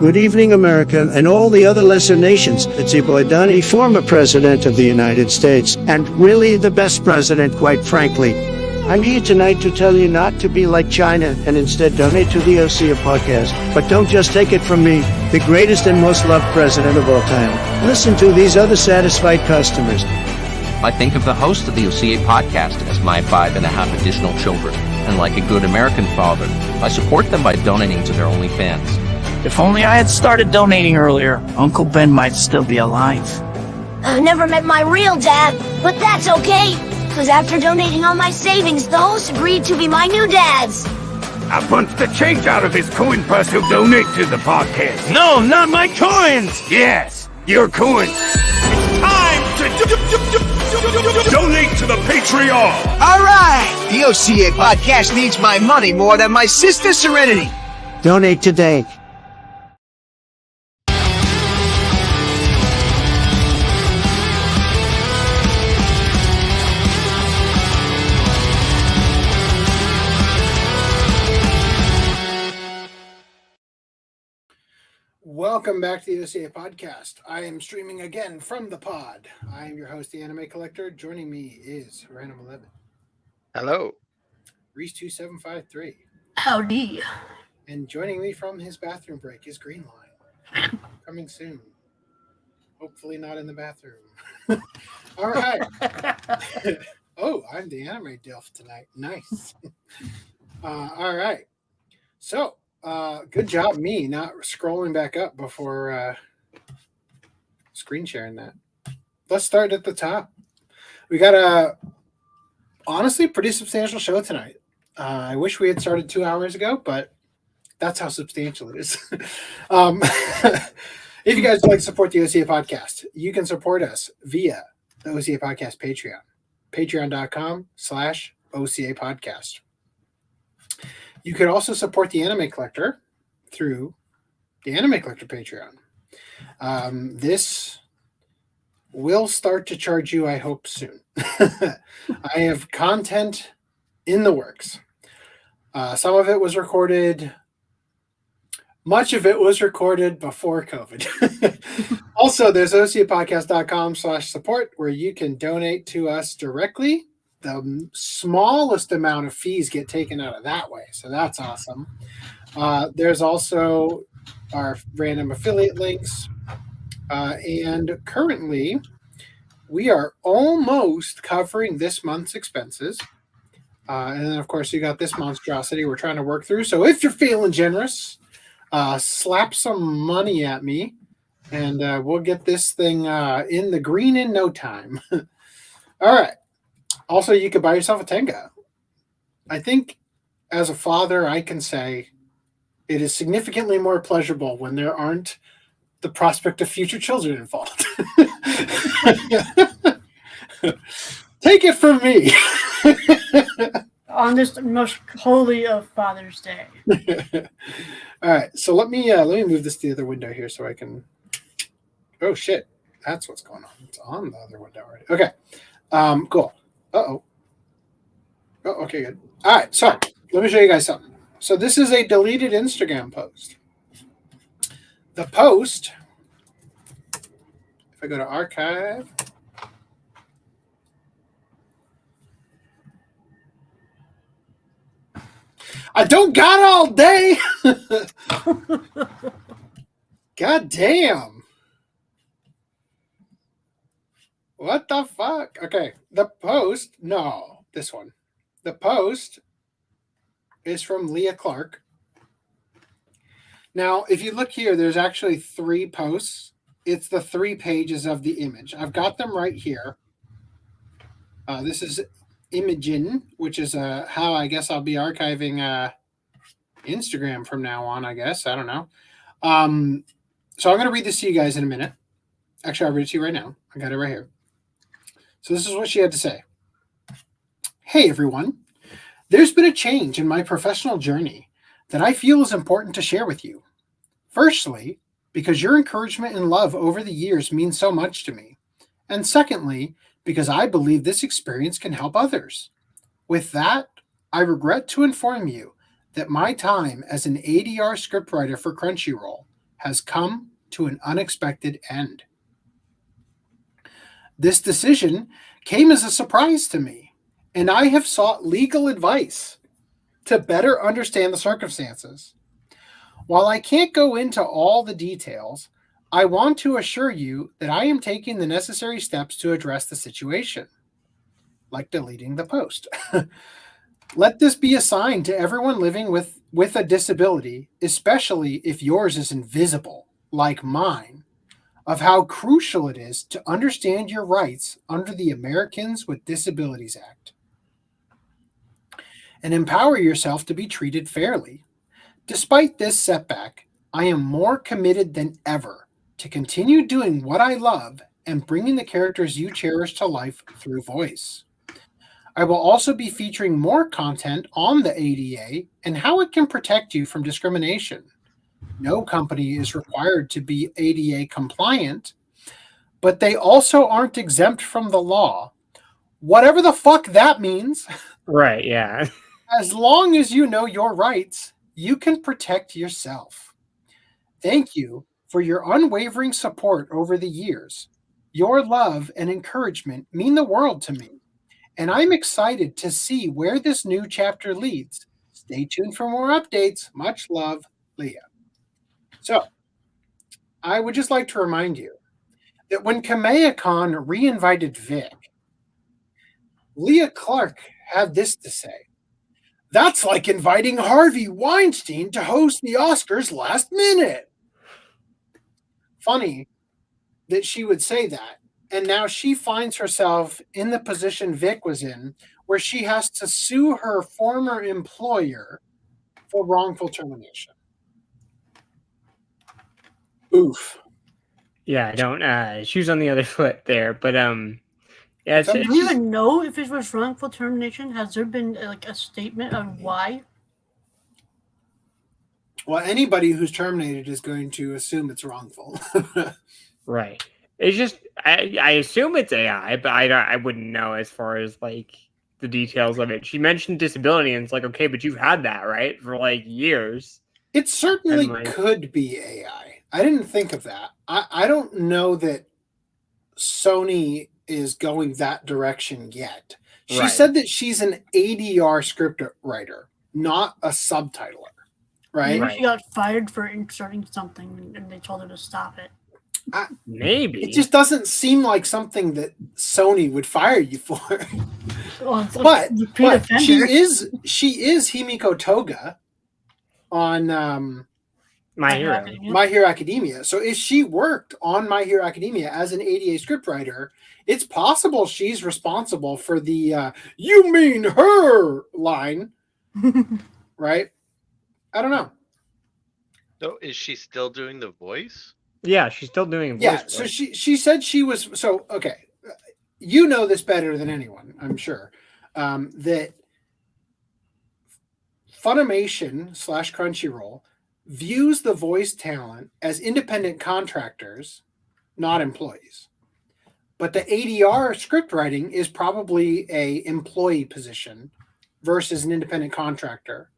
Good evening, America, and all the other lesser nations. It's your boy Donnie, former president of the United States, and really the best president, quite frankly. I'm here tonight to tell you not to be like China and instead donate to the OCA podcast. But don't just take it from me, the greatest and most loved president of all time. Listen to these other satisfied customers. I think of the host of the OCA podcast as my 5.5 additional children, and like a good American father, I support them by donating to their OnlyFans. If only I had started donating earlier, Uncle Ben might still be alive. I've never met my real dad, but that's okay, because after donating all my savings, the host agreed to be my new dads. I punched the change out of his coin purse who'll donate to the podcast. No, not my coins! Yes, your coins. It's time to donate to the Patreon! All right! The OCA podcast needs my money more than my sister Serenity. Donate today. Welcome back to the OCA podcast. I am streaming again from the pod. I am your host, the Anime Collector. Joining me is Random11. Hello. Reese2753. Howdy. And joining me from his bathroom break is Greenline. Coming soon. Hopefully not in the bathroom. All right. Oh, I'm the anime Dilf tonight. Nice. All right. So, good job me not scrolling back up before screen sharing that. Let's start at the top. We got a honestly pretty substantial show tonight. I wish we had started 2 hours ago, but that's how substantial it is. If you guys would like to support the OCA podcast, you can support us via the OCA podcast Patreon. Patreon.com/OCA podcast. You could also support the Anime Collector through the Anime Collector Patreon. This will start to charge you, I hope, soon. I have content in the works. Some of it was recorded. Much of it was recorded before COVID. Also, there's OCApodcast.com/support where you can donate to us directly. The smallest amount of fees get taken out of that way. So that's awesome. There's also our random affiliate links. And currently, we are almost covering this month's expenses. And then, of course, you got this monstrosity we're trying to work through. So if you're feeling generous, slap some money at me, and we'll get this thing in the green in no time. All right. Also, you could buy yourself a Tenga. I think as a father, I can say it is significantly more pleasurable when there aren't the prospect of future children involved. Take it from me. On this most holy of Father's Day. All right, so let me move this to the other window here so I can. Oh shit, that's what's going on. It's on the other window already. Okay, cool. Uh-oh. Oh, okay, good. All right, so let me show you guys something. So this is a deleted Instagram post. The post, if I go to archive, I don't got all day. God damn. What the fuck? Okay, the post, no, this one. The post is from Leah Clark. Now, if you look here, there's actually 3 posts. It's the 3 pages of the image. I've got them right here. This is Imagin, which is how I guess I'll be archiving Instagram from now on, I guess. I don't know. So I'm going to read this to you guys in a minute. Actually, I'll read it to you right now. I got it right here. So this is what she had to say. Hey, everyone. There's been a change in my professional journey that I feel is important to share with you. Firstly, because your encouragement and love over the years means so much to me. And secondly, because I believe this experience can help others. With that, I regret to inform you that my time as an ADR scriptwriter for Crunchyroll has come to an unexpected end. This decision came as a surprise to me, and I have sought legal advice to better understand the circumstances. While I can't go into all the details, I want to assure you that I am taking the necessary steps to address the situation, like deleting the post. Let this be a sign to everyone living with a disability, especially if yours is invisible, like mine, of how crucial it is to understand your rights under the Americans with Disabilities Act and empower yourself to be treated fairly. Despite this setback, I am more committed than ever to continue doing what I love and bringing the characters you cherish to life through voice. I will also be featuring more content on the ADA and how it can protect you from discrimination. No company is required to be ADA compliant, but they also aren't exempt from the law. Whatever the fuck that means. Right, yeah. As long as you know your rights, you can protect yourself. Thank you for your unwavering support over the years. Your love and encouragement mean the world to me, and I'm excited to see where this new chapter leads. Stay tuned for more updates. Much love, Leah. So, I would just like to remind you that when Kamea-Con re-invited Vic, Leah Clark had this to say. That's like inviting Harvey Weinstein to host the Oscars last minute. Funny that she would say that. And now she finds herself in the position Vic was in, where she has to sue her former employer for wrongful termination. Oof. Yeah, I don't shoes on the other foot there, but yeah, Do you even know if it was wrongful termination? Has there been like a statement on why? Well, anybody who's terminated is going to assume it's wrongful. Right. It's just I assume it's AI, but I wouldn't know as far as like the details of it. She mentioned disability, and it's like, okay, but you've had that, right, for like years. It certainly could be AI. I didn't think of that. I don't know that Sony is going that direction yet. She said that she's an ADR script writer, not a subtitler, right? Maybe she got fired for inserting something and they told her to stop it. Maybe. It just doesn't seem like something that Sony would fire you for. Well, but she is Himiko Toga on My Hero. My Hero Academia. So if she worked on My Hero Academia as an ADA scriptwriter, it's possible she's responsible for the "you mean her" line, right? I don't know. So is she still doing the voice? Yeah, she's still doing voice. Yeah, so she said she was okay. You know this better than anyone, I'm sure. That Funimation / Crunchyroll views the voice talent as independent contractors, not employees. But the ADR script writing is probably a employee position versus an independent contractor,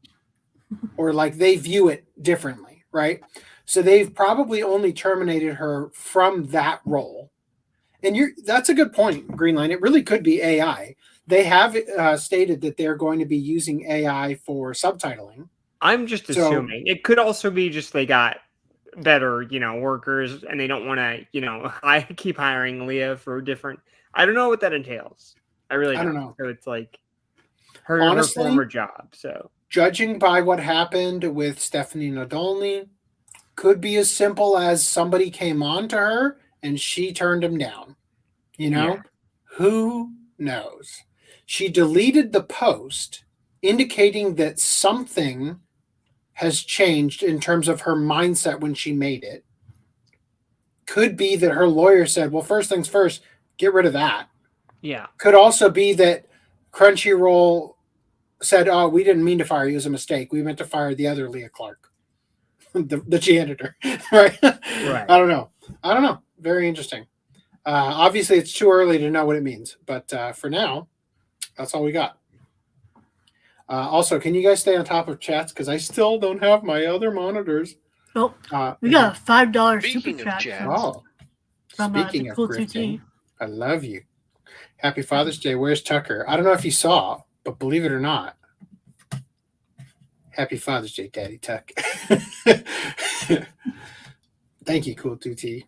or like they view it differently, right? So they've probably only terminated her from that role. And that's a good point, Greenline. It really could be AI. They have stated that they're going to be using AI for subtitling. I'm just assuming. It could also be just they got better, workers, and they don't want to, I keep hiring Leah for different. I don't know what that entails. I don't know. So it's like her former job. So judging by what happened with Stephanie Nadolny, could be as simple as somebody came on to her and she turned him down. Who knows? She deleted the post, indicating that something has changed in terms of her mindset when she made it. Could be that her lawyer said, well, first things first, get rid of that. Yeah. Could also be that Crunchyroll said, oh, we didn't mean to fire you. It was a mistake. We meant to fire the other Leah Clark, the janitor. Right? Right. I don't know. Very interesting. Obviously, it's too early to know what it means. But for now, that's all we got. Also, can you guys stay on top of chats? Because I still don't have my other monitors. Oh, we got a $5 super Speaking of chat jazz. from Speaking the of Cool grifting, 2T. I love you. Happy Father's Day. Where's Tucker? I don't know if you saw, but believe it or not, Happy Father's Day, Daddy Tuck. Thank you, Cool 2T.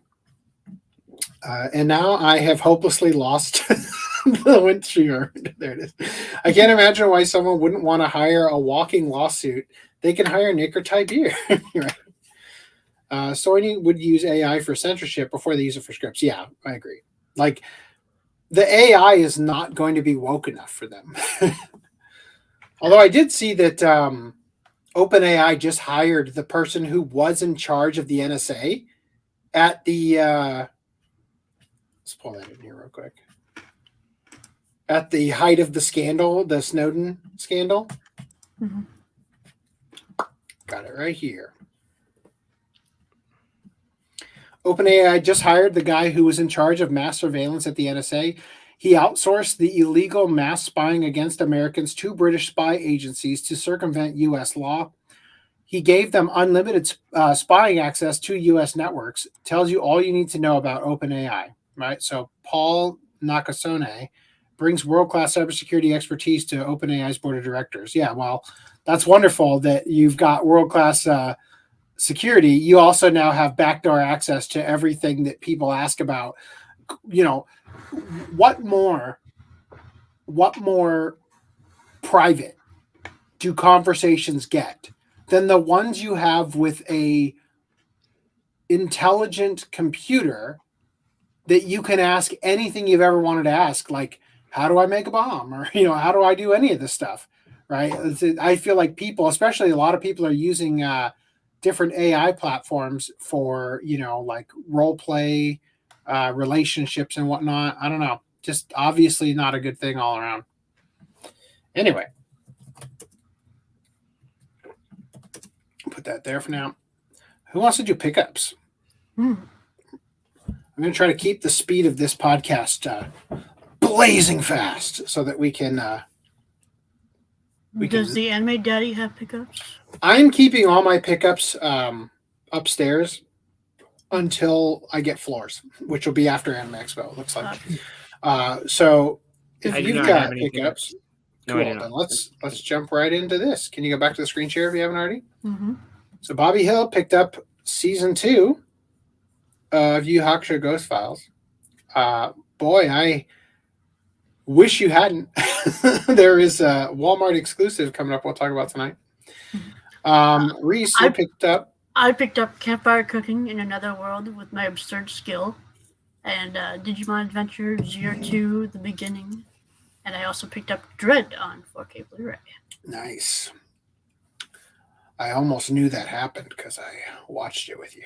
And now I have hopelessly lost the wind streamer. There it is. I can't imagine why someone wouldn't want to hire a walking lawsuit. They can hire Nick or Ty Beer. Right. Sony would use AI for censorship before they use it for scripts. Yeah, I agree. Like, the AI is not going to be woke enough for them. Although I did see that OpenAI just hired the person who was in charge of the NSA at the let's pull that in here real quick. At the height of the scandal, the Snowden scandal. Mm-hmm. Got it right here. OpenAI just hired the guy who was in charge of mass surveillance at the NSA. He outsourced the illegal mass spying against Americans to British spy agencies to circumvent U.S. law. He gave them unlimited spying access to U.S. networks. Tells you all you need to know about OpenAI, right? So Paul Nakasone brings world-class cybersecurity expertise to OpenAI's board of directors. Yeah, well, that's wonderful that you've got world-class security. You also now have backdoor access to everything that people ask about. You know, what more private do conversations get than the ones you have with a intelligent computer that you can ask anything you've ever wanted to ask, like, how do I make a bomb? Or, you know, how do I do any of this stuff, right? I feel like people, especially a lot of people, are using different AI platforms for, you know, like role play, relationships and whatnot. I don't know. Just obviously not a good thing all around. Anyway. Put that there for now. Who wants to do pickups? I'm going to try to keep the speed of this podcast blazing fast so that we can. Does the Anime Daddy have pickups? I'm keeping all my pickups upstairs until I get floors, which will be after Anime Expo, it looks like. So if you've got pickups, cool, then let's jump right into this. Can you go back to the screen share if you haven't already? Mm-hmm. So Bobby Hill picked up season 2 of Yu Hakusho Ghost Files. Boy, I wish you hadn't. There is a Walmart exclusive coming up we'll talk about tonight. Reese, you picked up. I picked up Campfire Cooking in Another World with my absurd skill, and Digimon Adventure 02, The Beginning, and I also picked up Dread on 4K Blu-ray. Nice. I almost knew that happened because I watched it with you.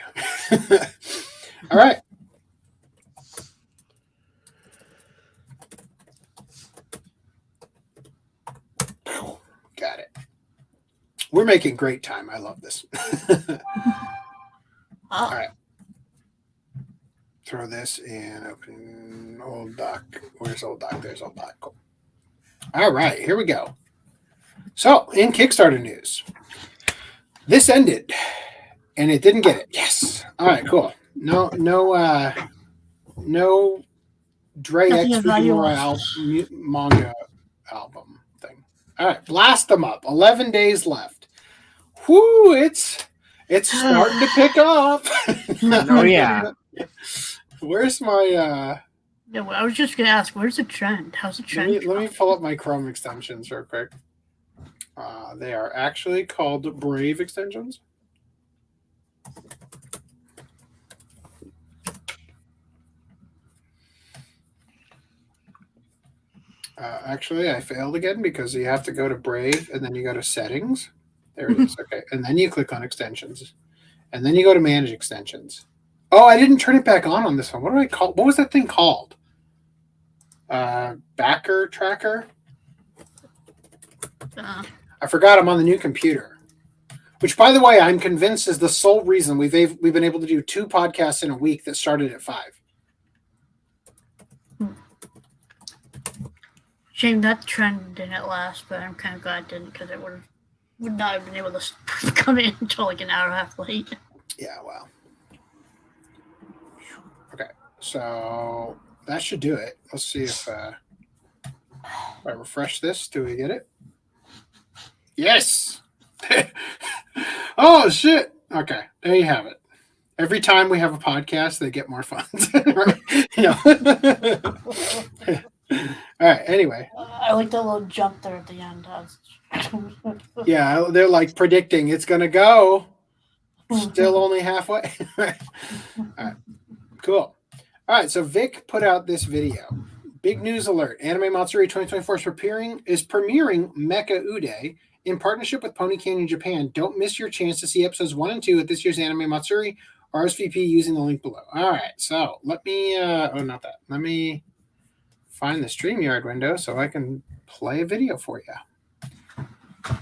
All right. Got it. We're making great time. I love this. All right. Throw this in. Open old doc. Where's old doc? There's old doc. Cool. All right. Here we go. So, in Kickstarter news, this ended, and it didn't get it. Yes. All right. Cool. No Dray X Fujimura manga album thing. All right. Blast them up. 11 days left. Whoo! It's starting to pick up. Oh yeah. Where's my? Yeah, well, I was just gonna ask, where's the trend? How's the trend? Let me pull up my Chrome extensions real quick. They are actually called Brave extensions. Actually, I failed again because you have to go to Brave and then you go to Settings. There it is. Okay, and then you click on Extensions, and then you go to Manage Extensions. Oh, I didn't turn it back on this one. What do I call? What was that thing called? Backer Tracker. I forgot. I'm on the new computer, which, by the way, I'm convinced is the sole reason we've been able to do 2 podcasts in a week that started at 5. Shame that trend didn't last, but I'm kind of glad it didn't because it would not have been able to come in until like an hour and a half late. Yeah, well. Okay, so that should do it. Let's see if I refresh this. Do we get it? Yes! Oh, shit! Okay, there you have it. Every time we have a podcast, they get more funds. All right, anyway. I like the little jump there at the end. Yeah, they're like predicting it's going to go. Still only halfway. All right, cool. All right, so Vic put out this video. Big news alert. Anime Matsuri 2024 is premiering Mecha-Ude in partnership with Pony Canyon Japan. Don't miss your chance to see episodes 1 and 2 at this year's Anime Matsuri. RSVP using the link below. All right, so let me, not that. Let me find the StreamYard window so I can play a video for you.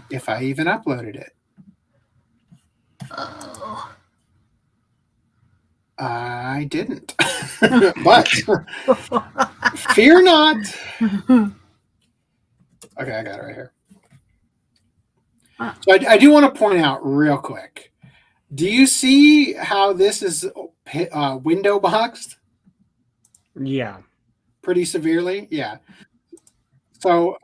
If I even uploaded it. Oh. I didn't. But fear not. Okay, I got it right here. So I do want to point out real quick. Do you see how this is window boxed? Yeah. Pretty severely? Yeah. So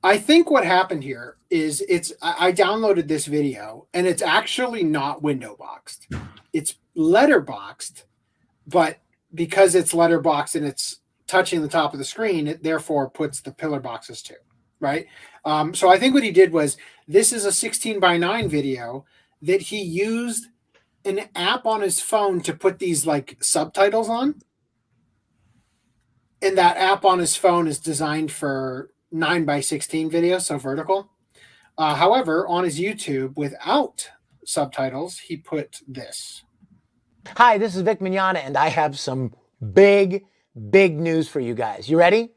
I think what happened here is I downloaded this video and it's actually not window boxed. It's letterboxed, but because it's letterboxed and it's touching the top of the screen, it therefore puts the pillar boxes too, right? So I think what he did was, this is a 16:9 video that he used an app on his phone to put these like subtitles on. And that app on his phone is designed for 9:16 videos, so vertical. However, on his YouTube, without subtitles, he put this. Hi, this is Vic Mignogna, and I have some big news for you guys. You ready?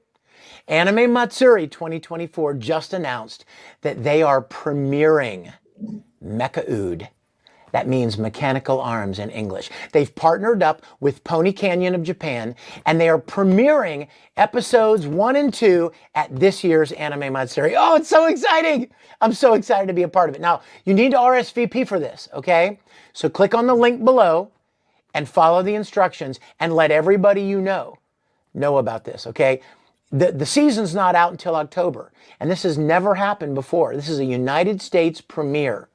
Anime Matsuri 2024 just announced that they are premiering Mecha-Ude. That means mechanical arms in English. They've partnered up with Pony Canyon of Japan, and they are premiering episodes 1 and 2 at this year's Anime Matsuri. Oh, it's so exciting! I'm so excited to be a part of it. Now, you need to RSVP for this, okay? So click on the link below and follow the instructions and let everybody you know about this, okay? The season's not out until October, and this has never happened before. This is a United States premiere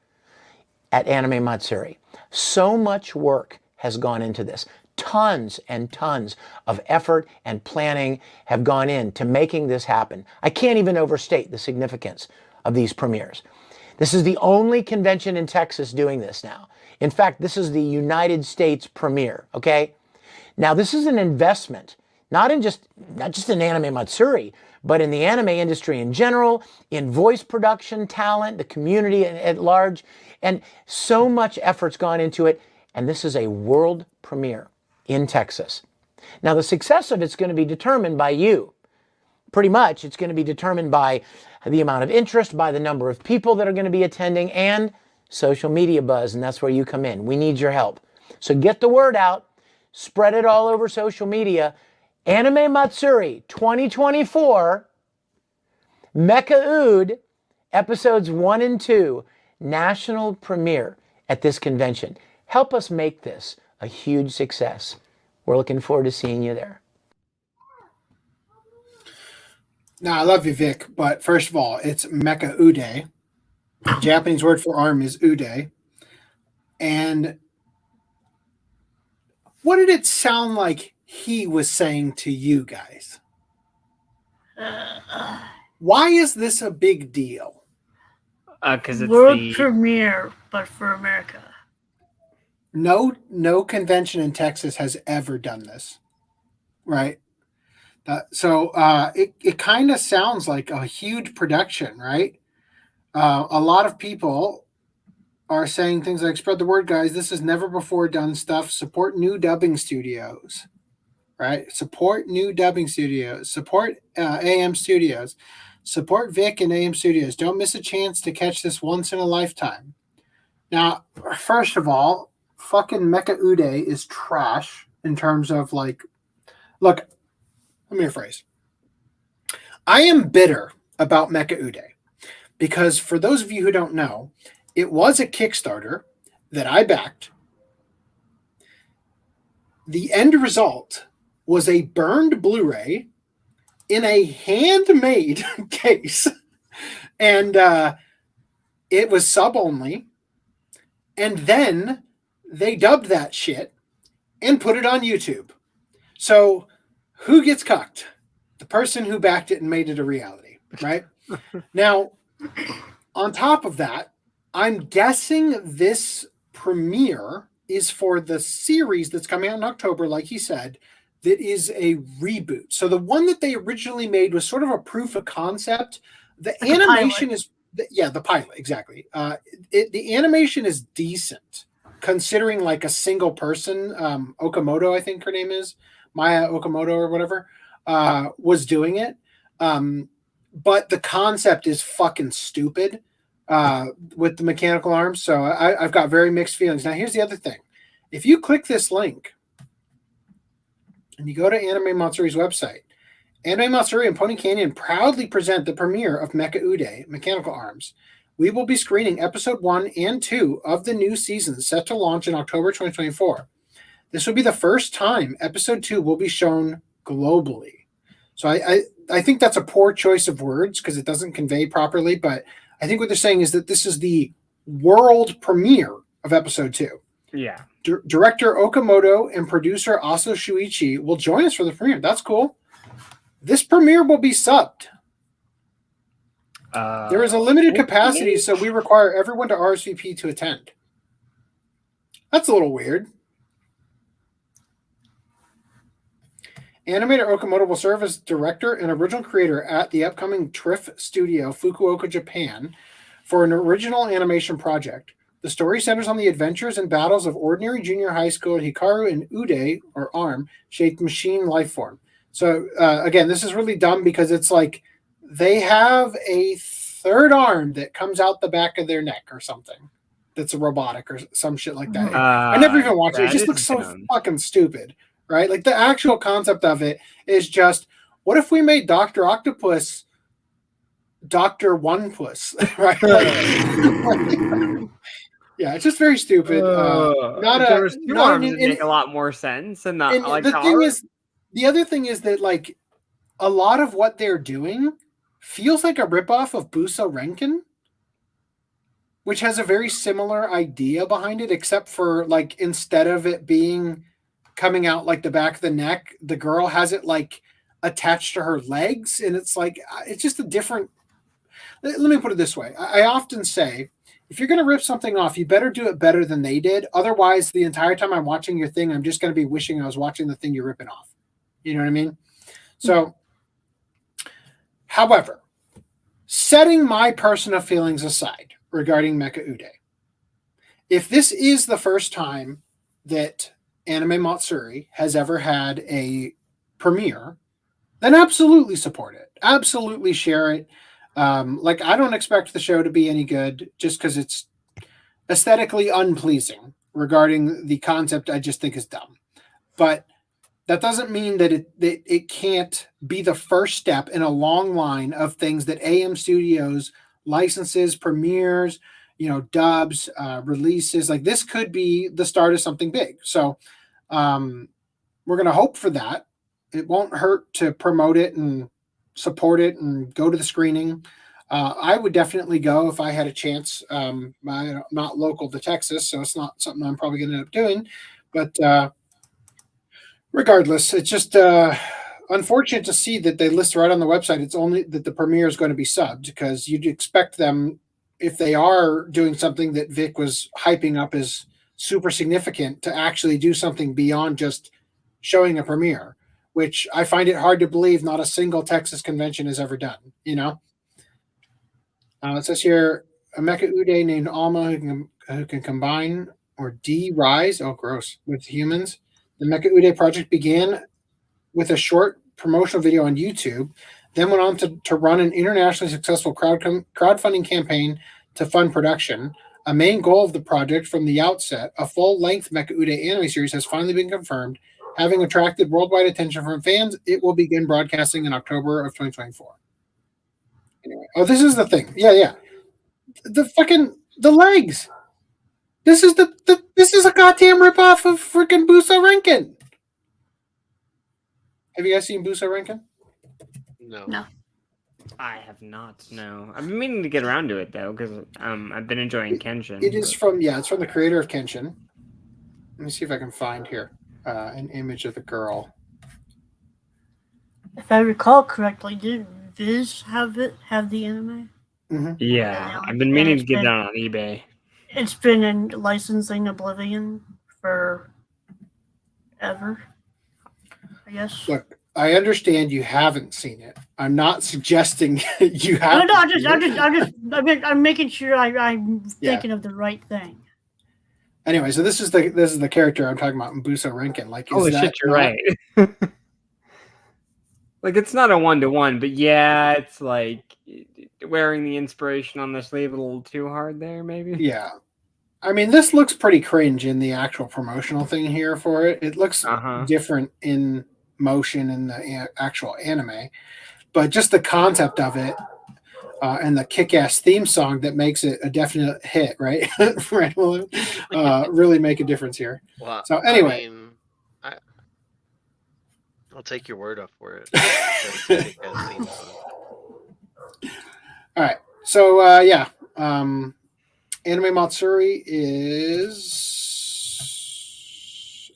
at Anime Matsuri. So much work has gone into this. Tons and tons of effort and planning have gone into making this happen. I can't even overstate the significance of these premieres. This is the only convention in Texas doing this now. In fact, this is the United States premiere, okay? Now, this is an investment, not just in Anime Matsuri, but in the anime industry in general, in voice production, talent, the community at large, and so much effort's gone into it, and this is a world premiere in Texas. Now, the success of it's going to be determined by you. Pretty much, it's going to be determined by the amount of interest, by the number of people that are going to be attending, and social media buzz, and that's where you come in. We need your help. So get the word out, spread it all over social media. Anime Matsuri 2024, Mecha-Ude, episodes 1 and 2, national premiere at this convention. Help us make this a huge success. We're looking forward to seeing you there. Now, I love you, Vic, but first of all, it's Mecha-Ude. The Japanese word for arm is ude. And what did it sound like he was saying to you guys? Why is this a big deal? Because it's world premiere, but for America. No convention in Texas has ever done this, right? So it kind of sounds like a huge production, right? A lot of people are saying things like, spread the word, guys. This is never before done stuff. Support new dubbing studios, right? Support new dubbing studios. Support AM Studios. Support Vic and AM Studios. Don't miss a chance to catch this once in a lifetime. Now, first of all, fucking Mecha-Ude is trash in terms of like, look, let me rephrase. I am bitter about Mecha-Ude because for those of you who don't know, it was a Kickstarter that I backed, the end result was a burned Blu-ray in a handmade case. And it was sub only. And then they dubbed that shit and put it on YouTube. So who gets cucked? The person who backed it and made it a reality, right? Now, on top of that, I'm guessing this premiere is for the series that's coming out in October, like he said, that is a reboot. So the one that they originally made was sort of a proof of concept. The animation is, the pilot, exactly. The animation is decent, considering like a single person, Okamoto, I think her name is, Maya Okamoto or whatever, was doing it. But the concept is fucking stupid with the mechanical arms. So I've got very mixed feelings. Now, here's the other thing. If you click this link and you go to Anime Matsuri's website, Anime Matsuri and Pony Canyon proudly present the premiere of Mecha-Ude, Mechanical Arms. We will be screening episode 1 and 2 of the new season set to launch in October 2024. This will be the first time episode 2 will be shown globally. So I think that's a poor choice of words because it doesn't convey properly, but I think what they're saying is that this is the world premiere of episode 2. Yeah. Director Okamoto and producer Aso Shuichi will join us for the premiere. That's cool. This premiere will be subbed. There is a limited capacity, so we require everyone to RSVP to attend. That's a little weird. Animator Okamoto will serve as director and original creator at the upcoming TRIFF Studio, Fukuoka, Japan, for an original animation project. The story centers on the adventures and battles of ordinary junior high school Hikaru and Ude, or ARM, shaped machine life form. So, again, this is really dumb because it's like they have a third arm that comes out the back of their neck or something. That's a robotic or some shit like that. I never even watched it. It just looks so fucking stupid, right? Like the actual concept of it is just, what if we made Dr. Octopus Dr. One Puss, right? Yeah, it's just very stupid. Make a lot more sense, and not like the other thing is that like a lot of what they're doing feels like a ripoff of Buso Renkin, which has a very similar idea behind it, except for like instead of it being coming out like the back of the neck, the girl has it like attached to her legs, and it's like it's just a different. Let me put it this way: I often say, if you're going to rip something off, you better do it better than they did. Otherwise, the entire time I'm watching your thing, I'm just going to be wishing I was watching the thing you're ripping off. You know what I mean? So, however, setting my personal feelings aside regarding Mecha-Ude, if this is the first time that Anime Matsuri has ever had a premiere, then absolutely support it. Absolutely share it. Like, I don't expect the show to be any good just because it's aesthetically unpleasing regarding the concept. I just think is dumb. But that doesn't mean that it can't be the first step in a long line of things that AM Studios licenses, premieres, dubs, releases. Like, this could be the start of something big. So we're going to hope for that. It won't hurt to promote it and support it and go to the screening. I would definitely go if I had a chance. I'm not local to Texas, so it's not something I'm probably going to end up doing. But regardless, it's just unfortunate to see that they list right on the website. It's only that the premiere is going to be subbed, because you'd expect them, if they are doing something that Vic was hyping up as super significant, to actually do something beyond just showing a premiere, which I find it hard to believe not a single Texas convention has ever done, It says here, a Mecha-Ude named Alma who can combine or de-rise, with humans. The Mecha-Ude project began with a short promotional video on YouTube, then went on to run an internationally successful crowdfunding campaign to fund production. A main goal of the project from the outset, a full-length Mecha-Ude anime series, has finally been confirmed. Having attracted worldwide attention from fans, it will begin broadcasting in October of 2024. Anyway, this is the thing. Yeah. The legs. This is this is a goddamn ripoff of freaking Busa Renkin. Have you guys seen Busa Renkin? No. I have not. No, I've been meaning to get around to it though because I've been enjoying Kenshin. It is from it's from the creator of Kenshin. Let me see if I can find here an image of the girl. If I recall correctly, did Viz have the anime? Mm-hmm. Yeah, I've been meaning to get down on eBay. It's been in licensing oblivion for ever, I guess. Look, I understand you haven't seen it. I'm not suggesting you have. No, I'm making sure I'm thinking of the right thing. Anyway, so this is the character I'm talking about in Busa Renkin. Like, holy shit, you're right. Like, it's not a 1-to-1, but yeah, it's like wearing the inspiration on the sleeve a little too hard there, maybe. Yeah. I mean, this looks pretty cringe in the actual promotional thing here for it. It looks different in motion in the actual anime, but just the concept of it and the kick-ass theme song that makes it a definite hit, right? Right, really make a difference here. Well, so anyway. I mean, I'll take your word up for it. All right. So, Anime Matsuri is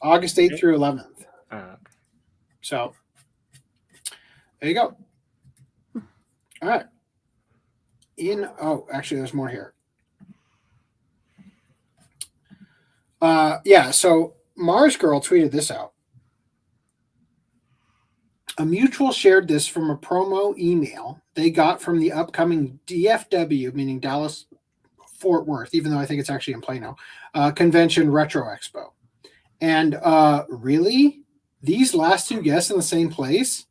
August 8th through 11th. So, there you go. All right. Actually, there's more here. So Mars Girl tweeted this out. A mutual shared this from a promo email they got from the upcoming DFW, meaning Dallas Fort Worth, even though I think it's actually in Plano, convention Retro Expo. And really? These last two guests in the same place?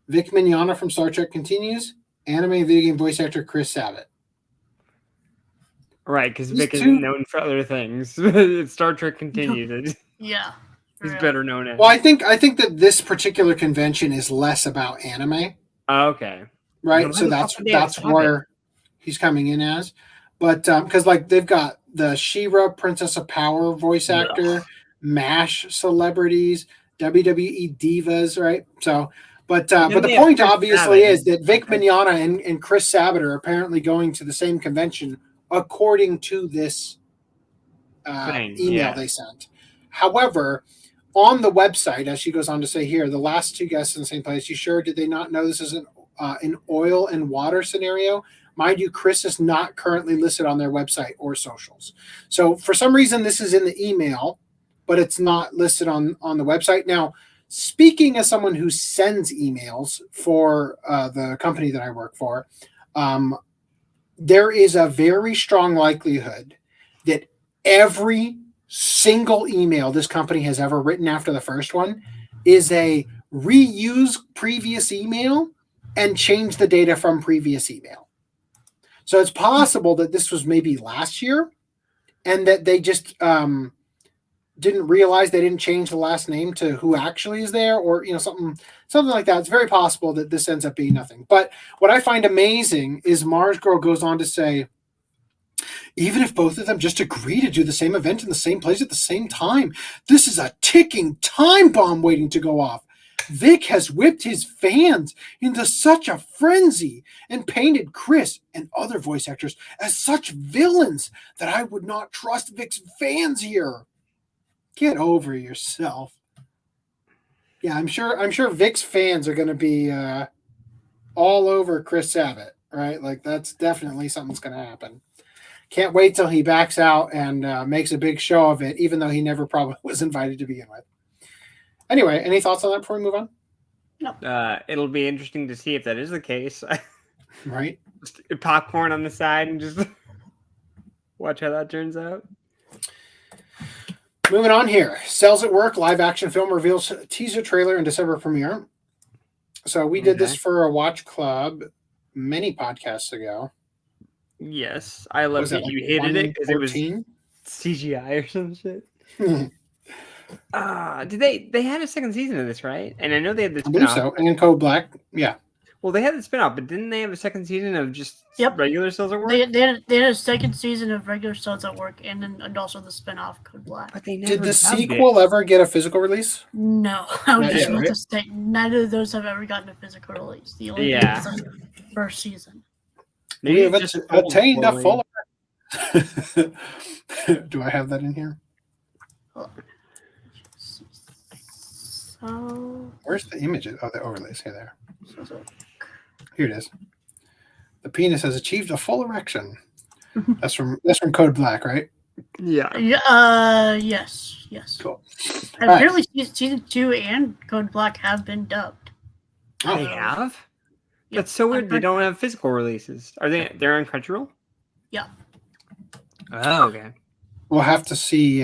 Vic Mignogna from Star Trek continues, anime and video game voice actor Chris Sabat. Right, because Vic is known for other things. Star Trek continues. Yeah. He's better known as. Well, I think that this particular convention is less about anime. Okay. Right, so that's where he's coming in as. But because they've got the She-Ra Princess of Power voice actor, MASH celebrities, WWE divas, right? So, but the point obviously is that Vic Mignogna and Chris Sabat are apparently going to the same convention according to this email they sent. However, on the website, as she goes on to say here, the last two guests in the same place, you sure did they not know this is an oil and water scenario? Mind you, Chris is not currently listed on their website or socials. So for some reason, this is in the email, but it's not listed on the website. Now, speaking as someone who sends emails for the company that I work for, there is a very strong likelihood that every single email this company has ever written after the first one is a reuse previous email and change the data from previous email. So it's possible that this was maybe last year and that they just didn't realize they didn't change the last name to who actually is there, or something like that. It's very possible that this ends up being nothing. But what I find amazing is Mars Girl goes on to say, even if both of them just agree to do the same event in the same place at the same time, this is a ticking time bomb waiting to go off. Vic has whipped his fans into such a frenzy and painted Chris and other voice actors as such villains that I would not trust Vic's fans here. Get over yourself. Yeah, I'm sure Vic's fans are going to be all over Chris Sabat, right? Like, that's definitely something's going to happen. Can't wait till he backs out and makes a big show of it, even though he never probably was invited to begin with. Anyway, any thoughts on that before we move on? No. It'll be interesting to see if that is the case. Right? Just popcorn on the side and just watch how that turns out. Moving on here. Cells at Work live action film reveals teaser trailer and December premiere. So we did this for a watch club many podcasts ago. Yes. I love that you hated it because it was CGI or some shit. Did they had a second season of this, right? And I know they had this. I believe so. And Code Black, yeah. Well, they had the spin-off, but didn't they have a second season of just regular Cells at Work? They had a second season of regular Cells at Work, and also the spin-off Code Black. But they never did the sequel ever get a physical release? No, I was Not just yet, about right? to say neither of those have ever gotten a physical release. The only thing is the first season. We have attained a full. Do I have that in here? So where's the images? Oh, the overlays here. There. Here it is. The penis has achieved a full erection. That's from Code Black, right? Yeah. Yes. Cool. Apparently, season 2 and Code Black have been dubbed. Oh, they have? That's so weird. They don't have physical releases. Are they? They're on Crunchyroll? Yeah. Oh, okay. We'll have to see.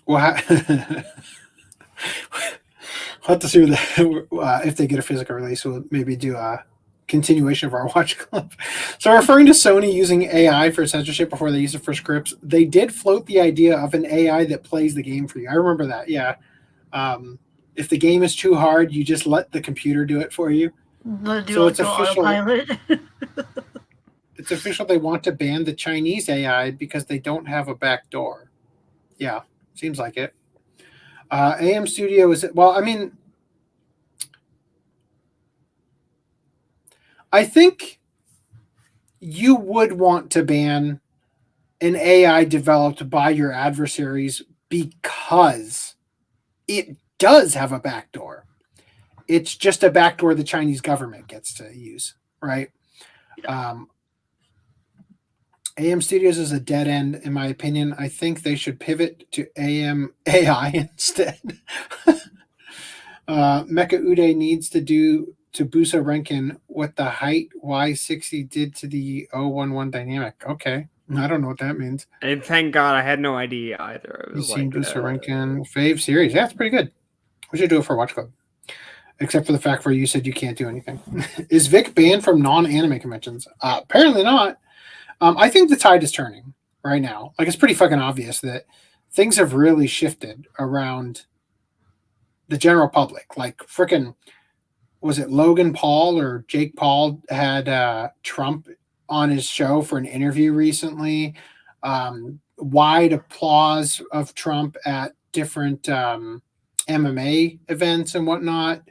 We'll have to see if they get a physical release. We'll maybe do a continuation of our watch club. So, referring to Sony using AI for censorship before they use it for scripts, they did float the idea of an AI that plays the game for you. I remember that. Yeah. If the game is too hard, you just let the computer do it for you. So it's official. It's official. They want to ban the Chinese AI because they don't have a back door. Yeah, seems like it. AM Studio is well. I mean, I think you would want to ban an AI developed by your adversaries because it does have a backdoor. It's just a backdoor the Chinese government gets to use, right? AM Studios is a dead end, in my opinion. I think they should pivot to AM AI instead. Mecha-Ude needs to do to Busa Renkin what the height Y60 did to the 011 dynamic. Okay. I don't know what that means. And thank God I had no idea either. You've seen Busa Renkin fave series. Yeah, it's pretty good. We should do it for Watch Club. Except for the fact where you said you can't do anything. Is Vic banned from non-anime conventions? Apparently not. I think the tide is turning right now. Like, it's pretty fucking obvious that things have really shifted around the general public. Like, freaking, was it Logan Paul or Jake Paul had Trump on his show for an interview recently? Wide applause of Trump at different MMA events and whatnot.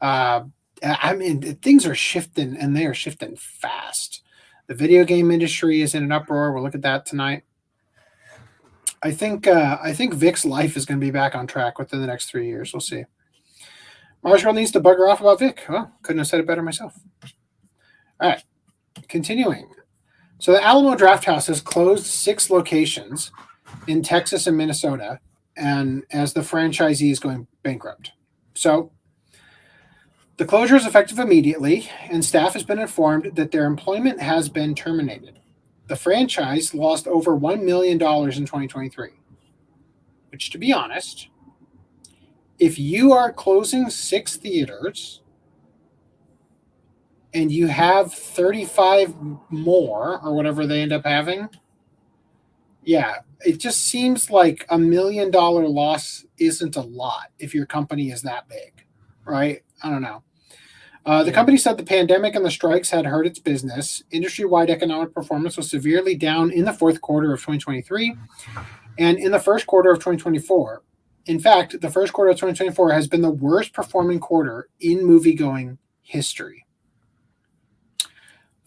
I mean, things are shifting, and they are shifting fast. The video game industry is in an uproar. We'll look at that tonight. I think Vic's life is going to be back on track within the next 3 years. We'll see. Marshall needs to bugger off about Vic. Well, couldn't have said it better myself. All right, continuing. So the Alamo Drafthouse has closed 6 locations in Texas and Minnesota, and as the franchisee is going bankrupt. So the closure is effective immediately, and staff has been informed that their employment has been terminated. The franchise lost over $1 million in 2023, which, to be honest, if you are closing 6 theaters and you have 35 more or whatever they end up having, yeah, it just seems like $1 million loss isn't a lot if your company is that big, right? I don't know. The company said the pandemic and the strikes had hurt its business. Industry-wide economic performance was severely down in the fourth quarter of 2023 and in the first quarter of 2024. In fact, the first quarter of 2024 has been the worst performing quarter in movie-going history.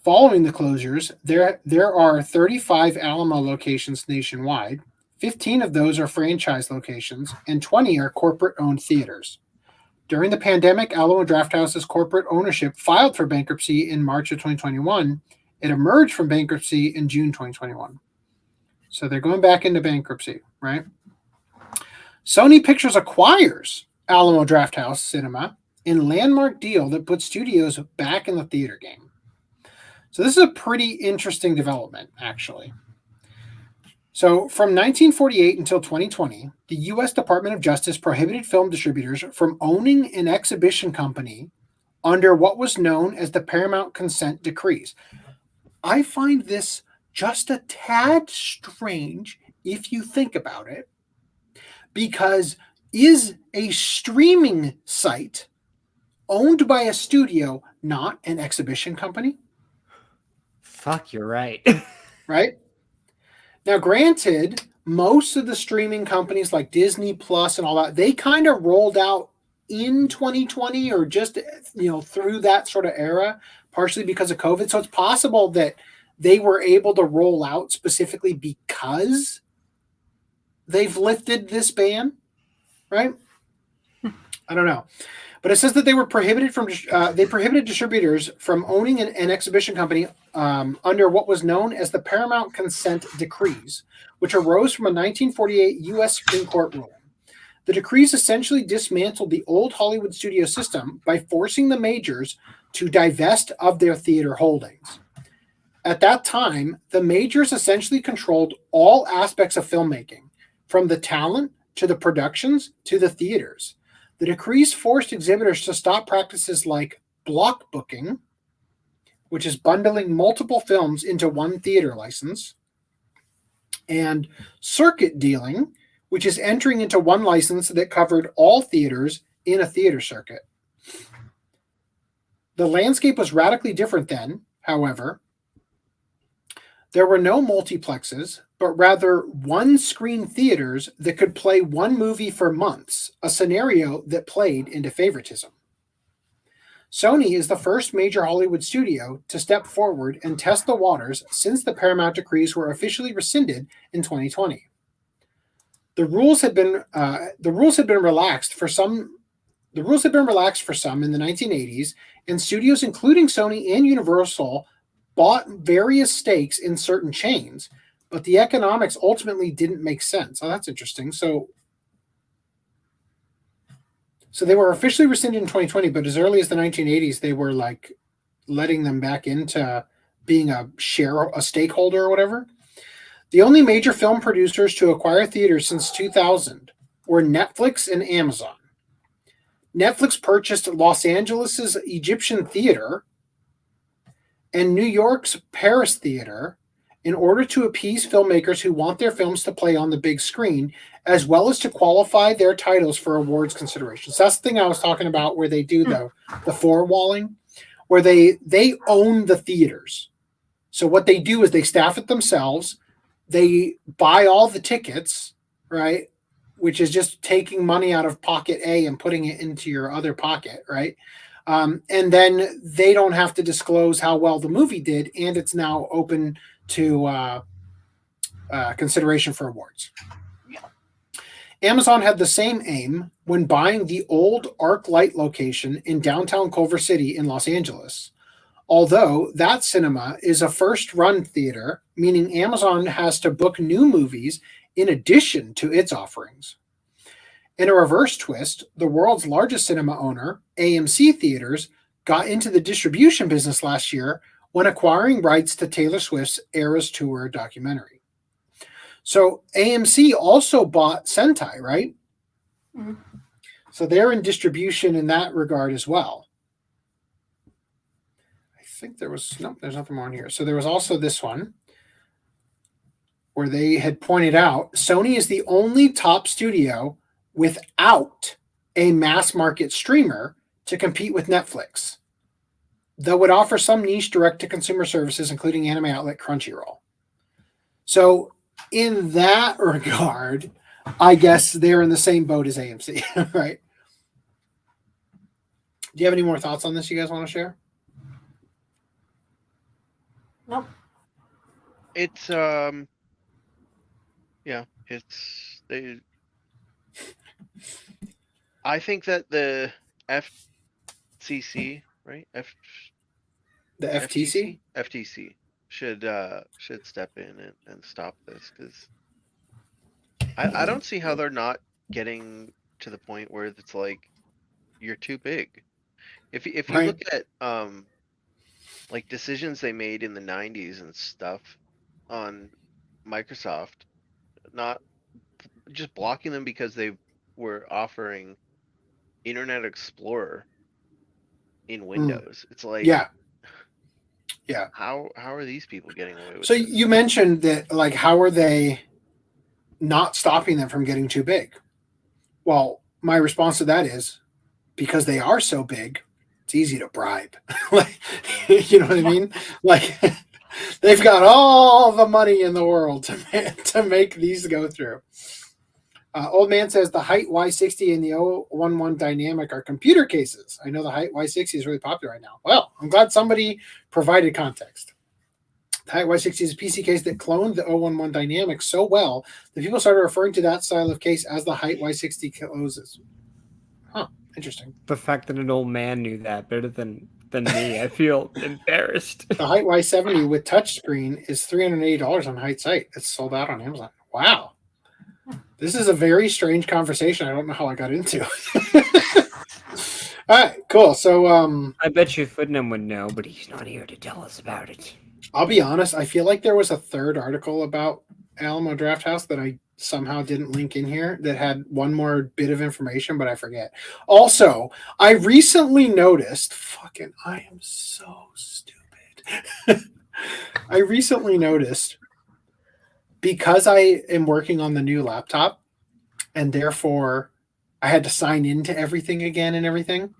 Following the closures, there are 35 Alamo locations nationwide. 15 of those are franchise locations, and 20 are corporate-owned theaters. During the pandemic, Alamo Drafthouse's corporate ownership filed for bankruptcy in March of 2021. It emerged from bankruptcy in June 2021. So they're going back into bankruptcy, right? Sony Pictures acquires Alamo Drafthouse Cinema in landmark deal that puts studios back in the theater game. So this is a pretty interesting development, actually. So from 1948 until 2020, the U.S. Department of Justice prohibited film distributors from owning an exhibition company under what was known as the Paramount Consent Decrees. I find this just a tad strange if you think about it, because is a streaming site owned by a studio, not an exhibition company. Fuck, you're right. Right? Now, granted, most of the streaming companies like Disney Plus and all that, they kind of rolled out in 2020 or just, through that sort of era, partially because of COVID. So it's possible that they were able to roll out specifically because they've lifted this ban, right? I don't know. But it says that they were prohibited they prohibited distributors from owning an exhibition company under what was known as the Paramount Consent Decrees, which arose from a 1948 U.S. Supreme Court ruling. The decrees essentially dismantled the old Hollywood studio system by forcing the majors to divest of their theater holdings. At that time, the majors essentially controlled all aspects of filmmaking, from the talent to the productions to the theaters. The decrees forced exhibitors to stop practices like block booking, which is bundling multiple films into one theater license, and circuit dealing, which is entering into one license that covered all theaters in a theater circuit. The landscape was radically different then, however. There were no multiplexes, but rather one-screen theaters that could play one movie for months, a scenario that played into favoritism. Sony is the first major Hollywood studio to step forward and test the waters since the Paramount decrees were officially rescinded in 2020. The rules had been relaxed for some. The rules had been relaxed for some in the 1980s, and studios, including Sony and Universal, bought various stakes in certain chains, but the economics ultimately didn't make sense. Oh, that's interesting. So they were officially rescinded in 2020, but as early as the 1980s, they were like letting them back into being a stakeholder or whatever. The only major film producers to acquire theaters since 2000 were Netflix and Amazon. Netflix purchased Los Angeles' Egyptian Theater and New York's Paris Theater in order to appease filmmakers who want their films to play on the big screen, as well as to qualify their titles for awards considerations. That's the thing I was talking about, where they do the four-walling, where they own the theaters. So what they do is they staff it themselves. They buy all the tickets, right, which is just taking money out of pocket A and putting it into your other pocket, right? And then they don't have to disclose how well the movie did, and it's now open to consideration for awards. Amazon had the same aim when buying the old ArcLight location in downtown Culver City in Los Angeles. Although that cinema is a first-run theater, meaning Amazon has to book new movies in addition to its offerings. In a reverse twist, the world's largest cinema owner, AMC Theaters, got into the distribution business last year when acquiring rights to Taylor Swift's Eras Tour documentary. So AMC also bought Sentai, right? Mm-hmm. So they're in distribution in that regard as well. I think there's nothing more on here. So there was also this one where they had pointed out Sony is the only top studio without a mass market streamer to compete with Netflix, though it offers some niche direct-to-consumer services, including anime outlet Crunchyroll. So in that regard, I guess they're in the same boat as AMC, right? Do you have any more thoughts on this you guys want to share? Nope. It's they. I think that the FCC, right? The FTC? FTC should step in and stop this, because I don't see how they're not getting to the point where it's like you're too big. If you look at like decisions they made in the 90s and stuff on Microsoft, not just blocking them because they were offering Internet Explorer in Windows. It's like, yeah. How are these people getting away with So this? you mentioned that, like, how are they not stopping them from getting too big? Well, my response to that is because they are so big, it's easy to bribe. Like, you know what I mean? Like, they've got all the money in the world to make these go through. Old Man says the Height Y60 and the 011 Dynamic are computer cases. I know the Height Y60 is really popular right now. Well, I'm glad somebody provided context. The Height Y60 is a PC case that cloned the 011 Dynamic so well that people started referring to that style of case as the Height Y60 closes. Huh, interesting. The fact that an old man knew that better than me, I feel embarrassed. The Height Y70 with touchscreen is $380 on Height site. It's sold out on Amazon. Wow. This is a very strange conversation. I don't know how I got into. All right, cool. So I bet you Footnum would know, but he's not here to tell us about it. I'll be honest, I feel like there was a third article about Alamo Drafthouse that I somehow didn't link in here that had one more bit of information, but I forget. Also, I recently noticed, I am so stupid. I recently noticed, because I am working on the new laptop and therefore I had to sign into everything again and everything,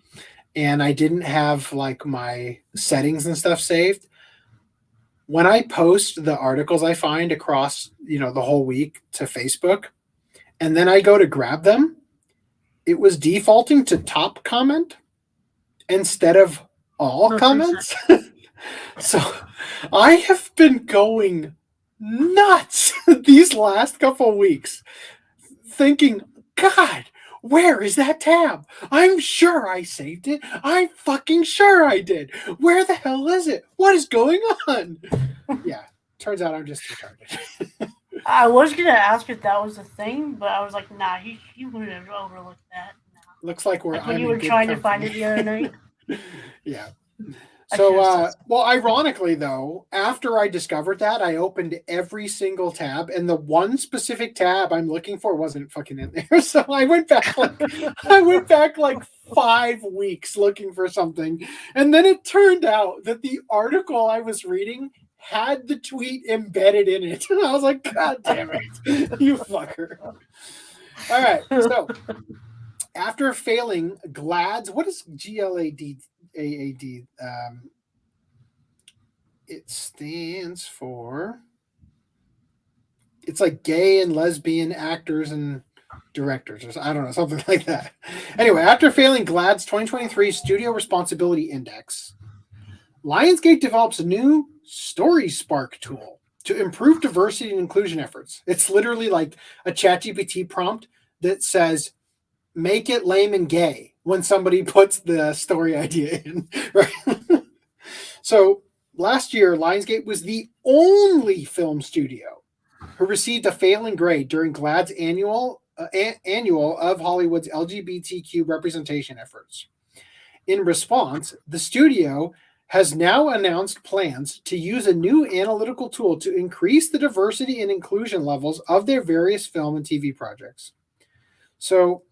and I didn't have like my settings and stuff saved. When I post the articles I find across, the whole week to Facebook, and then I go to grab them, it was defaulting to top comment instead of all comments. So I have been going nuts these last couple of weeks thinking, God, where is that tab? I'm sure I saved it. I'm fucking sure I did. Where the hell is it? What is going on? Yeah, turns out I'm just retarded. I was going to ask if that was a thing, but I was like, nah, he wouldn't have overlooked that. Nah. Looks like when you were trying to find it the other night. Yeah. So, well, ironically, though, after I discovered that, I opened every single tab, and the one specific tab I'm looking for wasn't fucking in there. So I went back like 5 weeks looking for something, and then it turned out that the article I was reading had the tweet embedded in it, and I was like, God damn it, you fucker! All right, so after failing GLAAD's, what is GLAAD? It stands for, it's like gay and lesbian actors and directors, or I don't know, something like that. Anyway, after failing GLAAD's 2023 Studio Responsibility Index, Lionsgate develops a new Story Spark tool to improve diversity and inclusion efforts. It's literally like a ChatGPT prompt that says, make it lame and gay when somebody puts the story idea in, right? So last year, Lionsgate was the only film studio who received a failing grade during GLAAD's annual of Hollywood's LGBTQ representation efforts. In response, the studio has now announced plans to use a new analytical tool to increase the diversity and inclusion levels of their various film and TV projects. So,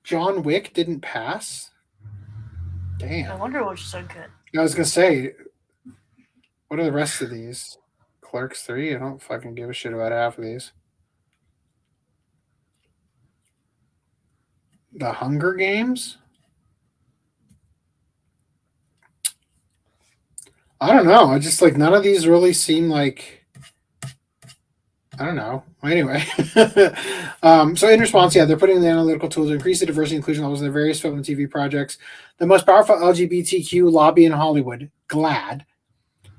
John Wick didn't pass? Damn. I wonder what's so good. I was going to say, what are the rest of these? Clerks 3? I don't fucking give a shit about half of these. The Hunger Games? I don't know. I just like none of these really seem like, I don't know. Anyway, so in response, they're putting in the analytical tools to increase the diversity and inclusion levels in their various film and TV projects. The most powerful LGBTQ lobby in Hollywood, GLAAD,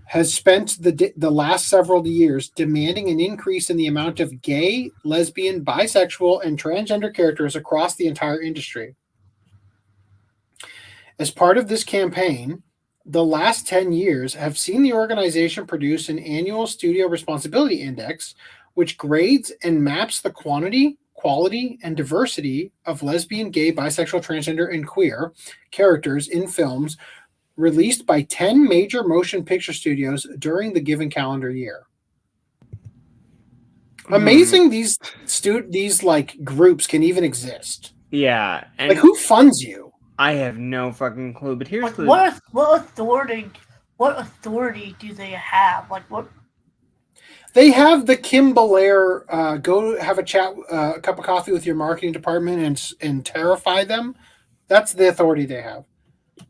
has spent the last several years demanding an increase in the amount of gay, lesbian, bisexual, and transgender characters across the entire industry. As part of this campaign, the last 10 years have seen the organization produce an annual Studio Responsibility Index, which grades and maps the quantity, quality, and diversity of lesbian, gay, bisexual, transgender, and queer characters in films released by 10 major motion picture studios during the given calendar year. Amazing these like groups can even exist. Yeah. And like who funds you? I have no fucking clue, but here's like, what authority do they have? Like what? They have the Kim Belair go have a chat, a cup of coffee with your marketing department and terrify them That's the authority they have.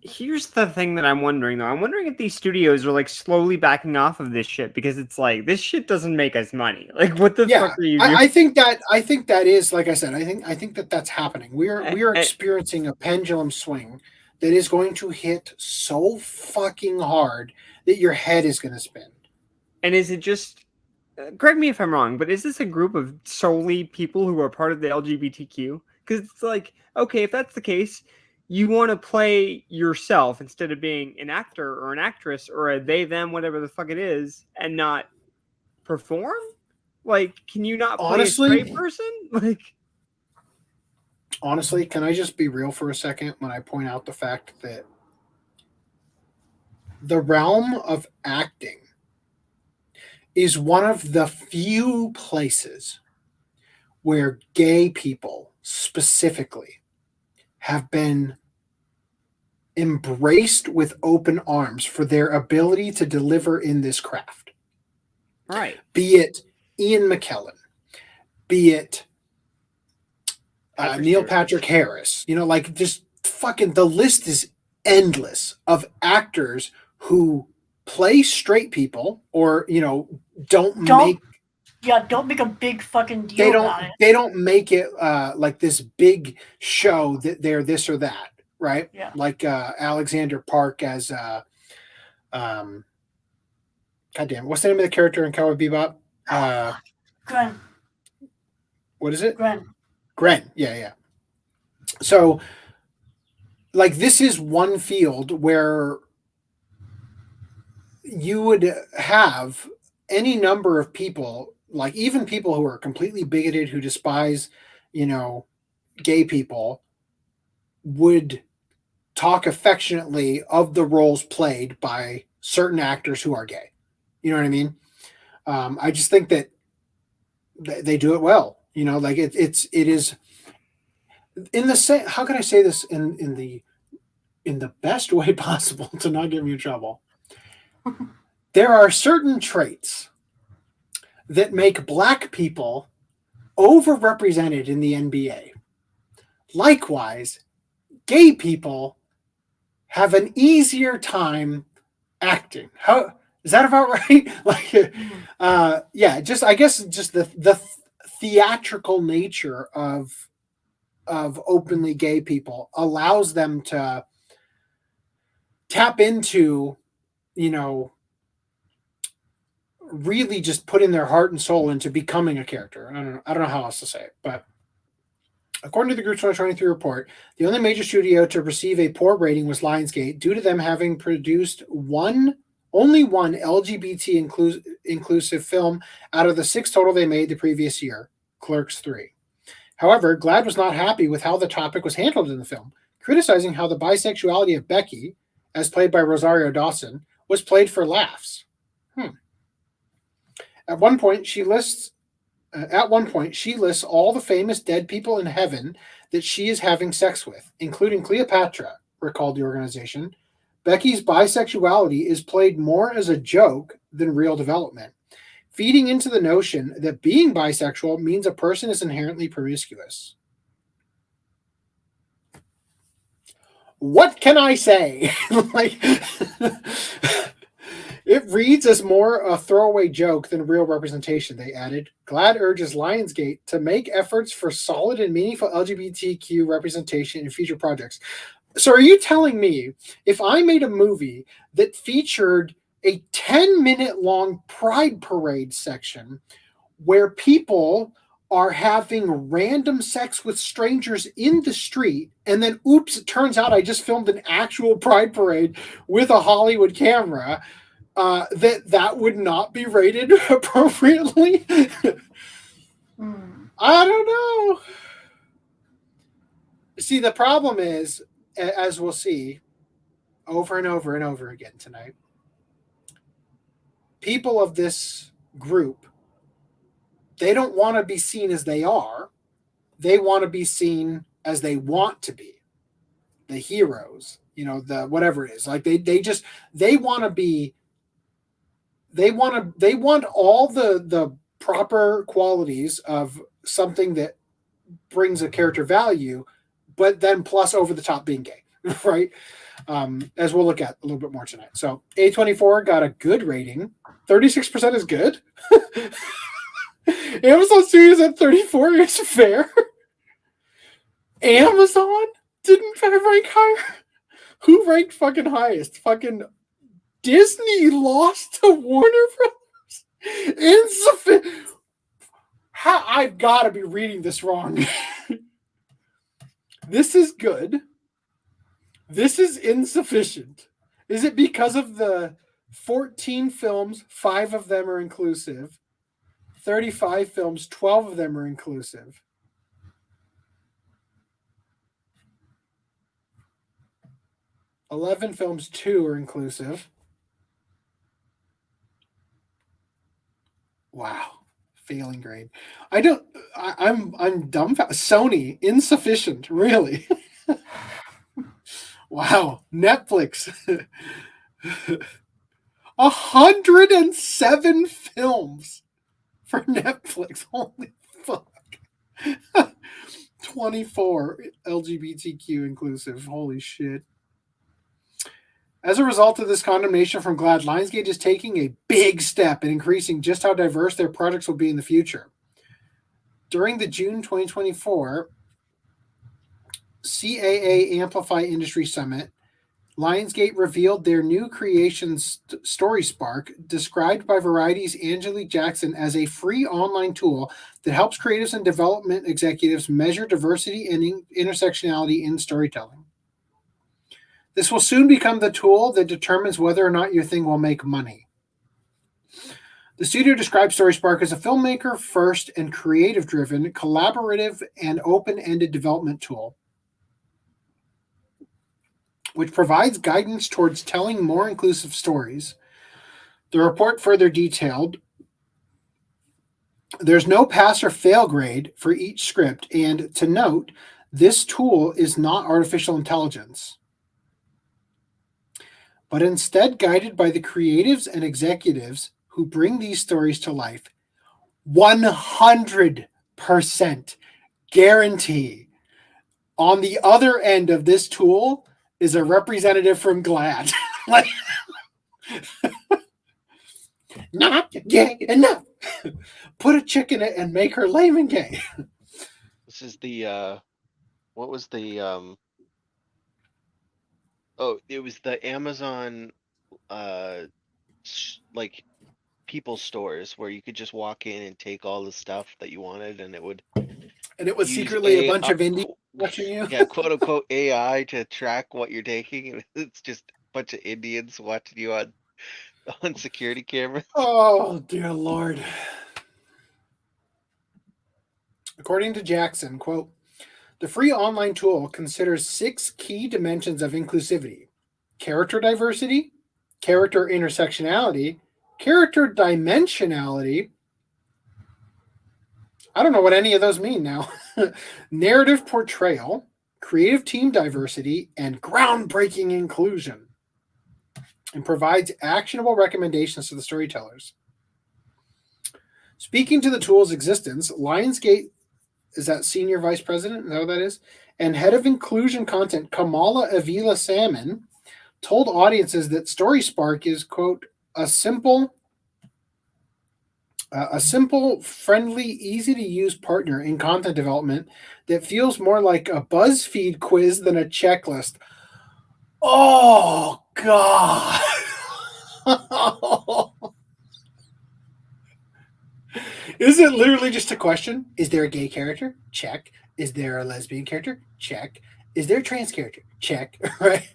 Here's the thing that I'm wondering, though. I'm wondering if these studios are like slowly backing off of this shit because it's like this shit doesn't make us money. Like, what the fuck are you doing? I think that is, like I said, I think that that's happening. We are experiencing a pendulum swing that is going to hit so fucking hard that your head is going to spin. And is it just? Correct me if I'm wrong, but is this a group of solely people who are part of the LGBTQ? Because it's like, okay, if that's the case, you want to play yourself instead of being an actor or an actress or a they, them, whatever the fuck it is, and not perform? Like, can you not play a straight person? Like, honestly, can I just be real for a second when I point out the fact that the realm of acting is one of the few places where gay people specifically have been embraced with open arms for their ability to deliver in this craft. Right. Be it Ian McKellen, be it Neil Patrick Harris, you know, like just fucking the list is endless of actors who play straight people or, you know, don't make a big fucking deal about it. They don't make it like this big show that they're this or that, right? Yeah. Like Alexander Park as goddamn, what's the name of the character in Cowboy Bebop? Gren. What is it? Gren. Yeah. So, like, this is one field where you would have any number of people, like even people who are completely bigoted, who despise, you know, gay people, would talk affectionately of the roles played by certain actors who are gay. You know what I mean? I just think that they do it well. You know, like it is in the same. How can I say this in the best way possible to not get me in trouble? There are certain traits that make black people overrepresented in the NBA. Likewise, gay people have an easier time acting. How is that about right? Like, yeah, just I guess just the theatrical nature of openly gay people allows them to tap into, you know, really just putting their heart and soul into becoming a character. I don't know how else to say it, but according to the group's 2023 report, the only major studio to receive a poor rating was Lionsgate, due to them having produced only one LGBT inclusive film out of the 6 total they made the previous year, Clerks 3. However, GLAAD was not happy with how the topic was handled in the film, criticizing how the bisexuality of Becky, as played by Rosario Dawson, was played for laughs. At one point, she lists all the famous dead people in heaven that she is having sex with, including Cleopatra, recalled the organization. Becky's bisexuality is played more as a joke than real development, feeding into the notion that being bisexual means a person is inherently promiscuous. What can I say? Like, it reads as more a throwaway joke than real representation, they added. GLAAD urges Lionsgate to make efforts for solid and meaningful LGBTQ representation in future projects. So are you telling me if I made a movie that featured a 10-minute long pride parade section where people are having random sex with strangers in the street, and then, oops, it turns out I just filmed an actual pride parade with a Hollywood camera, that would not be rated appropriately? I don't know. See, the problem is, as we'll see over and over and over again tonight, people of this group, they don't want to be seen as they are. They want to be seen as they want to be. The heroes, you know, the whatever it is. Like they want to be. They want all the proper qualities of something that brings a character value, but then plus over the top being gay, right? As we'll look at a little bit more tonight. So A24 got a good rating. 36% is good. Amazon Studios at 34 is fair. Amazon didn't rank higher. Who ranked fucking highest? Fucking Disney lost to Warner Brothers. Insufficient. I've got to be reading this wrong. This is good. This is insufficient. Is it because of the 14 films, 5 of them are inclusive? 35 films, 12 of them are inclusive. $11 films, 2 are inclusive. Wow. Failing grade. I'm dumbfounded. Sony, insufficient, really. Wow. Netflix. 107 films for Netflix. Holy fuck. 24 LGBTQ inclusive. Holy shit. As a result of this condemnation from GLAAD, Lionsgate is taking a big step in increasing just how diverse their products will be in the future. During the June 2024 CAA Amplify Industry Summit, Lionsgate revealed their new creation Story Spark, described by Variety's Angelique Jackson as a free online tool that helps creatives and development executives measure diversity and intersectionality in storytelling. This will soon become the tool that determines whether or not your thing will make money. The studio describes StorySpark as a filmmaker-first and creative-driven, collaborative, and open-ended development tool, which provides guidance towards telling more inclusive stories. The report further detailed, there's no pass or fail grade for each script, and to note, this tool is not artificial intelligence, but instead guided by the creatives and executives who bring these stories to life. 100% guarantee on the other end of this tool is a representative from GLAAD. Like, not gay enough. Put a chick in it and make her lame and gay. This is the what was the oh, it was the Amazon like people stores where you could just walk in and take all the stuff that you wanted, and it would was secretly a bunch of indie watching you. Yeah, quote unquote AI to track what you're taking. It's just a bunch of Indians watching you on security cameras. Oh dear Lord. According to Jackson, quote, the free online tool considers 6 key dimensions of inclusivity: character diversity, character intersectionality, character dimensionality. I don't know what any of those mean now. Narrative portrayal, creative team diversity, and groundbreaking inclusion, and provides actionable recommendations to the storytellers. Speaking to the tool's existence, Lionsgate is that senior vice president, is that what that is? And head of inclusion content, Kamala Avila Salmon, told audiences that StorySpark is, quote, a simple, friendly, easy-to-use partner in content development that feels more like a BuzzFeed quiz than a checklist. Oh, God. Is it literally just a question? Is there a gay character? Check. Is there a lesbian character? Check. Is there a trans character? Check. Right?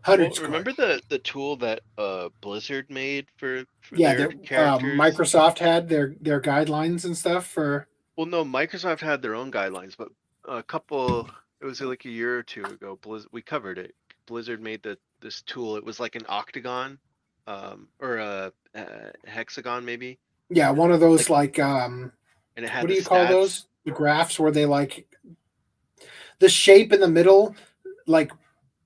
Well, remember the tool that Blizzard made for their characters? Microsoft had their guidelines and stuff for. Well, no, Microsoft had their own guidelines, but it was like a year or two ago. We covered it. Blizzard made this tool. It was like an octagon, or a hexagon, maybe. Yeah, one of those and it had what do you call those? The graphs where they like the shape in the middle, like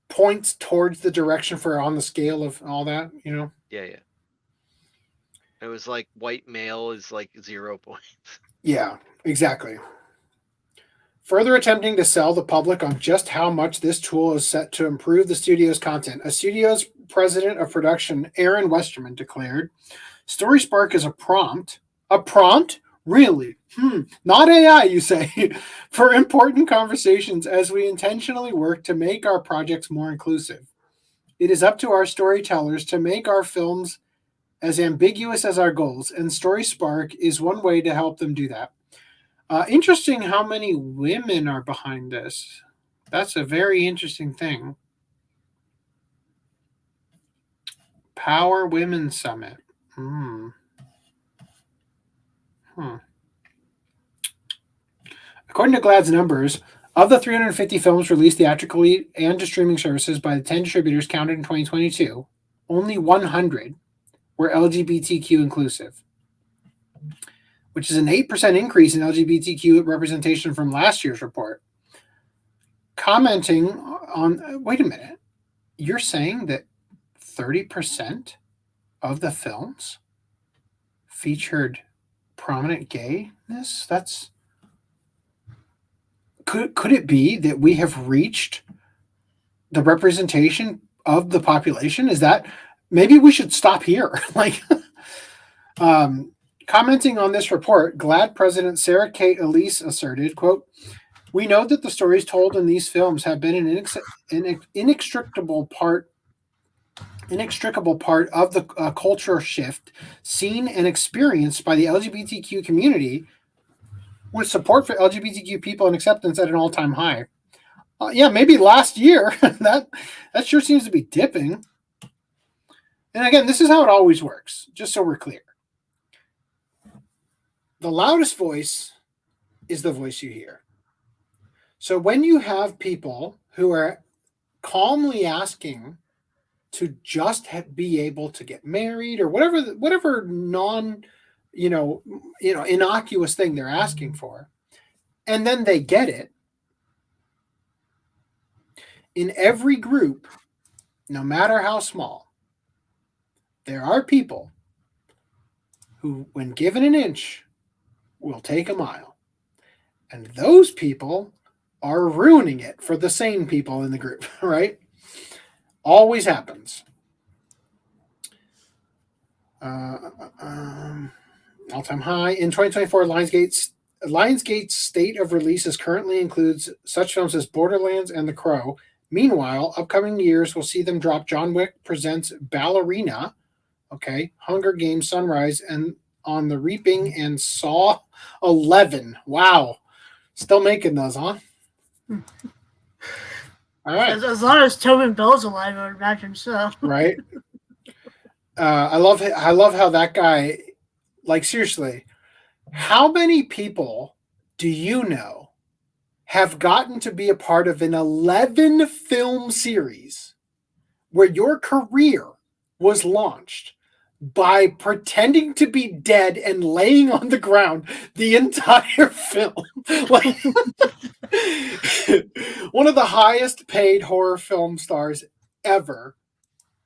points towards the direction for on the scale of all that, you know? Yeah. It was like white male is like 0 points. Yeah, exactly. Further attempting to sell the public on just how much this tool is set to improve the studio's content, a studio's president of production, Aaron Westerman, declared, Story Spark is a prompt. A prompt? Really? Not AI, you say, for important conversations as we intentionally work to make our projects more inclusive. It is up to our storytellers to make our films as ambiguous as our goals, and Story Spark is one way to help them do that. Interesting how many women are behind this. That's a very interesting thing. Power Women's Summit. According to GLAAD's numbers, of the 350 films released theatrically and to streaming services by the 10 distributors counted in 2022, only 100 were LGBTQ inclusive, which is an 8% increase in LGBTQ representation from last year's report. Commenting on, wait a minute, you're saying that 30% of the films featured prominent gayness? That's, could it be that we have reached the representation of the population? Is that, maybe we should stop here? Like, commenting on this report, GLAAD President Sarah Kate Elise asserted, quote, we know that the stories told in these films have been an inextricable part of the culture shift seen and experienced by the LGBTQ community, with support for LGBTQ people and acceptance at an all-time high. Yeah, maybe last year. that sure seems to be dipping. And again, this is how it always works, just so we're clear. The loudest voice is the voice you hear. So when you have people who are calmly asking to just be able to get married or whatever non, innocuous thing they're asking for, and then they get it, in every group, no matter how small, there are people who, when given an inch, will take a mile. And those people are ruining it for the sane people in the group, right? Always happens. All-time high. In 2024, Lionsgate's state of releases currently includes such films as Borderlands and The Crow. Meanwhile, upcoming years will see them drop John Wick Presents Ballerina, Hunger Games Sunrise, and On the Reaping, and Saw 11. Wow. Still making those, huh? All right. As long as Tobin Bell's alive, I would imagine so. Right. I love how that guy, like, seriously, how many people do you know have gotten to be a part of an 11 film series where your career was launched by pretending to be dead and laying on the ground the entire film? Like, one of the highest paid horror film stars ever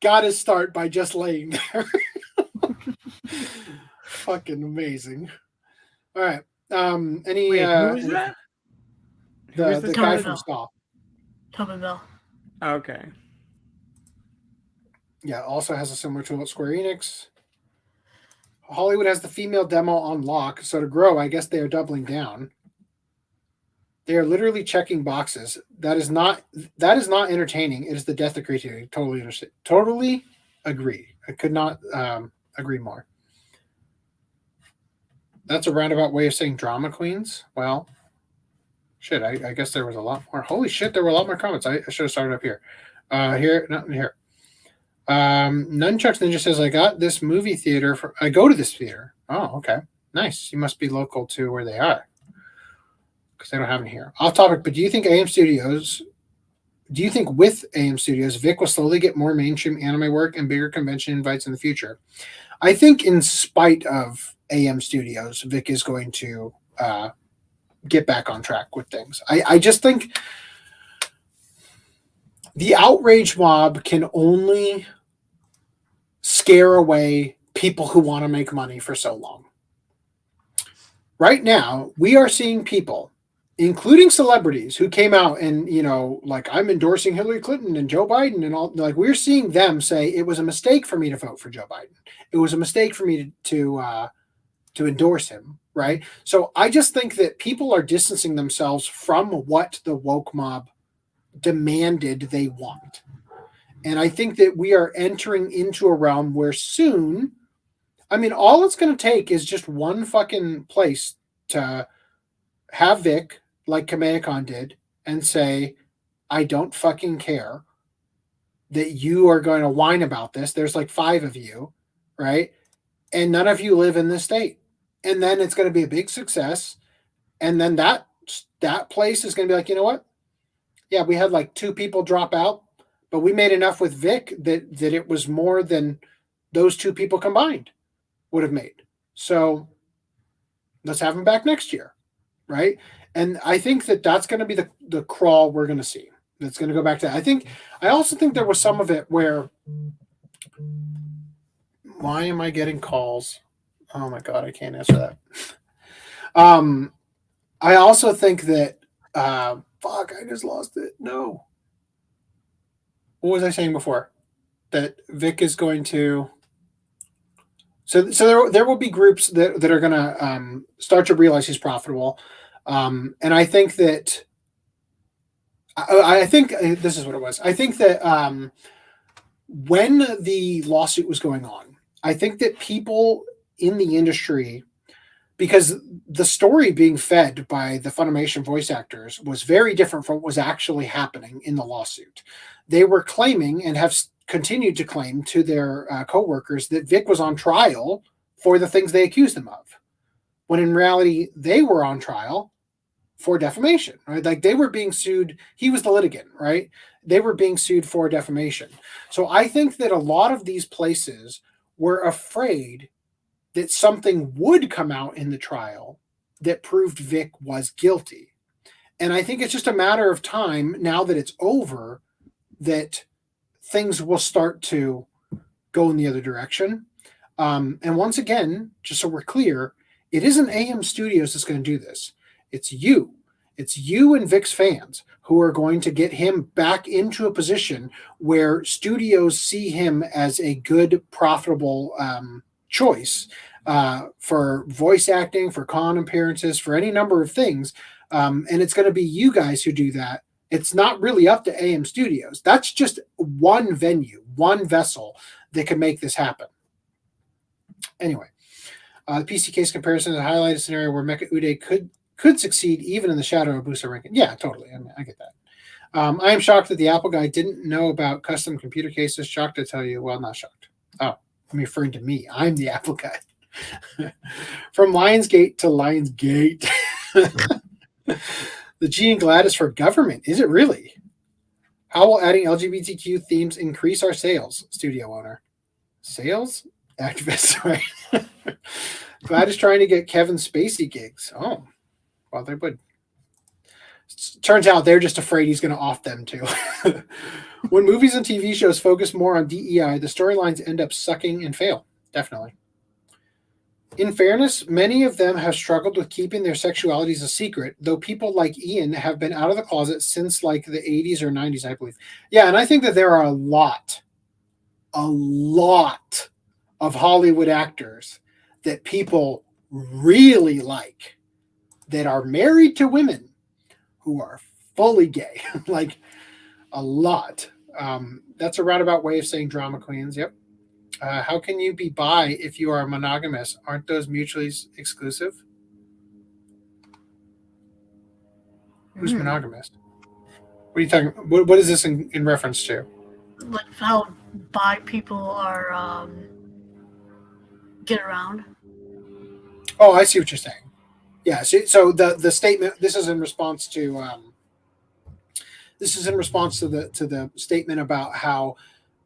got his start by just laying there. Fucking amazing. All right. Who is that? The guy from Saw. Tobin Bell. Okay. Yeah, also has a similar tool at Square Enix. Hollywood has the female demo on lock, so to grow, I guess they are doubling down. They are literally checking boxes. That is not entertaining. It is the death of creativity. Totally understand. Totally agree. I could not agree more. That's a roundabout way of saying drama queens. Well, shit, I guess there was a lot more. Holy shit, there were a lot more comments. I should have started up here. Here. Nunchucks Ninja says, I got this movie theater. I go to this theater. Oh, okay. Nice. You must be local to where they are, because they don't have it here. Off topic, but do you think with AM Studios, Vic will slowly get more mainstream anime work and bigger convention invites in the future? I think in spite of AM Studios, Vic is going to get back on track with things. I just think the outrage mob can only scare away people who want to make money for so long. Right now, we are seeing people including celebrities who came out and, like, I'm endorsing Hillary Clinton and Joe Biden and all, like, we're seeing them say it was a mistake for me to vote for Joe Biden. It was a mistake for me to endorse him. Right. So I just think that people are distancing themselves from what the woke mob demanded they want. And I think that we are entering into a realm where soon, I mean, all it's going to take is just one fucking place to have Vic, like Kamea-Con did, and say, I don't fucking care that you are going to whine about this. There's like 5 of you, right? And none of you live in this state. And then it's going to be a big success. And then that place is going to be like, you know what? Yeah, we had like 2 people drop out, but we made enough with Vic that it was more than those 2 people combined would have made. So let's have him back next year, right? And I think that that's going to be the crawl we're going to see. That's going to go back to that. I also think there was some of it where, why am I getting calls? Oh my God, I can't answer that. I also think that, fuck, I just lost it. No. What was I saying before? That Vic is going to, so there will be groups that are going to start to realize he's profitable. And I think that, I think this is what it was. I think that when the lawsuit was going on, I think that people in the industry, because the story being fed by the Funimation voice actors was very different from what was actually happening in the lawsuit. They were claiming and have continued to claim to their co-workers that Vic was on trial for the things they accused him of, when in reality they were on trial for defamation, right? Like, they were being sued. He was the litigant, right? They were being sued for defamation. So I think that a lot of these places were afraid that something would come out in the trial that proved Vic was guilty. And I think it's just a matter of time, now that it's over, that things will start to go in the other direction. And once again, just so we're clear, it isn't AM Studios that's going to do this. It's you. It's you and Vic's fans who are going to get him back into a position where studios see him as a good, profitable choice for voice acting, for con appearances, for any number of things. And it's going to be you guys who do that. It's not really up to AM Studios. That's just one venue, one vessel that can make this happen. Anyway, the PC case comparison is a highlighted scenario where Mecha-Ude could succeed even in the shadow of Busa ranking. Yeah, totally. I mean, I get that. I am shocked that the Apple guy didn't know about custom computer cases. Shocked to tell you. Well, not shocked. Oh, I'm referring to me. I'm the Apple guy. From Lionsgate to Lionsgate. The G in GLAAD is for government. Is it really? How will adding LGBTQ themes increase our sales? Studio owner. Sales? Activists, right? GLAAD is trying to get Kevin Spacey gigs. Oh, well, they would. Turns out they're just afraid he's going to off them too. When movies and TV shows focus more on DEI, the storylines end up sucking and fail. Definitely. In fairness, many of them have struggled with keeping their sexualities a secret, though people like Ian have been out of the closet since like the 80s or 90s, I believe. Yeah, and I think that there are a lot of Hollywood actors that people really like that are married to women who are fully gay. Like, a lot. That's a roundabout way of saying drama queens. Yep. How can you be bi if you are monogamous? Aren't those mutually exclusive? Who's monogamous? What are you talking? What is this in reference to? Like how bi people are get around. Oh, I see what you're saying. Yeah. So the statement. This is in response to. This is in response to the statement about how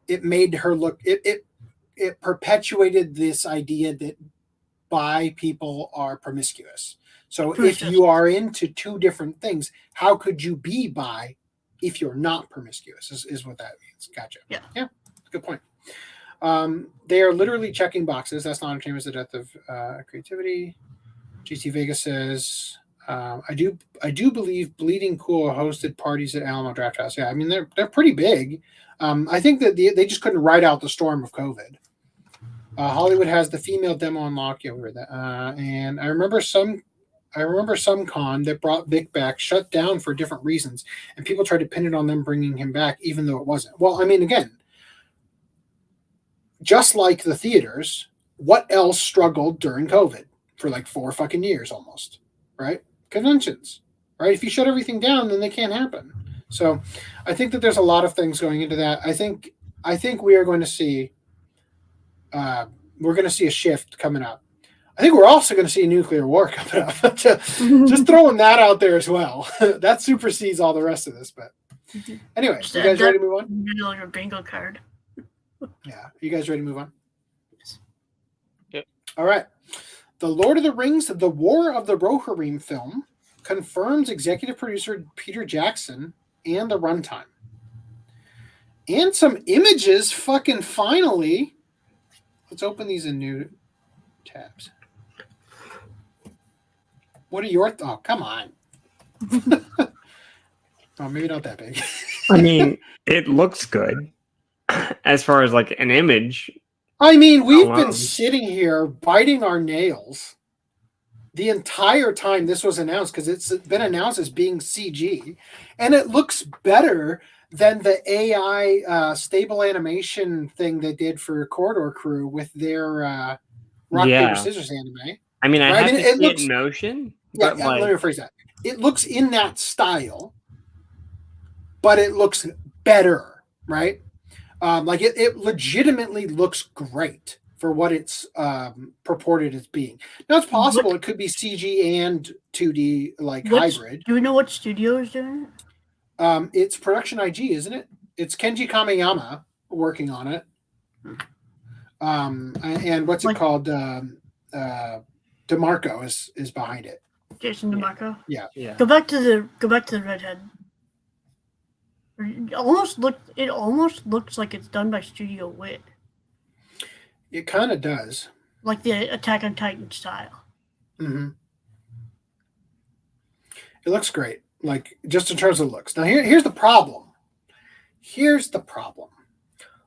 it made her look. It perpetuated this idea that bi people are promiscuous. So if you are into 2 different things, how could you be bi if you're not promiscuous is what that means. Gotcha. Yeah. Good point. They are literally checking boxes. That's not entertainment, the death of creativity. GT Vegas says, I do believe Bleeding Cool hosted parties at Alamo Drafthouse. Yeah, I mean they're pretty big. I think that they just couldn't ride out the storm of COVID. Hollywood has the female demo on lock. Yeah, we read that. And I remember some con that brought Vic back shut down for different reasons, and people tried to pin it on them bringing him back, even though it wasn't. Well, I mean, again, just like the theaters, what else struggled during COVID for like 4 fucking years almost, right? Conventions, right? If you shut everything down, then they can't happen. So I think that there's a lot of things going into that. I think we are going to see a shift coming up. I think we're also going to see a nuclear war coming up. Just throwing that out there as well. That supersedes all the rest of this. But anyway, you guys ready to move on? Your bingo card. Yeah. You guys ready to move on? Yep. All right. The Lord of the Rings, The War of the Rohirrim film confirms executive producer Peter Jackson and the runtime. And some images fucking finally. Let's open these in new tabs. What are your thoughts? Oh, come on. Oh, maybe not that big. I mean, it looks good as far as like an image. I mean, we've been sitting here biting our nails the entire time this was announced because it's been announced as being CG, and it looks better than the AI stable animation thing they did for Corridor Crew with their rock paper scissors anime. I mean, I right? have to see it in motion. Yeah, but let me rephrase that. It looks in that style, but it looks better, right? Like it legitimately looks great for what it's purported as being. Now it's possible it could be CG and 2D hybrid. Do we know what studio is doing it? It's Production IG, isn't it? It's Kenji Kamiyama working on it. And what's it called? DeMarco is behind it. Jason DeMarco. Yeah. Go back to the redhead. It almost looks like it's done by Studio Wit. It kind of does. Like the Attack on Titan style. Mm-hmm. It looks great. Like just in terms of looks. Now here's the problem.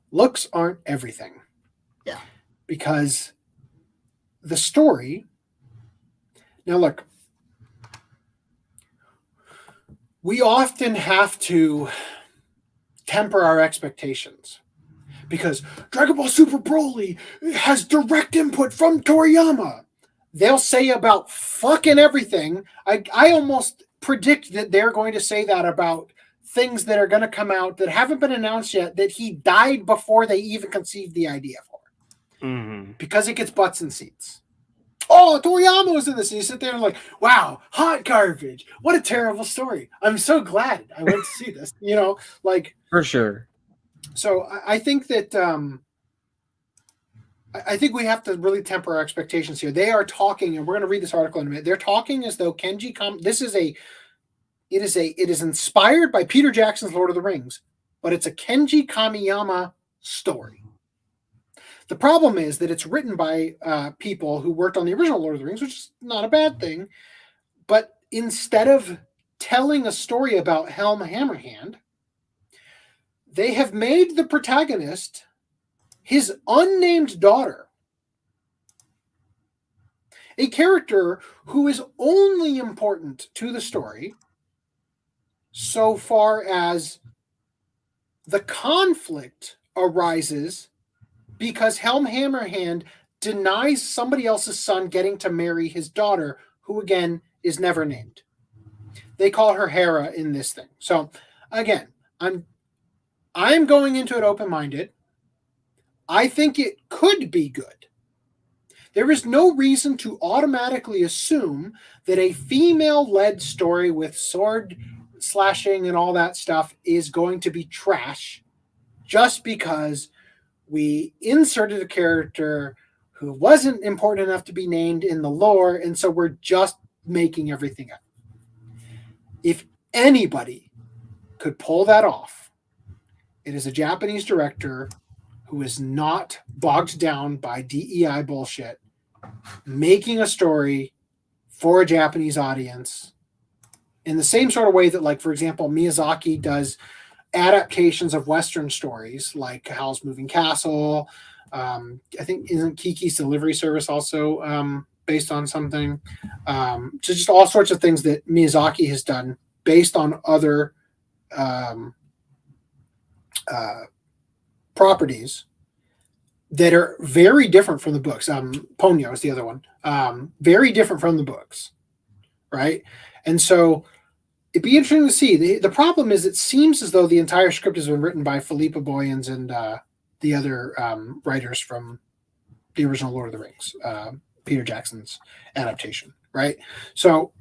Looks aren't everything. Yeah. Because the story. Now look. We often have to temper our expectations because Dragon Ball Super Broly has direct input from Toriyama. They'll say about fucking everything. I almost predict that they're going to say that about things that are going to come out that haven't been announced yet, that he died before they even conceived the idea for. Mm-hmm. Because it gets butts in seats. Oh, Toriyama was in this. And you sit there and like, wow, hot garbage. What a terrible story. I'm so glad I went to see this, For sure. So I think that I think we have to really temper our expectations here. They are talking, and we're going to read this article in a minute. They're talking as though it is inspired by Peter Jackson's Lord of the Rings, but it's a Kenji Kamiyama story. The problem is that it's written by people who worked on the original Lord of the Rings, which is not a bad thing. But instead of telling a story about Helm Hammerhand, they have made the protagonist his unnamed daughter, a character who is only important to the story so far as the conflict arises because Helm Hammerhand denies somebody else's son getting to marry his daughter, who again is never named. They call her Hera in this thing. So again, I'm going into it open-minded. I think it could be good. There is no reason to automatically assume that a female-led story with sword slashing and all that stuff is going to be trash just because we inserted a character who wasn't important enough to be named in the lore, and so we're just making everything up. If anybody could pull that off, it is a Japanese director who is not bogged down by DEI bullshit, making a story for a Japanese audience in the same sort of way that, like, for example, Miyazaki does adaptations of Western stories like Howl's Moving Castle. I think isn't Kiki's Delivery Service also based on something? Just all sorts of things that Miyazaki has done based on other properties that are very different from the books. Ponyo is the other one. Very different from the books, right? And so it'd be interesting to see. The problem is it seems as though the entire script has been written by Philippa Boyens and the other writers from the original Lord of the Rings, Peter Jackson's adaptation, right? So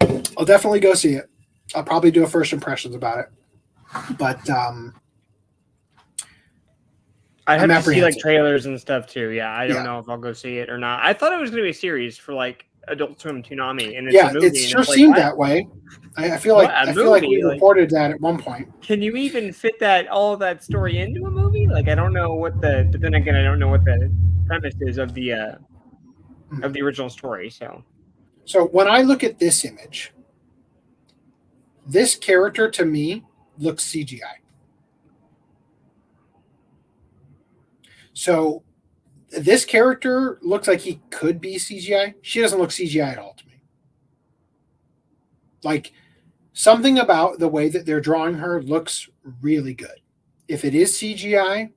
I'll definitely go see it. I'll probably do a first impressions about it. But I have to see like trailers and stuff too. Yeah, I don't know if I'll go see it or not. I thought it was going to be a series for like Adult Swim Toonami, and it's a movie, it sure seemed that way. I feel like we reported that at one point. Can you even fit all of that story into a movie? Like, I don't know what but then again, I don't know what the premise is of the original story. So when I look at this image, this character to me looks CGI. So this character looks like he could be CGI. She doesn't look CGI at all to me. Like, something about the way that they're drawing her looks really good. If it is CGI,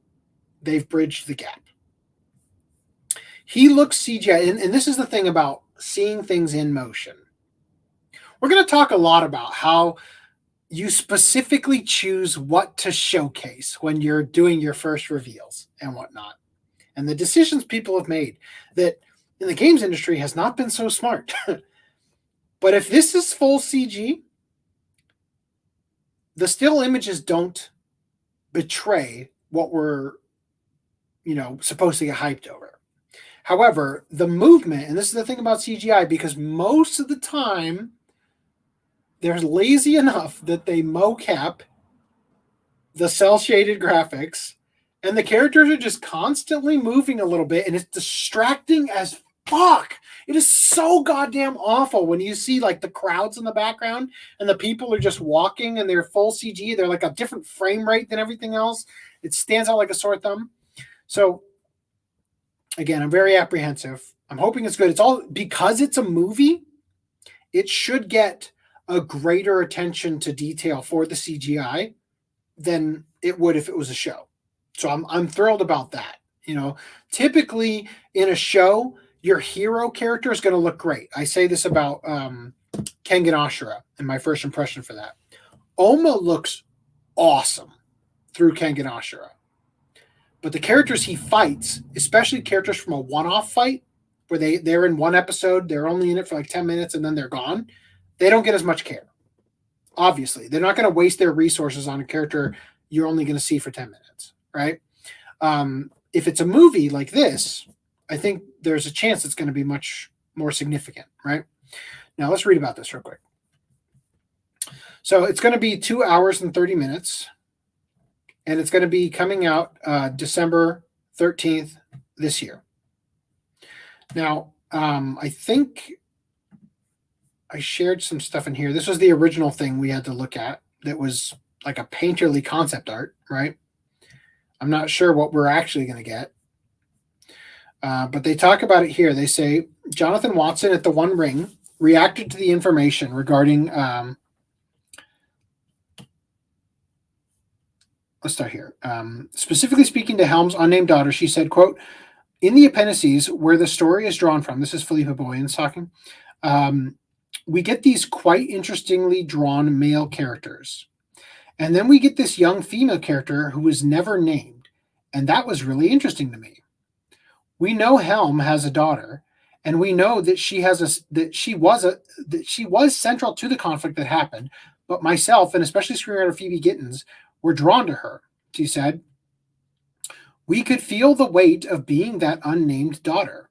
they've bridged the gap. He looks CGI, and this is the thing about seeing things in motion. We're going to talk a lot about how you specifically choose what to showcase when you're doing your first reveals and whatnot. And the decisions people have made that in the games industry has not been so smart. But if this is full CG, the still images don't betray what we're, supposed to get hyped over. However, the movement, and this is the thing about CGI, because most of the time they're lazy enough that they mocap the cel-shaded graphics, and the characters are just constantly moving a little bit, and it's distracting as fuck. It is so goddamn awful when you see like the crowds in the background and the people are just walking and they're full CG. They're like a different frame rate than everything else. It stands out like a sore thumb. So again, I'm very apprehensive. I'm hoping it's good. It's all because it's a movie. It should get a greater attention to detail for the CGI than it would if it was a show. So I'm thrilled about that. Typically in a show, your hero character is going to look great. I say this about Kengan Ashura in my first impression for that. Oma looks awesome through Kengan Ashura. But the characters he fights, especially characters from a one-off fight, where they're in one episode, they're only in it for like 10 minutes and then they're gone, they don't get as much care. Obviously, they're not going to waste their resources on a character you're only going to see for 10 minutes, right? If it's a movie like this, I think there's a chance it's going to be much more significant, right? Now, let's read about this real quick. So it's going to be 2 hours and 30 minutes, and it's going to be coming out December 13th this year. Now, I think I shared some stuff in here. This was the original thing we had to look at that was like a painterly concept art, right? I'm not sure what we're actually going to get. But they talk about it here. They say, Jonathan Watson at the One Ring reacted to the information regarding... let's start here. Specifically speaking to Helm's unnamed daughter, she said, quote, in the appendices where the story is drawn from, this is Philippa Boyens talking, we get these quite interestingly drawn male characters. And then we get this young female character who was never named. And that was really interesting to me. We know Helm has a daughter, and we know that she was central to the conflict that happened. But myself, and especially screenwriter Phoebe Gittins, were drawn to her. She said, we could feel the weight of being that unnamed daughter,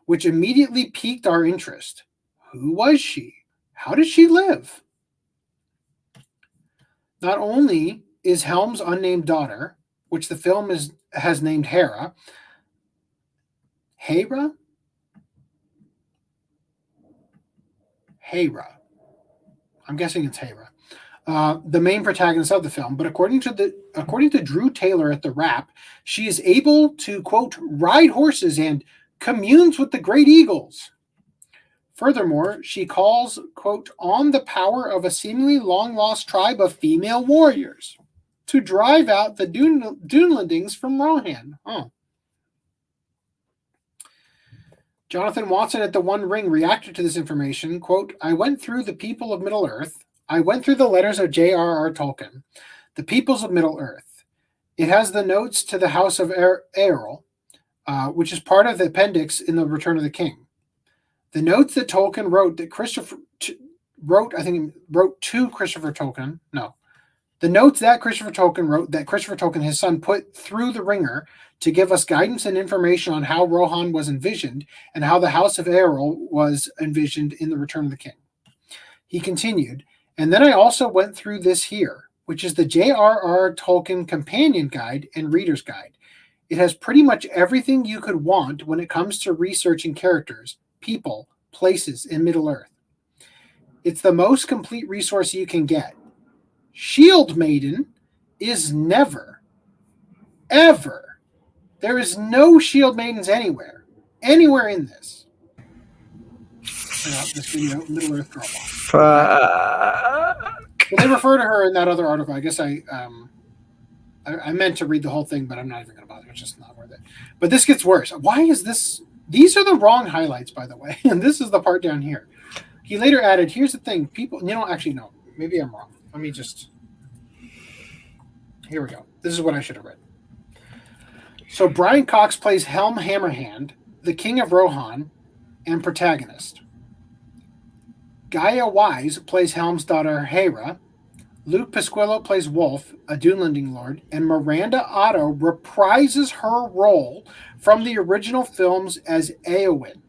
which immediately piqued our interest. Who was she? How did she live? Not only is Helm's unnamed daughter, which the film has named Hera, Hera. I'm guessing it's Hera. The main protagonist of the film, but according to Drew Taylor at The Wrap, she is able to, quote, ride horses and communes with the great eagles. Furthermore, she calls, quote, on the power of a seemingly long-lost tribe of female warriors to drive out the Dunelandings from Rohan. Oh. Jonathan Watson at The One Ring reacted to this information, quote, I went through the people of Middle-earth. I went through the letters of J.R.R. Tolkien, the peoples of Middle-earth. It has the notes to the House of Earl, which is part of the appendix in The Return of the King. The notes that Tolkien wrote that Christopher wrote to Christopher Tolkien. No. The notes that Christopher Tolkien wrote that Christopher Tolkien, his son, put through the ringer to give us guidance and information on how Rohan was envisioned and how the House of Earl was envisioned in The Return of the King. He continued, and then I also went through this here, which is the J.R.R. Tolkien Companion Guide and Reader's Guide. It has pretty much everything you could want when it comes to researching characters, people, places in Middle-earth. It's the most complete resource you can get. Shield Maiden is never, ever. There is no Shield Maidens anywhere in this. This video, Middle-earth Girl Boss. Well, they refer to her in that other article. I guess I meant to read the whole thing, but I'm not even going to bother. It's just not worth it. But this gets worse. Why is this? These are the wrong highlights, by the way. And this is the part down here. He later added, here's the thing. People, actually, no. Maybe I'm wrong. Let me just... Here we go. This is what I should have read. So Brian Cox plays Helm Hammerhand, the King of Rohan, and protagonist. Gaia Wise plays Helm's daughter Hera. Luke Pasquillo plays Wolf, a Dunelanding Lord, and Miranda Otto reprises her role from the original films as Eowyn,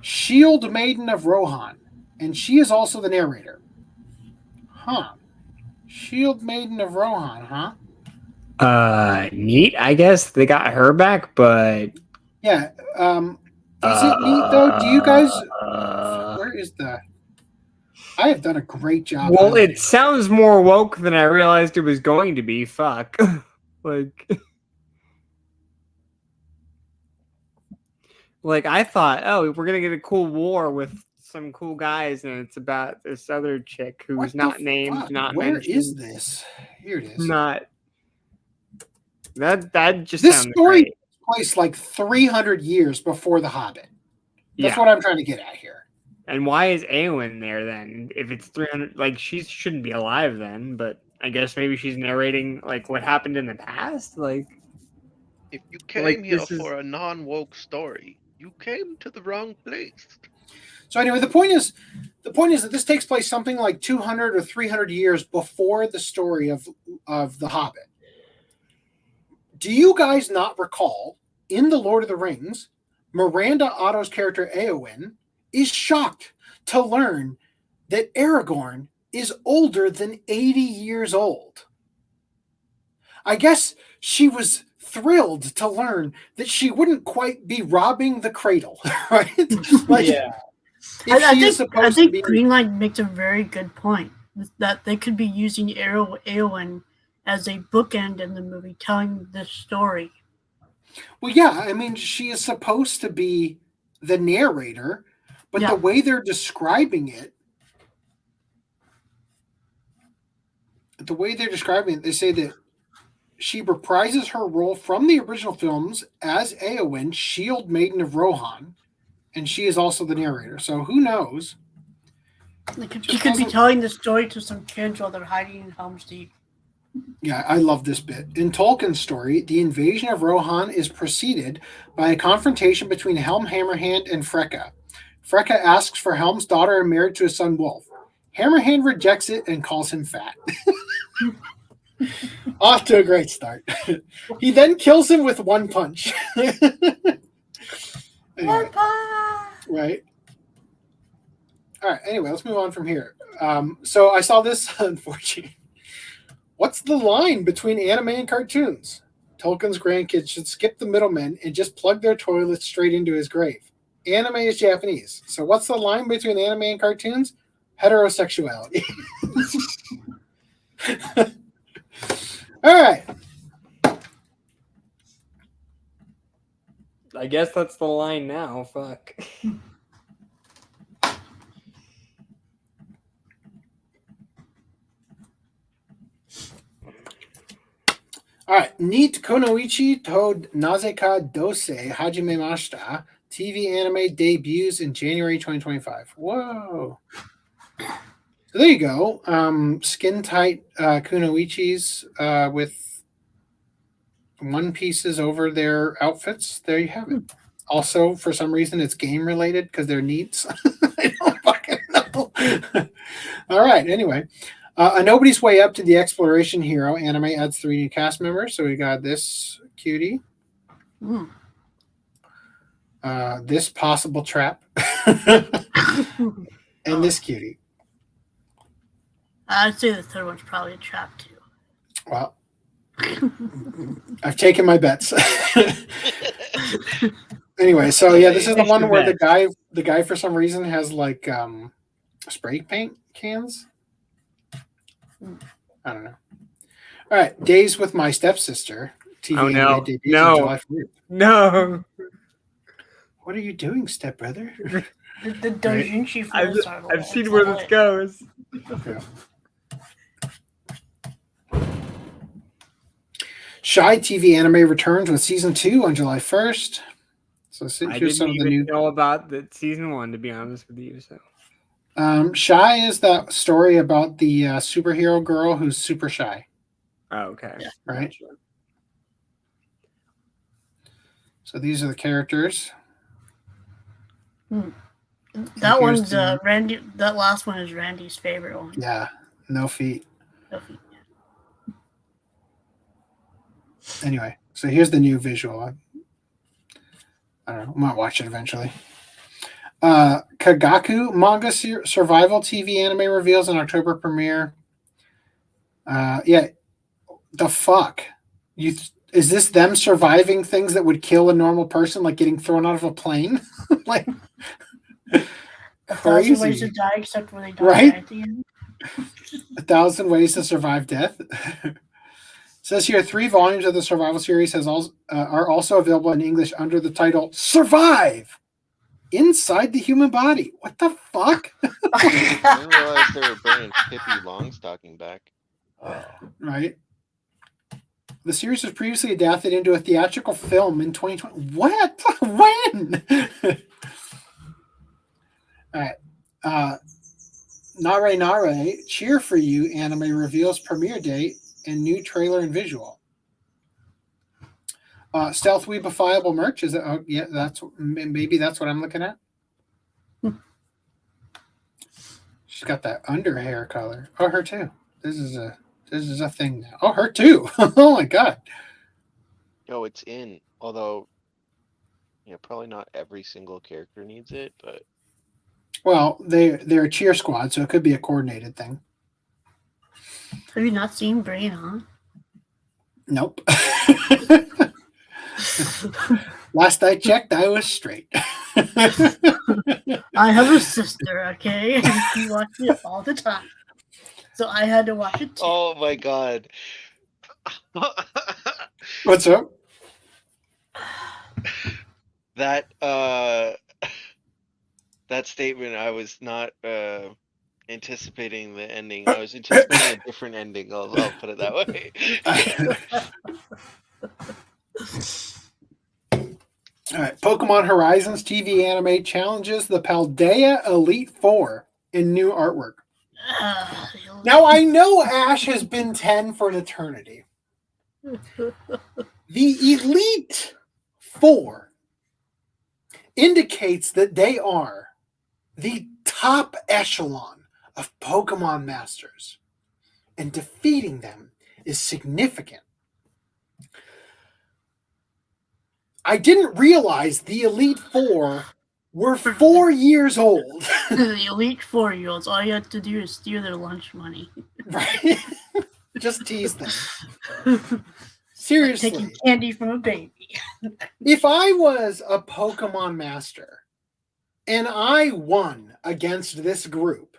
Shield Maiden of Rohan, and she is also the narrator. Huh. Shield Maiden of Rohan, huh? Neat, I guess. They got her back, but... Yeah, is it neat, though? Do you guys... Where is the... I have done a great job. Well, it sounds more woke than I realized it was going to be. Fuck. Like I thought, oh, we're gonna get a cool war with some cool guys, and it's about this other chick who's not named, not Where mentioned. is this? Here it is. Not that just this story great. Takes place like 300 years before The Hobbit. That's what I'm trying to get at here. And why is Eowyn there then? If it's 300, like she shouldn't be alive then. But I guess maybe she's narrating like what happened in the past. Like, if you came here for a non-woke story, you came to the wrong place. So anyway, the point is that this takes place something like 200 or 300 years before the story of The Hobbit. Do you guys not recall in The Lord of the Rings, Miranda Otto's character Eowyn is shocked to learn that Aragorn is older than 80 years old? I guess she was thrilled to learn that she wouldn't quite be robbing the cradle, right? Yeah. I think Greenlight makes a very good point that they could be using Eowyn as a bookend in the movie, telling this story. Well, yeah, I mean, she is supposed to be the narrator, but the way they're describing it, they say that she reprises her role from the original films as Eowyn, Shield Maiden of Rohan, and she is also the narrator. So who knows? She could be telling the story to some kids while they're hiding in Helm's Deep. Yeah, I love this bit. In Tolkien's story, the invasion of Rohan is preceded by a confrontation between Helm Hammerhand and Freka. Freka asks for Helm's daughter and married to his son Wolf. Hammerhand rejects it and calls him fat. Off to a great start. He then kills him with one punch. Anyway, right. All right. Anyway, let's move on from here. So I saw this unfortunately. What's the line between anime and cartoons? Tolkien's grandkids should skip the middlemen and just plug their toilets straight into his grave. Anime is Japanese. So what's the line between anime and cartoons? heterosexuality. All right. I guess that's the line now. Fuck. All right. NEET Kunoichi to Nazeka Dousei Hajimemashita. TV anime debuts in January 2025. Whoa. So there you go. Skin tight Kunoichis with one pieces over their outfits. There you have it. Also, for some reason, it's game related because they're neats. I don't fucking know. All right. Anyway, A Nobody's Way Up to the Exploration Hero anime adds 3 new cast members. So we got this cutie. This possible trap. And this cutie. I'd say the third one's probably a trap too. Well, I've taken my bets. Anyway, so yeah, this is the one where the guy for some reason has like spray paint cans. I don't know. All right, Days with My Stepsister. TV anime debuts on July 4th. No. What are you doing, stepbrother? The doujinshi films are I've seen where this goes. Yeah. Shy TV anime returns with season 2 on July 1st. So I here's some didn't of the even new. know about the season 1, to be honest with you. So Shy is that story about the superhero girl who's super shy. Oh, okay. Yeah. Right. So these are the characters. That one's Randy. That last one is Randy's favorite one. Yeah, no feet. No feet. Anyway, so here's the new visual. I don't know. I might watch it eventually. Kagaku manga survival TV anime reveals an October premiere. Yeah, the fuck? Is this them surviving things that would kill a normal person, like getting thrown out of a plane? Like 1,000 ways to die, except when they die right? at the end. 1,000 ways to survive death. Says here 3 volumes of the survival series are also available in English under the title "Survive Inside the Human Body." What the fuck? I didn't realize they were bringing Pippi Longstocking back. Right. The series was previously adapted into a theatrical film in 2020. What? When? All right. Narenare Cheer for You anime reveals premiere date and new trailer and visual. Stealth Weebifiable merch is it? Oh, yeah, maybe that's what I'm looking at. She's got that under hair color. Oh, her too. This is a thing now. Oh, her too. Oh my god. Yo, it's in. Although, probably not every single character needs it, but well, they're a cheer squad, so it could be a coordinated thing. Have you not seen Bring It On? Nope. Last I checked, I was straight. I have a sister, okay? She watches it all the time. So I had to watch it too. Oh my god. What's up? That statement, I was not anticipating the ending. I was anticipating a different ending. I'll put it that way. All right. Pokemon Horizons TV anime challenges the Paldea Elite Four in new artwork. Now, I know Ash has been 10 for an eternity. The Elite Four indicates that they are the top echelon of Pokemon Masters, and defeating them is significant. I didn't realize the Elite Four were 4 years old. The Elite 4-year-olds, all you have to do is steal their lunch money. Right? Just tease them. Seriously. Taking candy from a baby. If I was a Pokemon Master and I won against this group,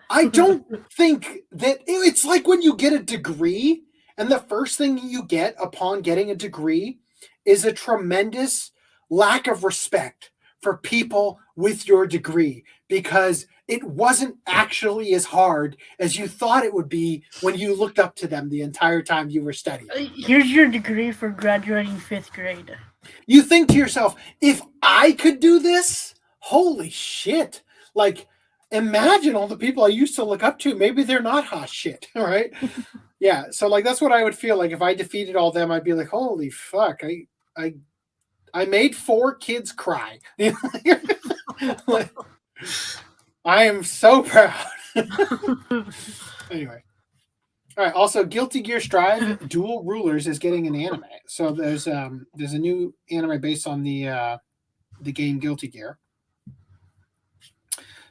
I don't think that it's like when you get a degree, and the first thing you get upon getting a degree is a tremendous lack of respect for people with your degree because it wasn't actually as hard as you thought it would be when you looked up to them the entire time you were studying. Here's your degree for graduating 5th grade. You think to yourself, if I could do this, holy shit. Like, imagine all the people I used to look up to. Maybe they're not hot shit, right? Yeah, so like that's what I would feel like if I defeated all them. I'd be like, holy fuck, I made 4 kids cry. Like, I am so proud. Anyway. All right. Also, Guilty Gear Strive Dual Rulers is getting an anime. So there's a new anime based on the game Guilty Gear.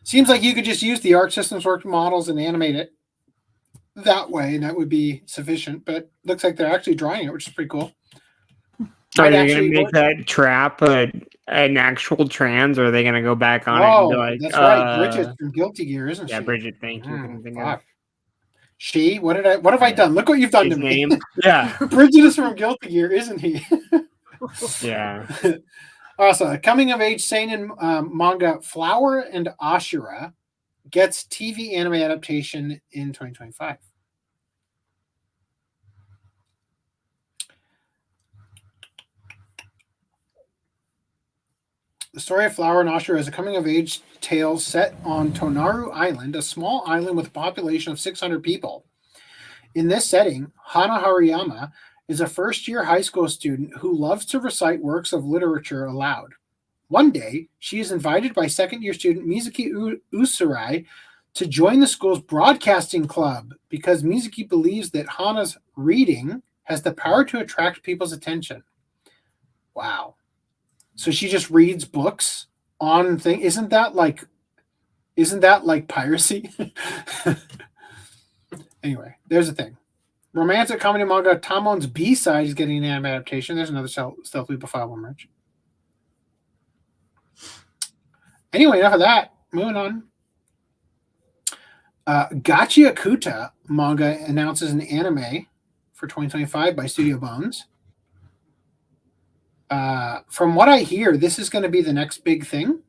Seems like you could just use the Arc Systems Works models and animate it that way, and that would be sufficient. But looks like they're actually drawing it, which is pretty cool. Are they going to make that trap an actual trans, or are they going to go back on it and be like, that's right. Bridget from Guilty Gear, isn't she? Yeah, Bridget, thank you. She? What have I done? Look what you've done to me. Yeah. Bridget is from Guilty Gear, isn't he? Yeah. Also, coming of age seinen manga Flower and Ashura gets TV anime adaptation in 2025. The story of Flower and Ashura is a coming-of-age tale set on Tonaru Island, a small island with a population of 600 people. In this setting, Hana Haruyama is a first-year high school student who loves to recite works of literature aloud. One day, she is invited by second-year student Mizuki Usurai to join the school's broadcasting club because Mizuki believes that Hana's reading has the power to attract people's attention. Wow. So she just reads books on thing. Isn't that like piracy? Anyway, there's the thing. Romantic comedy manga Tamon's B-Side is getting an anime adaptation. There's another Stealth Weeble File merch. Anyway, enough of that. Moving on. Gachi Akuta manga announces an anime for 2025 by Studio Bones. From what I hear, this is going to be the next big thing.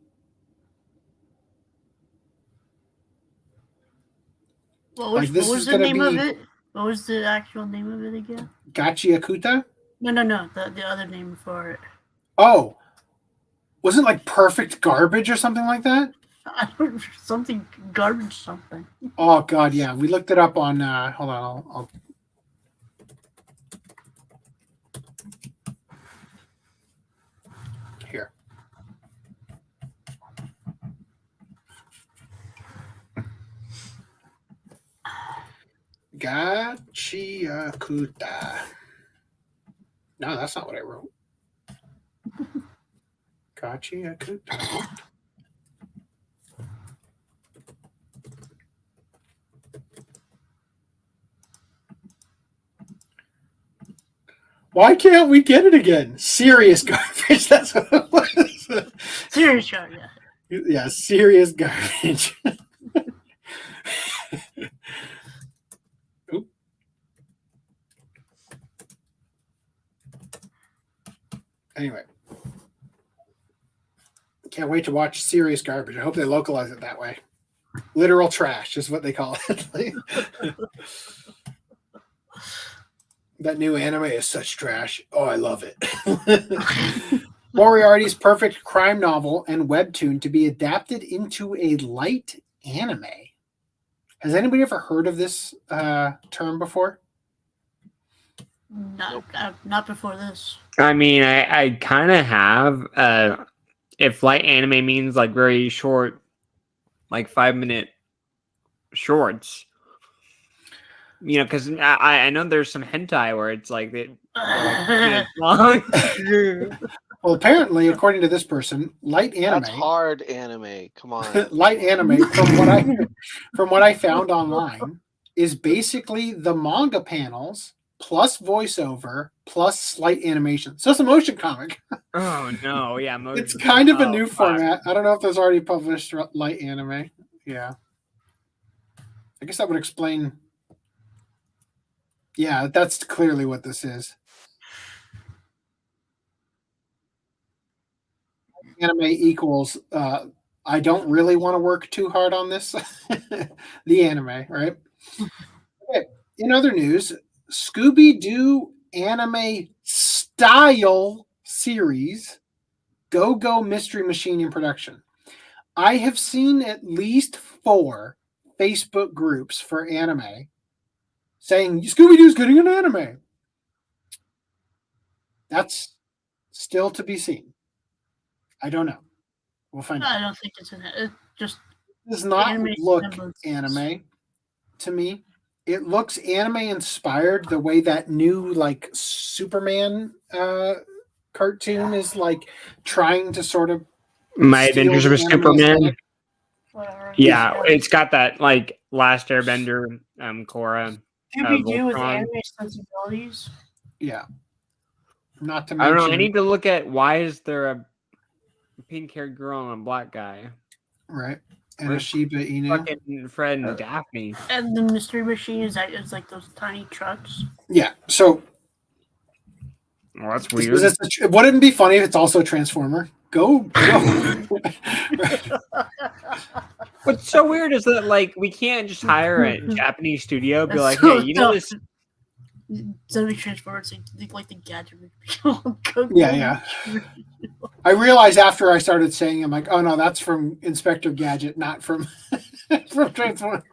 What was the name of it? What was the actual name of it again? Gachi Akuta? No. The other name for it. Oh. Wasn't it like Perfect Garbage or something like that? Something garbage something. Oh, God, yeah. We looked it up on... hold on, I'll here. Gachiakuta. No, that's not what I wrote. Gachiakuta. Why can't we get it again? Serious garbage. That's what it was. Serious garbage. Yeah, serious garbage. Oop. Anyway. Can't wait to watch Serious Garbage. I hope they localize it that way. Literal trash is what they call it. That new anime is such trash. Oh, I love it. Moriarty's perfect crime novel and webtoon to be adapted into a light anime. Has anybody ever heard of this term before? Not before this. I mean, I kind of have. If light anime means like very short, like 5-minute shorts, you know, because I know there's some hentai where it's like it's long. Well, apparently, according to this person, light anime. That's hard anime. Come on. Light anime, from what I found online, is basically the manga panels plus voiceover plus slight animation. So it's a motion comic. Oh no, yeah, it's kind of a new format. I don't know if there's already published light anime. Yeah. I guess that would explain. Yeah, that's clearly what this is. Anime equals I don't really want to work too hard on this. The anime, right? Okay. In other news, Scooby-Doo anime style series Go-Go Mystery Machine in production. I have seen at least 4 Facebook groups for anime saying Scooby-Doo's getting an anime. That's still to be seen. I don't know. We'll find out. I don't think it's in it. It just does not look anime to me. It looks anime inspired the way that new like Superman cartoon is like trying to sort of My Adventures of Superman. aesthetic. Yeah, it's got that like Last Airbender, Korra. Scooby-Doo with Voltron. anime sensibilities. Yeah. Not to I mention don't know. I need to look at why is there a pink-haired girl and a black guy? Right. And a Shiba Inu. Fucking Fred and Daphne. And the mystery machine is like those tiny trucks. Yeah. So well, that's weird. weird. Wouldn't it be funny if it's also a Transformer? Go. What's so weird is that like we can't just hire a Japanese studio, be like, hey, you know this. Instead of Transformers, like the gadget. Yeah. I realized after I started saying, I'm like, oh no, that's from Inspector Gadget, not from from Transformers.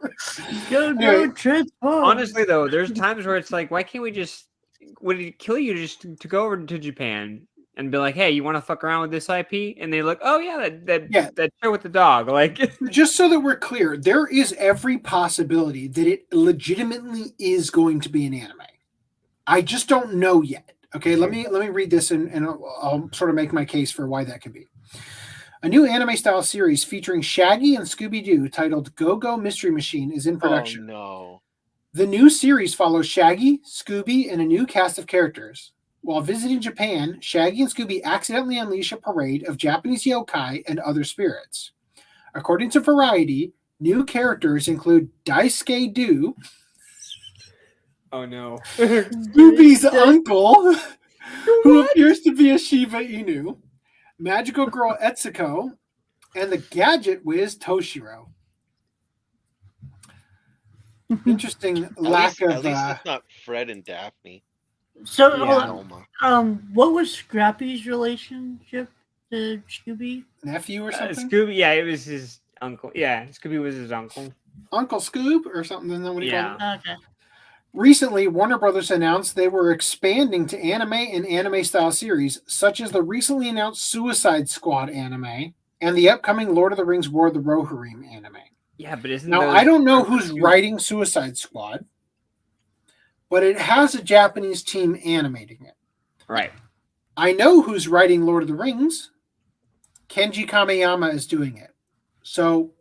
Go Transformers. Honestly, though, there's times where it's like, why can't we just? Would it kill you just to go over to Japan and be like, hey, you want to fuck around with this IP? And they look, oh yeah, that show with the dog. Like, just so that we're clear, there is every possibility that it legitimately is going to be an anime. I just don't know yet. Okay, let me read this and I'll sort of make my case for why that could be. A new anime style series featuring Shaggy and Scooby-Doo titled Go-Go Mystery Machine is in production. Oh no. The new series follows Shaggy, Scooby, and a new cast of characters. While visiting Japan, Shaggy and Scooby accidentally unleash a parade of Japanese yokai and other spirits. According to Variety, new characters include Daisuke-Do, oh no, Scooby's uncle, who appears to be a Shiba Inu, Magical Girl Etsuko, and the Gadget Whiz Toshiro. Interesting lack of. At least it's not Fred and Daphne. So, what was Scrappy's relationship to Scooby? Nephew or something? Scooby, yeah, it was his uncle. Yeah, Scooby was his uncle. Uncle Scoob or something? Isn't that what he called him? Okay. Recently, Warner Brothers announced they were expanding to anime and anime-style series, such as the recently announced Suicide Squad anime and the upcoming Lord of the Rings War of the Rohirrim anime. Yeah, but isn't now I don't know who's writing Suicide Squad, but it has a Japanese team animating it. Right. I know who's writing Lord of the Rings. Kenji Kameyama is doing it. So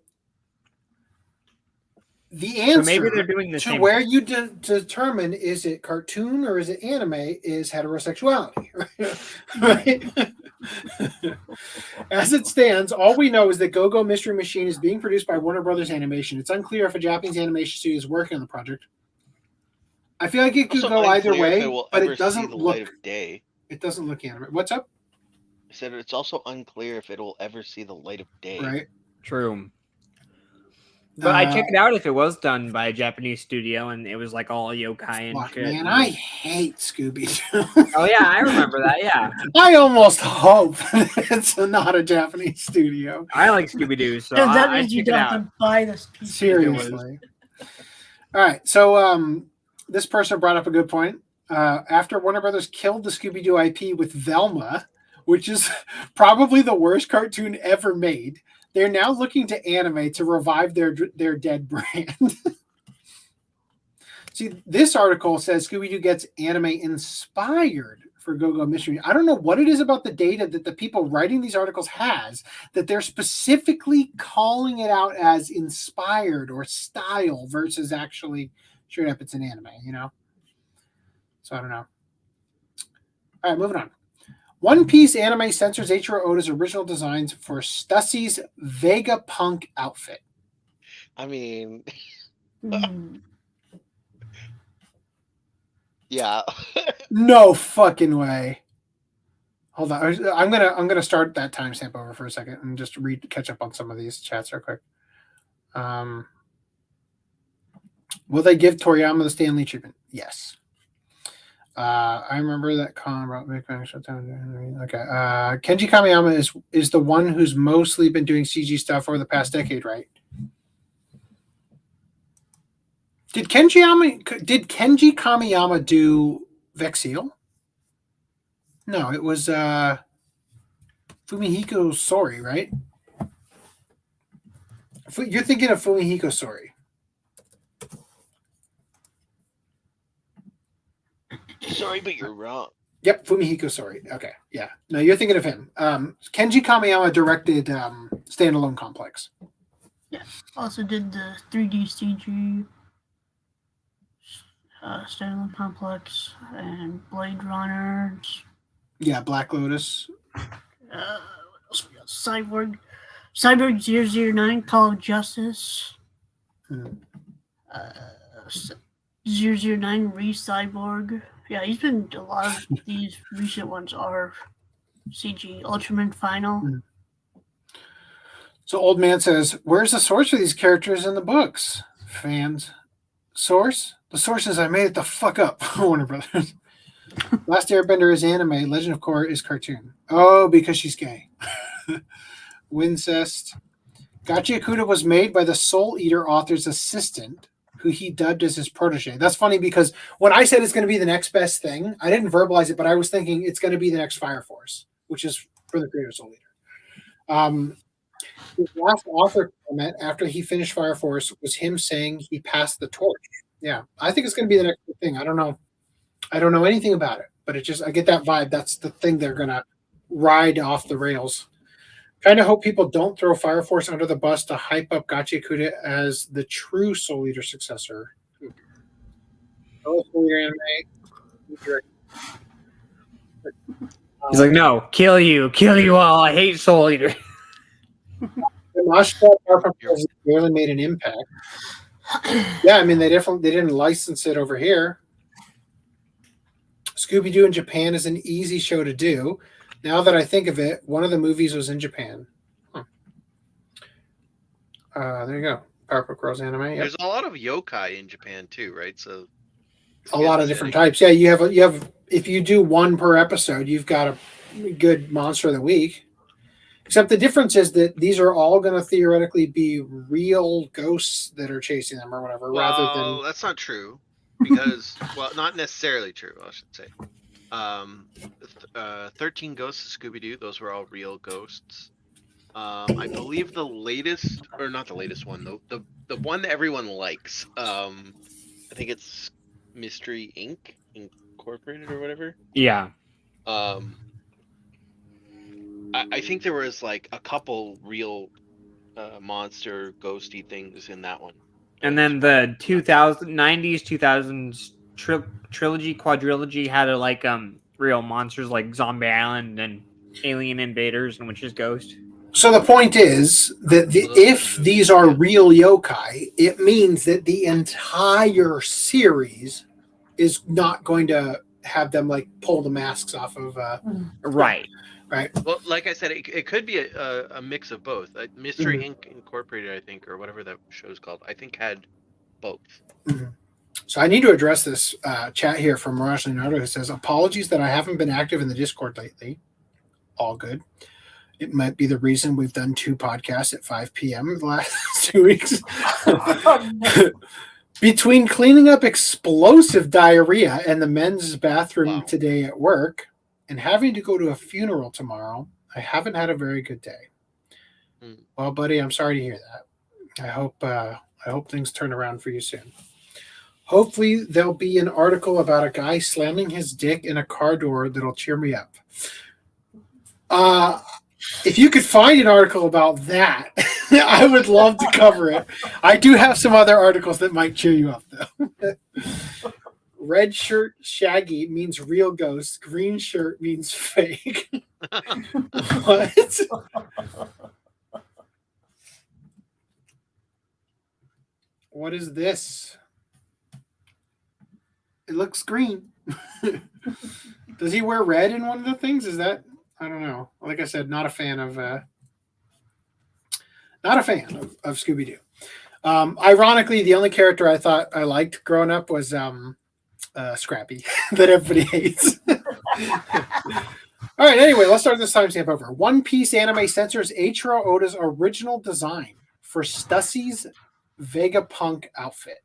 the answer maybe they're doing the to same where thing. you determine is it cartoon or is it anime is heterosexuality. Right? As it stands, all we know is that Go-Go Mystery Machine is being produced by Warner Brothers Animation. It's unclear if a Japanese animation studio is working on the project. I feel like it could go either way, but it doesn't look light of day. It doesn't look anime. What's up? I said it's also unclear if it'll ever see the light of day. Right. True. But I checked it out if it was done by a Japanese studio and it was like all yokai and shit. Man, I hate Scooby-Doo. Oh yeah, I remember that. Yeah. I almost hope it's not a Japanese studio. I like Scooby-Doo, so that I means you check it don't out. have to buy this piece. Seriously. All right, so this person brought up a good point. After Warner Brothers killed the Scooby-Doo IP with Velma, which is probably the worst cartoon ever made, they're now looking to anime to revive their dead brand. See, this article says Scooby-Doo gets anime inspired for Go-Go Mystery. I don't know what it is about the data that the people writing these articles has that they're specifically calling it out as inspired or style versus actually straight up it's an anime, you know? So I don't know. All right, moving on. One Piece anime censors Eiichiro Oda's original designs for Stussie's Vegapunk outfit. I mean, Yeah. No fucking way. Hold on. I'm gonna start that timestamp over for a second and just catch up on some of these chats real quick. Will they give Toriyama the Stanley treatment? Yes. I remember that Khan brought Big Bang Shutdown. Okay. Kenji Kamiyama is the one who's mostly been doing CG stuff over the past decade, right? Did Kenji Kamiyama do Vexil? No, it was Fumihiko Sori, right? You're thinking of Fumihiko Sori. Sorry, but you're wrong. Yep, Fumihiko Sori. Okay, yeah. No, you're thinking of him. Kenji Kamiyama directed Standalone Complex. Yeah, also did the 3D CG Standalone Complex and Blade Runner. Yeah, Black Lotus. What else we got? Cyborg 009, Call of Justice. 009 Re-Cyborg. Yeah, he's been a lot of these recent ones are CG. Ultraman Final. So Old Man says, where's the source for these characters in the books? Fans. Source? The source is I made it the fuck up. Warner Brothers. Last Airbender is anime. Legend of Korra is cartoon. Oh, because she's gay. Wincest. Gachiakuda was made by the Soul Eater author's assistant, who he dubbed as his protege. That's funny because when I said it's going to be the next best thing, I didn't verbalize it, but I was thinking it's going to be the next Fire Force, which is for the creator Soul Eater. His last author comment after he finished Fire Force was him saying he passed the torch. Yeah, I think it's going to be the next big thing. I don't know anything about it, but I get that vibe. That's the thing they're going to ride off the rails. Kind of hope people don't throw Fire Force under the bus to hype up Gachiakuda as the true Soul Eater successor. Soul Eater anime. He's like, no, kill you all. I hate Soul Eater. Yamashita has barely made an impact. Yeah, I mean they didn't license it over here. Scooby-Doo in Japan is an easy show to do. Now that I think of it, one of the movies was in Japan. There you go. Powerpuff Girls anime. Yep. There's a lot of yokai in Japan too, right? So a lot of different types. Yeah, you have. If you do one per episode, you've got a good monster of the week. Except the difference is that these are all going to theoretically be real ghosts that are chasing them or whatever, rather than. That's not true, because not necessarily true. I should say. 13 Ghosts of Scooby-Doo, those were all real ghosts. I believe the latest, or not the latest one, the one that everyone likes, I think it's Mystery Inc. Incorporated or whatever. Yeah. I think there was like a couple real monster ghosty things in that one. And then the 90s, 2000s trilogy, quadrilogy had real monsters like Zombie Island and Alien Invaders and Witch's Ghost. So the point is that if these are real yokai, it means that the entire series is not going to have them pull the masks off of. Right. Right. Well, like I said, it could be a mix of both. Mystery Inc. Incorporated, I think, or whatever that show's called, I think had both. Mm-hmm. So I need to address this chat here from Mirage Leonardo, who says, apologies that I haven't been active in the Discord lately. All good. It might be the reason we've done 2 podcasts at 5 p.m. the last 2 weeks. Between cleaning up explosive diarrhea and the men's bathroom today at work and having to go to a funeral tomorrow, I haven't had a very good day. Well, buddy, I'm sorry to hear that. I hope things turn around for you soon. Hopefully there'll be an article about a guy slamming his dick in a car door that'll cheer me up. If you could find an article about that, I would love to cover it. I do have some other articles that might cheer you up, though. Red shirt Shaggy means real ghost. Green shirt means fake. What? What is this? It looks green. Does he wear red in one of the things? Is that, I don't know. Like I said, not a fan of Scooby-Doo. Ironically, the only character I thought I liked growing up was Scrappy, that everybody hates. All right, anyway, let's start this timestamp over. One Piece anime censors Eiichiro Oda's original design for Stussie's Vegapunk outfit.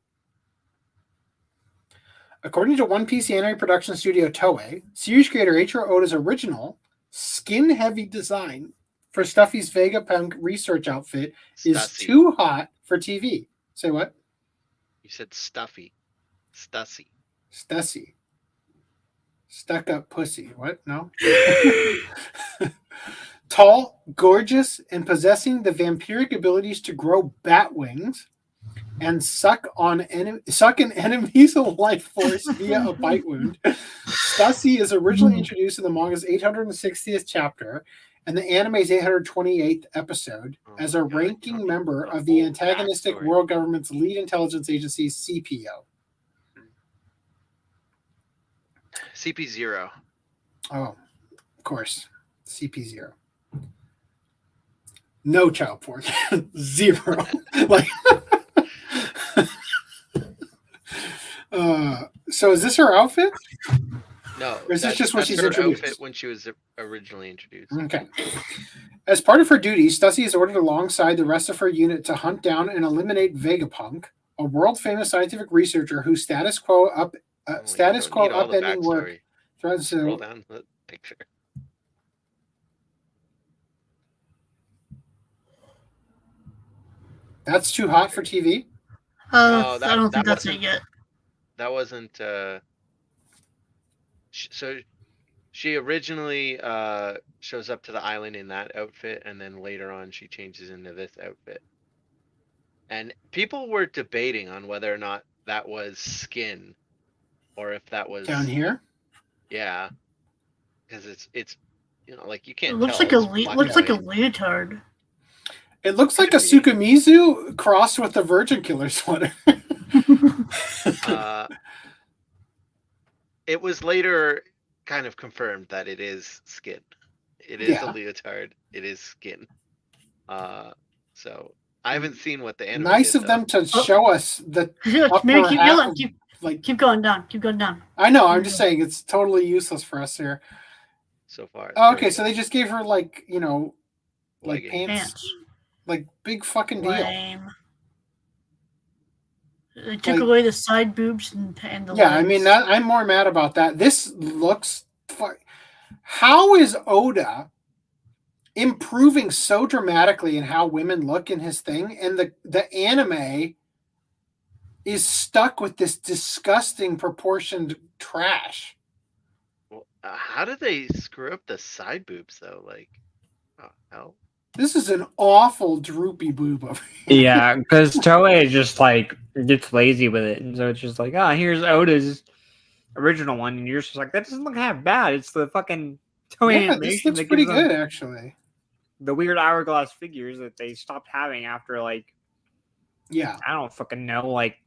According to One Piece anime production studio Toei, series creator Eiichiro Oda's original skin-heavy design for Stuffy's Vegapunk research outfit is too hot for TV. Say what? You said Stuffy. Stussy. Stussy. Stuck up pussy. What? No? Tall, gorgeous, and possessing the vampiric abilities to grow bat wings and suck an enemy's life force via a bite wound. Stussy is originally introduced in the manga's 860th chapter and the anime's 828th episode as a ranking member of the antagonistic world government's lead intelligence agency, CPO. CP0. Oh, of course. CP0. No child porn. Zero. Like, so is this her outfit? No. Or is this just when she's her introduced? outfit when she was originally introduced. Okay. As part of her duties, Stussy is ordered alongside the rest of her unit to hunt down and eliminate Vegapunk, a world-famous scientific researcher whose status quo upending work threatens to... Scroll down the picture. That's too hot for TV? No, I don't think that's it yet. That wasn't... So she originally shows up to the island in that outfit, and then later on she changes into this outfit. And people were debating on whether or not that was skin, or if that was down here. Yeah, because it's like you can't. It looks tell. like a leotard. It looks like a Sukumizu crossed with the Virgin Killer sweater. It was later kind of confirmed that it is skin. It is a leotard. It is skin. So I haven't seen what the anime nice did, of them to show us the Maybe keep half going. Keep going down. Keep going down. I know. I'm just saying it's totally useless for us here. So far. Oh, okay, so they just gave her like Leggings. pants, like big fucking deal. Lame. They took away the side boobs and the Yeah, legs. I mean I'm more mad about that. This looks. How is Oda improving so dramatically in how women look in his thing, and the anime is stuck with this disgusting proportioned trash? Well, how did they screw up the side boobs though? Like, oh hell. This is an awful droopy boob over here. Yeah, because Toei just like gets lazy with it, and so it's just like, here's Oda's original one, and you're just like, that doesn't look half bad. It's the fucking Toei Yeah, animation. this looks that pretty gives them good actually. the weird hourglass figures that they stopped having after I don't fucking know, like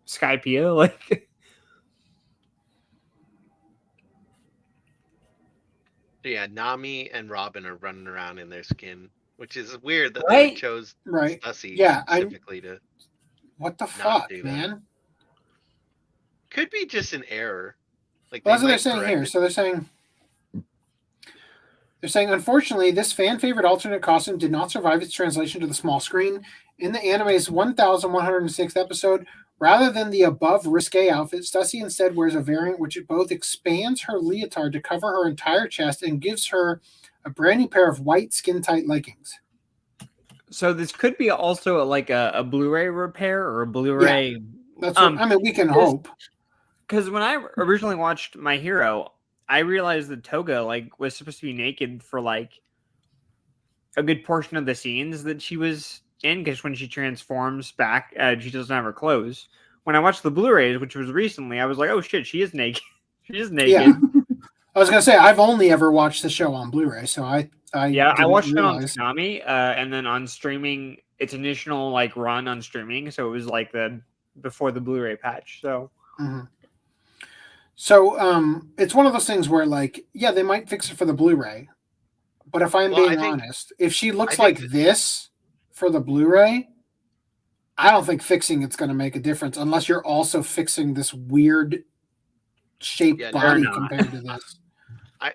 Skypea, like. Yeah, Nami and Robin are running around in their skin, which is weird that Right? they chose Right. Stussy Yeah, specifically to. What the not fuck, do that. man? Could be just an error. Like Well, that's what might they're saying correct here. it. So they're saying, unfortunately, this fan favorite alternate costume did not survive its translation to the small screen. In the anime's 1106th episode, rather than the above risque outfit, Stussy instead wears a variant which both expands her leotard to cover her entire chest and gives her a brand new pair of white skin-tight leggings. So this could be also like a Blu-ray repair or a Blu-ray. Yeah, that's what, I mean, we can hope. Because when I originally watched My Hero, I realized that Toga was supposed to be naked for a good portion of the scenes that she was in. Because when she transforms back, she doesn't have her clothes. When I watched the Blu-rays, which was recently, I was like, "Oh shit, she is naked. She is naked." Yeah. I was gonna say I've only ever watched the show on Blu-ray, so I watched realize. it on Konami, and then on streaming its initial like run on streaming, so it was like before the Blu-ray patch. So, it's one of those things where like, yeah, they might fix it for the Blu-ray, but if I'm being honest, if she looks like this for the Blu-ray, I don't think fixing it's going to make a difference unless you're also fixing this weird shaped body compared to this.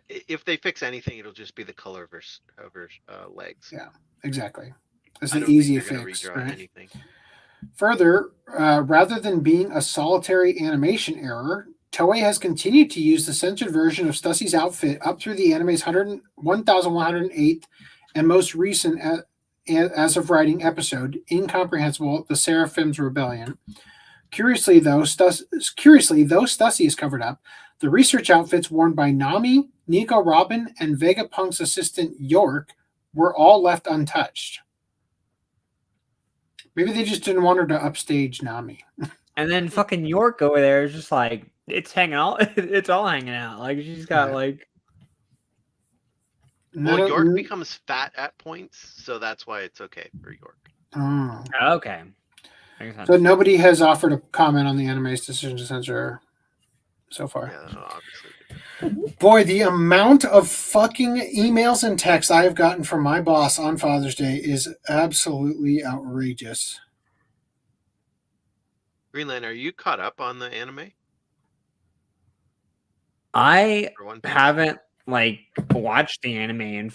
If they fix anything, it'll just be the color of her legs. Yeah, exactly. It's the easy fix. Right? Anything. Further, rather than being a solitary animation error, Toei has continued to use the censored version of Stussie's outfit up through the anime's 1108th and most recent as of writing episode, Incomprehensible, The Seraphim's Rebellion. Curiously, though Stussy is covered up, the research outfits worn by Nami, Nico Robin, and Vegapunk's assistant York were all left untouched. Maybe they just didn't want her to upstage Nami. And then fucking York over there is just like, it's hanging out. It's all hanging out. Like she's got like. Well, York becomes fat at points, so that's why it's okay for York. Oh. Okay. So nobody has offered a comment on the anime's decision to censor her so far. Yeah, obviously. Boy, the amount of fucking emails and texts I have gotten from my boss on Father's Day is absolutely outrageous. Greenland, are you caught up on the anime? I haven't like watched the anime and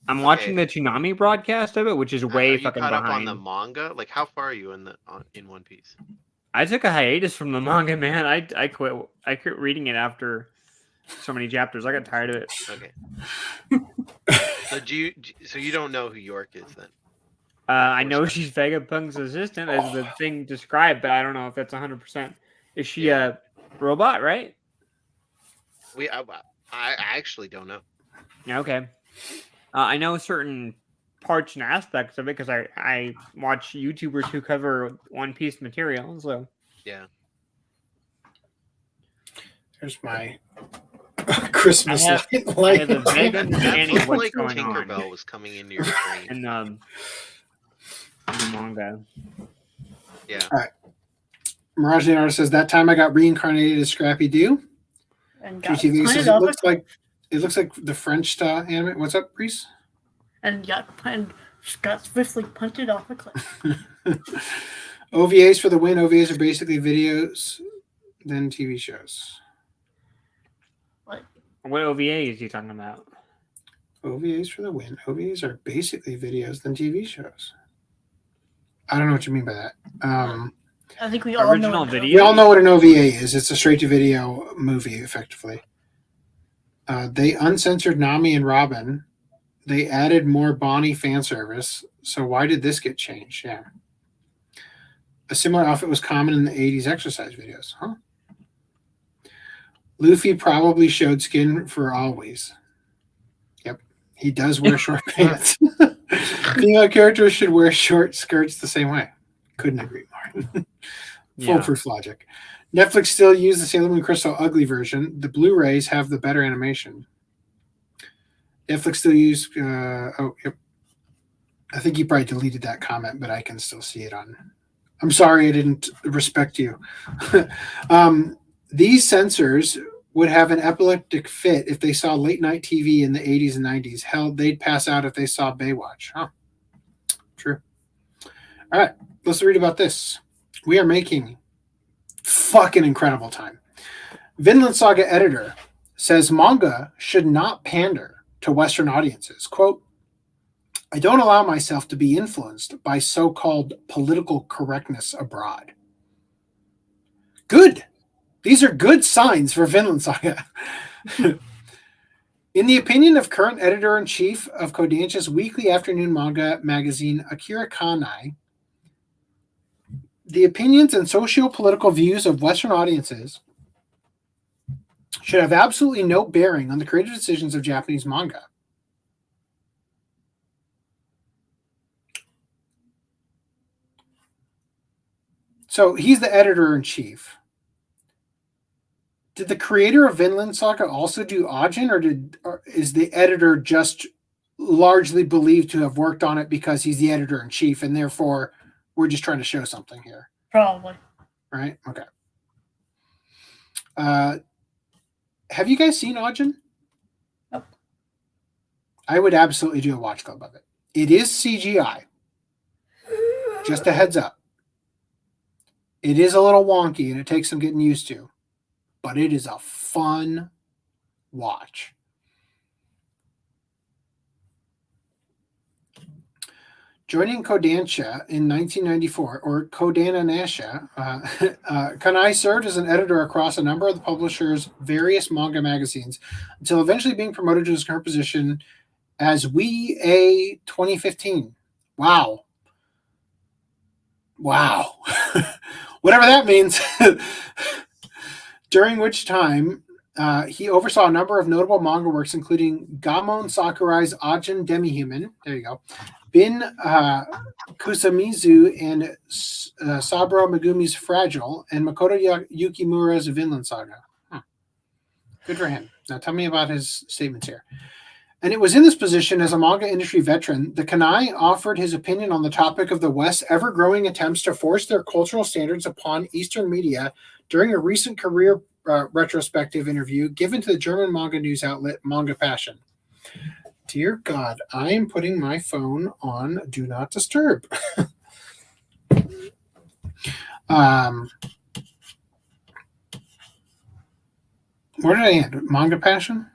I'm watching the Toonami broadcast of it, which is way fucking caught behind. up on the manga? Like, how far are you in One Piece? I took a hiatus from the manga, man. I quit. I quit reading it after so many chapters. I got tired of it. Okay. So you don't know who York is then? I know she's Vegapunk's assistant as the thing described, but I don't know if that's 100%. Is she a robot, right? I actually don't know. Yeah, okay. I know certain parts and aspects of it because I watch YouTubers who cover One Piece material. So yeah. There's my Christmas light. I have a vague understanding of what's going Tinkerbell on. was coming into your brain. And the manga. Yeah. All right. Mirage the Artist says, that time I got reincarnated as Scrappy-Doo. And GTV says, it looks like the French style anime. What's up, Reese? And got swiftly punted off a cliff. OVAs for the win. OVAs are basically videos, then TV shows. What OVA is he talking about? OVAs for the win. OVAs are basically videos, then TV shows. I don't know what you mean by that. I think we all know. We all know what an OVA is. It's a straight-to-video movie, effectively. They uncensored Nami and Robin. They added more Bonnie fan service. So why did this get changed? Yeah. A similar outfit was common in the 80s exercise videos. Huh? Luffy probably showed skin for always. Yep. He does wear short pants. Female characters should wear short skirts the same way. Couldn't agree more. Foolproof logic. Netflix still use the Sailor Moon Crystal ugly version. The Blu-rays have the better animation. Netflix still use... yep. I think you probably deleted that comment, but I can still see it on... I'm sorry I didn't respect you. These censors would have an epileptic fit if they saw late-night TV in the 80s and 90s. Hell, they'd pass out if they saw Baywatch. Huh. True. All right, let's read about this. We are making fucking incredible time. Vinland Saga editor says manga should not pander to Western audiences. Quote, I don't allow myself to be influenced by so-called political correctness abroad. Good. These are good signs for Vinland Saga. In the opinion of current editor-in-chief of Kodansha's weekly afternoon manga magazine, Akira Kanai, the opinions and socio-political views of Western audiences should have absolutely no bearing on the creative decisions of Japanese manga. So he's the editor-in-chief. Did the creator of Vinland Saga also do Ajin, or is the editor just largely believed to have worked on it because he's the editor-in-chief, and therefore we're just trying to show something here. Probably. Right? Okay. Have you guys seen Ajin? Nope. I would absolutely do a watch club of it. It is CGI. Just a heads up. It is a little wonky and it takes some getting used to, but it is a fun watch. Joining Kodansha in 1994, or Kodansha, Kanai served as an editor across a number of the publisher's various manga magazines until eventually being promoted to his current position as WE-A 2015. Wow. Wow. Whatever that means. During which time, he oversaw a number of notable manga works, including Gamon Sakurai's Ajin Demi-Human. There you go. Bin Kusamizu and Saburo Megumi's Fragile, and Makoto Yukimura's Vinland Saga. Good for him. Now tell me about his statements here. And it was in this position as a manga industry veteran that Kanai offered his opinion on the topic of the West's ever-growing attempts to force their cultural standards upon Eastern media during a recent career retrospective interview given to the German manga news outlet Manga Passion. Dear God, I am putting my phone on Do Not Disturb. Where did I end? Manga Passion?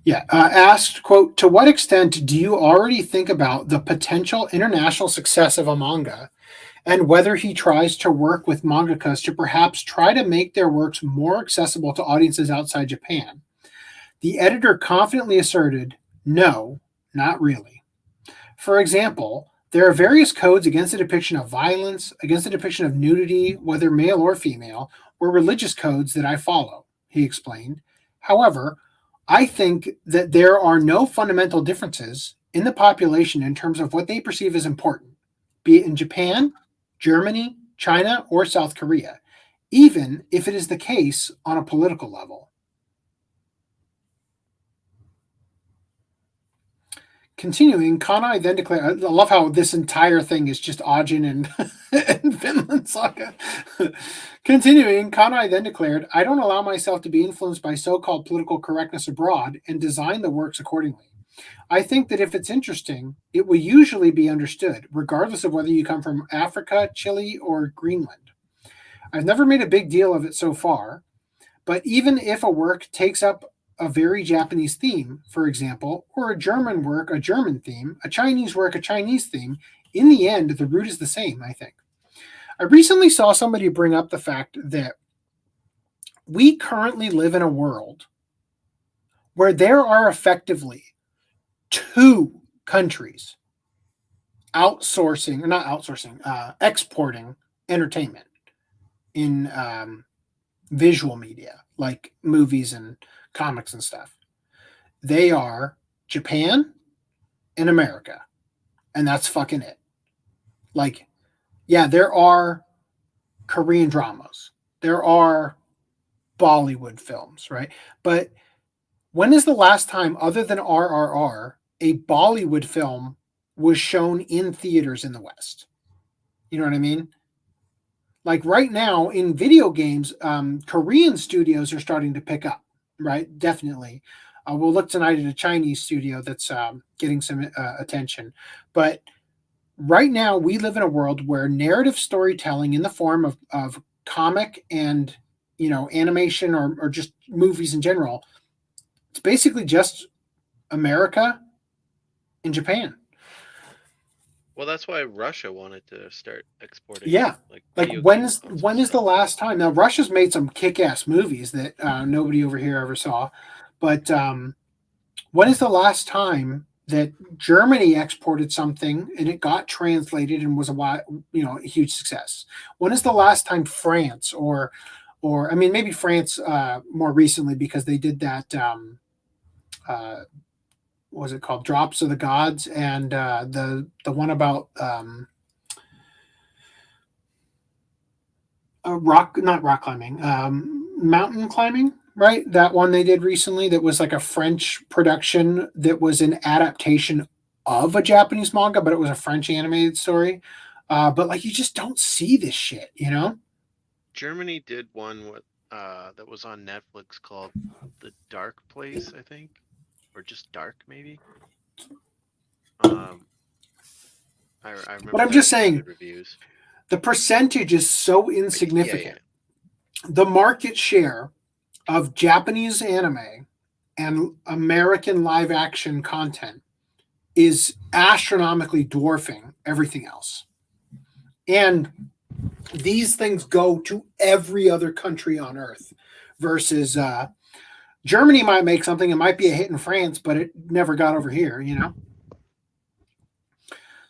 Yeah, asked, quote, to what extent do you already think about the potential international success of a manga and whether he tries to work with mangakas to perhaps try to make their works more accessible to audiences outside Japan? The editor confidently asserted, no, not really. For example, there are various codes against the depiction of violence, against the depiction of nudity, whether male or female, or religious codes that I follow, he explained. However, I think that there are no fundamental differences in the population in terms of what they perceive as important, be it in Japan, Germany, China, or South Korea, even if it is the case on a political level. Continuing, Kanai then declared, I love how this entire thing is just Ajin and Vinland Saga. Continuing, Kanai then declared, I don't allow myself to be influenced by so-called political correctness abroad and design the works accordingly. I think that if it's interesting, it will usually be understood, regardless of whether you come from Africa, Chile, or Greenland. I've never made a big deal of it so far, but even if a work takes up a very Japanese theme, for example, or a German work, a German theme, a Chinese work, a Chinese theme, in the end, the root is the same, I think. I recently saw somebody bring up the fact that we currently live in a world where there are effectively two countries exporting entertainment in visual media, like movies and comics and stuff. They are Japan and America, and that's fucking it. Like, yeah, there are Korean dramas, there are Bollywood films, right? But when is the last time, other than RRR, a Bollywood film was shown in theaters in the West? You know what I mean? Like right now in video games, Korean studios are starting to pick up, right? Definitely. We'll look tonight at a Chinese studio that's getting some attention. But right now we live in a world where narrative storytelling in the form of comic and, you know, animation or just movies in general, it's basically just America and Japan. Well, that's why Russia wanted to start exporting. Yeah, like when is the last time? Now Russia's made some kick-ass movies that nobody over here ever saw, but when is the last time that Germany exported something and it got translated and was a huge success? When is the last time France or I mean maybe France more recently because they did that what was it called? Drops of the Gods, and the one about not rock climbing, mountain climbing. right? That one they did recently that was like a French production that was an adaptation of a Japanese manga, but it was a French animated story. But like, you just don't see this shit, you know? Germany did one with that was on Netflix called The Dark Place, I think, or just Dark maybe. I remember. But I'm just saying, reviews. The percentage is so insignificant. The market share of Japanese anime and American live action content is astronomically dwarfing everything else. And these things go to every other country on earth versus Germany might make something. It might be a hit in France, but it never got over here, you know?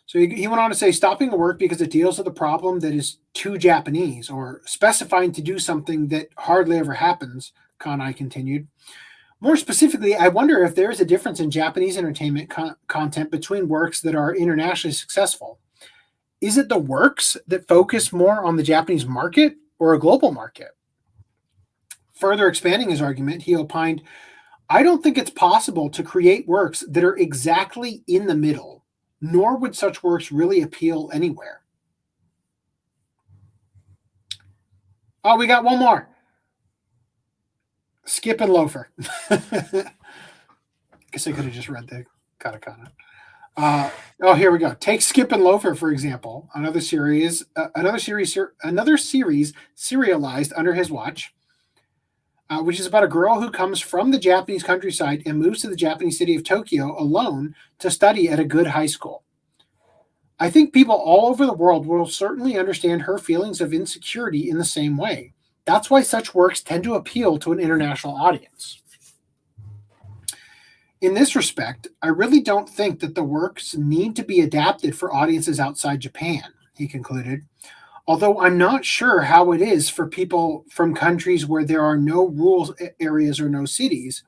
So he went on to say, stopping a work because it deals with a problem that is too Japanese, or specifying to do something that hardly ever happens, Kanai continued. More specifically, I wonder if there is a difference in Japanese entertainment content between works that are internationally successful. Is it the works that focus more on the Japanese market or a global market? Further expanding his argument, he opined, I don't think it's possible to create works that are exactly in the middle, nor would such works really appeal anywhere. Oh, we got one more. Skip and Loafer. Guess I could have just read the katakana. Here we go. Take Skip and Loafer, for example. Another series serialized under his watch, which is about a girl who comes from the Japanese countryside and moves to the Japanese city of Tokyo alone to study at a good high school. I think people all over the world will certainly understand her feelings of insecurity in the same way. That's why such works tend to appeal to an international audience. In this respect, I really don't think that the works need to be adapted for audiences outside Japan, he concluded. Although I'm not sure how it is for people from countries where there are no rural areas or no cities.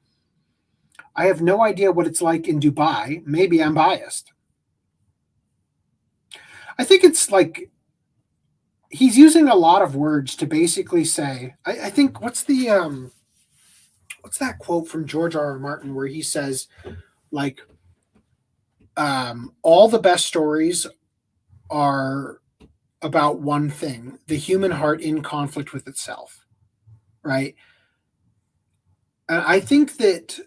I have no idea what it's like in Dubai. Maybe I'm biased. I think it's like he's using a lot of words to basically say, I think what's that quote from George R.R. Martin where he says, like, all the best stories are about one thing, the human heart in conflict with itself, right? And I think that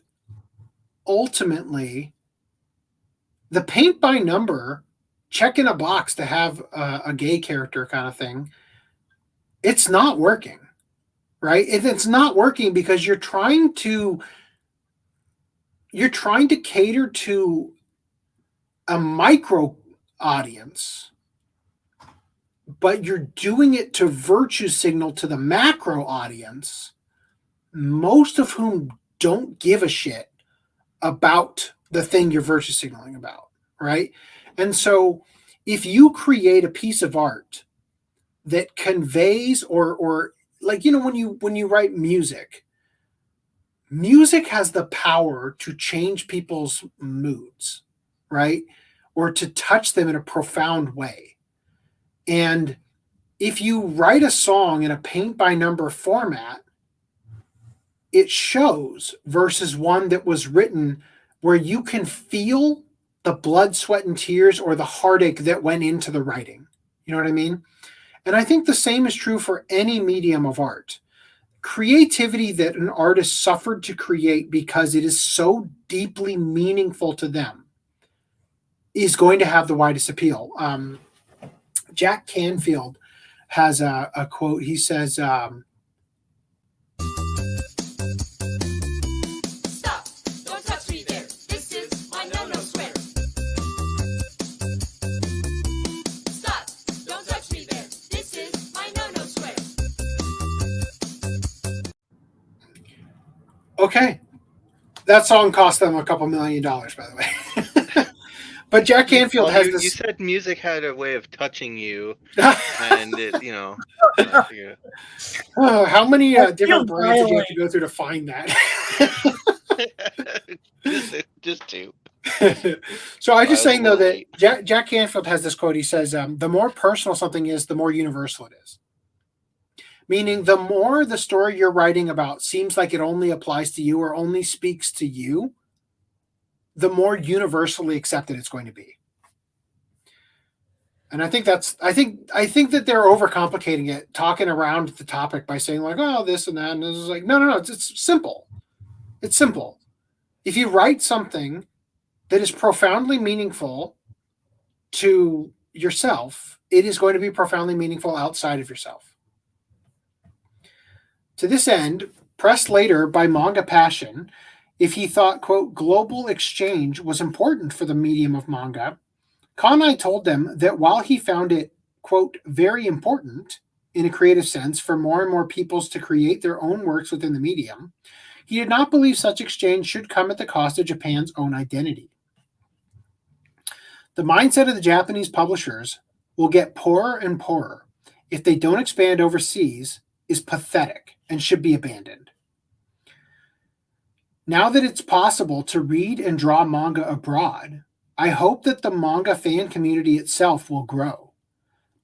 ultimately the paint by number, check in a box to have a gay character kind of thing, it's not working, right? It's not working because you're trying to cater to a micro audience, but you're doing it to virtue signal to the macro audience, most of whom don't give a shit about the thing you're virtue signaling about, right? And so if you create a piece of art that conveys or like, you know, when you write music has the power to change people's moods, right? Or to touch them in a profound way. And if you write a song in a paint by number format, it shows versus one that was written where you can feel the blood, sweat, and tears or the heartache that went into the writing. You know what I mean? And I think the same is true for any medium of art. Creativity that an artist suffered to create because it is so deeply meaningful to them is going to have the widest appeal. Jack Canfield has a quote. He says, Stop. Don't touch me there. This is my no-no square. Stop. Don't touch me there. This is my no-no square. okay. That song cost them a couple $1 million, by the way. But Jack Canfield has this. You said music had a way of touching you, and it, you know. How many different brands did you have to go through to find that? just two. So I'm just saying, though, that Jack Canfield has this quote. He says, the more personal something is, the more universal it is. Meaning the more the story you're writing about seems like it only applies to you or only speaks to you, the more universally accepted it's going to be. And I think that they're overcomplicating it, talking around the topic by saying like, oh, this and that. And it's like, no. It's simple. It's simple. If you write something that is profoundly meaningful to yourself, it is going to be profoundly meaningful outside of yourself. To this end, pressed later by Manga Passion, if he thought, quote, global exchange was important for the medium of manga, Kanai told them that while he found it, quote, very important in a creative sense for more and more peoples to create their own works within the medium, he did not believe such exchange should come at the cost of Japan's own identity. The mindset of the Japanese publishers will get poorer and poorer if they don't expand overseas is pathetic and should be abandoned. Now that it's possible to read and draw manga abroad, I hope that the manga fan community itself will grow,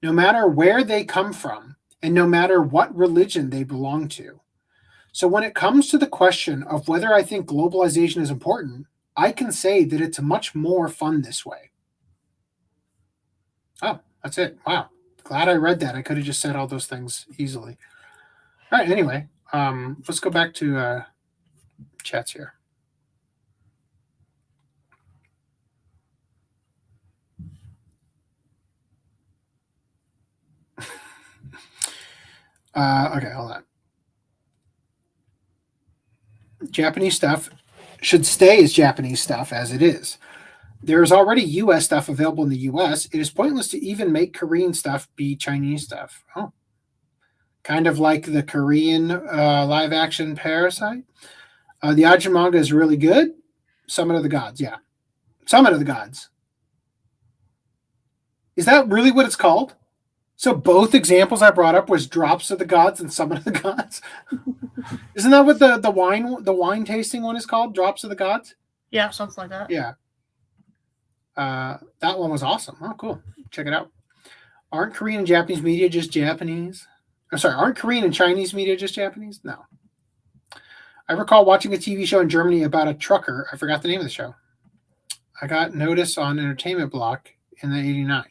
no matter where they come from and no matter what religion they belong to. So when it comes to the question of whether I think globalization is important, I can say that it's much more fun this way. Oh, that's it. Wow. Glad I read that. I could have just said all those things easily. All right, anyway, let's go back to chats here. Okay, hold on. Japanese stuff should stay as Japanese stuff as it is. There is already US stuff available in the US. It is pointless to even make Korean stuff be Chinese stuff. Oh. Kind of like the Korean live action Parasite. The Ajin manga is really good. Summon of the Gods, yeah. Summon of the Gods. Is that really what it's called? So both examples I brought up was Drops of the Gods and Summon of the Gods? Isn't that what the wine tasting one is called? Drops of the Gods? Yeah, something like that. Yeah. That one was awesome. Oh, cool. Check it out. Aren't Korean and Japanese media just Japanese? I'm sorry, aren't Korean and Chinese media just Japanese? No. I recall watching a TV show in Germany about a trucker. I forgot the name of the show. I got notice on Entertainment Block in the 89.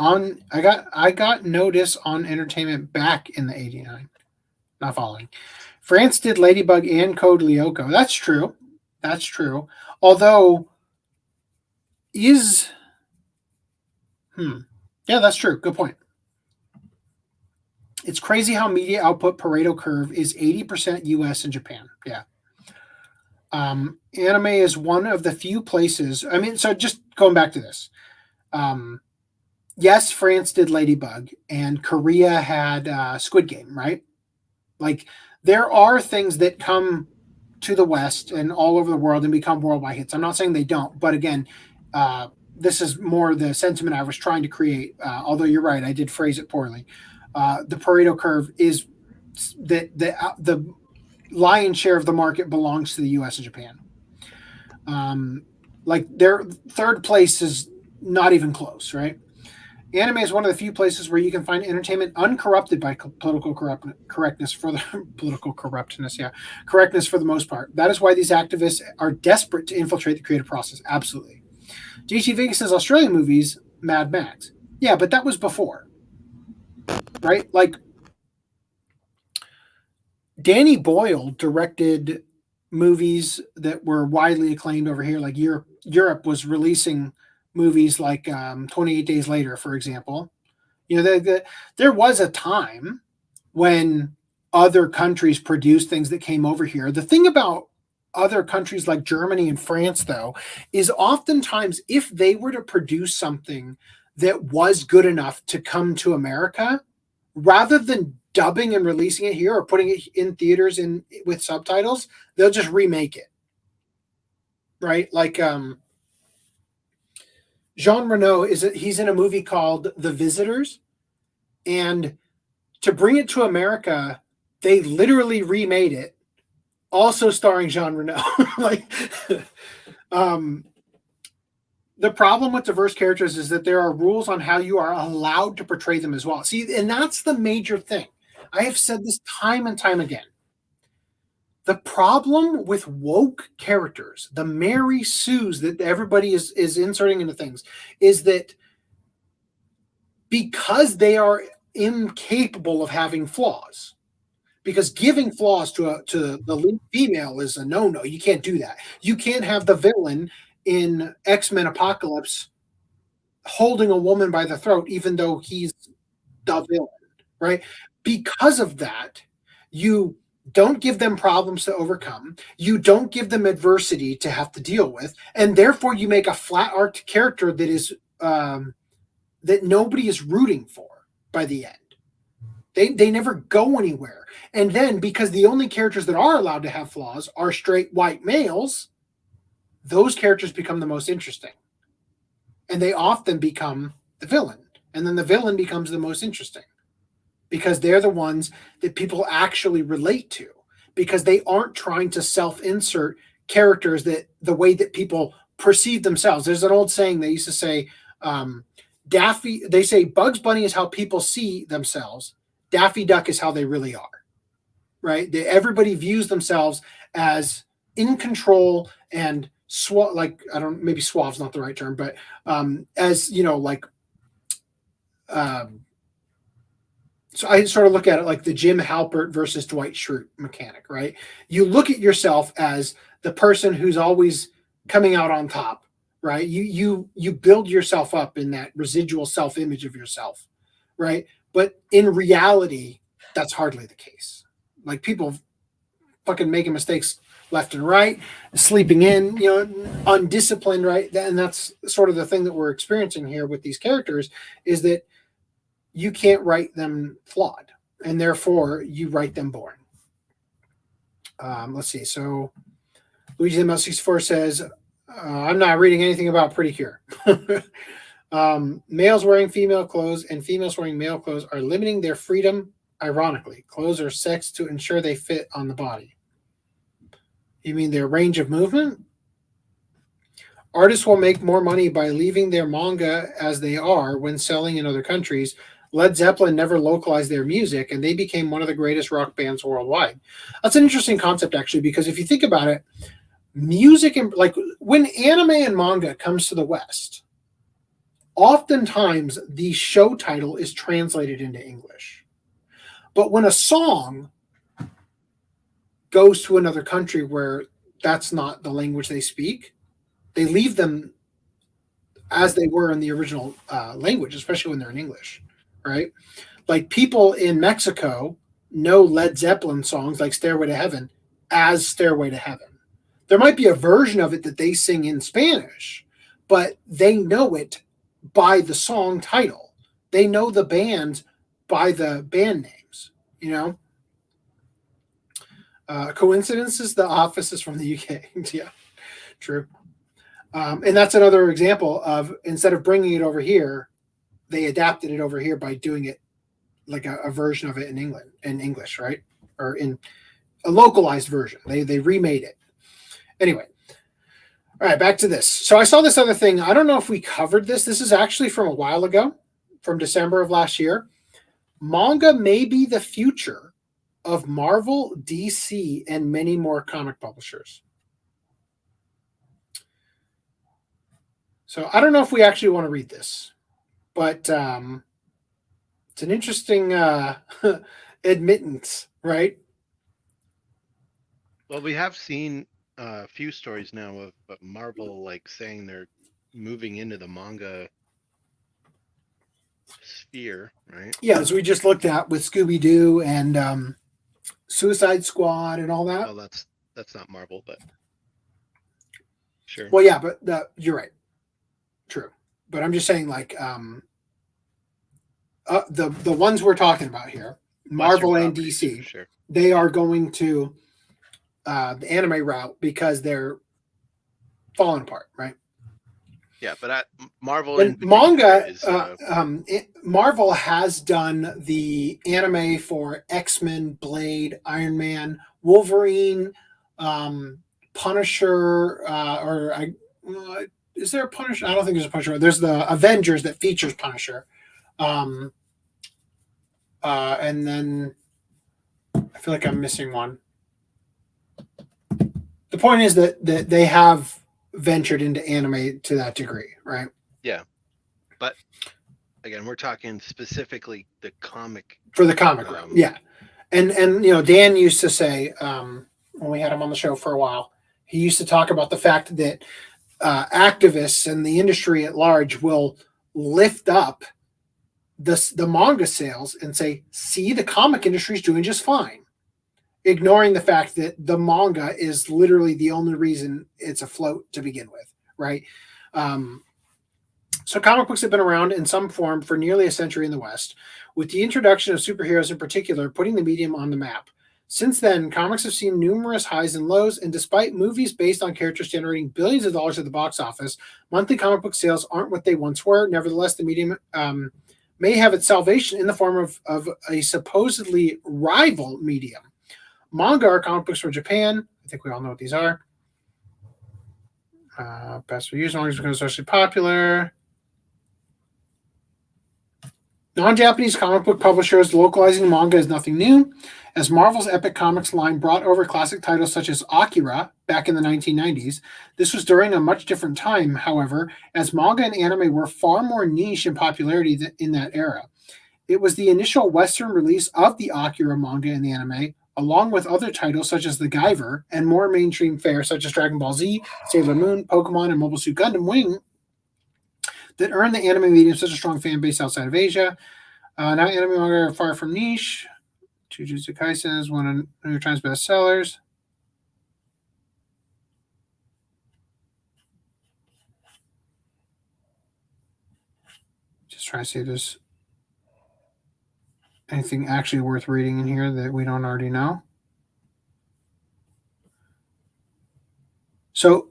I got notice on Entertainment back in the 89. Not following. France did Ladybug and Code Lyoko. That's true. That's true. Although yeah, that's true. Good point. It's crazy how media output Pareto curve is 80% US and Japan. Yeah. Anime is one of the few places. I mean, so just going back to this. Yes, France did Ladybug and Korea had Squid Game, right? Like, there are things that come to the West and all over the world and become worldwide hits. I'm not saying they don't, but again, this is more the sentiment I was trying to create. Although you're right, I did phrase it poorly. The Pareto curve is that the lion's share of the market belongs to the U.S. and Japan. Like their third place is not even close, right? Anime is one of the few places where you can find entertainment uncorrupted by political correctness for the correctness for the most part. That is why these activists are desperate to infiltrate the creative process. Absolutely. J.T. Vegas' Australian movies, Mad Max. Yeah, but that was before, right? Like, Danny Boyle directed movies that were widely acclaimed over here. Like Europe was releasing movies like 28 Days Later, for example. You know, there was a time when other countries produced things that came over here. The thing about other countries like Germany and France, though, is oftentimes if they were to produce something that was good enough to come to America, rather than dubbing and releasing it here or putting it in theaters with subtitles, they'll just remake it. Right? Like Jean Reno he's in a movie called The Visitors, and to bring it to America, they literally remade it, also starring Jean Reno. Like, the problem with diverse characters is that there are rules on how you are allowed to portray them as well. See, and that's the major thing. I have said this time and time again. The problem with woke characters, the Mary Sues that everybody is inserting into things, is that because they are incapable of having flaws, because giving flaws to the lead female is a no-no. You can't do that. You can't have the villain in X-Men Apocalypse holding a woman by the throat, even though he's the villain, right? Because of that, you don't give them problems to overcome. You don't give them adversity to have to deal with, and therefore you make a flat-arced character that is that nobody is rooting for by the end. They never go anywhere. And then because the only characters that are allowed to have flaws are straight white males, those characters become the most interesting. And they often become the villain. And then the villain becomes the most interesting because they're the ones that people actually relate to, because they aren't trying to self-insert characters that the way that people perceive themselves. There's an old saying they used to say, they say Bugs Bunny is how people see themselves. Daffy Duck is how they really are, right? Everybody views themselves as in control and maybe suave's not the right term, but as, so I sort of look at it like the Jim Halpert versus Dwight Schrute mechanic, right? You look at yourself as the person who's always coming out on top, right? You build yourself up in that residual self-image of yourself, right? But in reality, that's hardly the case. Like, people fucking making mistakes left and right, sleeping in, undisciplined, right? And that's sort of the thing that we're experiencing here with these characters, is that you can't write them flawed, and therefore you write them boring. Let's see. So Luigi ML64 says, I'm not reading anything about Pretty Cure. Males wearing female clothes and females wearing male clothes are limiting their freedom. Ironically, clothes are sexed to ensure they fit on the body. You mean their range of movement? Artists will make more money by leaving their manga as they are when selling in other countries. Led Zeppelin never localized their music, and they became one of the greatest rock bands worldwide. That's an interesting concept, actually, because if you think about it, music, and like when anime and manga comes to the West, oftentimes the show title is translated into English. But when a song goes to another country where that's not the language they speak, they leave them as they were in the original language, especially when they're in English, right? Like, people in Mexico know Led Zeppelin songs like Stairway to Heaven as Stairway to Heaven. There might be a version of it that they sing in Spanish, but they know it by the song title. They know the band by the band names, Coincidences, The Office is from the UK. Yeah, true. And that's another example of, instead of bringing it over here, they adapted it over here by doing it like a version of it in English, right? Or in a localized version. They remade it. Anyway. All right, back to this. So I saw this other thing. I don't know if we covered this. This is actually from a while ago, from December of last year. Manga may be the future of Marvel, DC, and many more comic publishers. So I don't know if we actually want to read this, but it's an interesting admittance, right? Well, we have seen a few stories now of Marvel saying they're moving into the manga sphere, right? Yeah, as we just looked at with Scooby-Doo and Suicide Squad and all that. Well, that's not Marvel, but sure. Well, yeah, but you're right. True. But I'm just saying, the ones we're talking about here, Marvel and DC, sure, they are going to the anime route because they're falling apart, right? Yeah, but Marvel and manga, Marvel has done the anime for X-Men, Blade, Iron Man, Wolverine, Punisher, is there a Punisher? I don't think there's a Punisher. There's the Avengers that features Punisher. And then I feel like I'm missing one. The point is that they have ventured into anime to that degree, right? Yeah. But again, we're talking specifically the comic. For the comic room, yeah. And Dan used to say, when we had him on the show for a while, he used to talk about the fact that activists and the industry at large will lift up the manga sales and say, see, the comic industry is doing just fine, ignoring the fact that the manga is literally the only reason it's afloat to begin with, right? So comic books have been around in some form for nearly a century in the West, with the introduction of superheroes in particular putting the medium on the map. Since then, comics have seen numerous highs and lows, and despite movies based on characters generating billions of dollars at the box office, monthly comic book sales aren't what they once were. Nevertheless, the medium may have its salvation in the form of a supposedly rival medium. Manga are comic books from Japan. I think we all know what these are. Best reviews, manga become especially popular. Non-Japanese comic book publishers localizing manga is nothing new, as Marvel's Epic Comics line brought over classic titles such as Akira back in the 1990s. This was during a much different time, however, as manga and anime were far more niche in popularity in that era. It was the initial Western release of the Akira manga and the anime, along with other titles such as The Guyver and more mainstream fare such as Dragon Ball Z, Sailor Moon, Pokemon, and Mobile Suit Gundam Wing, that earned the anime medium such a strong fan base outside of Asia. Now anime manga are far from niche. Jujutsu Kaisen is one of New York Times bestsellers. Just trying to see if there's anything actually worth reading in here that we don't already know. So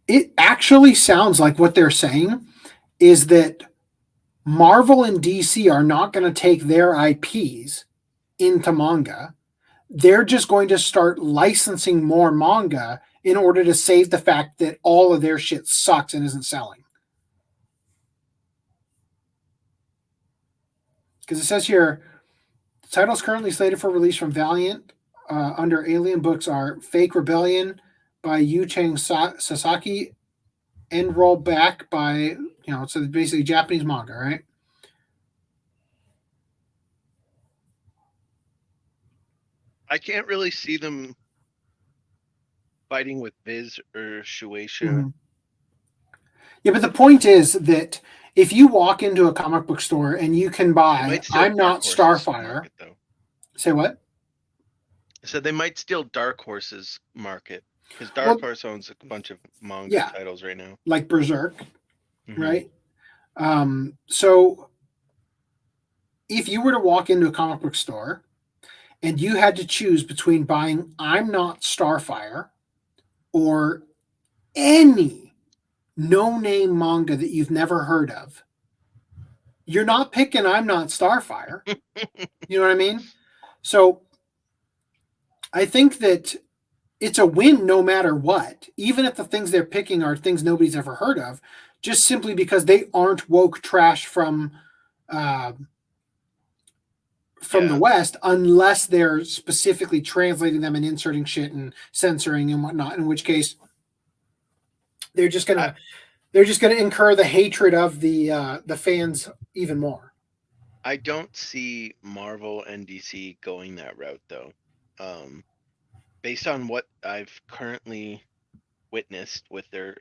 it actually sounds like what they're saying is that Marvel and DC are not going to take their IPs into manga. They're just going to start licensing more manga in order to save the fact that all of their shit sucks and isn't selling. Because it says here, the titles currently slated for release from Valiant under Alien Books are Fake Rebellion by Yu Chang Sasaki and Roll Back by, so basically Japanese manga, right? I can't really see them fighting with Viz or Shueisha. Mm-hmm. Yeah, but the point is that if you walk into a comic book store and you can buy I'm Not Starfire. Say what? I said they might steal Dark Horse's market because Dark Horse owns a bunch of manga titles right now. Like Berserk, right? So if you were to walk into a comic book store and you had to choose between buying I'm Not Starfire or any no-name manga that you've never heard of, you're not picking I'm Not Starfire. You know what I mean? So I think that it's a win no matter what, even if the things they're picking are things nobody's ever heard of, just simply because they aren't woke trash from the West, unless they're specifically translating them and inserting shit and censoring and whatnot, in which case they're just gonna incur the hatred of the fans even more. I don't see Marvel and DC going that route though. Based on what I've currently witnessed with their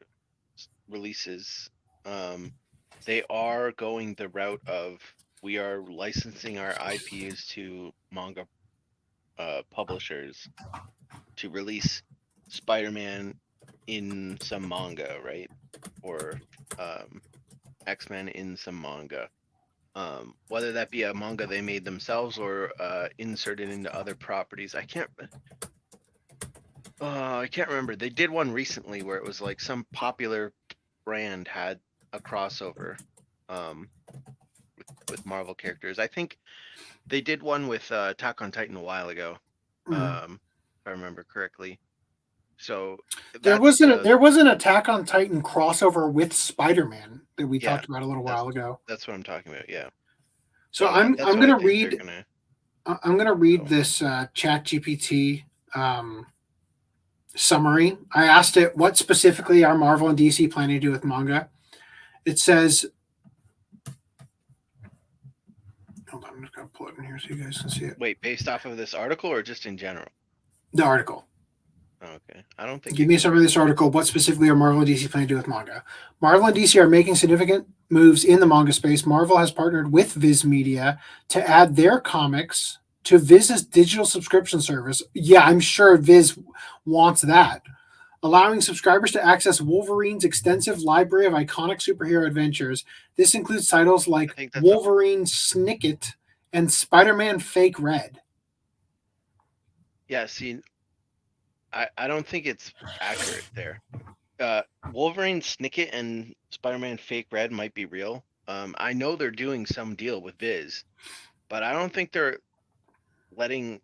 releases, they are going the route of we are licensing our IPs to manga publishers to release Spider-Man in some manga, right? Or X-Men in some manga. Whether that be a manga they made themselves or inserted into other properties. I can't remember. They did one recently where it was like some popular brand had a crossover with Marvel characters. I think they did one with Attack on Titan a while ago, if I remember correctly. So there was an Attack on Titan crossover with Spider-Man that we talked about a little while ago. That's what I'm talking about. Yeah. So I'm going to read. I'm going to read this ChatGPT summary. I asked it, what specifically are Marvel and DC planning to do with manga? It says, hold on, I'm just going to pull it in here so you guys can see it. Wait, based off of this article or just in general? The article. Okay. I don't think. Give me a summary of this article. What specifically are Marvel and DC planning to do with manga? Marvel and DC are making significant moves in the manga space. Marvel has partnered with Viz Media to add their comics to Viz's digital subscription service. Yeah, I'm sure Viz wants that. Allowing subscribers to access Wolverine's extensive library of iconic superhero adventures. This includes titles like Wolverine Snicket and Spider-Man Fake Red. Yeah, see, I don't think it's accurate there. Wolverine Snicket and Spider-Man Fake Red might be real. I know they're doing some deal with Viz, but I don't think they're letting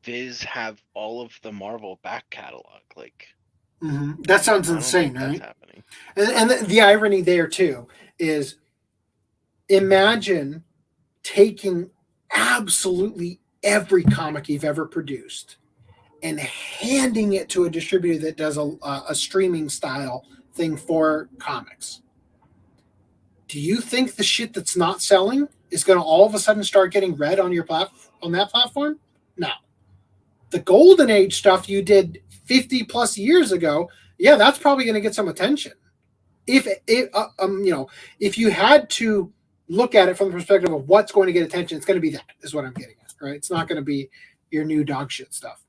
Viz have all of the Marvel back catalog. Like, that sounds insane, right? And the irony there too is, imagine taking absolutely every comic you've ever produced and handing it to a distributor that does a streaming style thing for comics. Do you think the shit that's not selling is going to all of a sudden start getting read on your on that platform? No. The Golden Age stuff you did 50 plus years ago, yeah, that's probably going to get some attention. If you had to look at it from the perspective of what's going to get attention, it's going to be that, is what I'm getting at, right? It's not going to be your new dog shit stuff.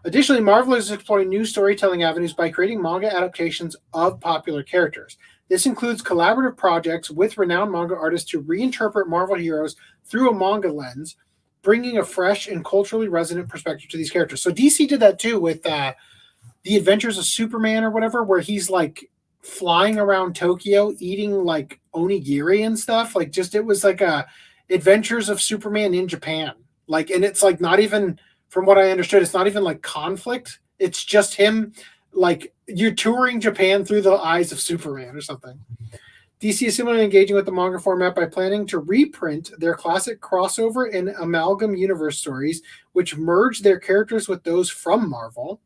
Additionally, Marvel is exploring new storytelling avenues by creating manga adaptations of popular characters. This includes collaborative projects with renowned manga artists to reinterpret Marvel heroes through a manga lens, bringing a fresh and culturally resonant perspective to these characters. So DC did that too with The Adventures of Superman or whatever, where he's like flying around Tokyo eating like onigiri and stuff. Like, just, it was like a Adventures of Superman in Japan. Like, and it's like not even, from what I understood, it's not even like conflict. It's just him, like, you're touring Japan through the eyes of Superman or something. DC is similarly engaging with the manga format by planning to reprint their classic crossover and amalgam universe stories, which merge their characters with those from Marvel.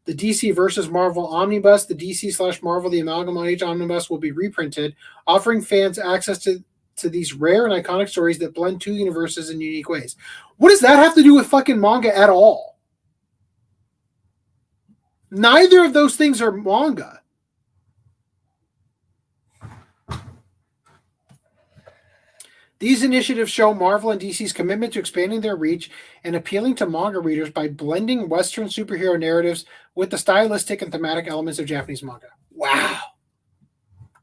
The DC versus Marvel Omnibus, the DC/Marvel The Amalgam Age Omnibus will be reprinted, offering fans access to these rare and iconic stories that blend two universes in unique ways. What does that have to do with fucking manga at all? Neither of those things are manga. These initiatives show Marvel and DC's commitment to expanding their reach and appealing to manga readers by blending Western superhero narratives with the stylistic and thematic elements of Japanese manga. Wow.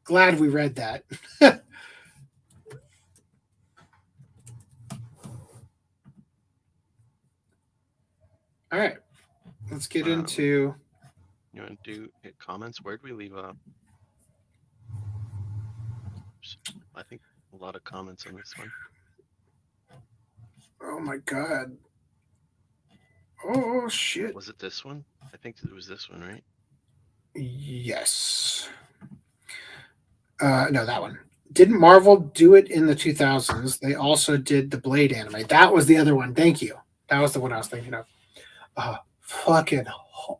Glad we read that. All right. Let's get into... You want to do comments? Where did we leave off? I think a lot of comments on this one. Oh my god. Oh shit. Was it this one? I think it was this one, right? Yes. No, that one. Didn't Marvel do it in the 2000s? They also did the Blade anime. That was the other one. Thank you. That was the one I was thinking of. Fucking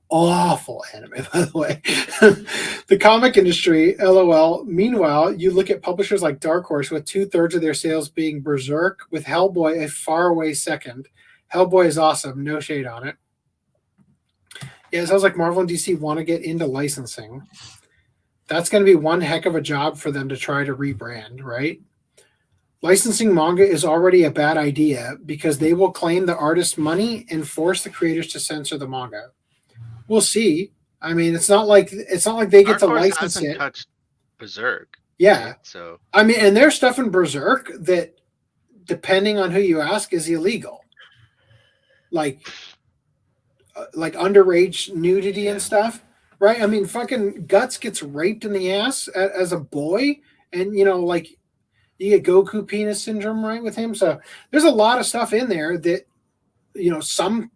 awful anime, by the way. The comic industry, LOL. Meanwhile, you look at publishers like Dark Horse with 2/3 of their sales being Berserk, with Hellboy a far away second. Hellboy is awesome. No shade on it. Yeah, it sounds like Marvel and DC want to get into licensing. That's going to be one heck of a job for them to try to rebrand, right? Licensing manga is already a bad idea because they will claim the artist's money and force the creators to censor the manga. We'll see. I mean, it's not like they get to license it. Touched Berserk. Yeah. Right? So I mean, and there's stuff in Berserk that, depending on who you ask, is illegal. Like underage nudity and stuff, right? I mean, fucking Guts gets raped in the ass as a boy, and like, you get Goku penis syndrome, right, with him. So there's a lot of stuff in there that, some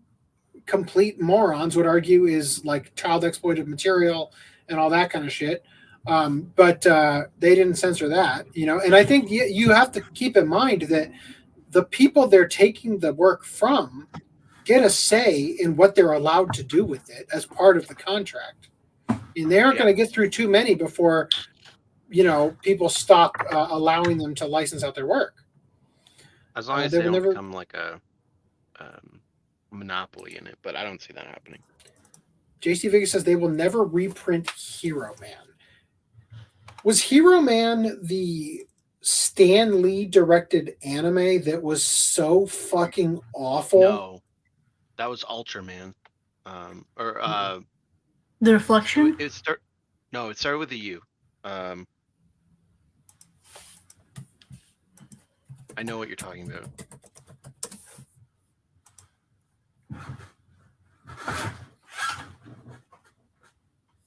complete morons would argue is like child exploited material and all that kind of shit. But they didn't censor that, you know. And I think you have to keep in mind that the people they're taking the work from get a say in what they're allowed to do with it as part of the contract. And they aren't going to get through too many before, you know, people stop allowing them to license out their work. As long as they don't become like a monopoly in it, but I don't see that happening. JC Vegas says they will never reprint Hero Man. Was Hero Man the Stan Lee directed anime that was so fucking awful? No, that was Ultraman. The Reflection? It started with a U. I know what you're talking about.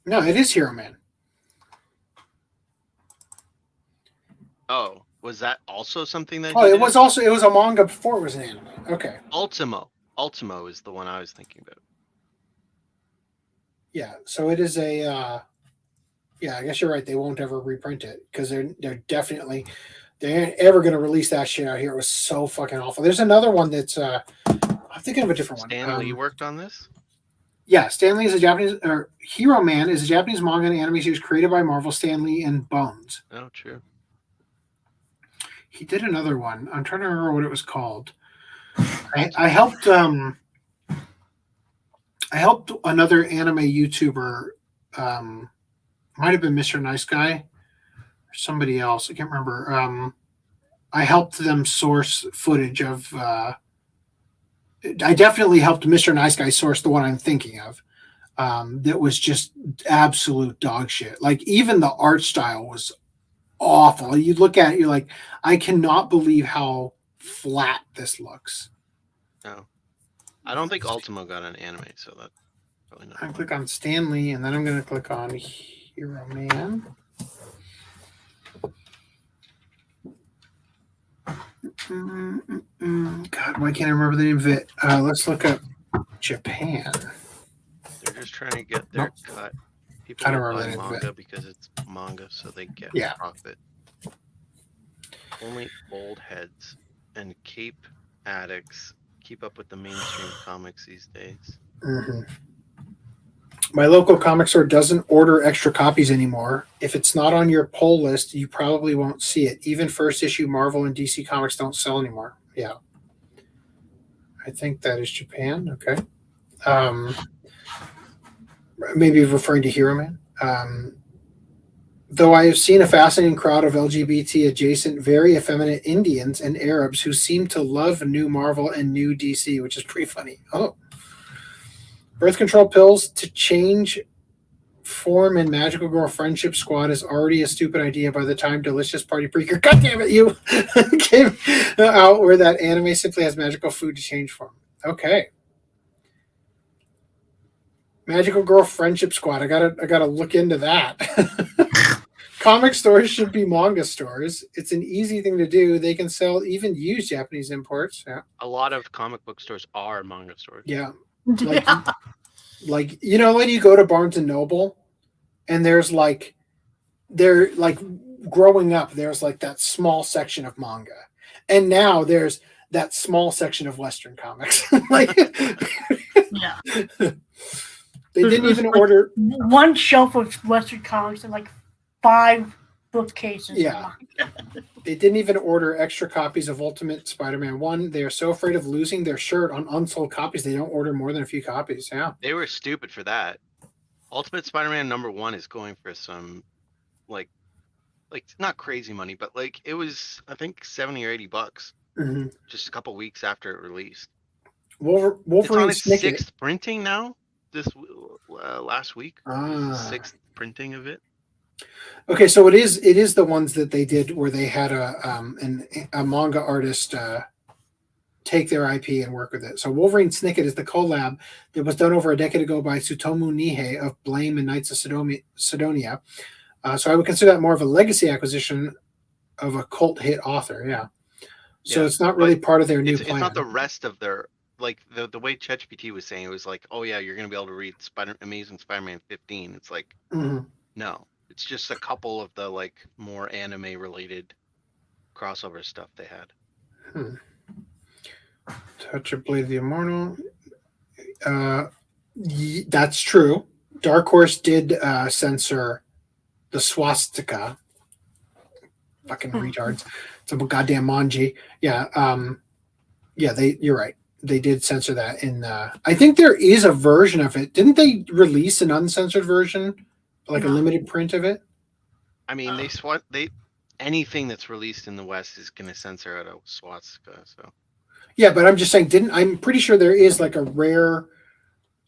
No, it is Hero Man. Oh, was that also something that? Oh, it was a manga before it was an anime. Okay. Ultimo is the one I was thinking about. Yeah, so it is a. Yeah, I guess you're right. They won't ever reprint it because they ain't ever going to release that shit out here. It was so fucking awful. There's another one that's I'm thinking of a different one. Stan Lee worked on this. Yeah, Stan Lee is a Japanese, or Hero Man is a Japanese manga and anime series created by Marvel. Stan Lee and Bones. Oh, true. He did another one. I'm trying to remember what it was called. I helped another anime YouTuber. Might have been Mr. Nice Guy or somebody else. I can't remember. I helped them source footage of. I definitely helped Mr. Nice Guy source the one I'm thinking of. That was just absolute dog shit. Like even the art style was awful. You look at it, you're like, I cannot believe how flat this looks. No, I don't think Ultimo got an anime, so that's probably not. I click on Stanley, and then I'm going to click on Hero Man. God, why can't I remember the name of it? Let's look up Japan. They're just trying to get their cut. People I don't buy remember the name of manga it. because it's manga, so they get profit. Only old heads and cape addicts keep up with the mainstream comics these days. Mm-hmm. My local comic store doesn't order extra copies anymore. If it's not on your pull list, you probably won't see it. Even first issue Marvel and DC comics don't sell anymore. Yeah. I think that is Japan. Okay. Maybe referring to Hero Man. Though I have seen a fascinating crowd of LGBT adjacent, very effeminate Indians and Arabs who seem to love new Marvel and new DC, which is pretty funny. Oh. Birth control pills to change form in Magical Girl Friendship Squad is already a stupid idea by the time Delicious Party Breaker, God damn it, you came out where that anime simply has magical food to change form. Okay. Magical Girl Friendship Squad. I gotta look into that. Comic stores should be manga stores. It's an easy thing to do. They can sell even used Japanese imports. Yeah. A lot of comic book stores are manga stores. Yeah. Like you know when you go to Barnes and Noble and there's like growing up there's like that small section of manga and now there's that small section of Western comics. Like Yeah. They didn't even order one shelf of Western comics and like 5 bookcases. Yeah. They didn't even order extra copies of Ultimate Spider-Man 1. They are so afraid of losing their shirt on unsold copies, they don't order more than a few copies. Yeah. They were stupid for that. Ultimate Spider-Man #1 is going for some, like not crazy money, but like it was, I think, $70 or $80 just a couple weeks after it released. Wolverine it's on its 6th printing now. This last week, the 6th printing of it. Okay, so it is the ones that they did where they had a manga artist take their IP and work with it. So Wolverine Snicket is the collab that was done over a decade ago by Tsutomu Nihei of Blame and Knights of Sidonia. So I would consider that more of a legacy acquisition of a cult hit author. Yeah. So it's not really part of their new plan. It's not the rest of their like the way ChatGPT was saying, it was like, oh yeah, you're gonna be able to read Amazing Spider-Man 15. It's like, no, it's just a couple of the like more anime related crossover stuff they had. Touch of Blade of the Immortal. That's true. Dark Horse did censor the swastika. Fucking retards. It's a goddamn manji. Yeah. You're right. They did censor that in I think there is a version of it. Didn't they release an uncensored version? Like a limited print of it? I mean, they anything that's released in the West is gonna censor out a swastika, so. Yeah, but I'm just saying, I'm pretty sure there is like a rare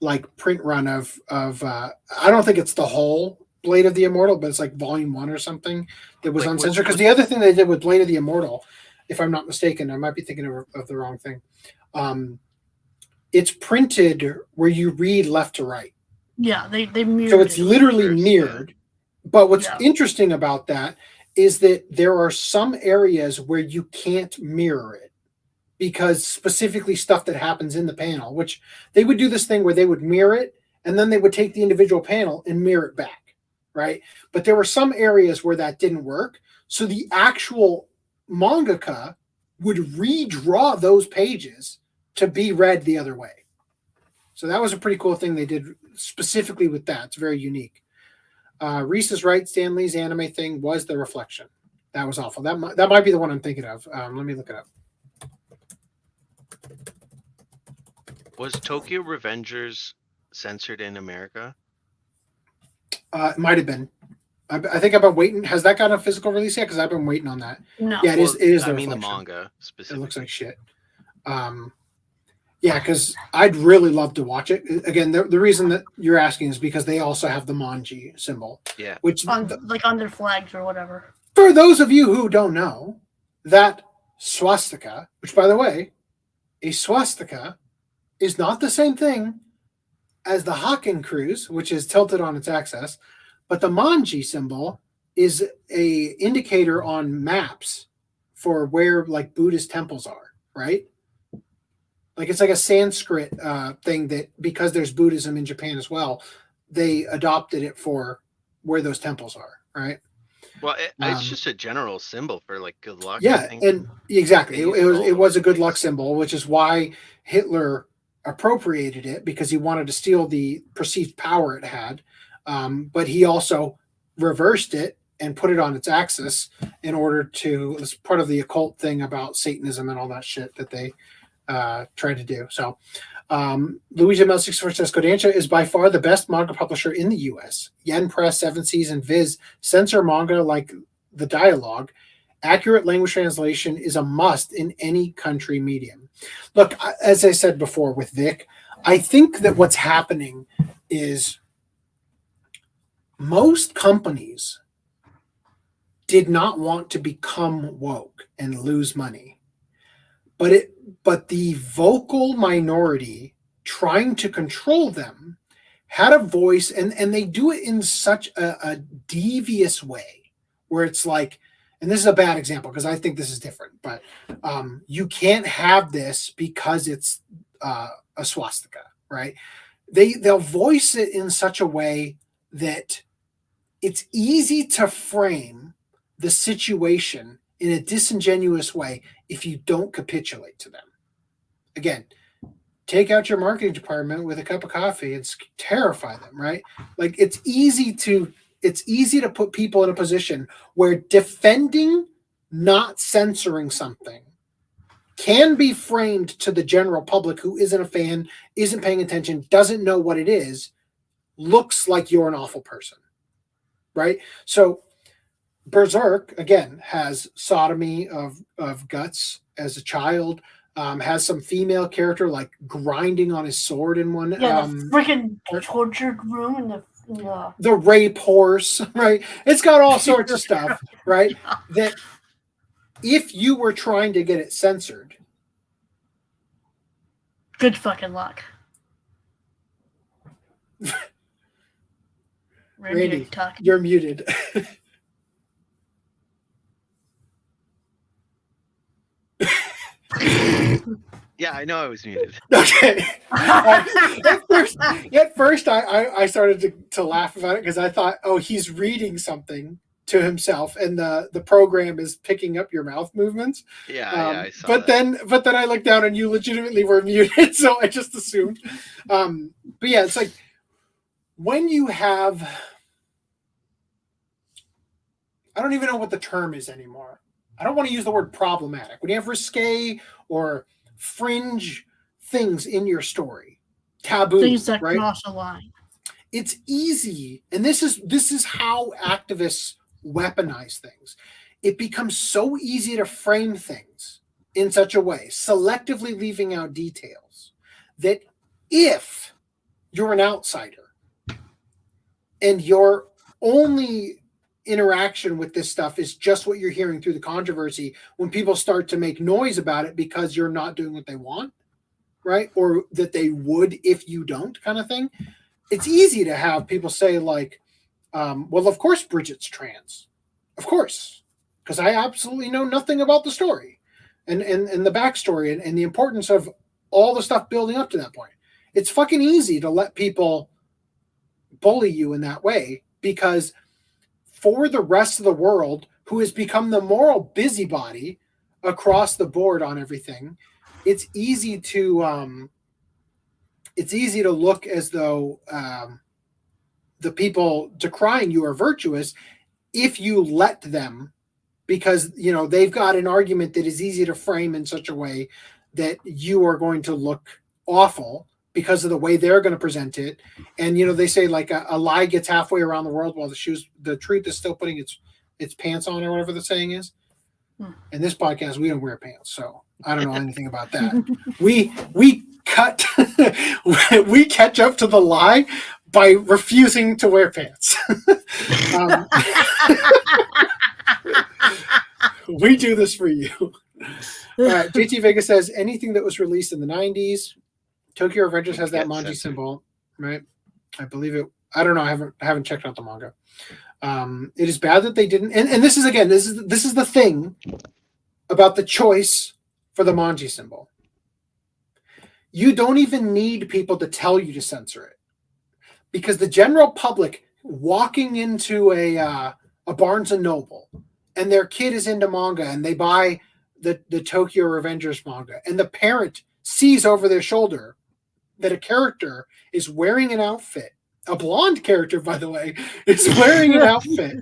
like print run of I don't think it's the whole Blade of the Immortal, but it's like volume 1 or something that was uncensored. Because the other thing they did with Blade of the Immortal, if I'm not mistaken, I might be thinking of the wrong thing. It's printed where you read left to right. Yeah, they mirrored. So it's literally mirrored. But what's interesting about that is that there are some areas where you can't mirror it, because specifically stuff that happens in the panel, which they would do this thing where they would mirror it and then they would take the individual panel and mirror it back, right? But there were some areas where that didn't work. So the actual mangaka would redraw those pages to be read the other way. So that was a pretty cool thing they did specifically with that. It's very unique. Reese is right. Stan Lee's anime thing was The Reflection. That was awful. That might be the one I'm thinking of. Let me look it up. Was Tokyo Revengers censored in America? It might have been. I think I've been waiting. Has that got a physical release yet? Because I've been waiting on that. No. Yeah, it is. I mean the manga specifically. It looks like shit. Yeah, because I'd really love to watch it. Again, the reason that you're asking is because they also have the manji symbol. Yeah. Which like on their flags or whatever. For those of you who don't know, that swastika, which by the way, a swastika is not the same thing as the Hakken Cruise, which is tilted on its axis, but the manji symbol is a indicator on maps for where like Buddhist temples are, right? Like it's like a Sanskrit thing that because there's Buddhism in Japan as well, they adopted it for where those temples are, right? Well, it's just a general symbol for like good luck. Yeah, and exactly, it was a good luck symbol, which is why Hitler appropriated it, because he wanted to steal the perceived power it had. But he also reversed it and put it on its axis in order to, as part of the occult thing about Satanism and all that shit that they tried to do. So Luigi Mel64 says Kodansha is by far the best manga publisher in the US. Yen Press, Seven Seas, and Viz censor manga like the dialogue. Accurate language translation is a must in any country medium. Look, as I said before with Vic, I think that what's happening is most companies did not want to become woke and lose money. But the vocal minority trying to control them had a voice, and they do it in such a devious way where it's like, and this is a bad example because I think this is different, but you can't have this because it's a swastika, right? They'll voice it in such a way that it's easy to frame the situation in a disingenuous way if you don't capitulate to them. Again, take out your marketing department with a cup of coffee and terrify them, right? Like it's easy to put people in a position where defending not censoring something can be framed to the general public who isn't a fan, isn't paying attention, doesn't know what it is, looks like you're an awful person, right? So Berserk, again, has sodomy of guts as a child, has some female character like grinding on his sword in one. Yeah, the freaking tortured room in the rape horse, right? It's got all sorts of stuff, right? That if you were trying to get it censored, good fucking luck. Randy, you're muted. Yeah, I know I was muted. Okay. At first, I started to laugh about it because I thought, oh, he's reading something to himself, and the program is picking up your mouth movements. Yeah, I saw but that. then I looked down and you legitimately were muted, so I just assumed. But yeah, it's like when you have, I don't even know what the term is anymore. I don't want to use the word problematic. When you have risque or fringe things in your story, taboo, Things that right? cross a line. It's easy, and this is how activists weaponize things. It becomes so easy to frame things in such a way, selectively leaving out details, that if you're an outsider and your only interaction with this stuff is just what you're hearing through the controversy, when people start to make noise about it because you're not doing what they want, right? Or that they would if you don't, kind of thing. It's easy to have people say like, well, of course Bridget's trans. Of course. Because I absolutely know nothing about the story and the backstory and the importance of all the stuff building up to that point. It's fucking easy to let people bully you in that way, because for the rest of the world, who has become the moral busybody across the board on everything, it's easy to look as though the people decrying you are virtuous if you let them, because they've got an argument that is easy to frame in such a way that you are going to look awful because of the way they're going to present it. And they say like a lie gets halfway around the world while the truth is still putting its pants on, or whatever the saying is. In this podcast, we don't wear pants, so I don't know anything about that. We catch up to the lie by refusing to wear pants. We do this for you. All right, JT Vega says anything that was released in the 90s. Tokyo Revengers has that manji symbol, right? I believe it. I don't know. I haven't checked out the manga. It is bad that they didn't. And this is again. This is the thing about the choice for the manji symbol. You don't even need people to tell you to censor it, because the general public walking into a Barnes and Noble and their kid is into manga and they buy the Tokyo Revengers manga, and the parent sees over their shoulder that a character is wearing an outfit, a blonde character, by the way, is wearing an outfit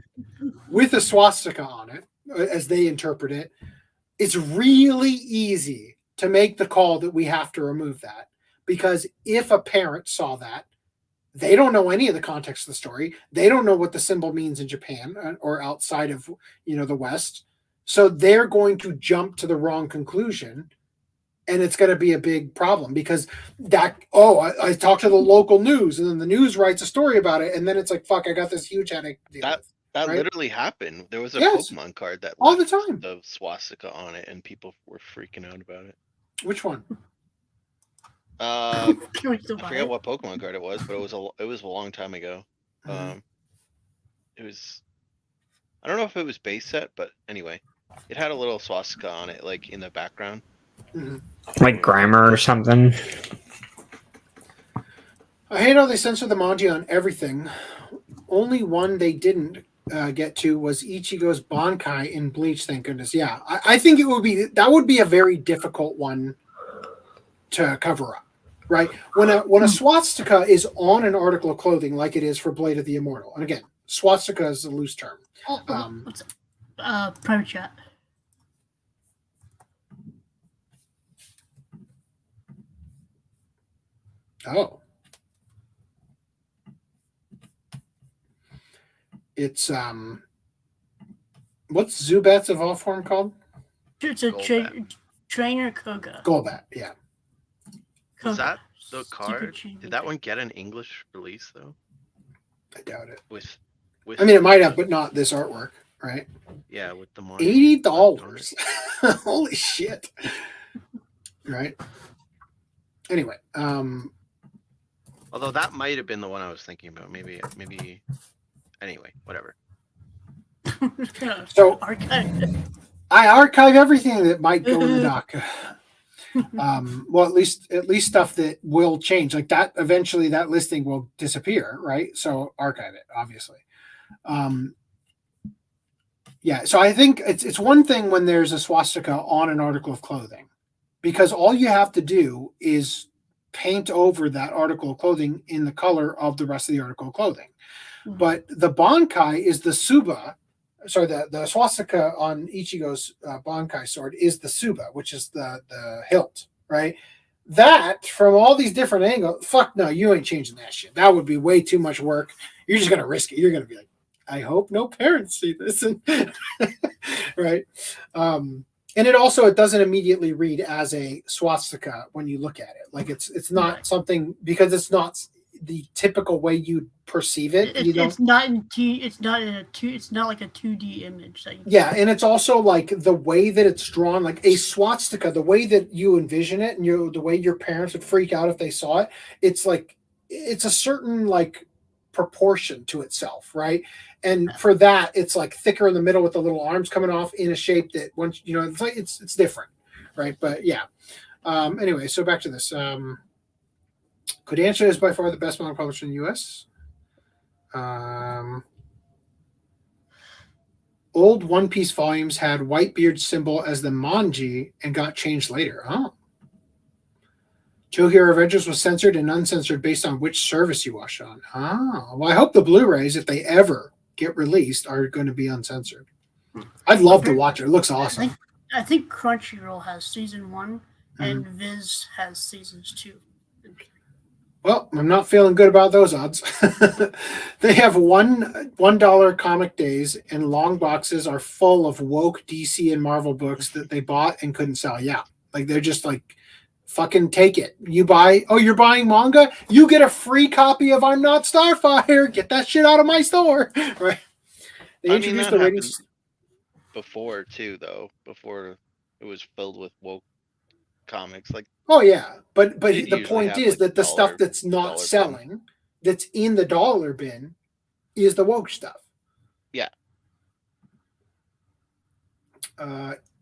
with a swastika on it, as they interpret it. It's really easy to make the call that we have to remove that, because if a parent saw that, they don't know any of the context of the story. They don't know what the symbol means in Japan or outside of the West. So they're going to jump to the wrong conclusion, and it's going to be a big problem, because I talked to the local news, and then the news writes a story about it, and then it's like, fuck, I got this huge headache. That right? literally happened. There was a Yes. Pokemon card that all the left time. the swastika on it, and people were freaking out about it. Which one? I forget what Pokemon card it was, but it was a long time ago. It was, I don't know if it was base set, but anyway, it had a little swastika on it, like in the background. Like grammar or something. I hate how they censor the manji on everything. Only one they didn't get to was Ichigo's Bankai in Bleach, thank goodness. Yeah, I think that would be a very difficult one to cover up, right? When a swastika is on an article of clothing, like it is for Blade of the Immortal, and again, swastika is a loose term. What's private chat? Oh. It's what's Zubat's evolved form called? It's a trainer Koga. Golbat, yeah. Was that the card? Did that one get an English release though? I doubt it. With I mean, it might have, but not this artwork, right? Yeah, with the $80. Holy shit! Right. Anyway, although that might have been the one I was thinking about. Maybe. Anyway, whatever. So I archive everything that might go in the doc. Well, at least stuff that will change, like that. Eventually, that listing will disappear, right? So archive it, obviously. Yeah. So I think it's one thing when there's a swastika on an article of clothing, because all you have to do is paint over that article of clothing in the color of the rest of the article of clothing. But the Bankai is the Suba. Sorry, the swastika on Ichigo's Bankai sword is the Suba, which is the hilt, right? That, from all these different angles, fuck no, you ain't changing that shit. That would be way too much work. You're just going to risk it. You're going to be like, I hope no parents see this. Right? And it doesn't immediately read as a swastika when you look at it. Like it's not something, because it's not the typical way you perceive it. It's not like a 2D image. Yeah, and it's also like the way that it's drawn, like a swastika, the way that you envision it, and the way your parents would freak out if they saw it. It's like it's a certain like proportion to itself, right? And for that, it's like thicker in the middle with the little arms coming off in a shape that once it's like it's different, right? But yeah. Anyway, so back to this. Kodansha is by far the best manga publisher in the U.S. Old One Piece volumes had Whitebeard's symbol as the manji and got changed later. Oh. Joe Hero Avengers was censored and uncensored based on which service you watch on. Oh. Well, I hope the Blu-rays, if they ever get released, are going to be uncensored. I'd love to watch it. It looks awesome. I think Crunchyroll has season 1 and Viz has seasons 2. Well, I'm not feeling good about those odds. They have $1 comic days, and long boxes are full of woke DC and Marvel books that they bought and couldn't sell. Yeah, like they're just like, fucking take it. You're buying manga? You get a free copy of I'm Not Starfire. Get that shit out of my store. Right? They introduced the ratings before too, though. Before it was filled with woke comics, like. Oh yeah, but the point is that the stuff that's not selling, that's in the dollar bin, is the woke stuff. Yeah.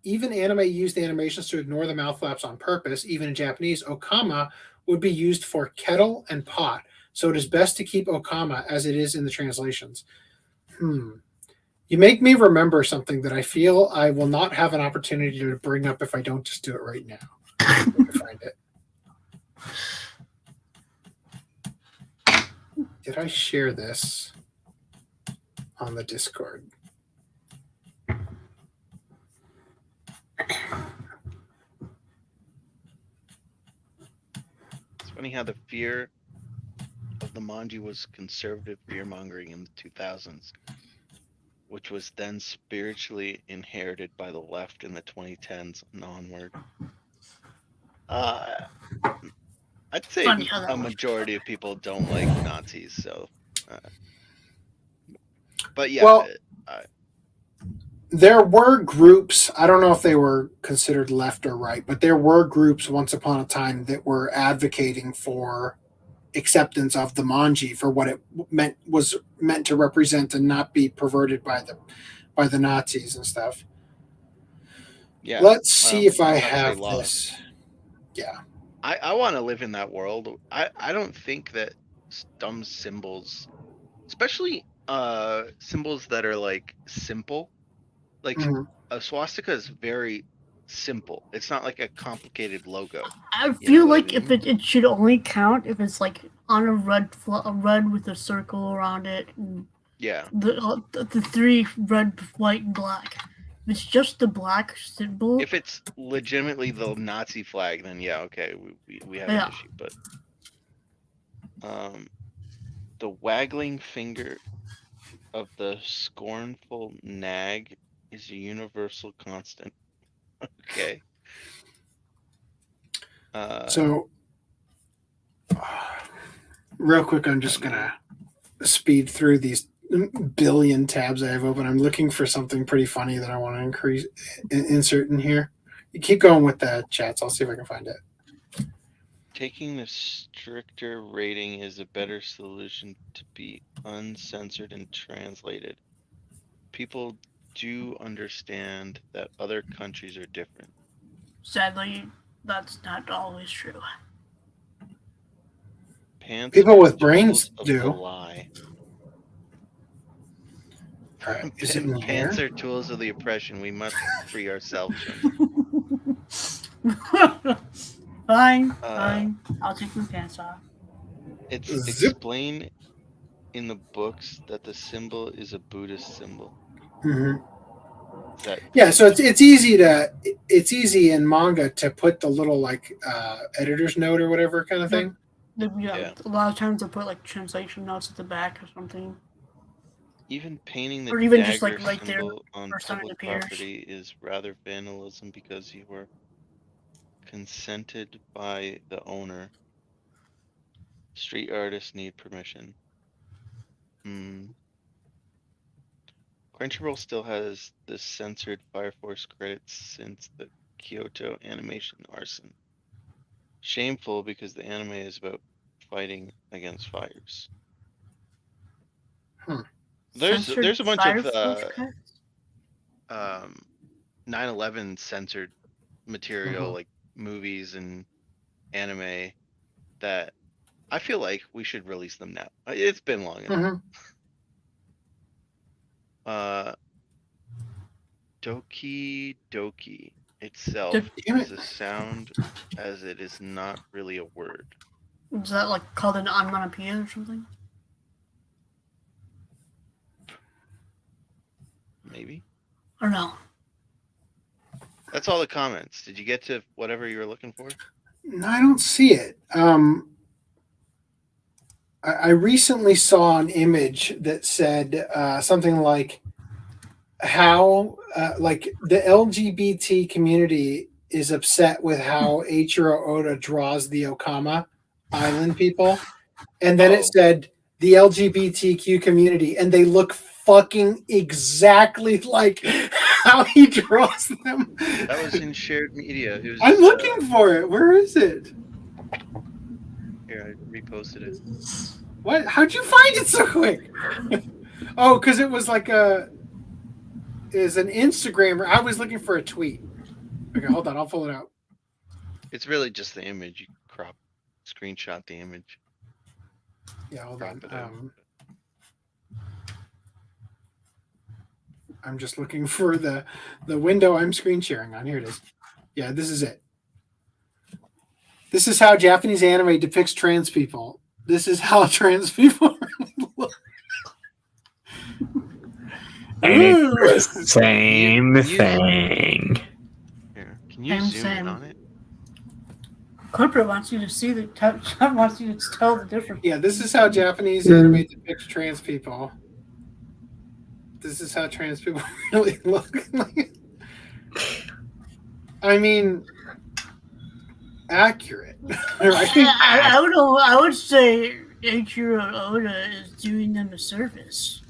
Even anime used animations to ignore the mouth flaps on purpose. Even in Japanese, okama would be used for kettle and pot. So it is best to keep okama as it is in the translations. You make me remember something that I feel I will not have an opportunity to bring up if I don't just do it right now. Let me find it. Did I share this on the Discord? It's funny how the fear of the manji was conservative fear-mongering in the 2000s, which was then spiritually inherited by the left in the 2010s and onward. I'd say a majority of people don't like Nazis, so. But yeah. Well, there were groups, I don't know if they were considered left or right, but there were groups once upon a time that were advocating for acceptance of the manji for what it was meant to represent and not be perverted by the Nazis and stuff. Yeah. Let's see if I have this. Yeah. I want to live in that world. I don't think that dumb symbols, especially symbols that are like simple, like a swastika is very simple. It's not like a complicated logo. I feel like if it should only count if it's like on a red with a circle around it. And yeah. The 3 red, white, and black. If it's just the black symbol. If it's legitimately the Nazi flag, then yeah, okay, we have an issue. But the waggling finger of the scornful nag is a universal constant. Okay. So, real quick, I'm just gonna speed through these billion tabs I have open. I'm looking for something pretty funny that I want to insert in here. You keep going with the chats. I'll see if I can find it. Taking the stricter rating is a better solution to be uncensored and translated. People do understand that other countries are different. Sadly, that's not always true. Pants People with are brains tools of the do. lie. All right, is it in here? Pants are tools of the oppression. We must free ourselves from them. Fine. I'll take my pants off. It's Zip. explained in the books that the symbol is a Buddhist symbol. Mhm. That Yeah, so it's easy in manga to put the little like editor's note or whatever kind of thing. Yeah, a lot of times they'll put like translation notes at the back or something. even painting the Or even dagger just, like, right there, symbol on first time it public appears. property is rather vandalism because you were consented by the owner. Street artists need permission. Crunchyroll still has the censored Fire Force credits since the Kyoto animation arson. Shameful because the anime is about fighting against fires. There's a bunch Fire of Force credits? 9/11 censored material like movies and anime that I feel like we should release them now. It's been long enough. Doki Doki itself is a sound as it is not really a word. Is that like called an onomatopoeia or something? Maybe. Or no? That's all the comments. Did you get to whatever you were looking for? No, I don't see it. I recently saw an image that said something like how like the LGBT community is upset with how Eiichiro Oda draws the Okama Island people. And then it said the LGBTQ community, and they look fucking exactly like how he draws them. That was in shared media. It was, I'm looking for it. Where is it? Here, I reposted it. What? How'd you find it so quick? Oh, because it was like is an Instagram. I was looking for a tweet. Okay, hold on. I'll pull it out. It's really just the image. You screenshot the image. Yeah, hold on. I'm just looking for the window I'm screen sharing on. Here it is. Yeah, this is it. This is how Japanese anime depicts trans people. This is how trans people really look. And it's the same thing. Here, can you zoom in on it? Corporate wants you to see wants you to tell the difference. Yeah, this is how Japanese anime depicts trans people. This is how trans people really look like. I mean, accurate. Right? I would know. I would say Eiichiro Oda is doing them a service.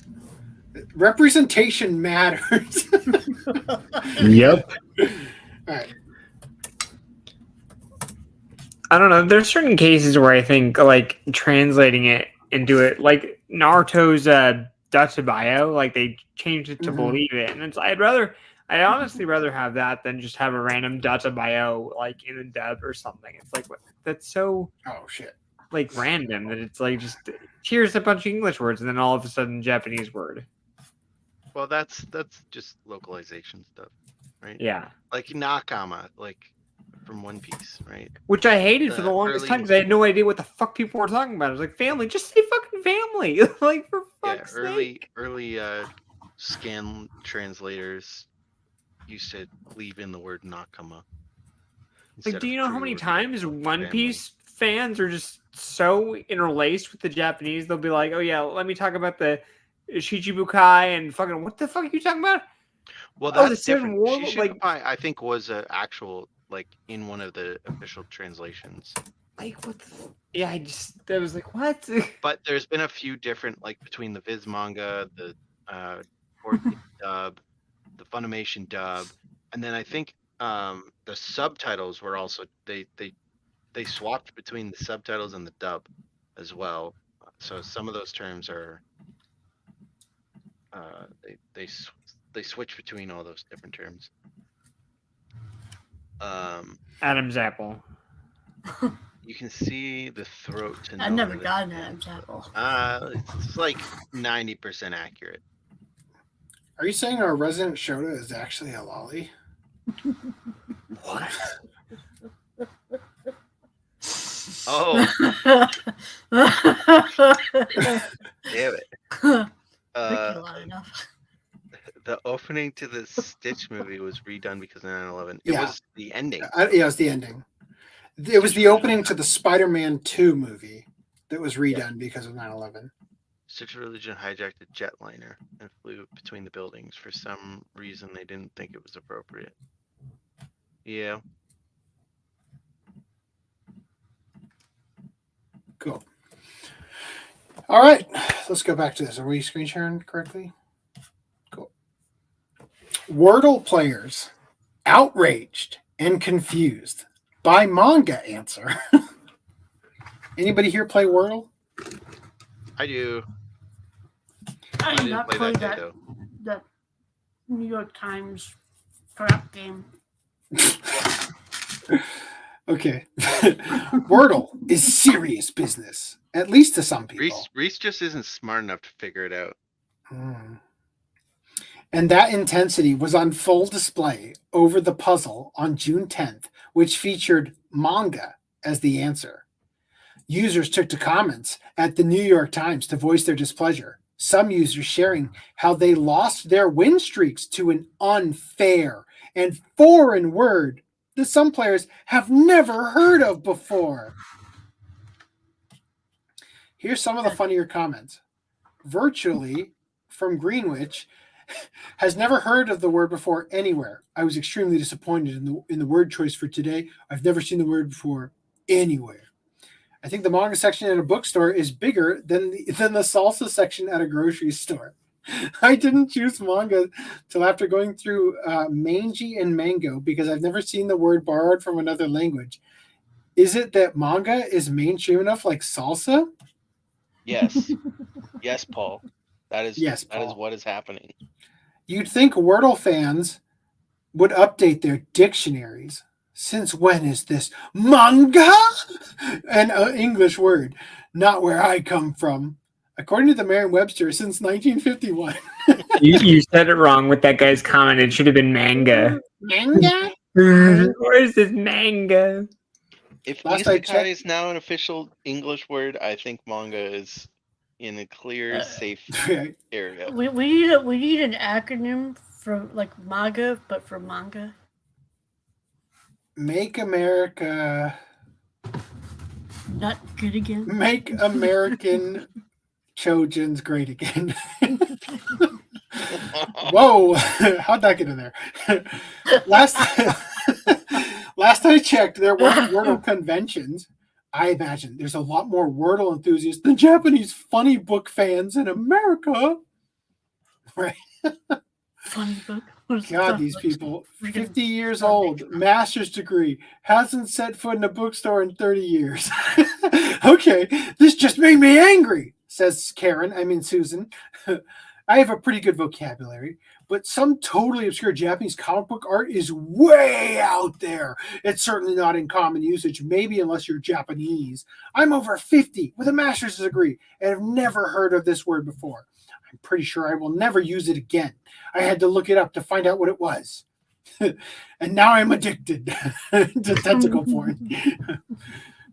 Representation matters. Yep. All right. I don't know. There's certain cases where I think like translating it into it, like Naruto's Datsubayo, like they changed it to believe it, and it's I'd honestly rather have that than just have a random Datsubayo like in a dub or something. It's like that's so like random that it's like just here's a bunch of English words and then all of a sudden Japanese word. Well, that's just localization stuff, right? Yeah. Like Nakama, like from One Piece, right? Which I hated for the longest time because I had no idea what the fuck people were talking about. I was like, family, just say fucking family. Like, for fuck's sake. Early scan translators used to leave in the word Nakama. Like, do you know how many times One Piece fans are just so interlaced with the Japanese? They'll be like, oh yeah, let me talk about the Shichibukai and fucking, what the fuck are you talking about? Well, that's the different. War, Shichibukai, I think, was an actual, like, in one of the official translations. Like, what the... Yeah, I was like, what? But there's been a few different, like, between the Viz manga, the 4K dub, the Funimation dub, and then I think the subtitles were also, they swapped between the subtitles and the dub as well. So some of those terms are, they switch between all those different terms. Adam's apple. You can see the throat to I've know never when gotten an Adam's apple. it's like 90% accurate. Are you saying our resident Shota is actually a lolly? What? Oh. Damn it. The opening to the Stitch movie was redone because of 9/11. It was the ending. Yeah, it was the ending. It was the opening to the Spider-Man 2 movie that was redone because of 9/11. Stitch Religion hijacked a jetliner and flew between the buildings. For some reason, they didn't think it was appropriate. Yeah. Cool. All right, let's go back to this. Are we screen sharing correctly? Cool. Wordle players outraged and confused by manga answer. Anybody here play Wordle? I do. I did not play that New York Times crap game. Okay. Wordle is serious business, at least to some people. Reese just isn't smart enough to figure it out. And that intensity was on full display over the puzzle on June 10th, which featured manga as the answer. Users took to comments at the New York Times to voice their displeasure. Some users sharing how they lost their win streaks to an unfair and foreign word that some players have never heard of before. Here's some of the funnier comments. Virtually from Greenwich has never heard of the word before anywhere. I was extremely disappointed in the word choice for today. I've never seen the word before anywhere. I think the manga section at a bookstore is bigger than the salsa section at a grocery store. I didn't choose manga till after going through manji and mango because I've never seen the word borrowed from another language. Is it that manga is mainstream enough like salsa? Yes. Yes, Paul. That is Paul. what is happening. You'd think Wordle fans would update their dictionaries. Since when is this manga an English word? Not where I come from. According to the Merriam-Webster, since 1951. You said it wrong with that guy's comment. It should have been manga. Manga? Where is this manga? If isekai is now an official English word, I think manga is in a clear, safe area. We need an acronym for like MAGA, but for manga. Make America not good again. Make American Chojins great again. Whoa, how'd that get in there? Last I checked, there were Wordle conventions. I imagine there's a lot more Wordle enthusiasts than Japanese funny book fans in America. Right? Funny book? God, these people, 50 years old, master's degree, hasn't set foot in a bookstore in 30 years. Okay, this just made me angry, says Susan. I have a pretty good vocabulary, but some totally obscure Japanese comic book art is way out there. It's certainly not in common usage, maybe unless you're Japanese. I'm over 50 with a master's degree and have never heard of this word before. I'm pretty sure I will never use it again. I had to look it up to find out what it was. And now I'm addicted to tentacle porn.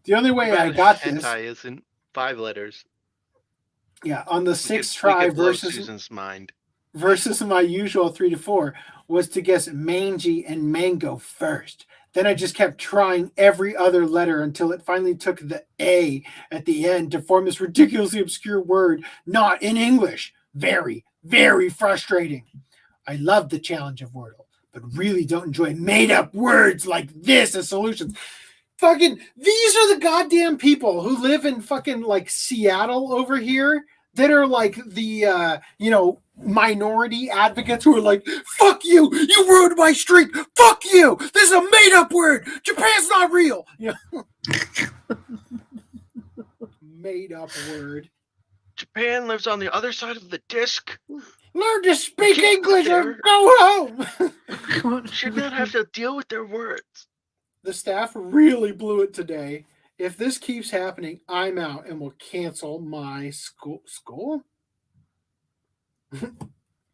The only way I got this... Hentai isn't 5 letters. Yeah, on the sixth try versus Susan's mind. Versus my usual 3 to 4 was to guess mangy and mango first. Then I just kept trying every other letter until it finally took the A at the end to form this ridiculously obscure word, not in English. Very, very frustrating. I love the challenge of Wordle, but really don't enjoy made-up words like this as solutions. Fucking, these are the goddamn people who live in fucking like Seattle over here that are like the, minority advocates who are like, fuck you, you ruined my streak, fuck you, this is a made-up word, Japan's not real. Made-up word. Japan lives on the other side of the disc. Learn to speak English or go home. Should not have to deal with their words. The staff really blew it today. If this keeps happening, I'm out and will cancel my school?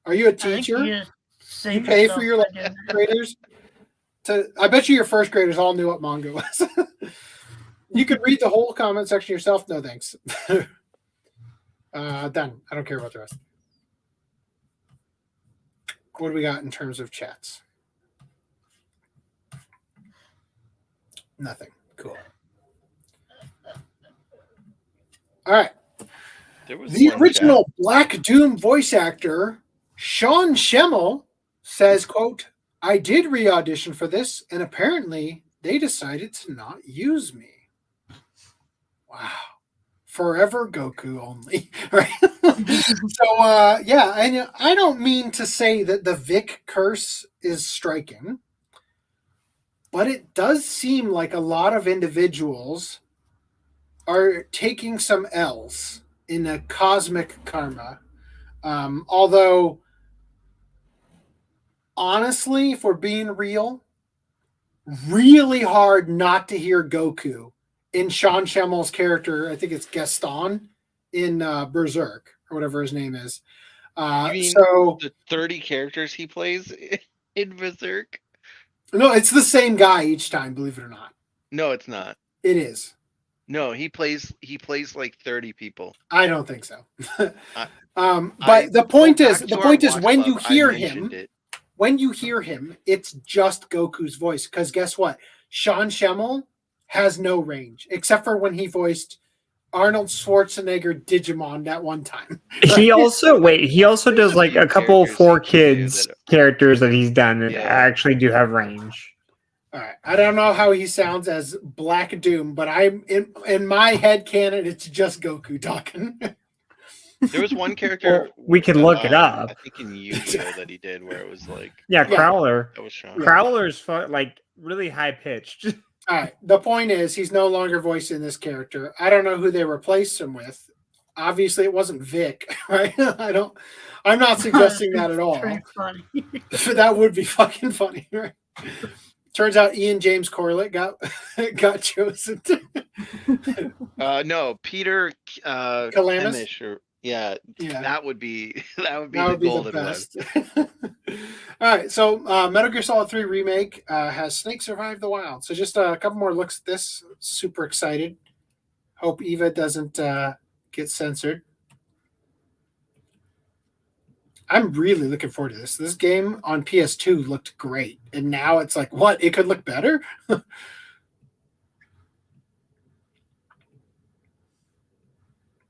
Are you a teacher? You pay for your graders? I bet you your first graders all knew what manga was. You could read the whole comment section yourself. No thanks. Done. I don't care about the rest. What do we got in terms of chats? Nothing. Cool. All right. The original Black Doom voice actor, Sean Schemmel, says, quote, I did re-audition for this, and apparently they decided to not use me. Wow. Forever Goku only. Right? So, yeah, I don't mean to say that the Vic curse is striking, but it does seem like a lot of individuals are taking some L's in a cosmic karma. Although, honestly, if we're being real, really hard not to hear Goku in Sean Schemmel's character. I think it's Gaston in Berserk or whatever his name is. You mean so the 30 characters he plays in Berserk? No, it's the same guy each time, believe it or not. No, it's not. It is. No, he plays like 30 people. I don't think so. But the point is when you hear him, it's just Goku's voice. Because guess what? Sean Schemmel has no range, except for when he voiced Arnold Schwarzenegger Digimon that one time. He also does like a couple 4Kids characters that he's done that actually do have range. All right. I don't know how he sounds as Black Doom, but I'm in my head canon, it's just Goku talking. There was one character we can look it up. I think in Yu-Gi-Oh that he did where it was like Crowler. That was Sean. Crowler's like really high pitched. All right. The point is he's no longer voicing this character. I don't know who they replaced him with. Obviously it wasn't Vic, right? I'm not suggesting that at all. Funny. That would be fucking funny, right? Turns out Ian James Corlett got chosen. No, Peter Kalamis? that would be the golden one. All right, so Metal Gear Solid 3 Remake has Snake Survive the Wild. So just a couple more looks at this. Super excited. Hope Eva doesn't get censored. I'm really looking forward to this. This game on PS2 looked great. And now it's like, what? It could look better?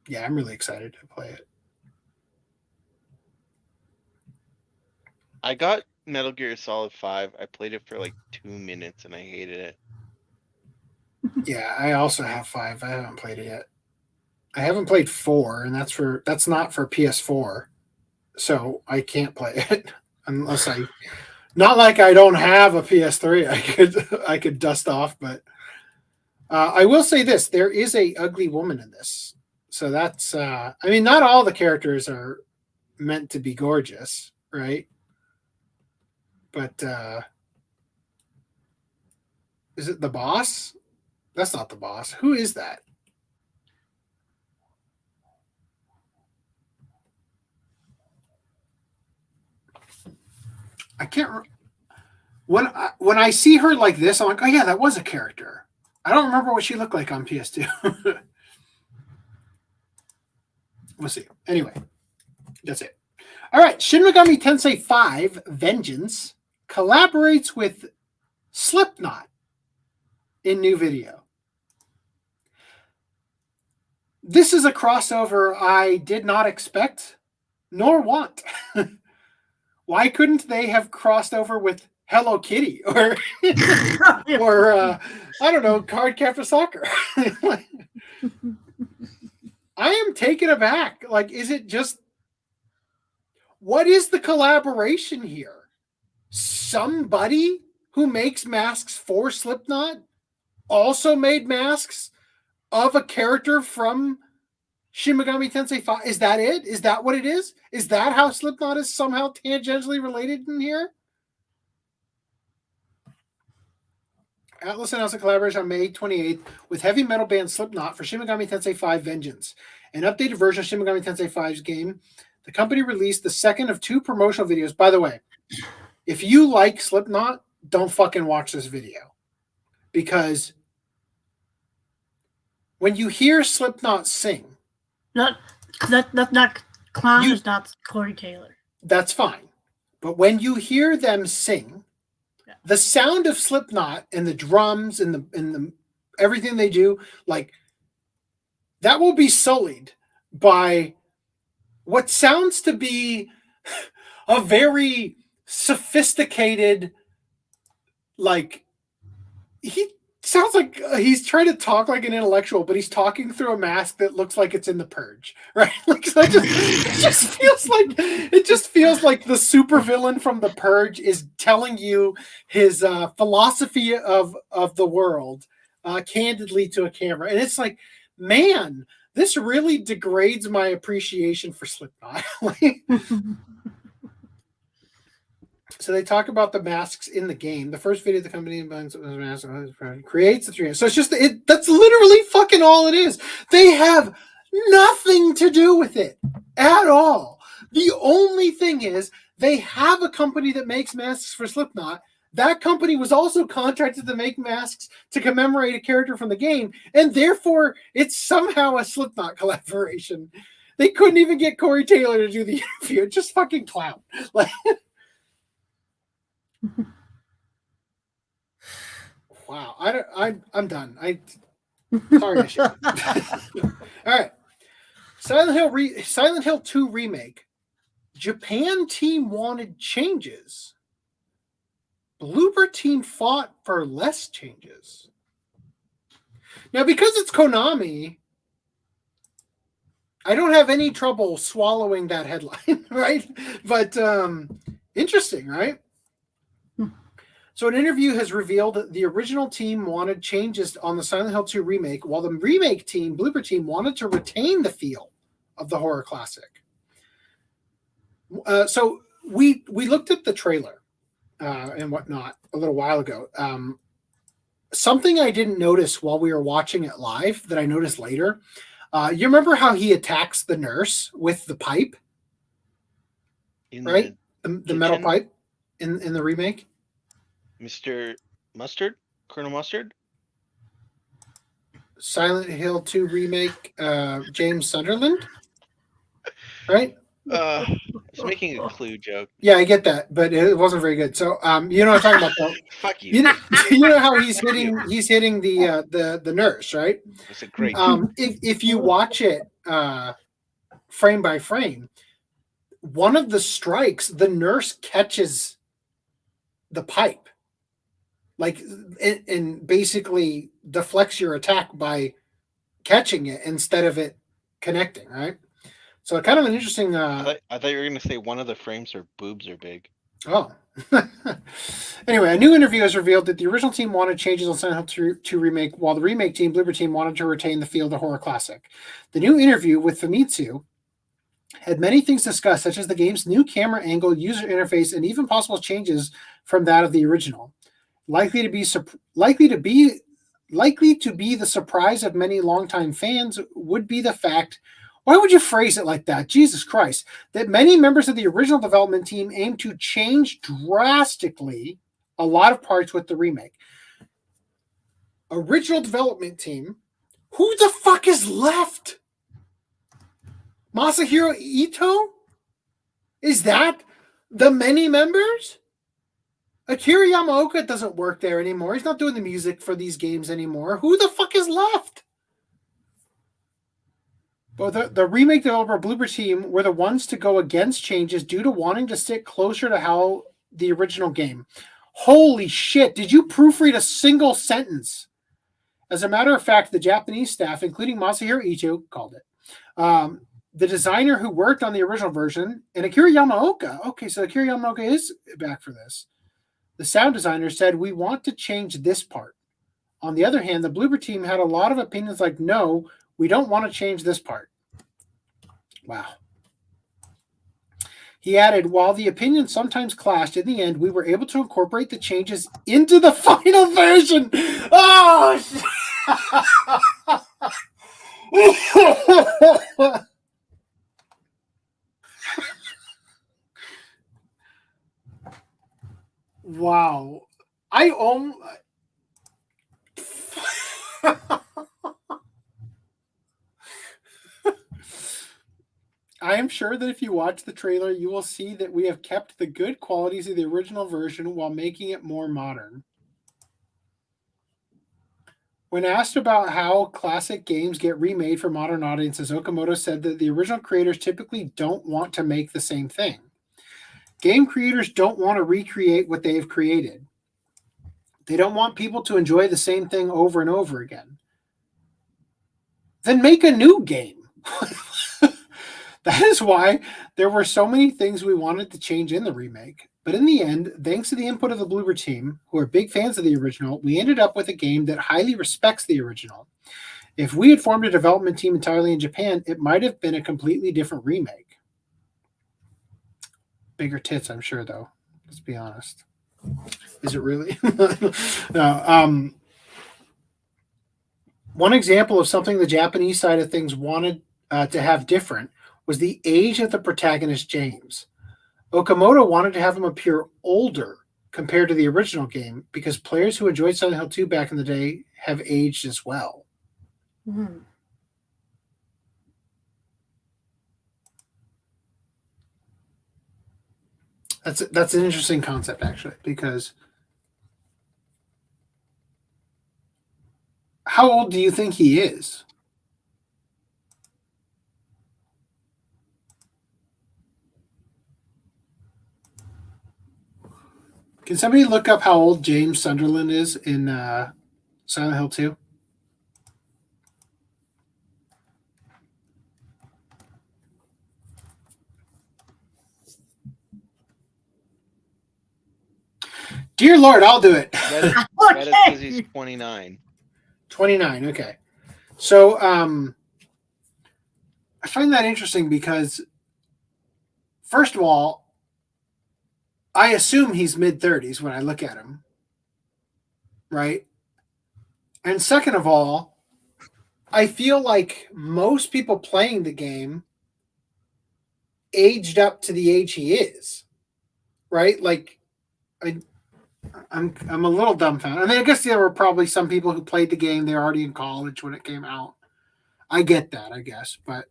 Yeah, I'm really excited to play it. I got Metal Gear Solid 5. I played it for like 2 minutes and I hated it. Yeah, I also have 5. I haven't played it yet. I haven't played 4, and that's not for PS4. So I can't play it unless not like I don't have a PS3 I could dust off, but I will say this, there is a ugly woman in this. So that's I mean, not all the characters are meant to be gorgeous, right? But is it the boss? That's not the boss. Who is that? I can't. When I see her like this, I'm like, oh yeah, that was a character. I don't remember what she looked like on PS2. We'll see. Anyway, that's it. All right, Shin Megami Tensei 5 Vengeance collaborates with Slipknot in new video. This is a crossover I did not expect nor want. Why couldn't they have crossed over with Hello Kitty or I don't know, Cardcaptor Soccer? I am taken aback. Like, is it just, what is the collaboration here? Somebody who makes masks for Slipknot also made masks of a character from Shin Megami Tensei 5. Is that it? Is that what it is? Is that how Slipknot is somehow tangentially related in here? Atlas announced a collaboration on May 28th with heavy metal band Slipknot for Shin Megami Tensei 5 Vengeance, an updated version of Shin Megami Tensei 5's game. The company released the second of 2 promotional videos. By the way, if you like Slipknot, don't fucking watch this video. Because when you hear Slipknot sing... Clown is not Corey Taylor. That's fine. But when you hear them sing, the sound of Slipknot and the drums and the everything they do, like, that will be sullied by what sounds to be a very sophisticated, like, he sounds like he's trying to talk like an intellectual, but he's talking through a mask that looks like it's in The Purge, right? Like, so it just feels like the supervillain from The Purge is telling you his philosophy of the world candidly to a camera, and it's like, man, this really degrades my appreciation for Slipknot. So they talk about the masks in the game. The first video the company creates the 3. So it's just that's literally fucking all it is. They have nothing to do with it at all. The only thing is they have a company that makes masks for Slipknot. That company was also contracted to make masks to commemorate a character from the game, and therefore it's somehow a Slipknot collaboration. They couldn't even get Corey Taylor to do the interview. It's just fucking clown. Like, wow, I'm done. Sorry, I should. All right, Silent Hill 2 remake. Japan team wanted changes. Bloober Team fought for less changes. Now, because it's Konami, I don't have any trouble swallowing that headline, right? But interesting, right? So an interview has revealed that the original team wanted changes on the Silent Hill 2 remake, while the remake team, Bloober Team, wanted to retain the feel of the horror classic. So we looked at the trailer and whatnot a little while ago. Something I didn't notice while we were watching it live that I noticed later. You remember how he attacks the nurse with the pipe? Right? The metal pipe in the remake? Mr. Mustard? Colonel Mustard? Silent Hill 2 remake, James Sunderland? Right? He's making a clue joke. Yeah, I get that, but it wasn't very good. So, you know what I'm talking about, though. Fuck you. You know how he's hitting the nurse, right? That's a great. If you watch it frame by frame, one of the strikes, the nurse catches the pipe, like, and basically deflects your attack by catching it instead of it connecting, right? So kind of an interesting. I thought you were going to say one of the frames or boobs are big. Oh. Anyway, a new interview has revealed that the original team wanted changes on Silent Hill 2 remake, while the remake team, Bloober Team, wanted to retain the feel of the horror classic. The new interview with Famitsu had many things discussed, such as the game's new camera angle, user interface, and even possible changes from that of the original. Likely to be the surprise of many longtime fans would be the fact. Why would you phrase it like that? Jesus Christ. That many members of the original development team aim to change drastically a lot of parts with the remake. Original development team? Who the fuck is left? Masahiro Ito? Is that the many members? Akira Yamaoka doesn't work there anymore. He's not doing the music for these games anymore. Who the fuck is left? Well, the remake developer Bloober Team were the ones to go against changes due to wanting to stick closer to how the original game. Holy shit, did you proofread a single sentence? As a matter of fact, the Japanese staff, including Masahiro Ito, called it. The designer who worked on the original version, and Akira Yamaoka. Okay, so Akira Yamaoka is back for this. The sound designer said, "We want to change this part." On the other hand, the Bloober Team had a lot of opinions like, "No, we don't want to change this part." Wow. He added, while the opinions sometimes clashed, in the end, we were able to incorporate the changes into the final version. Oh, shit. Wow. I am sure that if you watch the trailer, you will see that we have kept the good qualities of the original version while making it more modern. When asked about how classic games get remade for modern audiences, Okamoto said that the original creators typically don't want to make the same thing. Game creators don't want to recreate what they've created. They don't want people to enjoy the same thing over and over again. Then make a new game. That is why there were so many things we wanted to change in the remake. But in the end, thanks to the input of the Bloober Team, who are big fans of the original, we ended up with a game that highly respects the original. If we had formed a development team entirely in Japan, it might have been a completely different remake. Bigger tits, I'm sure, though. Let's be honest. Is it really? No. One example of something the Japanese side of things wanted to have different was the age of the protagonist, James. Okamoto wanted to have him appear older compared to the original game because players who enjoyed Silent Hill 2 back in the day have aged as well. Mm-hmm. That's an interesting concept, actually, because how old do you think he is? Can somebody look up how old James Sunderland is in Silent Hill 2? Dear Lord, I'll do it. Reddit says he's 29. 29, okay. So I find that interesting because, first of all, I assume he's mid-30s when I look at him, right? And second of all, I feel like most people playing the game aged up to the age he is, right? Like, I'm a little dumbfounded. I mean, I guess there were probably some people who played the game, they were already in college when it came out. I get that, I guess. But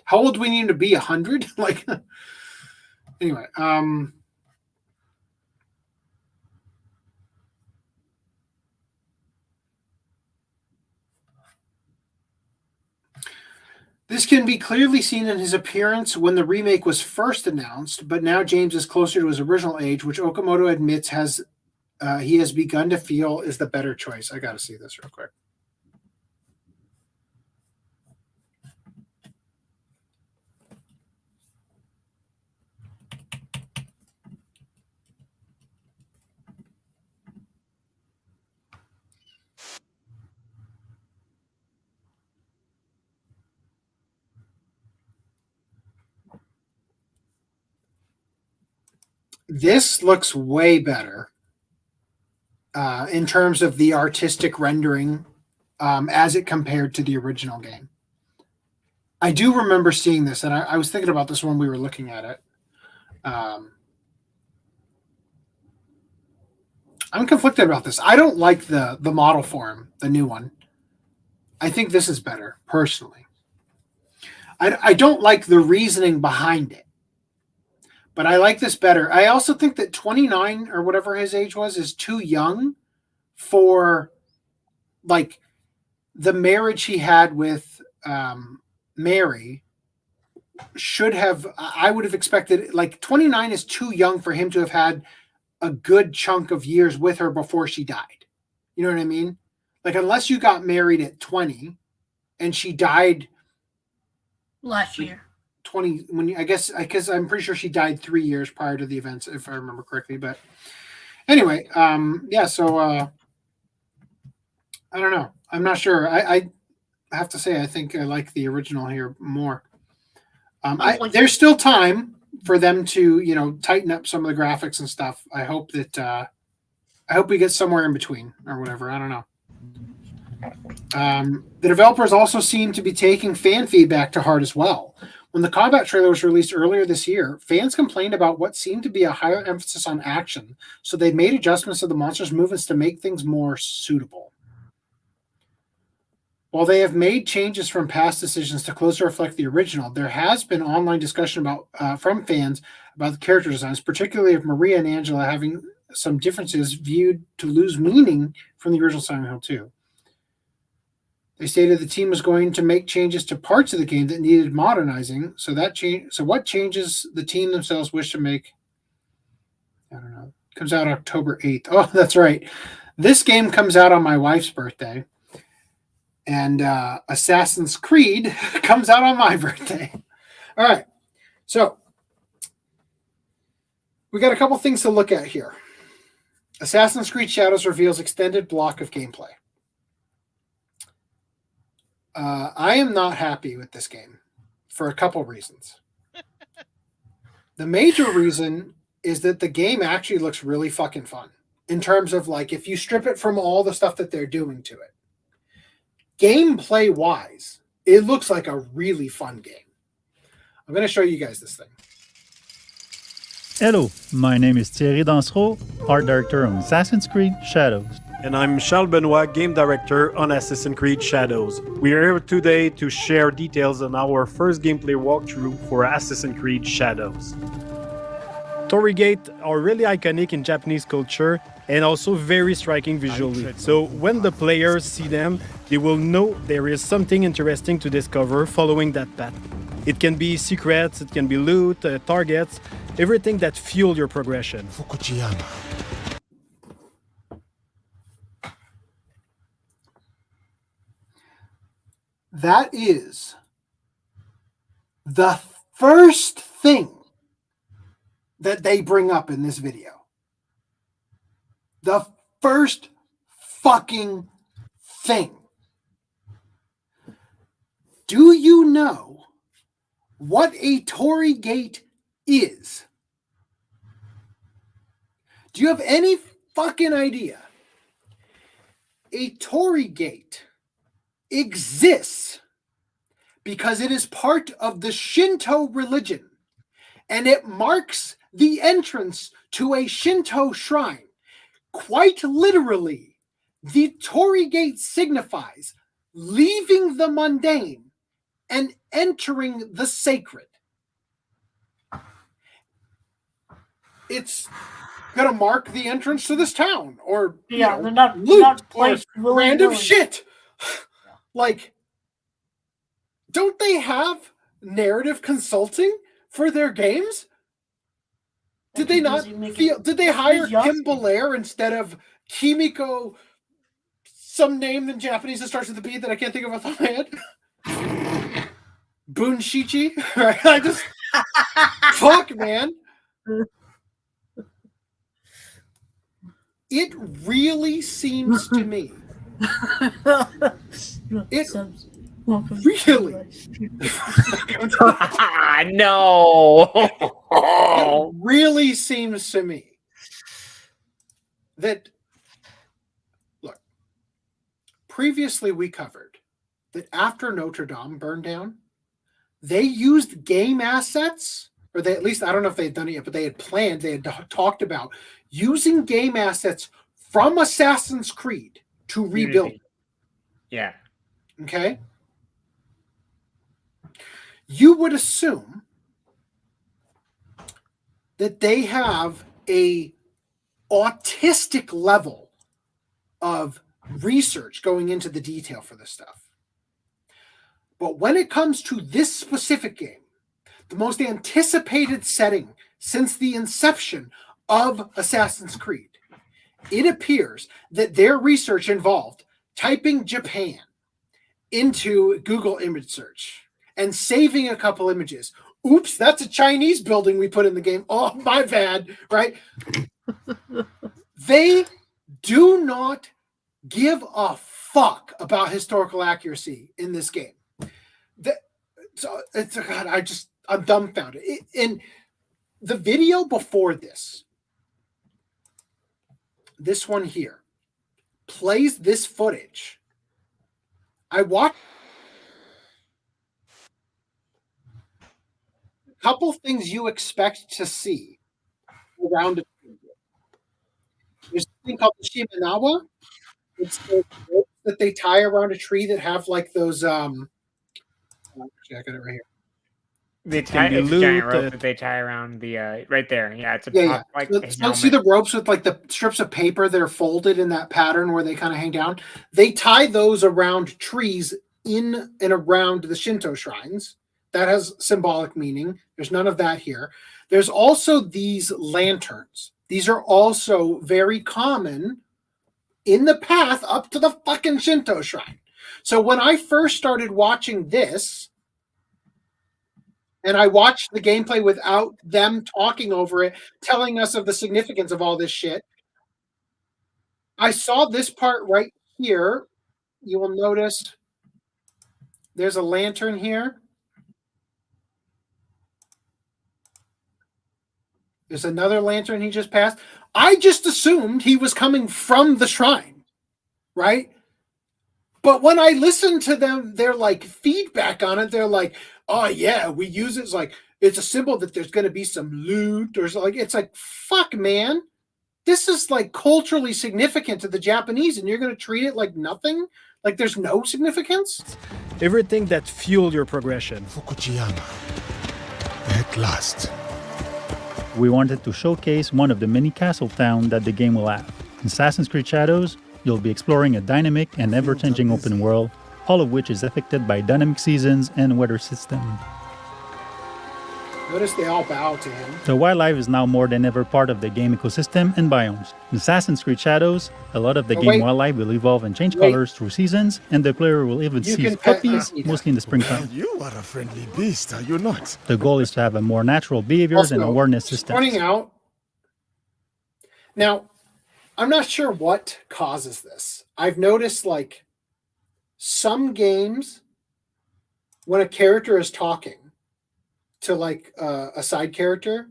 how old do we need to be? 100? Like, anyway, this can be clearly seen in his appearance when the remake was first announced, but now James is closer to his original age, which Okamoto admits he has begun to feel is the better choice. I got to see this real quick. This looks way better in terms of the artistic rendering as it compared to the original game. I do remember seeing this, and I was thinking about this when we were looking at it. I'm conflicted about this. I don't like the model form, the new one. I think this is better, personally. I don't like the reasoning behind it. But I like this better. I also think that 29 or whatever his age was is too young for like the marriage he had with Mary should have, I would have expected, like 29 is too young for him to have had a good chunk of years with her before she died. You know what I mean? Like unless you got married at 20 and she died last year. 20 when I guess I'm pretty sure she died 3 years prior to the events, if I remember correctly. But anyway, yeah. So I don't know. I'm not sure. I have to say I think I like the original here more. There's still time for them to, you know, tighten up some of the graphics and stuff. I hope that I hope we get somewhere in between or whatever. I don't know. The developers also seem to be taking fan feedback to heart as well. When the combat trailer was released earlier this year, fans complained about what seemed to be a higher emphasis on action, so they made adjustments to the monsters' movements to make things more suitable. While they have made changes from past decisions to closer reflect the original, there has been online discussion about from fans about the character designs, particularly of Maria and Angela having some differences viewed to lose meaning from the original Silent Hill 2. They stated the team was going to make changes to parts of the game that needed modernizing. So what changes the team themselves wish to make? I don't know. It comes out October 8th. Oh, that's right. This game comes out on my wife's birthday. And Assassin's Creed comes out on my birthday. All right. So we got a couple things to look at here. Assassin's Creed Shadows reveals extended block of gameplay. I am not happy with this game for a couple reasons. The major reason is that the game actually looks really fucking fun in terms of, like, if you strip it from all the stuff that they're doing to it. Gameplay wise, it looks like a really fun game. I'm going to show you guys this thing. Hello, my name is Thierry Dansereau, art director on Assassin's Creed Shadows. And I'm Charles Benoit, game director on Assassin's Creed Shadows. We are here today to share details on our first gameplay walkthrough for Assassin's Creed Shadows. Torii Gate are really iconic in Japanese culture and also very striking visually. So when the players see them, they will know there is something interesting to discover following that path. It can be secrets, it can be loot, targets, everything that fuel your progression. Fukuyama. That is the first thing that they bring up in this video. The first fucking thing. Do you know what a Torii Gate is? Do you have any fucking idea? A Torii Gate exists because it is part of the Shinto religion, and it marks the entrance to a Shinto shrine. Quite literally, the Torii Gate signifies leaving the mundane and entering the sacred. It's gonna mark the entrance to this town, or yeah, they're not loot or random shit. Like, don't they have narrative consulting for their games? Did they not feel? Did they hire Kim Belair instead of Kimiko, some name in Japanese that starts with a B that I can't think of off the top of my head? Bunshichi? I just fuck, man. It really seems to me. It really. No. It really seems to me that, look, previously we covered that after Notre Dame burned down, they used game assets, or they, at least, I don't know if they had done it yet, but they had planned, they had talked about using game assets from Assassin's Creed to rebuild. Yeah. Okay? You would assume that they have a autistic level of research going into the detail for this stuff. But when it comes to this specific game, the most anticipated setting since the inception of Assassin's Creed, it appears that their research involved typing Japan into Google image search and saving a couple images. Oops, that's a Chinese building we put in the game. Oh, my bad, right? They do not give a fuck about historical accuracy in this game. God, I'm dumbfounded. And the video before this one here, plays this footage. I watched a couple things you expect to see around a tree. There's a thing called the Shimenawa. It's the ropes that they tie around a tree that have like those actually, I got it right here. It's a giant rope that they tie around the right there. Yeah, it's a like so see the ropes with like the strips of paper that are folded in that pattern where they kind of hang down. They tie those around trees in and around the Shinto shrines. That has symbolic meaning. There's none of that here. There's also these lanterns. These are also very common in the path up to the fucking Shinto shrine. So when I first started watching this, and I watched the gameplay without them talking over it, telling us of the significance of all this shit, I saw this part right here. You will notice there's a lantern here. There's another lantern he just passed. I just assumed he was coming from the shrine, right? But when I listened to them, their like feedback on it, they're like, oh yeah, we use it as like, it's a symbol that there's going to be some loot or like, it's like, fuck man, this is like culturally significant to the Japanese and you're going to treat it like nothing? Like there's no significance? Everything that fueled your progression. Fukuyama. At last. We wanted to showcase one of the many castle towns that the game will have. In Assassin's Creed Shadows, you'll be exploring a dynamic and ever-changing open world, all of which is affected by dynamic seasons and weather system. Notice they all bow to him. The wildlife is now more than ever part of the game ecosystem and biomes. In Assassin's Creed Shadows, a lot of the game wildlife will evolve and change colors through seasons, and the player will even see puppies, mostly in the springtime. Well, you are a friendly beast, are you not? The goal is to have a more natural behaviors and awareness systems. Pointing out, now, I'm not sure what causes this. I've noticed like some games, when a character is talking to like a side character,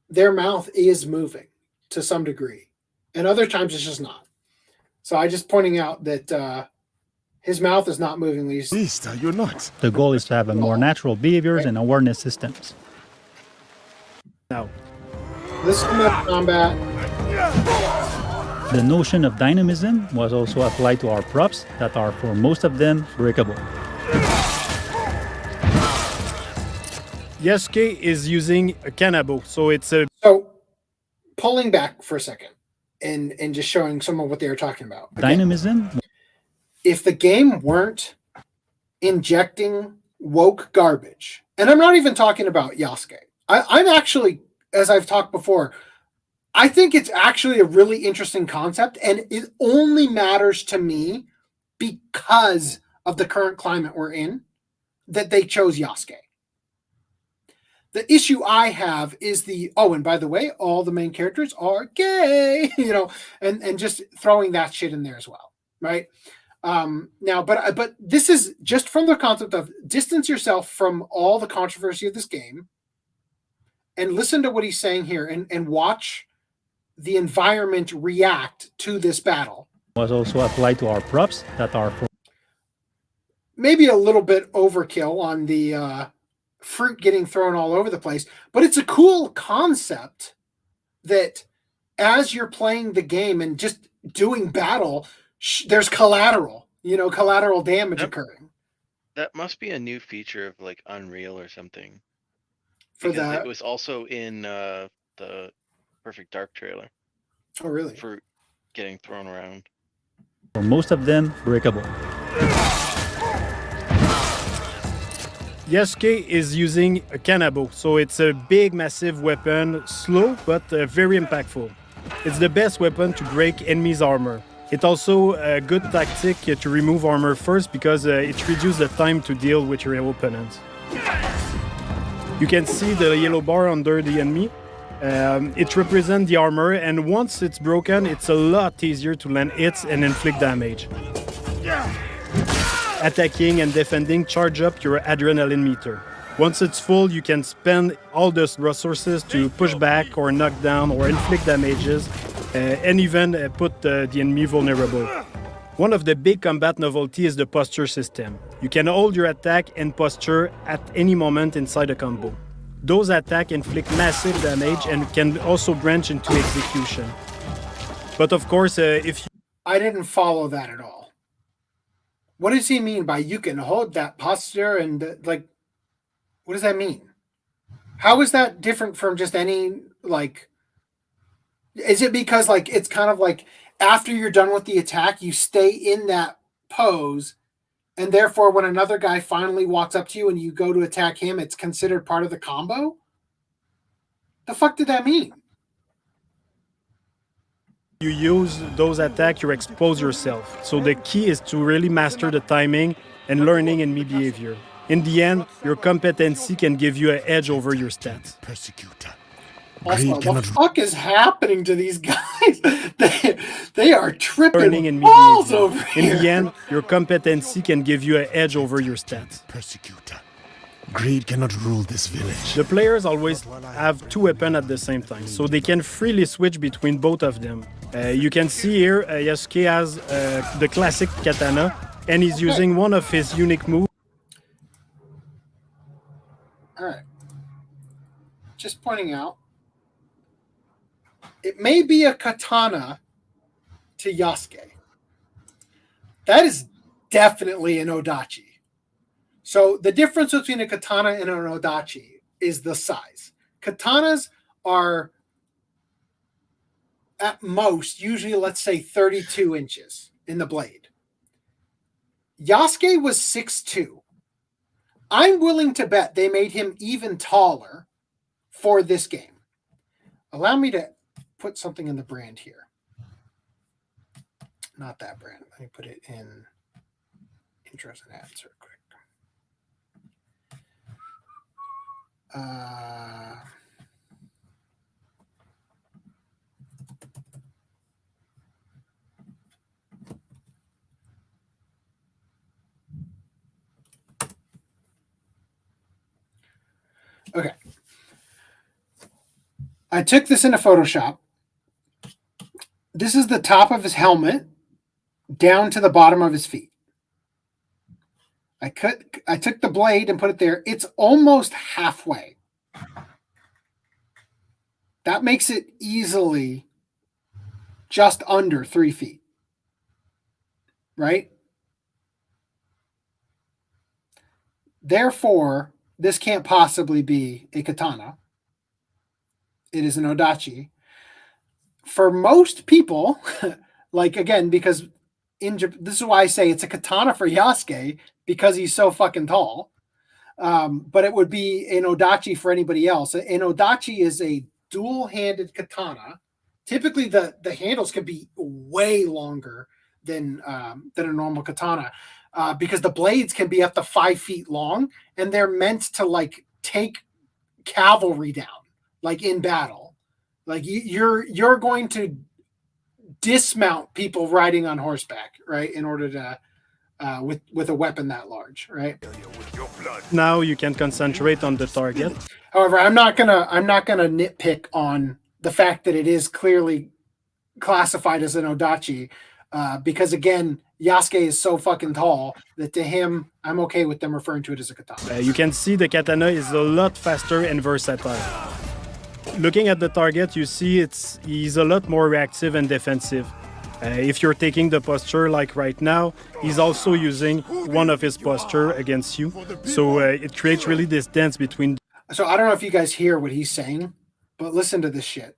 their mouth is moving to some degree, and other times it's just not. So I just pointing out that his mouth is not moving. Beast, are you not? The goal is to have a more natural behaviors and awareness systems. Now, this is combat. The notion of dynamism was also applied to our props that are, for most of them, breakable. Yasuke is using a kanabo, so it's a... So, pulling back for a second and just showing some of what they were talking about. Okay? Dynamism? If the game weren't injecting woke garbage, and I'm not even talking about Yasuke. I'm actually, as I've talked before, I think it's actually a really interesting concept, and it only matters to me because of the current climate we're in that they chose Yasuke. The issue I have is and by the way, all the main characters are gay, and just throwing that shit in there as well, right? Now, but this is just from the concept of distance yourself from all the controversy of this game and listen to what he's saying here and watch the environment react to this battle. Was also applied to our props that are for... Maybe a little bit overkill on the fruit getting thrown all over the place, but it's a cool concept that as you're playing the game and just doing battle, there's collateral damage occurring. That must be a new feature of like Unreal or something. For because that, it was also in the Perfect Dark trailer. Oh, really? Fruit getting thrown around. For most of them, breakable. Yasuke is using a kanabo, so it's a big, massive weapon, slow, but very impactful. It's the best weapon to break enemies' armor. It's also a good tactic to remove armor first because it reduces the time to deal with your opponents. You can see the yellow bar under the enemy. It represents the armor, and once it's broken, it's a lot easier to land hits and inflict damage. Attacking and defending charge up your adrenaline meter. Once it's full, you can spend all the resources to push back or knock down or inflict damages, and even put the enemy vulnerable. One of the big combat novelty is the posture system. You can hold your attack and posture at any moment inside a combo. Those attacks inflict massive damage and can also branch into execution. But of course, if you... I didn't follow that at all. What does he mean by you can hold that posture and like, what does that mean? How is that different from just any, like, is it because like, it's kind of like after you're done with the attack, you stay in that pose, and therefore when another guy finally walks up to you and you go to attack him, it's considered part of the combo? The fuck did that mean? You use those attacks, you expose yourself. So the key is to really master the timing and learning enemy behavior. In the end, your competency can give you an edge over your stats. Persecutor. Also, what the fuck is happening to these guys? They are tripping Learning balls over here. In the end, your competency can give you an edge over your stats. Persecutor. Greed cannot rule this village. The players always have two weapons at the same time, so they can freely switch between both of them. You can see here, Yasuke has the classic katana, and he's using one of his unique moves. All right. Just pointing out, it may be a katana to Yasuke. That is definitely an odachi. So the difference between a katana and an odachi is the size. Katanas are at most, usually, let's say 32 inches in the blade. Yasuke was 6'2". I'm willing to bet they made him even taller for this game. Allow me to put something in the brand here. Not that brand. Let me put it in intros and ads real quick. Okay. I took this into Photoshop. This is the top of his helmet down to the bottom of his feet. I took the blade and put it there. It's almost halfway. That makes it easily just under 3 feet. Right? Therefore, this can't possibly be a katana. It is an odachi. For most people, like again, because this is why I say it's a katana for Yasuke, because he's so fucking tall. But it would be an odachi for anybody else. An odachi is a dual-handed katana. Typically, the handles can be way longer than a normal katana. Because the blades can be up to 5 feet long, and they're meant to like take cavalry down, like in battle. Like you're going to dismount people riding on horseback, right? In order to with a weapon that large, right? Now you can concentrate on the target. However, I'm not gonna nitpick on the fact that it is clearly classified as an odachi, because again, Yasuke is so fucking tall that to him, I'm okay with them referring to it as a katana. You can see the katana is a lot faster and versatile. Looking at the target, you see he's a lot more reactive and defensive. If you're taking the posture like right now, he's also using one of his posture against you. So it creates really this dance between. So I don't know if you guys hear what he's saying, but listen to this shit.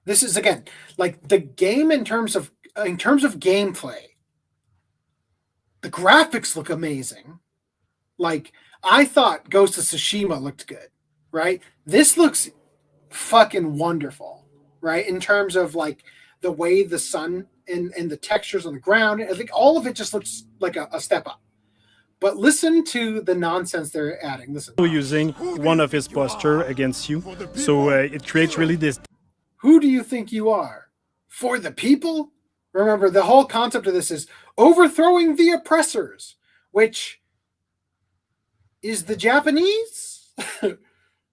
This is again like the game in terms of gameplay. The graphics look amazing. Like I thought Ghost of Tsushima looked good, right? This looks fucking wonderful, right? In terms of like the way the sun and the textures on the ground, I think all of it just looks like a step up. But listen to the nonsense they're adding. Listen. Using one of his posture against you, so it creates really this. Who do you think you are? For the people? Remember, the whole concept of this is overthrowing the oppressors, which is the Japanese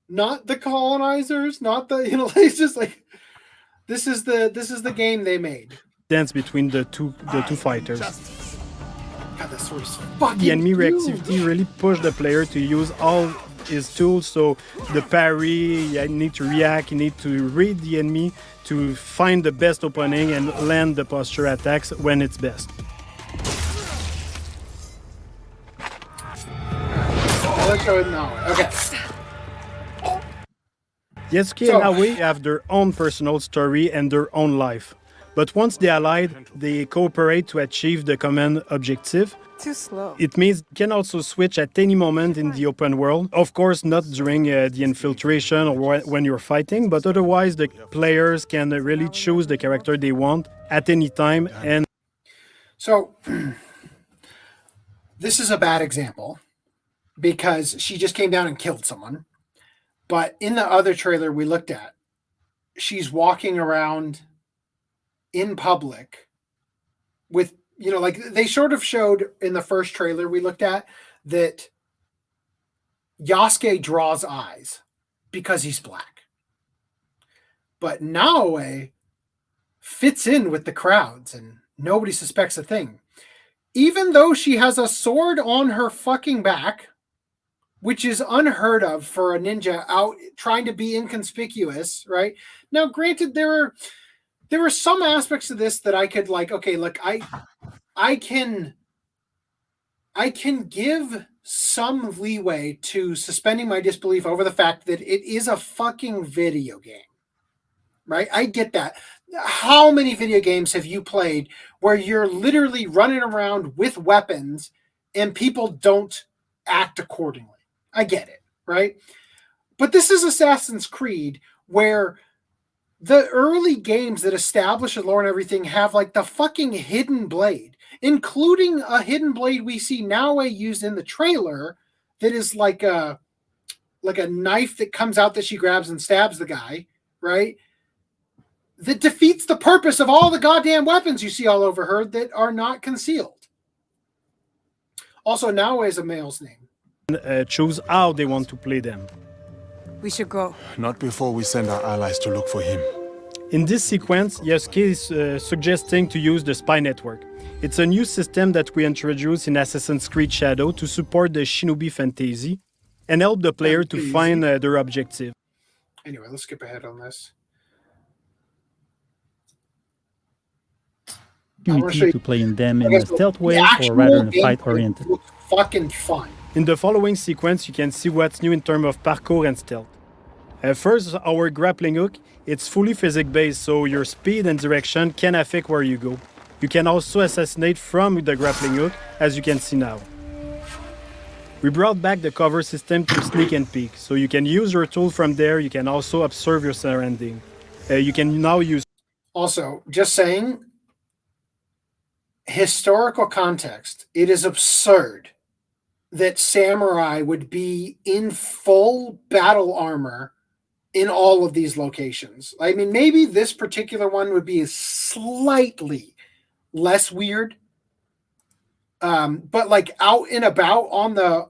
not the colonizers, not the, you know, it's just like, this is the game they made. Dance between the two fighters. God, that sword is fucking The enemy huge. reactivity really pushed the player to use all his tools. So the parry, you need to react, you need to read the enemy to find the best opening and land the posture attacks when it's best. Let's show it now. Okay. Yasuke and Aoi have their own personal story and their own life. But once they allied, they cooperate to achieve the common objective. Too slow. It means you can also switch at any moment in the open world. Of course, not during the infiltration or when you're fighting, but otherwise the players can really choose the character they want at any time. And so this is a bad example because she just came down and killed someone. But in the other trailer we looked at, she's walking around in public with, you know, like they sort of showed in the first trailer we looked at that Yasuke draws eyes because he's black. But Naoe fits in with the crowds and nobody suspects a thing. Even though she has a sword on her fucking back, which is unheard of for a ninja out trying to be inconspicuous, right? Now, granted, there were some aspects of this that I could like, okay, look, I can give some leeway to suspending my disbelief over the fact that it is a fucking video game, right? I get that. How many video games have you played where you're literally running around with weapons and people don't act accordingly? I get it, right? But this is Assassin's Creed where the early games that establish a lore and everything have like the fucking hidden blade, including a hidden blade we see Naoe used in the trailer that is like a knife that comes out that she grabs and stabs the guy, right? That defeats the purpose of all the goddamn weapons you see all over her that are not concealed. Also, Naoe is a male's name. Choose how they want to play them. We should go. Not before we send our allies to look for him. In this sequence, Yasuke is suggesting to use the spy network. It's a new system that we introduced in Assassin's Creed Shadow to support the Shinobi fantasy and help the player to find their objective. Anyway, let's skip ahead on this. To play in them in a stealth way or rather in a fight-oriented. Fucking fun. In the following sequence, you can see what's new in terms of parkour and stealth. First, our grappling hook. It's fully physics-based, so your speed and direction can affect where you go. You can also assassinate from the grappling hook, as you can see now. We brought back the cover system to sneak and peek, so you can use your tool from there. You can also observe your surrounding. You can now use... Also, just saying, historical context, it is absurd that samurai would be in full battle armor in all of these locations. I mean, maybe this particular one would be slightly less weird. But like out and about on the,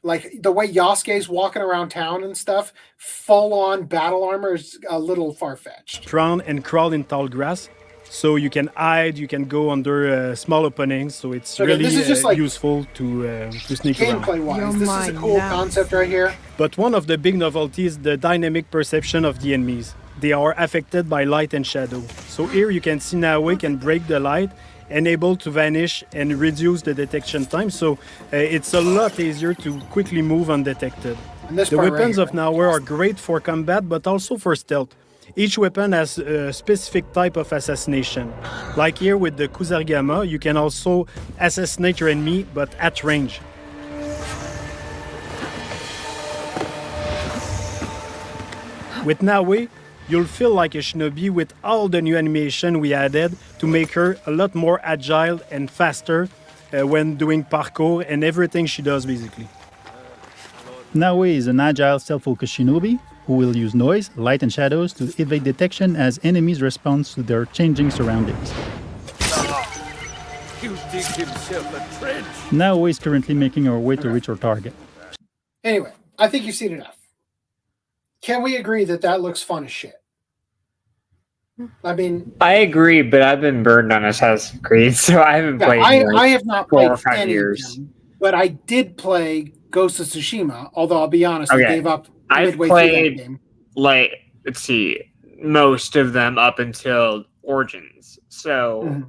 like the way Yasuke's walking around town and stuff, full on battle armor is a little far-fetched. Drown and crawl in tall grass. So you can hide, you can go under small openings, so it's really this is just like useful to sneak around. Gameplay-wise, this is a cool concept right here. But one of the big novelties is the dynamic perception of the enemies. They are affected by light and shadow. So here you can see Naoe can break the light and able to vanish and reduce the detection time. So it's a lot easier to quickly move undetected. The weapons of Naoe are great for combat, but also for stealth. Each weapon has a specific type of assassination. Like here with the Kusarigama, you can also assassinate your enemy, but at range. With Naoe, you'll feel like a shinobi with all the new animation we added to make her a lot more agile and faster when doing parkour and everything she does basically. Naoe is an agile, self-focused shinobi who will use noise, light and shadows to evade detection as enemies respond to their changing surroundings. You dig himself a trench. Naoe is currently making her way to reach her target. Anyway, I think you've seen enough. Can we agree that that looks fun as shit? I mean, I agree, but I've been burned on Assassin's Creed, so I haven't played. I have not 4 played or 5 any years. of them, but I did play Ghost of Tsushima. Although I'll be honest, I gave up I've midway through that played game. like let's see, most of them up until Origins. So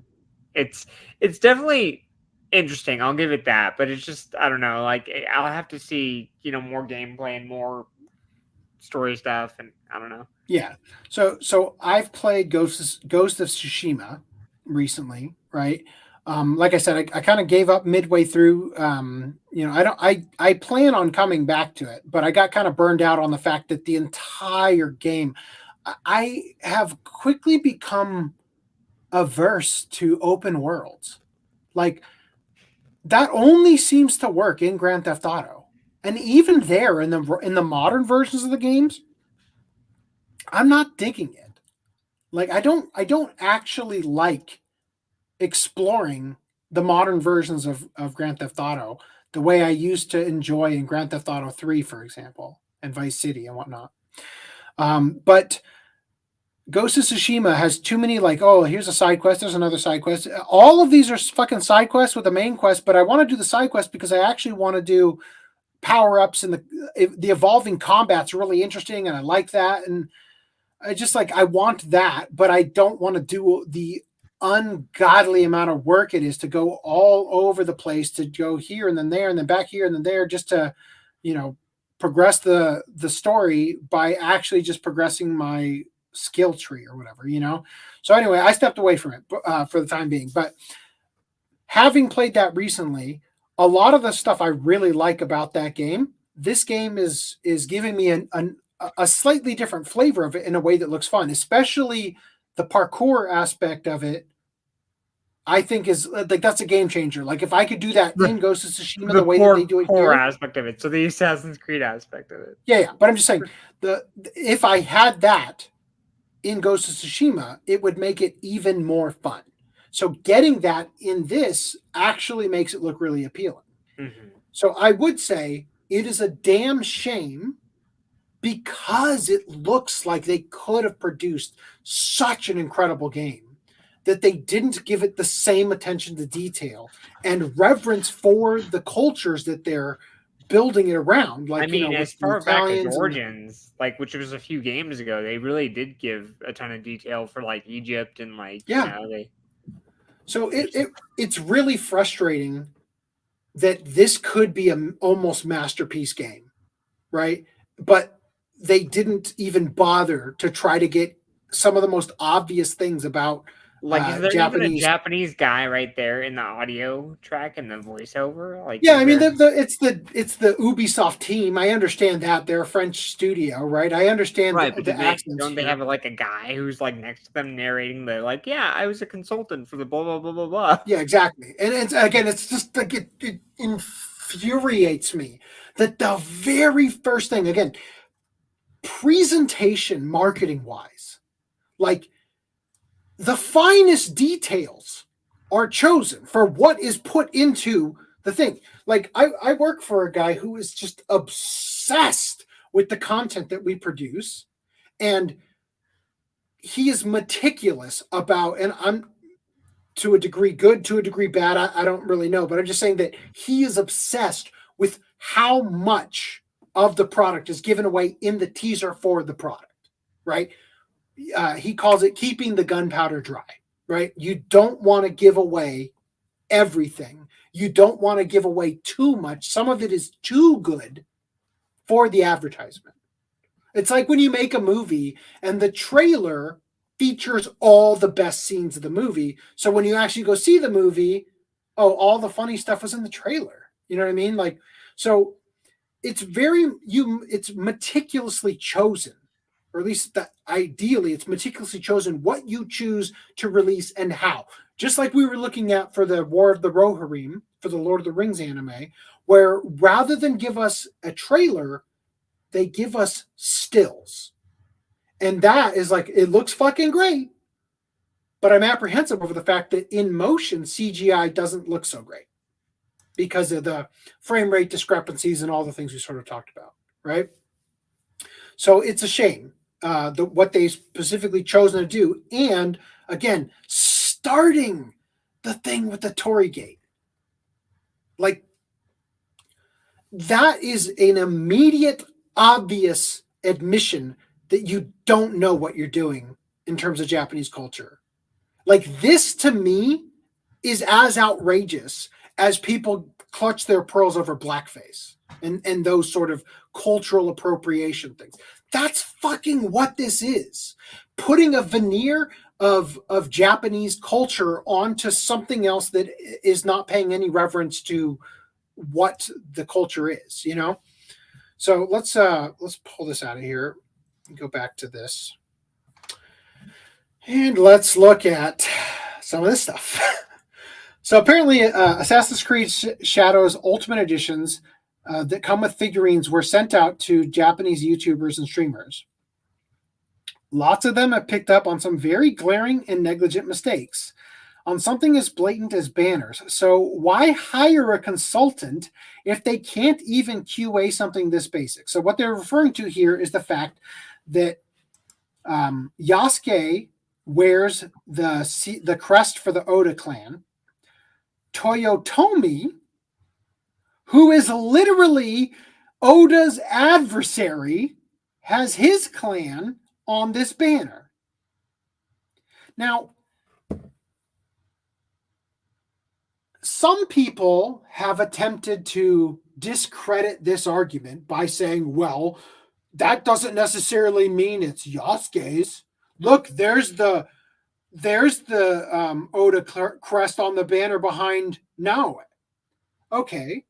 it's definitely interesting. I'll give it that, but it's just I don't know. Like I'll have to see more gameplay and more story stuff, and I don't know. Yeah. So I've played Ghost of Tsushima recently, right? Like I said, I kind of gave up midway through. I plan on coming back to it, but I got kind of burned out on the fact that the entire game, I have quickly become averse to open worlds. Like that only seems to work in Grand Theft Auto. And even there in the modern versions of the games, I'm not digging it. Like I don't actually like exploring the modern versions of Grand Theft Auto the way I used to enjoy in Grand Theft Auto 3, for example, and Vice City and whatnot. But Ghost of Tsushima has too many here's a side quest, there's another side quest. All of these are fucking side quests with a main quest, but I want to do the side quest because I actually want to do power-ups, and the evolving combat's really interesting, and I like that. And I just I want that, but I don't want to do the ungodly amount of work it is to go all over the place, to go here and then there and then back here and then there, just to, progress the story by actually just progressing my skill tree or whatever, So anyway, I stepped away from it for the time being. But having played that recently, a lot of the stuff I really like about that game, this game is giving me a slightly different flavor of it in a way that looks fun, especially the parkour aspect of it. I think is that's a game changer. Like if I could do that in Ghost of Tsushima the way that they do it here, aspect of it. So the Assassin's Creed aspect of it. Yeah. But I'm just saying if I had that in Ghost of Tsushima, it would make it even more fun. So getting that in this actually makes it look really appealing. Mm-hmm. So I would say it is a damn shame, because it looks like they could have produced such an incredible game, that they didn't give it the same attention to detail and reverence for the cultures that they're building it around. Like, as far back as Origins, which was a few games ago, they really did give a ton of detail for Egypt and So it's really frustrating that this could be an almost masterpiece game, right? But they didn't even bother to try to get some of the most obvious things about is there even a Japanese guy right there in the audio track and the voiceover? It's the Ubisoft team. I understand that they're a French studio, right? I understand the accents. Don't they have a guy who's next to them narrating I was a consultant for the blah blah blah blah blah. Yeah, exactly. And it's just it infuriates me that the very first thing, again, presentation marketing wise, the finest details are chosen for what is put into the thing. I work for a guy who is just obsessed with the content that we produce, and he is meticulous about, and I'm to a degree good, to a degree bad, I don't really know, but I'm just saying that he is obsessed with how much of the product is given away in the teaser for the product, right? He calls it keeping the gunpowder dry, right? You don't want to give away everything. You don't want to give away too much. Some of it is too good for the advertisement. It's like when you make a movie and the trailer features all the best scenes of the movie. So when you actually go see the movie, all the funny stuff was in the trailer. You know what I mean? So it's it's meticulously chosen. Or at least ideally, it's meticulously chosen what you choose to release and how. Just like we were looking at for the War of the Rohirrim, for the Lord of the Rings anime, where rather than give us a trailer, they give us stills. And that is it looks fucking great, but I'm apprehensive over the fact that in motion, CGI doesn't look so great. because of the frame rate discrepancies and all the things we sort of talked about, right? So it's a shame what they specifically chosen to do. And again, starting the thing with the Tory Gate. Like, that is an immediate, obvious admission that you don't know what you're doing in terms of Japanese culture. Like, this to me is as outrageous as people clutch their pearls over blackface and those sort of cultural appropriation things. That's fucking what this is. Putting a veneer of Japanese culture onto something else that is not paying any reverence to what the culture is, you know? So let's pull this out of here and go back to this. And let's look at some of this stuff. So apparently Assassin's Creed Shadows Ultimate Editions that come with figurines were sent out to Japanese YouTubers and streamers. Lots of them have picked up on some very glaring and negligent mistakes on something as blatant as banners. So why hire a consultant if they can't even QA something this basic? So what they're referring to here is the fact that Yasuke wears the crest for the Oda clan. Toyotomi, who is literally Oda's adversary, has his clan on this banner. Now, some people have attempted to discredit this argument by saying, well, that doesn't necessarily mean it's Yasuke's. Look, there's the Oda crest on the banner behind Naoe. Okay,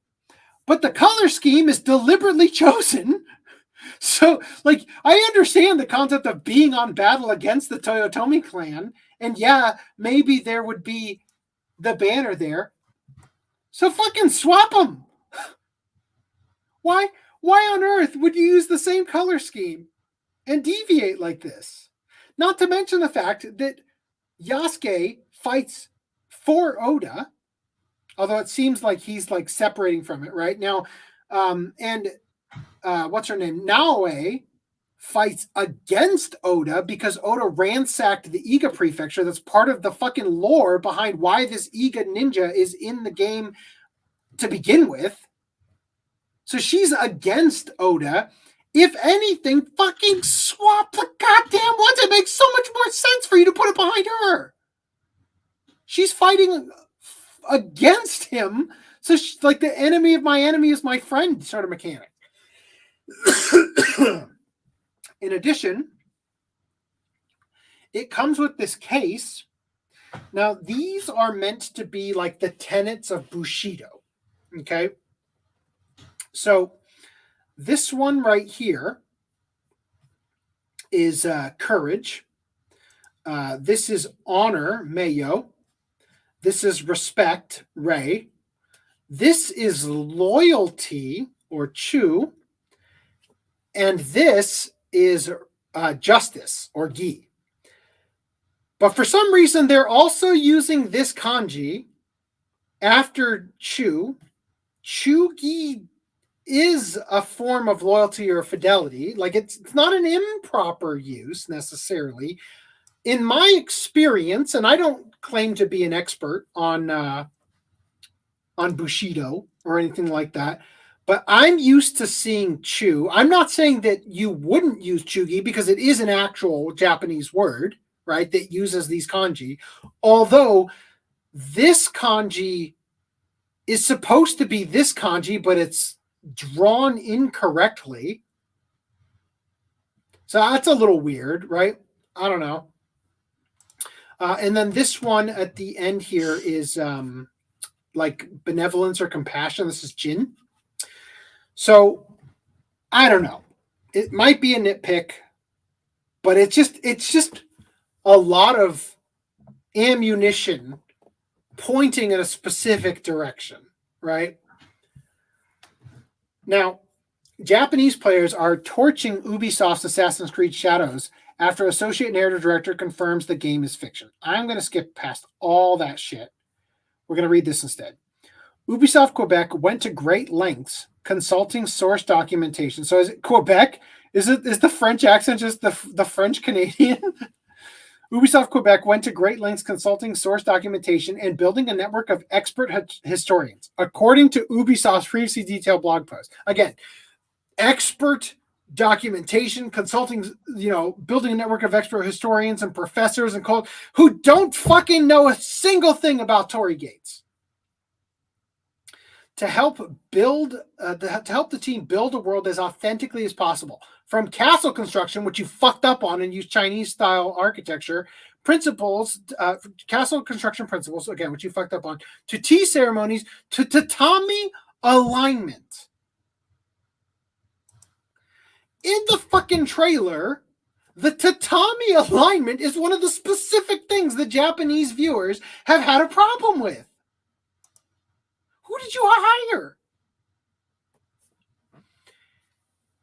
but the color scheme is deliberately chosen. So, like, I understand the concept of being on battle against the Toyotomi clan, and yeah, maybe there would be the banner there. So fucking swap them. Why on earth would you use the same color scheme and deviate like this? Not to mention the fact that Yasuke fights for Oda, although it seems like he's like separating from it right now. What's her name? Naoe fights against Oda because Oda ransacked the Iga prefecture. That's part of the fucking lore behind why this Iga ninja is in the game to begin with. So she's against Oda. If anything, fucking swap the goddamn ones. It makes so much more sense for you to put it behind her. She's fighting against him. So she's like the enemy of my enemy is my friend sort of mechanic. In addition, it comes with this case. Now, these are meant to be like the tenets of Bushido. Okay. So this one right here is courage. This is honor, Meio. This is respect, Ray. This is loyalty, or Chu. And this is justice, or Gi. But for some reason, they're also using this kanji after Chu. Chu-Gi is a form of loyalty or fidelity. Like, it's not an improper use necessarily. In my experience, and I don't claim to be an expert on Bushido or anything like that, but I'm used to seeing Chu. I'm not saying that you wouldn't use Chu-Gi because it is an actual Japanese word, right, that uses these kanji. Although this kanji is supposed to be this kanji, but it's drawn incorrectly. So that's a little weird, right? I don't know. And then this one at the end here is like benevolence or compassion. This is Jin. So I don't know. It might be a nitpick, but it's just a lot of ammunition pointing in a specific direction, right? Now, Japanese players are torching Ubisoft's Assassin's Creed Shadows after Associate Narrative Director confirms the game is fiction. I'm going to skip past all that shit. We're going to read this instead. Ubisoft Quebec went to great lengths consulting source documentation. So is it Quebec? Is the French accent just the French Canadian? Ubisoft Quebec went to great lengths consulting source documentation and building a network of expert historians, according to Ubisoft's previously detailed blog post. Again, expert documentation, consulting, building a network of expert historians and professors and who don't fucking know a single thing about Torii Gates. To help the team build a world as authentically as possible, from castle construction, which you fucked up on and used Chinese style architecture principles, castle construction principles, again, which you fucked up on, to tea ceremonies, to tatami alignment. In the fucking trailer, the tatami alignment is one of the specific things the Japanese viewers have had a problem with. Who did you hire?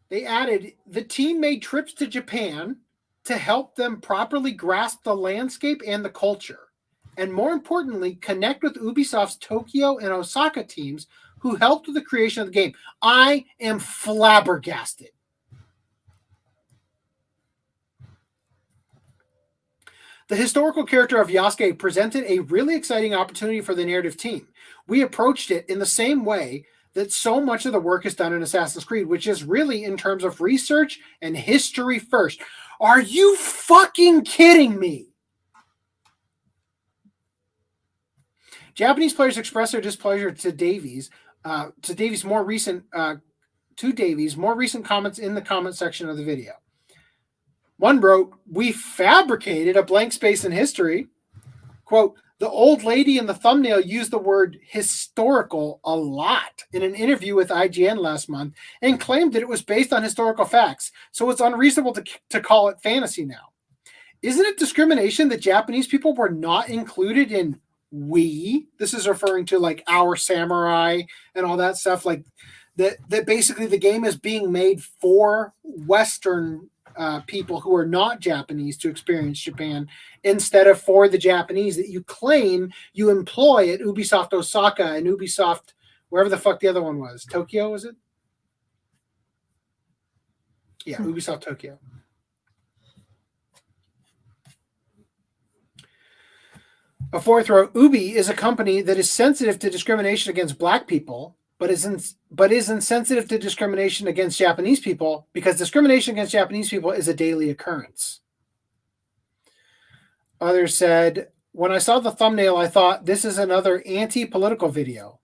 They added, the team made trips to Japan to help them properly grasp the landscape and the culture. And more importantly, connect with Ubisoft's Tokyo and Osaka teams who helped with the creation of the game. I am flabbergasted. The historical character of Yasuke presented a really exciting opportunity for the narrative team. We approached it in the same way that so much of the work is done in Assassin's Creed, which is really in terms of research and history first. Are you fucking kidding me? Japanese players expressed their displeasure to Davies' more recent comments in the comment section of the video. One wrote, "We fabricated a blank space in history." Quote, "The old lady in the thumbnail used the word historical a lot in an interview with IGN last month and claimed that it was based on historical facts, so it's unreasonable to call it fantasy now. Isn't it discrimination that Japanese people were not included in we?" This is referring to like Our Samurai and all that stuff, like that basically the game is being made for Western people who are not Japanese to experience Japan instead of for the Japanese that you claim you employ at Ubisoft Osaka and Ubisoft wherever the fuck the other one was. Tokyo, was it? Yeah, Ubisoft Tokyo. A fourth row, Ubi is a company that is sensitive to discrimination against black people, but is insensitive to discrimination against Japanese people because discrimination against Japanese people is a daily occurrence. Others said, "When I saw the thumbnail, I thought this is another anti-political video,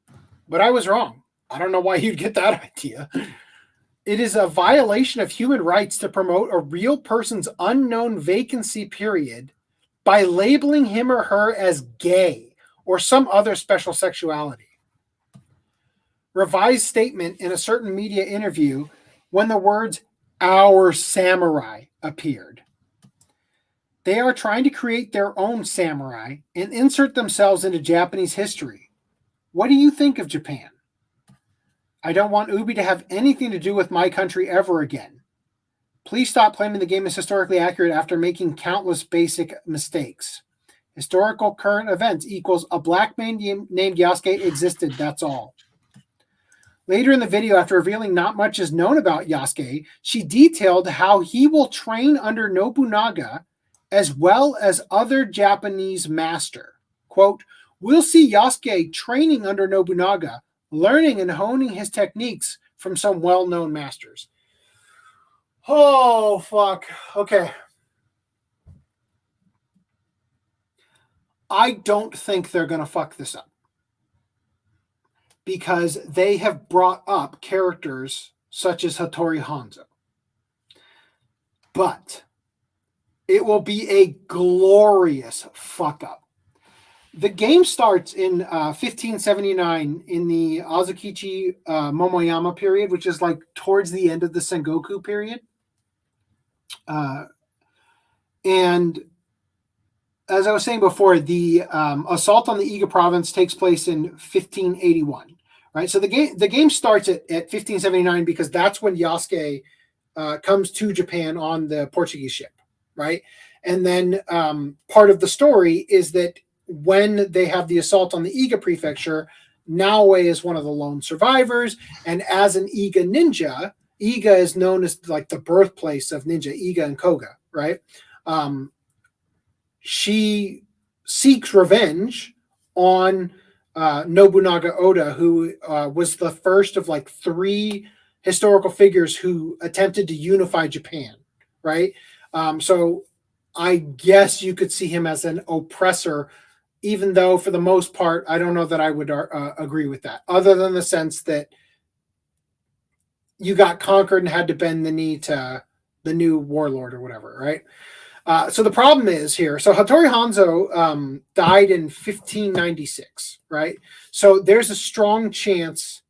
but I was wrong. I don't know why you'd get that idea. It is a violation of human rights to promote a real person's unknown vacancy period by labeling him or her as gay or some other special sexuality." Revised statement in a certain media interview when the words "Our Samurai" appeared. They are trying to create their own samurai and insert themselves into Japanese history. What do you think of Japan? I don't want Ubi to have anything to do with my country ever again. Please stop claiming the game is historically accurate after making countless basic mistakes. Historical current events equals a black man named Yasuke existed, that's all. Later in the video, after revealing not much is known about Yasuke, she detailed how he will train under Nobunaga as well as other Japanese master. Quote, "We'll see Yasuke training under Nobunaga, learning and honing his techniques from some well-known masters." Oh, fuck. Okay. I don't think they're going to fuck this up, because they have brought up characters such as Hattori Hanzo. But it will be a glorious fuck up. The game starts in 1579 in the Azukichi Momoyama period, which is like towards the end of the Sengoku period. And as I was saying before, the assault on the Iga province takes place in 1581. Right, so the game starts at 1579 because that's when Yasuke comes to Japan on the Portuguese ship, right? And then part of the story is that when they have the assault on the Iga prefecture, Naoe is one of the lone survivors, and as an Iga ninja, Iga is known as like the birthplace of ninja, Iga and Koga, right? She seeks revenge on Nobunaga Oda, who was the first of like 3 historical figures who attempted to unify Japan, right? So I guess you could see him as an oppressor, even though for the most part, I don't know that I would agree with that, other than the sense that you got conquered and had to bend the knee to the new warlord or whatever, right? So the problem is here. So Hattori Hanzo died in 1596, right? So there's a strong chance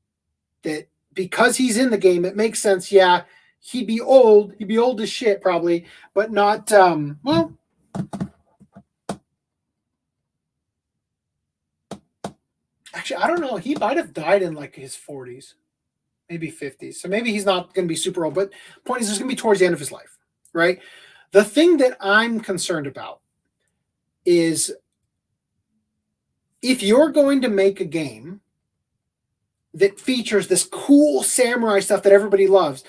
that because he's in the game, it makes sense. Yeah, he'd be old. He'd be old as shit probably, but not, well, actually, I don't know. He might have died in like his 40s, maybe 50s. So maybe he's not going to be super old, but point is, it's going to be towards the end of his life, right? The thing that I'm concerned about is if you're going to make a game that features this cool samurai stuff that everybody loves,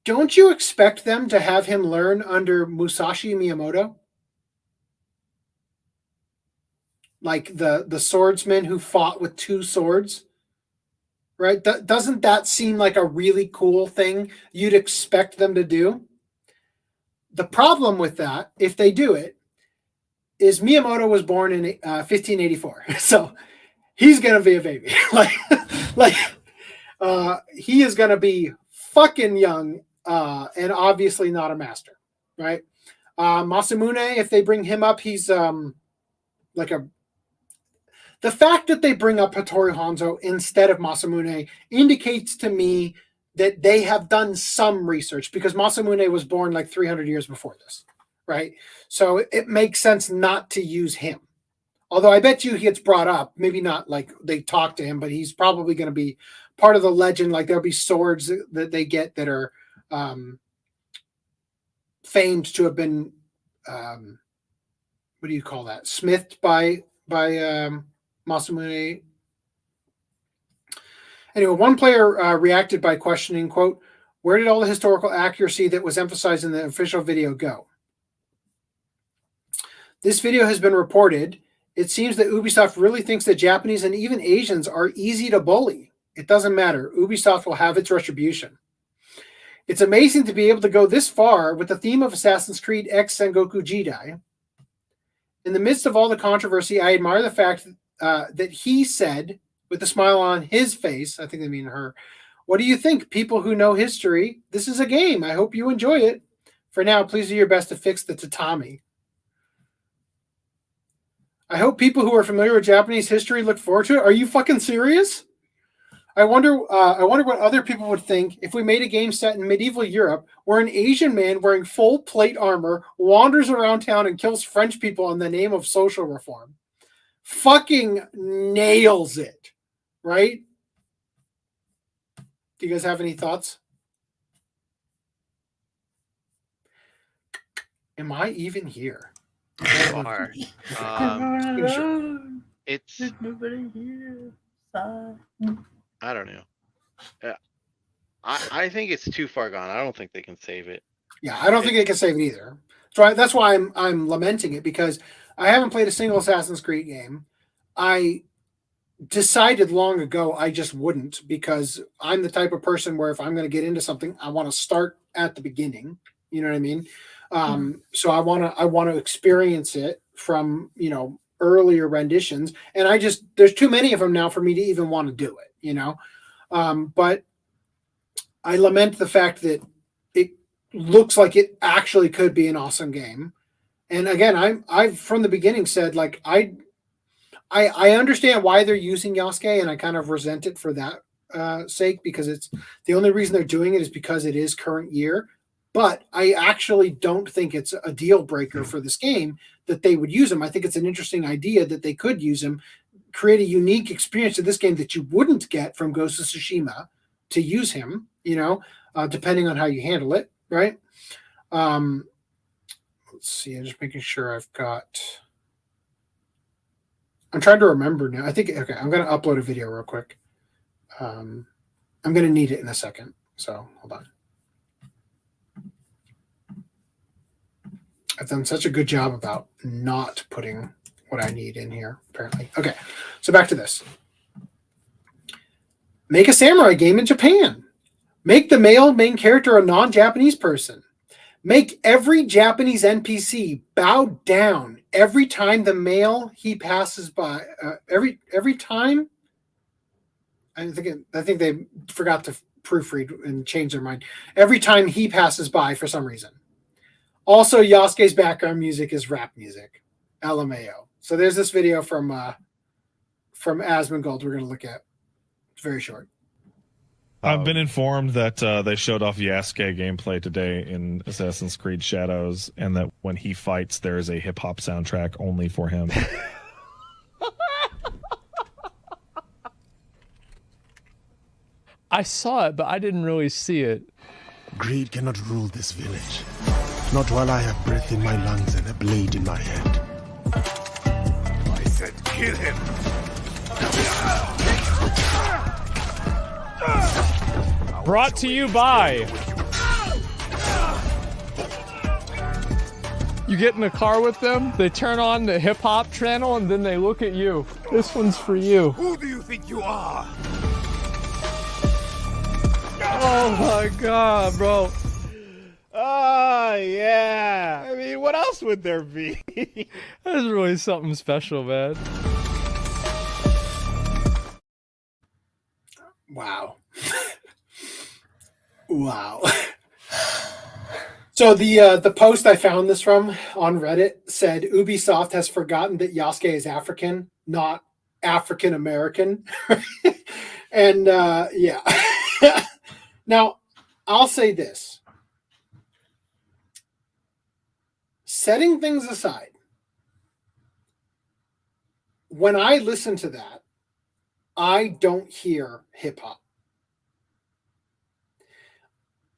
don't you expect them to have him learn under Musashi Miyamoto? Like the swordsman who fought with 2 swords, right? Doesn't that seem like a really cool thing you'd expect them to do? The problem with that, if they do it, is Miyamoto was born in 1584. So he's going to be a baby. He is going to be fucking young and obviously not a master, right? Masamune, if they bring him up, he's like a... The fact that they bring up Hattori Hanzo instead of Masamune indicates to me that they have done some research, because Masamune was born like 300 years before this, right? So it makes sense not to use him. Although I bet you he gets brought up, maybe not like they talk to him, but he's probably going to be part of the legend. Like there'll be swords that they get that are famed to have been, what do you call that? Smithed by Masamune. Anyway, one player reacted by questioning, quote, "Where did all the historical accuracy that was emphasized in the official video go? This video has been reported. It seems that Ubisoft really thinks that Japanese and even Asians are easy to bully. It doesn't matter. Ubisoft will have its retribution. It's amazing to be able to go this far with the theme of Assassin's Creed X Sengoku Jidai. In the midst of all the controversy, I admire the fact that he said, with a smile on his face," I think they mean her, "What do you think, people who know history? This is a game. I hope you enjoy it. For now, please do your best to fix the tatami. I hope people who are familiar with Japanese history look forward to it." Are you fucking serious? I wonder what other people would think if we made a game set in medieval Europe where an Asian man wearing full plate armor wanders around town and kills French people in the name of social reform. Fucking nails it, right? Do you guys have any thoughts? Am I even here? Are. It's nobody here. I don't know. I think it's too far gone. I don't think they can save it. Yeah, I don't think they can save it either. So that's why I'm lamenting it, because I haven't played a single Assassin's Creed game. I decided long ago I just wouldn't, because I'm the type of person where if I'm going to get into something, I want to start at the beginning. You know what I mean? So I want to experience it from, earlier renditions, and there's too many of them now for me to even want to do it, but I lament the fact that it looks like it actually could be an awesome game. And again, I've from the beginning said, like, I understand why they're using Yasuke, and I kind of resent it for that sake, because it's the only reason they're doing it is because it is current year. But I actually don't think it's a deal breaker for this game that they would use him. I think it's an interesting idea that they could use him, create a unique experience of this game that you wouldn't get from Ghost of Tsushima to use him, depending on how you handle it, right? Let's see. I'm just making sure I've got... I'm trying to remember now. I think okay. I'm gonna upload a video real quick. I'm gonna need it in a second. So hold on. I've done such a good job about not putting what I need in here, apparently. Okay, so back to this. Make a samurai game in Japan. Make the male main character a non-Japanese person. Make every Japanese NPC bow down every time the male he passes by. Every time. I think they forgot to proofread and change their mind. Every time he passes by for some reason. Also, Yasuke's background music is rap music. LMAO. So there's this video from Asmongold we're going to look at. It's very short. I've been informed that they showed off Yasuke gameplay today in Assassin's Creed Shadows, and that when he fights, there is a hip-hop soundtrack only for him. I saw it, but I didn't really see it. Greed cannot rule this village. Not while I have breath in my lungs and a blade in my hand. I said kill him. Brought to you by... You get in the car with them, they turn on the hip-hop channel, and then they look at you. This one's for you. Who do you think you are? Oh my god, bro. Oh, yeah. I mean, what else would there be? That's really something special, man. Wow. Wow. So the post I found this from on Reddit said Ubisoft has forgotten that Yasuke is African, not African American. And yeah. Now, I'll say this. Setting things aside, when I listen to that, I don't hear hip hop.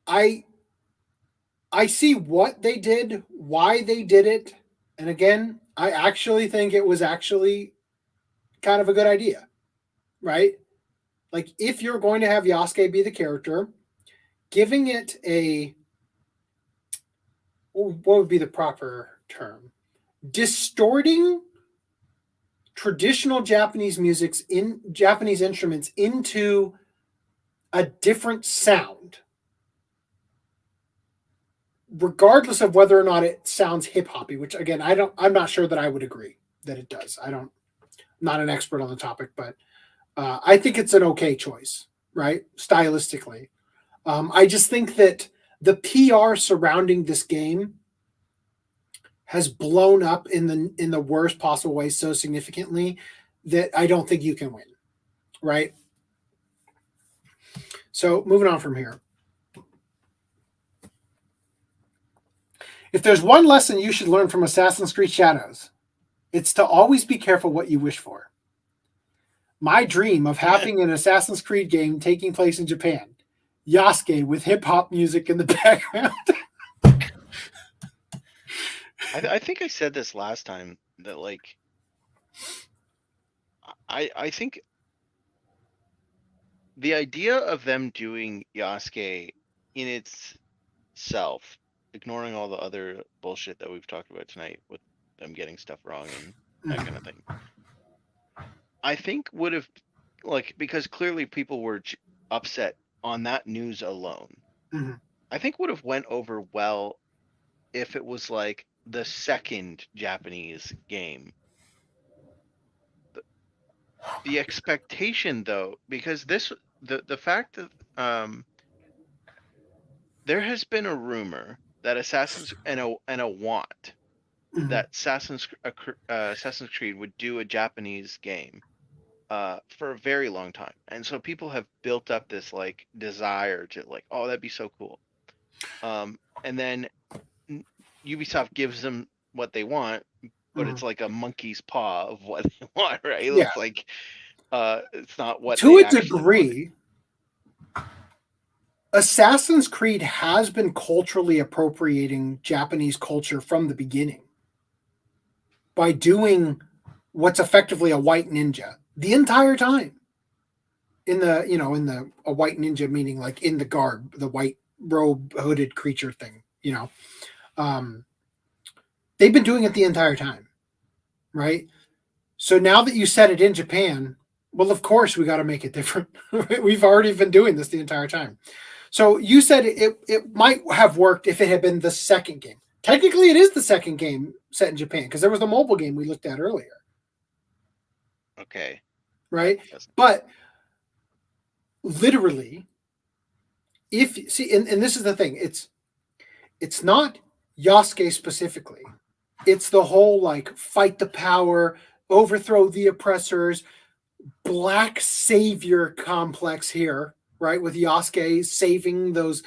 I see what they did, why they did it, and again, I actually think it was actually kind of a good idea, right? Like, if you're going to have Yasuke be the character, giving it a, what would be the proper term? Distorting traditional Japanese musics in Japanese instruments into a different sound, regardless of whether or not it sounds hip-hoppy, which again, I'm not sure that I would agree that it does. I'm not an expert on the topic, but I think it's an okay choice, right? Stylistically. I just think that the PR surrounding this game has blown up in the worst possible way so significantly that I don't think you can win, right? So moving on from here. If there's one lesson you should learn from Assassin's Creed Shadows, it's to always be careful what you wish for. My dream of having an Assassin's Creed game taking place in Japan, Yasuke with hip-hop music in the background. I think I said this last time that, like, I think the idea of them doing Yasuke in itself, ignoring all the other bullshit that we've talked about tonight with them getting stuff wrong and that kind of thing, I think would have, like, because clearly people were upset on that news alone. Mm-hmm. I think would have went over well if it was like the second Japanese game. The expectation, though, because the fact that there has been a rumor that Assassin's and a want that Assassin's Creed would do a Japanese game for a very long time, and so people have built up this like desire to like, oh, that'd be so cool, and then Ubisoft gives them what they want, but it's like a monkey's paw of what they want, right? It looks like it's not what to they a degree wanted. Assassin's Creed has been culturally appropriating Japanese culture from the beginning by doing what's effectively a white ninja the entire time. In the a white ninja meaning like in the garb, the white robe hooded creature thing, they've been doing it the entire time, right? So now that you set it in Japan, well, of course we got to make it different. We've already been doing this the entire time. So you said it might have worked if it had been the second game. Technically, it is the second game set in Japan because there was the mobile game we looked at earlier. Okay. Right? But literally, and this is the thing, it's not Yasuke specifically. It's the whole like fight the power, overthrow the oppressors, black savior complex here, right? With Yasuke saving those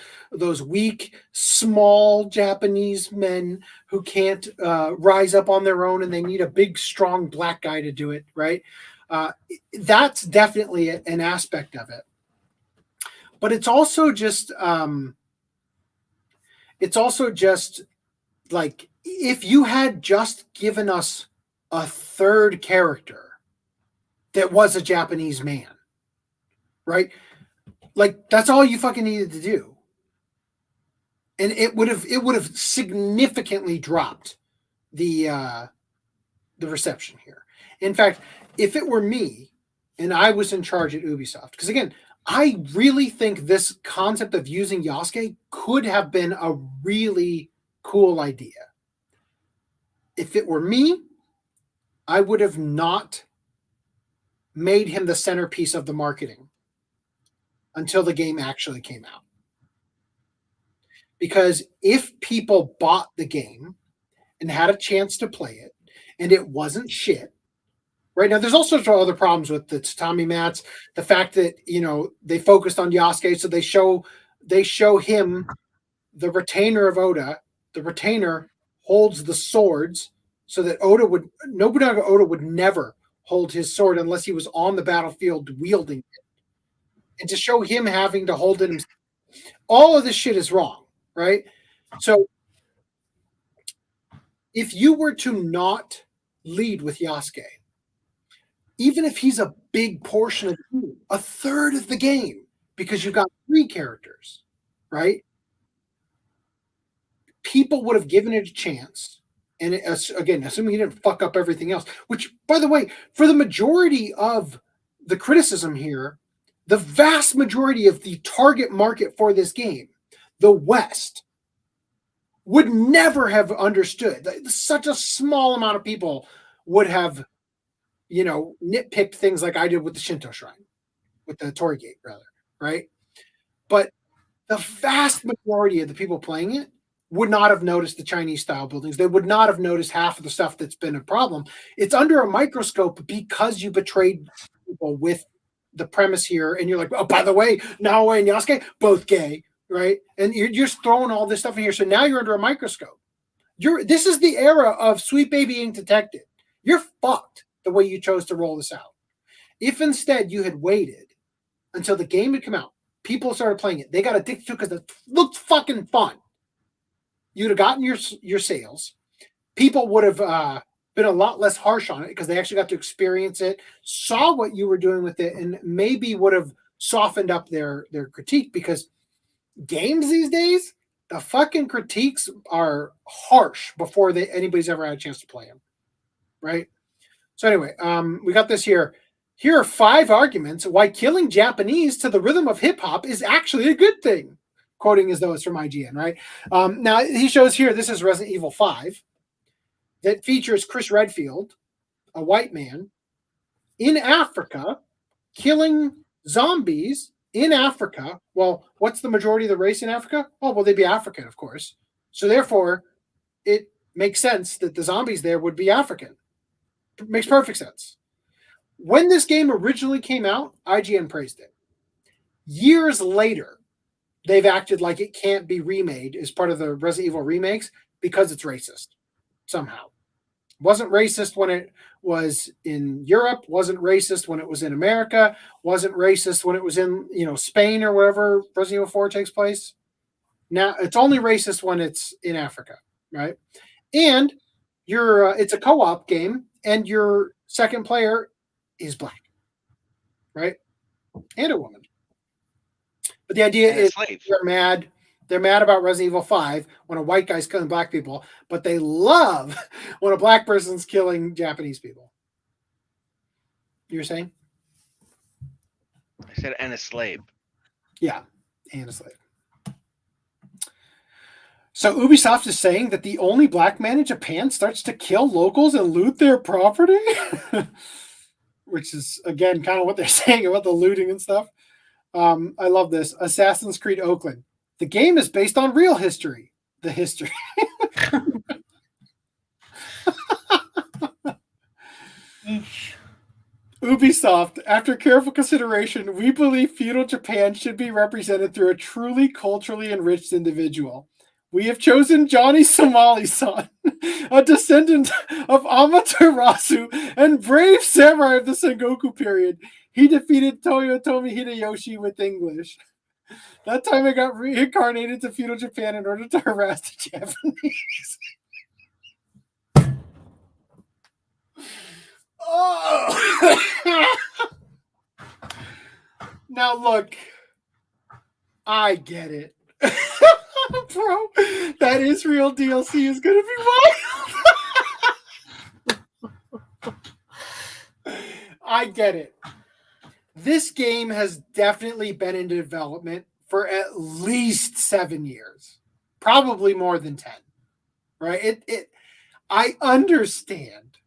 weak, small Japanese men who can't rise up on their own, and they need a big, strong black guy to do it, right? That's definitely an aspect of it. But it's also just like if you had just given us a third character that was a Japanese man, right? Like that's all you fucking needed to do. And it would have significantly dropped the reception here. In fact, if it were me and I was in charge at Ubisoft, because again, I really think this concept of using Yasuke could have been a really cool idea. If it were me, I would have not made him the centerpiece of the marketing until the game actually came out. Because if people bought the game and had a chance to play it and it wasn't shit, right now, there's all sorts of other problems with the tatami mats. The fact that they focused on Yasuke, so they show him, the retainer of Oda. The retainer holds the swords, so that Nobunaga Oda would never hold his sword unless he was on the battlefield wielding it. And to show him having to hold it himself, all of this shit is wrong, right? So if you were to not lead with Yasuke, even if he's a big portion of the game, a third of the game, because you've got 3 characters, right? People would have given it a chance. And again, assuming he didn't fuck up everything else, which, by the way, for the majority of the criticism here, the vast majority of the target market for this game, the West, would never have understood. Such a small amount of people would have nitpicked things like I did with the Shinto Shrine, with the Torii Gate, rather, right? But the vast majority of the people playing it would not have noticed the Chinese style buildings. They would not have noticed half of the stuff that's been a problem. It's under a microscope because you betrayed people with the premise here, and you're like, oh, by the way, Naoe and Yasuke, both gay, right? And you're just throwing all this stuff in here. So now you're under a microscope. This is the era of Sweet Baby Ink Detective. You're fucked the way you chose to roll this out. If instead you had waited until the game had come out, people started playing it, they got addicted to it because it looked fucking fun, you'd have gotten your sales. People would have been a lot less harsh on it because they actually got to experience it, saw what you were doing with it, and maybe would have softened up their critique, because games these days, the fucking critiques are harsh before anybody's ever had a chance to play them, right? So anyway, we got this here. Here are 5 arguments why killing Japanese to the rhythm of hip-hop is actually a good thing. Quoting as though it's from IGN, right? Now, he shows here, this is Resident Evil 5, that features Chris Redfield, a white man, in Africa, killing zombies in Africa. Well, what's the majority of the race in Africa? Oh, well, they'd be African, of course. So therefore, it makes sense that the zombies there would be African. It makes perfect sense. When this game originally came out, IGN praised it. Years later, they've acted like it can't be remade as part of the Resident Evil remakes because it's racist somehow. Wasn't racist when it was in Europe, wasn't racist when it was in America, wasn't racist when it was in Spain or wherever Resident Evil 4 takes place. Now it's only racist when it's in Africa, right? And it's a co-op game, and you're second player is black, right? And a woman. But the idea is they're mad. They're mad about Resident Evil 5 when a white guy's killing black people, but they love when a black person's killing Japanese people. You were saying? I said, and a slave. Yeah, and a slave. So Ubisoft is saying that the only black man in Japan starts to kill locals and loot their property, which is, again, kind of what they're saying about the looting and stuff. I love this. Assassin's Creed Oakland. The game is based on real history. The history. Ubisoft, after careful consideration, we believe feudal Japan should be represented through a truly culturally enriched individual. We have chosen Johnny Somali-san, a descendant of Amaterasu and brave samurai of the Sengoku period. He defeated Toyotomi Hideyoshi with English. That time it got reincarnated to feudal Japan in order to harass the Japanese. Oh. Now look, I get it. Bro, that Israel DLC is going to be wild. I get it. This game has definitely been in development for at least 7 years, probably more than 10. Right? I understand,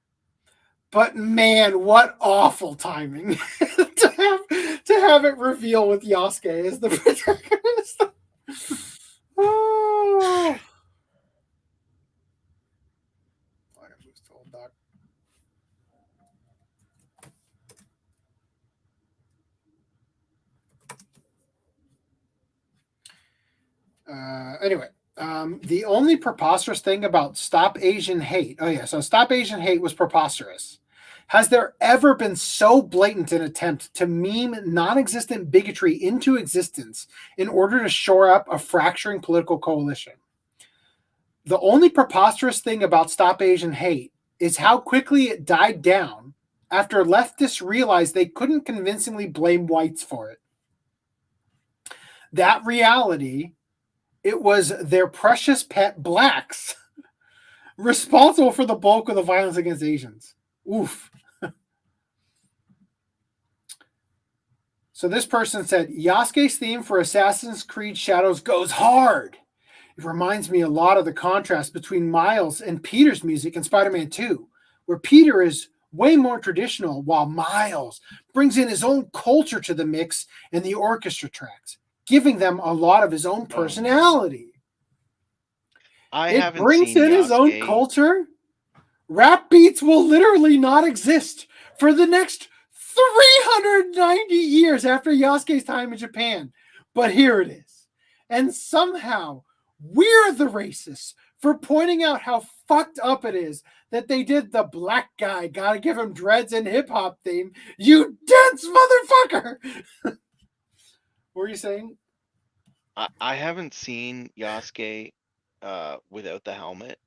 but man, what awful timing to have it reveal with Yasuke as the protagonist. Oh. Anyway, the only preposterous thing about Stop Asian Hate. Oh yeah, so Stop Asian Hate was preposterous. Has there ever been so blatant an attempt to meme non-existent bigotry into existence in order to shore up a fracturing political coalition? The only preposterous thing about Stop Asian Hate is how quickly it died down after leftists realized they couldn't convincingly blame whites for it. That reality, it was their precious pet blacks responsible for the bulk of the violence against Asians. Oof. So this person said, Yasuke's theme for Assassin's Creed Shadows goes hard. It reminds me a lot of the contrast between Miles and Peter's music in Spider-Man 2, where Peter is way more traditional while Miles brings in his own culture to the mix and the orchestra tracks, giving them a lot of his own personality. It brings in his own culture. Rap beats will literally not exist for the next 390 years after Yasuke's time in Japan. But here it is. And somehow we're the racists for pointing out how fucked up it is that they did the black guy gotta give him dreads and hip hop theme. You dense motherfucker. What were you saying? I haven't seen Yasuke without the helmet.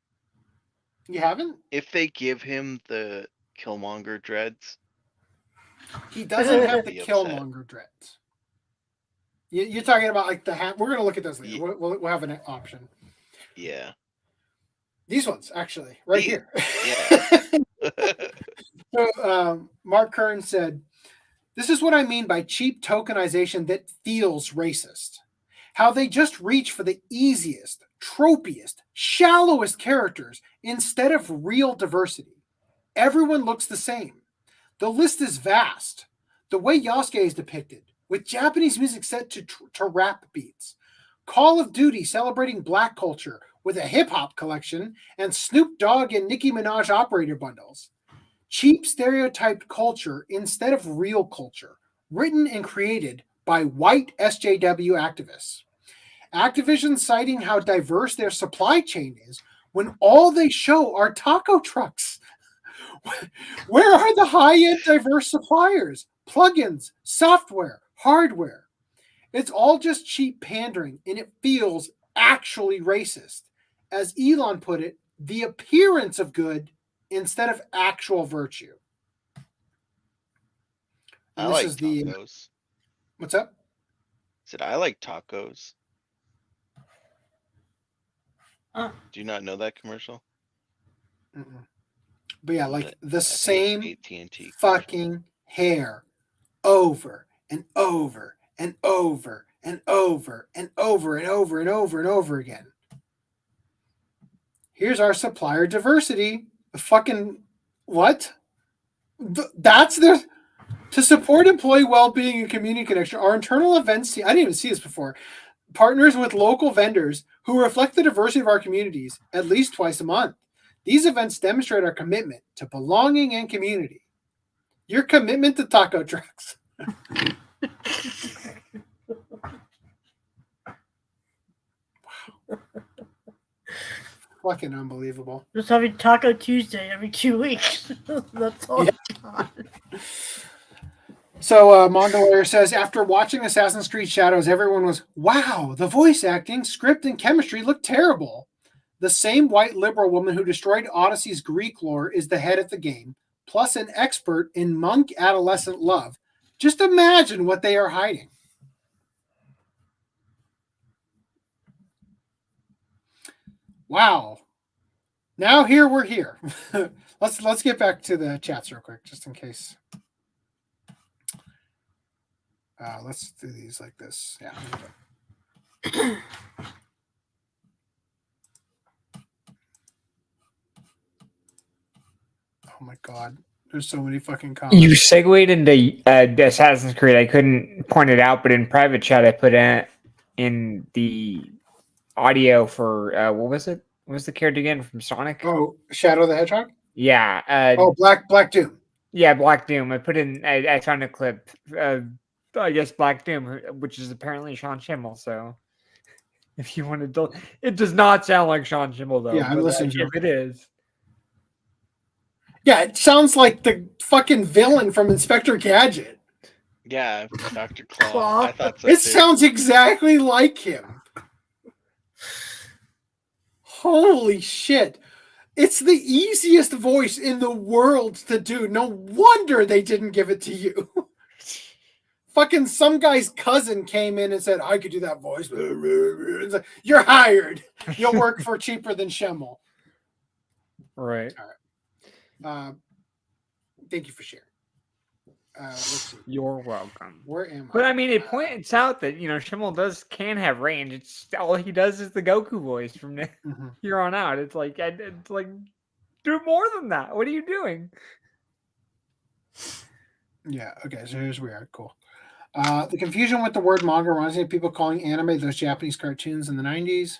You haven't? If they give him the Killmonger dreads, he doesn't have the Killmonger dreads. You're talking about like the hat. We're going to look at those later. Yeah. We'll have an option. Yeah. These ones, actually, right here. Yeah. So Mark Kern said, this is what I mean by cheap tokenization that feels racist. How they just reach for the easiest, tropiest, shallowest characters instead of real diversity. Everyone looks the same. The list is vast. The way Yasuke is depicted, with Japanese music set to rap beats. Call of Duty celebrating black culture with a hip-hop collection and Snoop Dogg and Nicki Minaj operator bundles. Cheap stereotyped culture instead of real culture, written and created by white SJW activists. Activision citing how diverse their supply chain is when all they show are taco trucks. Where are the high-end diverse suppliers, plugins, software, hardware? It's all just cheap pandering, and it feels actually racist. As Elon put it, the appearance of good instead of actual virtue. I And this like is the tacos. what's up? Said I like tacos. Uh, Do you not know that commercial? Mm-mm. But yeah, like the I think same it's AT&T. fucking hair over and over and over and over and over and over and over and over again. Here's our supplier diversity. Fucking what? That's their to support employee well-being and community connection. Our internal events team. I didn't even see this before. Partners with local vendors who reflect the diversity of our communities at least twice a month. These events demonstrate our commitment to belonging and community. Your commitment to taco trucks. Wow. Fucking unbelievable. Just having Taco Tuesday every 2 weeks. That's all. Yeah. So Manga Lawyer says, after watching Assassin's Creed Shadows, everyone was, wow, the voice acting, script, and chemistry look terrible. The same white liberal woman who destroyed Odyssey's Greek lore is the head of the game, plus an expert in monk adolescent love. Just imagine what they are hiding. Wow. Now here we're here. Let's get back to the chats real quick, just in case. Let's do these like this. Yeah. Oh my god. There's so many fucking comments. You segued into Assassin's Creed. I couldn't point it out, but in private chat, I put in the audio for what was it? What was the character again from Sonic? Oh, Shadow the Hedgehog? Yeah. Black Doom. Yeah, Black Doom. I found a clip. I guess Black Doom, which is apparently Sean Schimmel. So, if you want to, it does not sound like Sean Schimmel though. Yeah, I'm listening to if it is. Yeah, it sounds like the fucking villain from Inspector Gadget. Yeah, Dr. Claw. I thought so It too. sounds exactly like him. Holy shit. It's the easiest voice in the world to do. No wonder they didn't give it to you. Fucking some guy's cousin came in and said, I could do that voice. It's like, you're hired. You'll work for cheaper than Schemmel. Right. All right. Thank you for sharing. Let's see. You're welcome. Where am I? But I mean, it points out that Schimmel can have range. It's all he does is the Goku voice from here on out. It's like do more than that. What are you doing? Yeah. Okay. So here's where we are. Cool. The confusion with the word manga reminds me of people calling anime those Japanese cartoons in the 90s.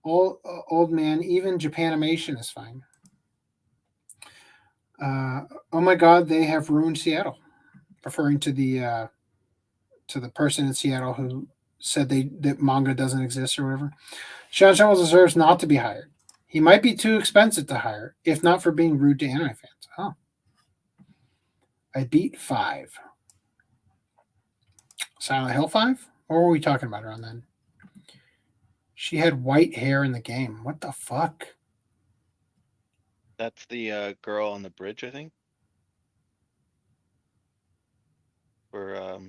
Old man, even Japanimation is fine. Oh my God, they have ruined Seattle. Referring to the person in Seattle who said that manga doesn't exist or whatever. Sean Schimmel deserves not to be hired. He might be too expensive to hire, if not for being rude to anime fans. Oh. I beat 5. Silent Hill 5? What were we talking about around then? She had white hair in the game. What the fuck? That's the girl on the bridge, I think. For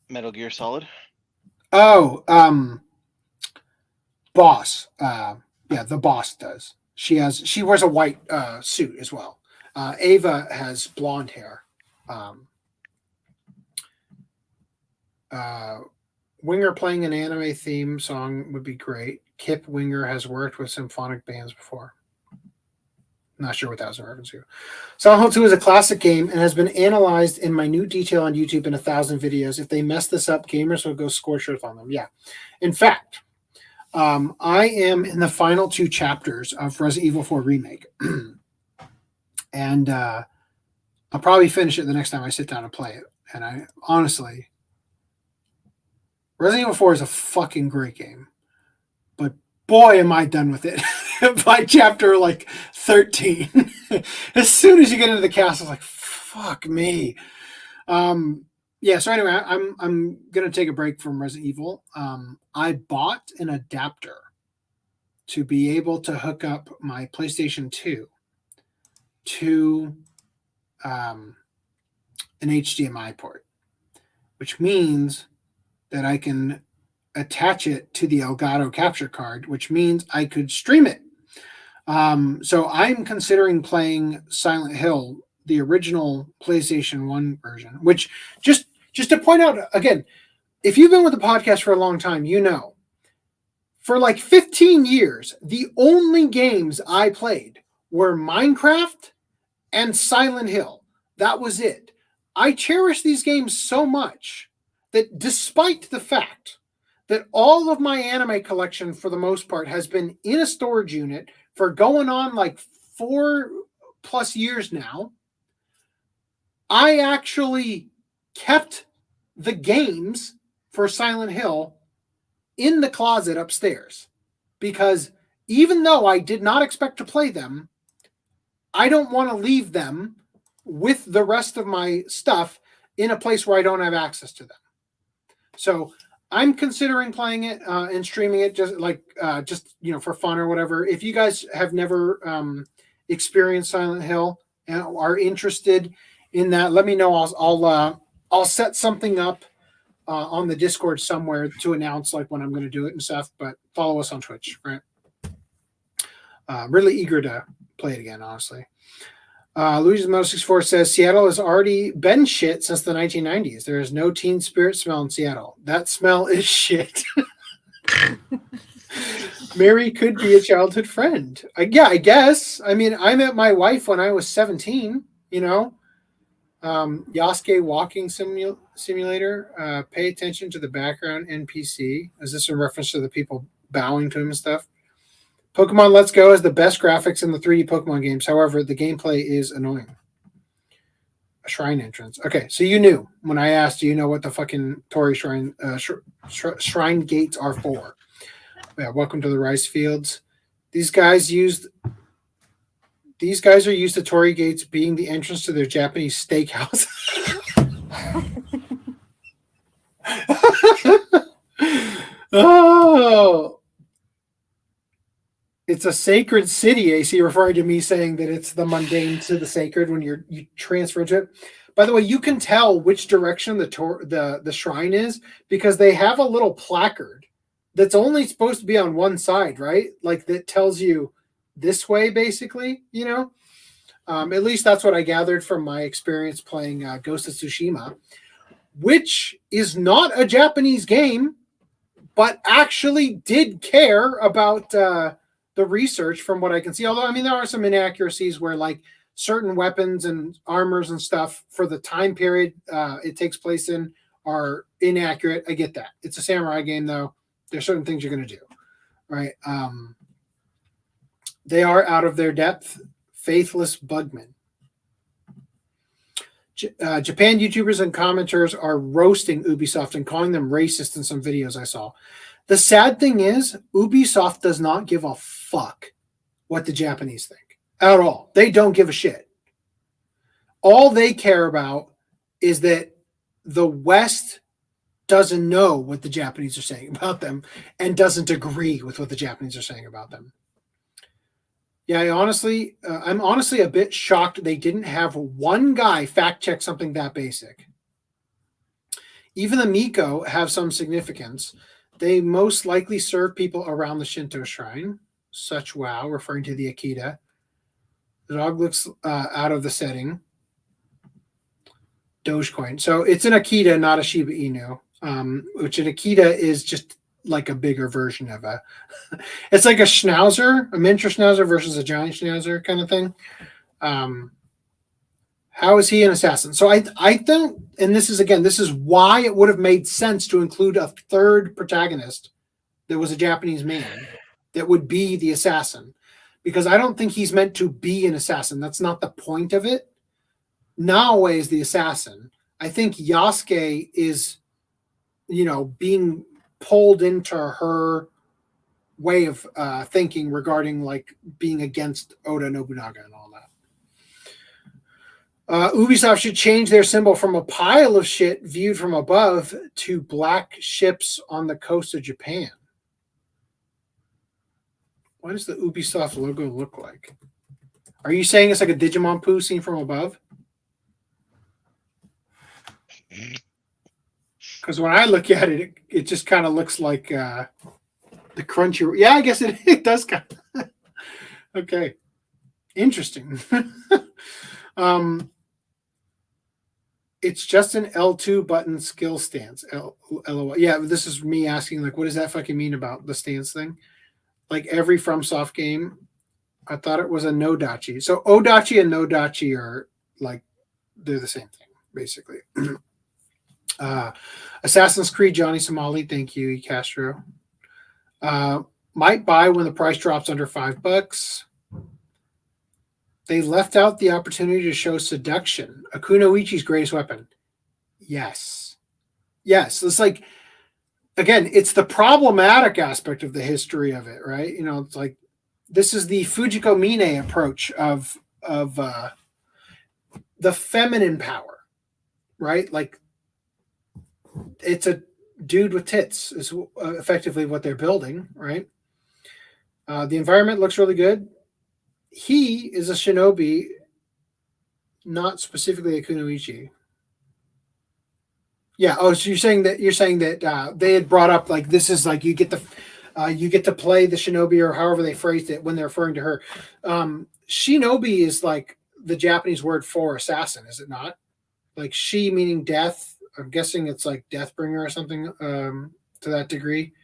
Metal Gear Solid. Oh, Boss. Yeah, the Boss does. She wears a white suit as well. Ava has blonde hair. Winger playing an anime theme song would be great. Kip Winger has worked with symphonic bands before. Not sure what that was in reference to. Silent Hill 2 is a classic game and has been analyzed in minute detail on YouTube in 1,000 videos. If they mess this up, gamers will go scorched earth on them. Yeah. In fact, I am in the final 2 chapters of Resident Evil 4 Remake. And I'll probably finish it the next time I sit down and play it. And I honestly, Resident Evil 4 is a fucking great game. But boy, am I done with it by chapter like 13. As soon as you get into the castle, it's like, fuck me. Yeah, so anyway, I'm gonna take a break from Resident Evil. I bought an adapter to be able to hook up my PlayStation 2 to an HDMI port, which means that I can attach it to the Elgato capture card, which means I could stream it. So I'm considering playing Silent Hill, the original PlayStation 1 version, which just to point out again, if you've been with the podcast for a long time, you know, for like 15 years, the only games I played were Minecraft and Silent Hill. That was it. I cherish these games so much that despite the fact that all of my anime collection, for the most part, has been in a storage unit for going on like 4+ years now, I actually kept the games for Silent Hill in the closet upstairs, because even though I did not expect to play them, I don't want to leave them with the rest of my stuff in a place where I don't have access to them. So I'm considering playing it and streaming it, just for fun or whatever. If you guys have never experienced Silent Hill and are interested in that, let me know. I'll set something up on the Discord somewhere to announce like when I'm going to do it and stuff. But follow us on Twitch, right? Really eager to play it again, honestly. Luigi's Metal 64 says Seattle has already been shit since the 1990s. There is no teen spirit smell in Seattle. That smell is shit. Mary could be a childhood friend. I guess. I mean, I met my wife when I was 17, you know. Yasuke walking simulator. Pay attention to the background NPC. Is this in reference to the people bowing to him and stuff? Pokemon Let's Go has the best graphics in the 3D Pokemon games. However, the gameplay is annoying. A shrine entrance. Okay, so you knew when I asked, do you know what the fucking Torii shrine shrine gates are for? Yeah, welcome to the rice fields. These guys are used to Torii gates being the entrance to their Japanese steakhouse. Oh. It's a sacred city, AC, referring to me saying that it's the mundane to the sacred when you transfer to it. By the way, you can tell which direction the shrine is because they have a little placard that's only supposed to be on one side, right? Like that tells you this way, basically, you know? At least that's what I gathered from my experience playing Ghost of Tsushima, which is not a Japanese game, but actually did care about the research from what I can see. Although, I mean, there are some inaccuracies where like certain weapons and armors and stuff for the time period it takes place in are inaccurate. I get that. It's a samurai game, though. There's certain things you're going to do, right? They are out of their depth. Faithless Bugman. Japan YouTubers and commenters are roasting Ubisoft and calling them racist in some videos I saw. The sad thing is, Ubisoft does not give a fuck what the Japanese think at all. They don't give a shit. All they care about is that the West doesn't know what the Japanese are saying about them and doesn't agree with what the Japanese are saying about them. Yeah, I'm honestly a bit shocked they didn't have one guy fact check something that basic. Even the Miko have some significance. They most likely serve people around the Shinto shrine. Such wow, referring to the Akita. The dog looks out of the setting. Dogecoin. So it's an Akita, not a Shiba Inu. Which an Akita is just like a bigger version of a. It's like a schnauzer, a miniature schnauzer versus a giant schnauzer kind of thing. How is he an assassin? So I think, and this is why it would have made sense to include a third protagonist that was a Japanese man that would be the assassin, because I don't think he's meant to be an assassin. That's not the point of it. Naoe is the assassin. I think Yasuke is, being pulled into her way of thinking regarding like being against Oda Nobunaga and all that. Ubisoft should change their symbol from a pile of shit viewed from above to black ships on the coast of Japan. What does the Ubisoft logo look like? Are you saying it's like a Digimon poo seen from above? Because when I look at it, it just kind of looks like the Crunchyroll. Yeah, I guess it does kind of. Okay. Interesting. It's just an L2 button skill stance. LOL. Yeah, this is me asking, like, what does that fucking mean about the stance thing? Like every FromSoft game, I thought it was a no-dachi. So odachi and no-dachi are like, they're the same thing, basically. Assassin's Creed Johnny Somali, thank you, E. Castro. Might buy when the price drops under $5. They left out the opportunity to show seduction, Kunoichi's greatest weapon. Yes. Yes. It's like, again, it's the problematic aspect of the history of it, right? You know, it's like, this is the Fujiko Mine approach of the feminine power, right? Like, it's a dude with tits is effectively what they're building, right? The environment looks really good. He is a shinobi, not specifically a kunoichi. Yeah. Oh, so you're saying that they had brought up like this is like you get to play the shinobi or however they phrased it when they're referring to her. Shinobi is like the Japanese word for assassin, is it not? Like she meaning death. I'm guessing it's like Deathbringer or something to that degree.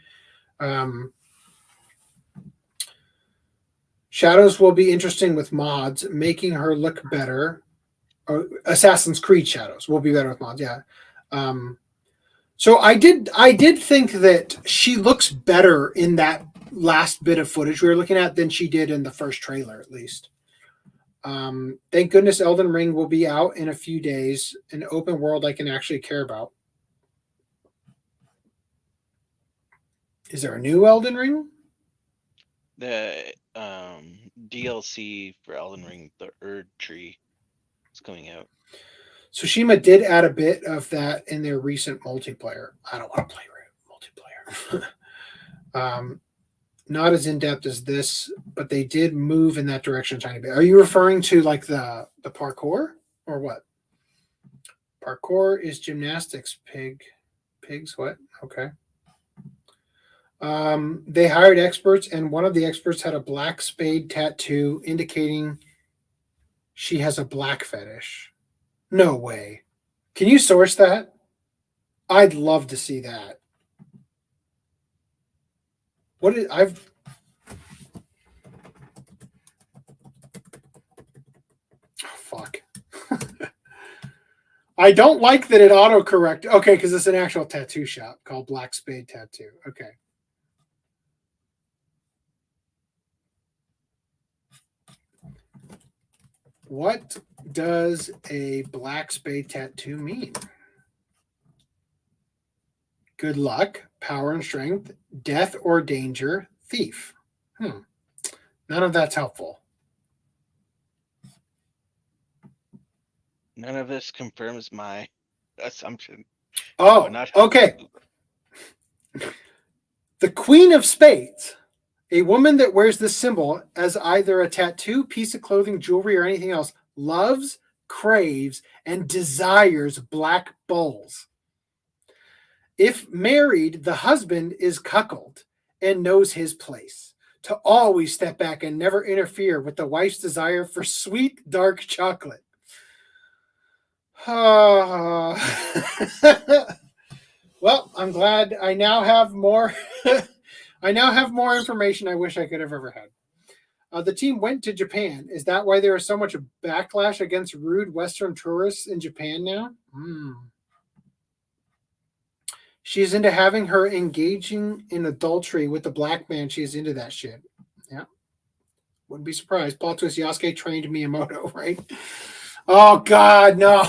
Shadows will be interesting with mods, making her look better. Or Assassin's Creed Shadows will be better with mods, yeah. So I did think that she looks better in that last bit of footage we were looking at than she did in the first trailer, at least. Thank goodness Elden Ring will be out in a few days, an open world I can actually care about. Is there a new Elden Ring? The DLC for Elden Ring, the Erd Tree, is coming out. Tsushima did add a bit of that in their recent multiplayer. I don't want to play multiplayer. Not as in-depth as this, but they did move in that direction a tiny bit. Are you referring to like the parkour or what? Parkour is gymnastics, pigs, what? Okay. They hired experts, and one of the experts had a black spade tattoo indicating she has a black fetish. No way. Can you source that? I'd love to see that. Oh, fuck. I don't like that it autocorrect. Okay, because it's an actual tattoo shop called Black Spade Tattoo. Okay. What does a black spade tattoo mean? Good luck, power and strength, death or danger, thief. None of that's helpful. None of this confirms my assumption. Oh, okay. The Queen of Spades. A woman that wears this symbol as either a tattoo, piece of clothing, jewelry, or anything else loves, craves, and desires black bowls. If married, the husband is cuckold and knows his place. To always step back and never interfere with the wife's desire for sweet, dark chocolate. Well, I'm glad I now have more. I now have more information I wish I could have ever had. The team went to Japan. Is that why there is so much backlash against rude Western tourists in Japan now? She's into having her engaging in adultery with the black man. She's into that shit. Yeah. Wouldn't be surprised. Plot twist, Yasuke trained Miyamoto, right? Oh, God, no.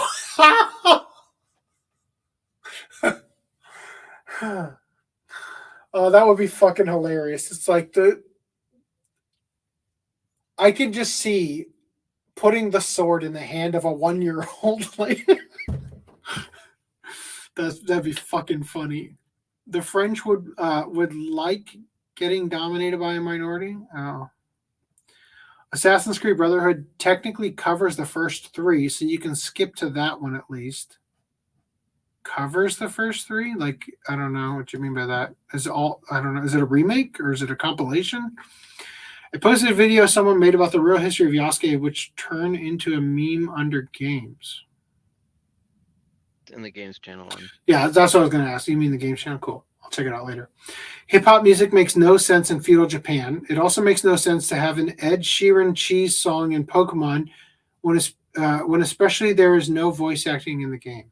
Oh, that would be fucking hilarious. It's like I can just see putting the sword in the hand of a 1-year-old. Like, that'd be fucking funny. The French would like getting dominated by a minority. Oh. Assassin's Creed Brotherhood technically covers the first 3, so you can skip to that one at least. Covers the first 3? Like, I don't know what you mean by that. Is it all, I don't know, is it a remake or is it a compilation? I posted a video someone made about the real history of Yasuke, which turned into a meme under games. In the games channel. Yeah, that's what I was going to ask. You mean the games channel? Cool. I'll check it out later. Hip-hop music makes no sense in feudal Japan. It also makes no sense to have an Ed Sheeran cheese song in Pokemon when especially there is no voice acting in the game.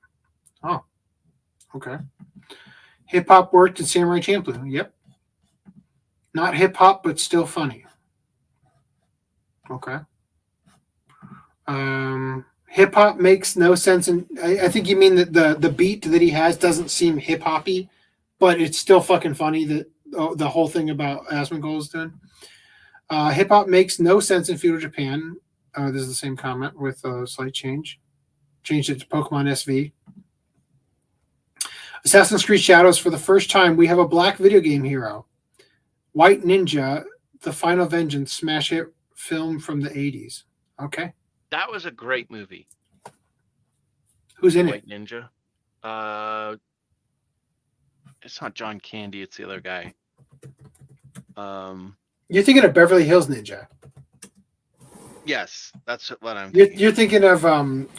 Oh, okay. Hip-hop worked in Samurai Champloo. Yep. Not hip-hop, but still funny. Okay. Hip-hop makes no sense. And I think you mean that the beat that he has doesn't seem hip-hoppy, but it's still fucking funny that the whole thing about Asmongold is doing. Hip-hop makes no sense in feudal Japan. This is the same comment with a slight change. Changed it to Pokemon SV. Assassin's Creed Shadows, for the first time, we have a black video game hero. White Ninja, The Final Vengeance, smash hit film from the 80s. Okay. That was a great movie. Who's in White it? Ninja. It's not John Candy. It's the other guy. You're thinking of Beverly Hills Ninja. Yes, that's what I'm thinking. You're thinking of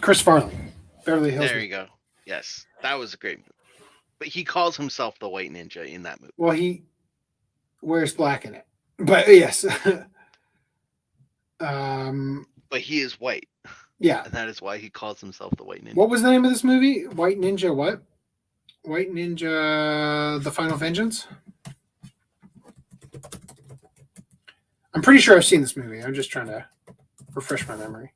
Chris Farley. Beverly Hills. There you go. Yes, that was a great movie. But he calls himself the White Ninja in that movie. Well, he wears black in it. But yes. But he is white. Yeah. And that is why he calls himself the White Ninja. What was the name of this movie? White Ninja what? White Ninja The Final Vengeance? I'm pretty sure I've seen this movie. I'm just trying to refresh my memory.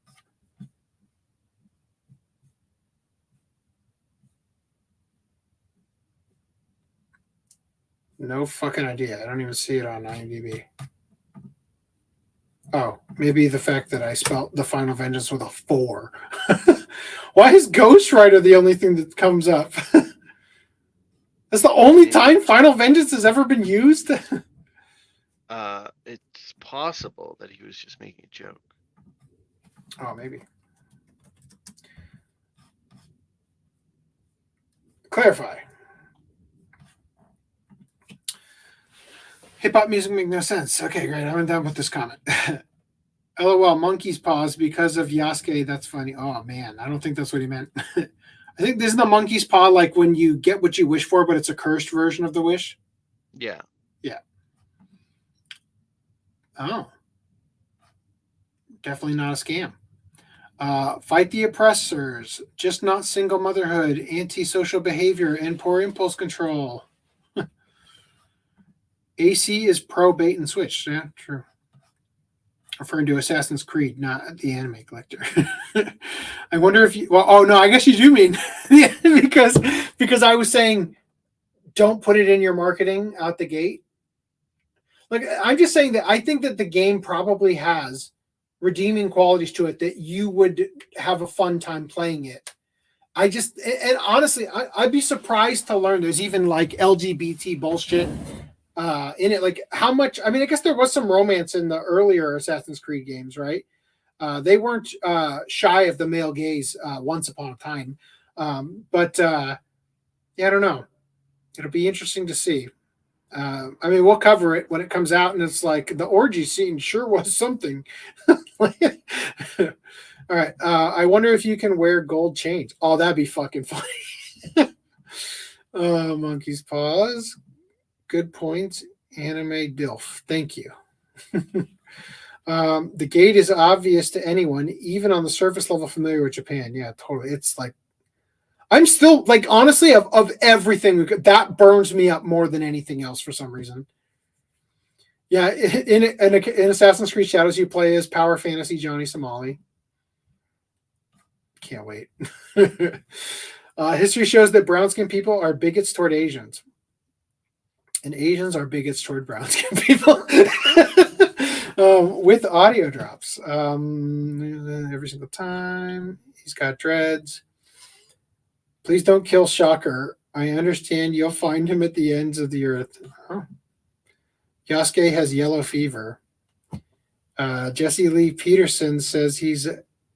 No fucking idea. I don't even see it on IMDb. Oh, maybe the fact that I spelled The Final Vengeance with a 4. Why is Ghost Rider the only thing that comes up? That's the only time Final Vengeance has ever been used? It's possible that he was just making a joke. Oh, maybe. Clarify. Hip-hop music makes no sense. Okay, great. I'm done with this comment. LOL, monkey's paws because of Yasuke. That's funny. Oh, man. I don't think that's what he meant. I think this is the monkey's paw, like when you get what you wish for, but it's a cursed version of the wish. Yeah. Yeah. Oh. Definitely not a scam. Fight the oppressors. Just not single motherhood, antisocial behavior, and poor impulse control. AC is pro bait and switch. Yeah, true. Referring to Assassin's Creed, not the anime collector. I wonder if you. Well, oh no, I guess you do mean because I was saying, don't put it in your marketing out the gate. Like I'm just saying that I think that the game probably has redeeming qualities to it that you would have a fun time playing it. I just and honestly, I'd be surprised to learn there's even like LGBT bullshit. In it, like how much? I mean, I guess there was some romance in the earlier Assassin's Creed games, right? They weren't shy of the male gaze once upon a time, but yeah, I don't know. It'll be interesting to see. I mean, we'll cover it when it comes out, and it's like the orgy scene sure was something. All right, I wonder if you can wear gold chains. Oh, that'd be fucking funny. Monkey's paws. Good points. Anime DILF. Thank you. The gate is obvious to anyone, even on the surface level familiar with Japan. Yeah, totally. It's like, I'm still, like, honestly, of everything, that burns me up more than anything else for some reason. Yeah, in Assassin's Creed Shadows, you play as Power Fantasy Johnny Somali. Can't wait. History shows that brown-skinned people are bigots toward Asians. And Asians are bigots toward brown-skinned people. With audio drops. Every single time. He's got dreads. Please don't kill Shocker. I understand you'll find him at the ends of the earth. Oh. Yasuke has yellow fever. Jesse Lee Peterson says he's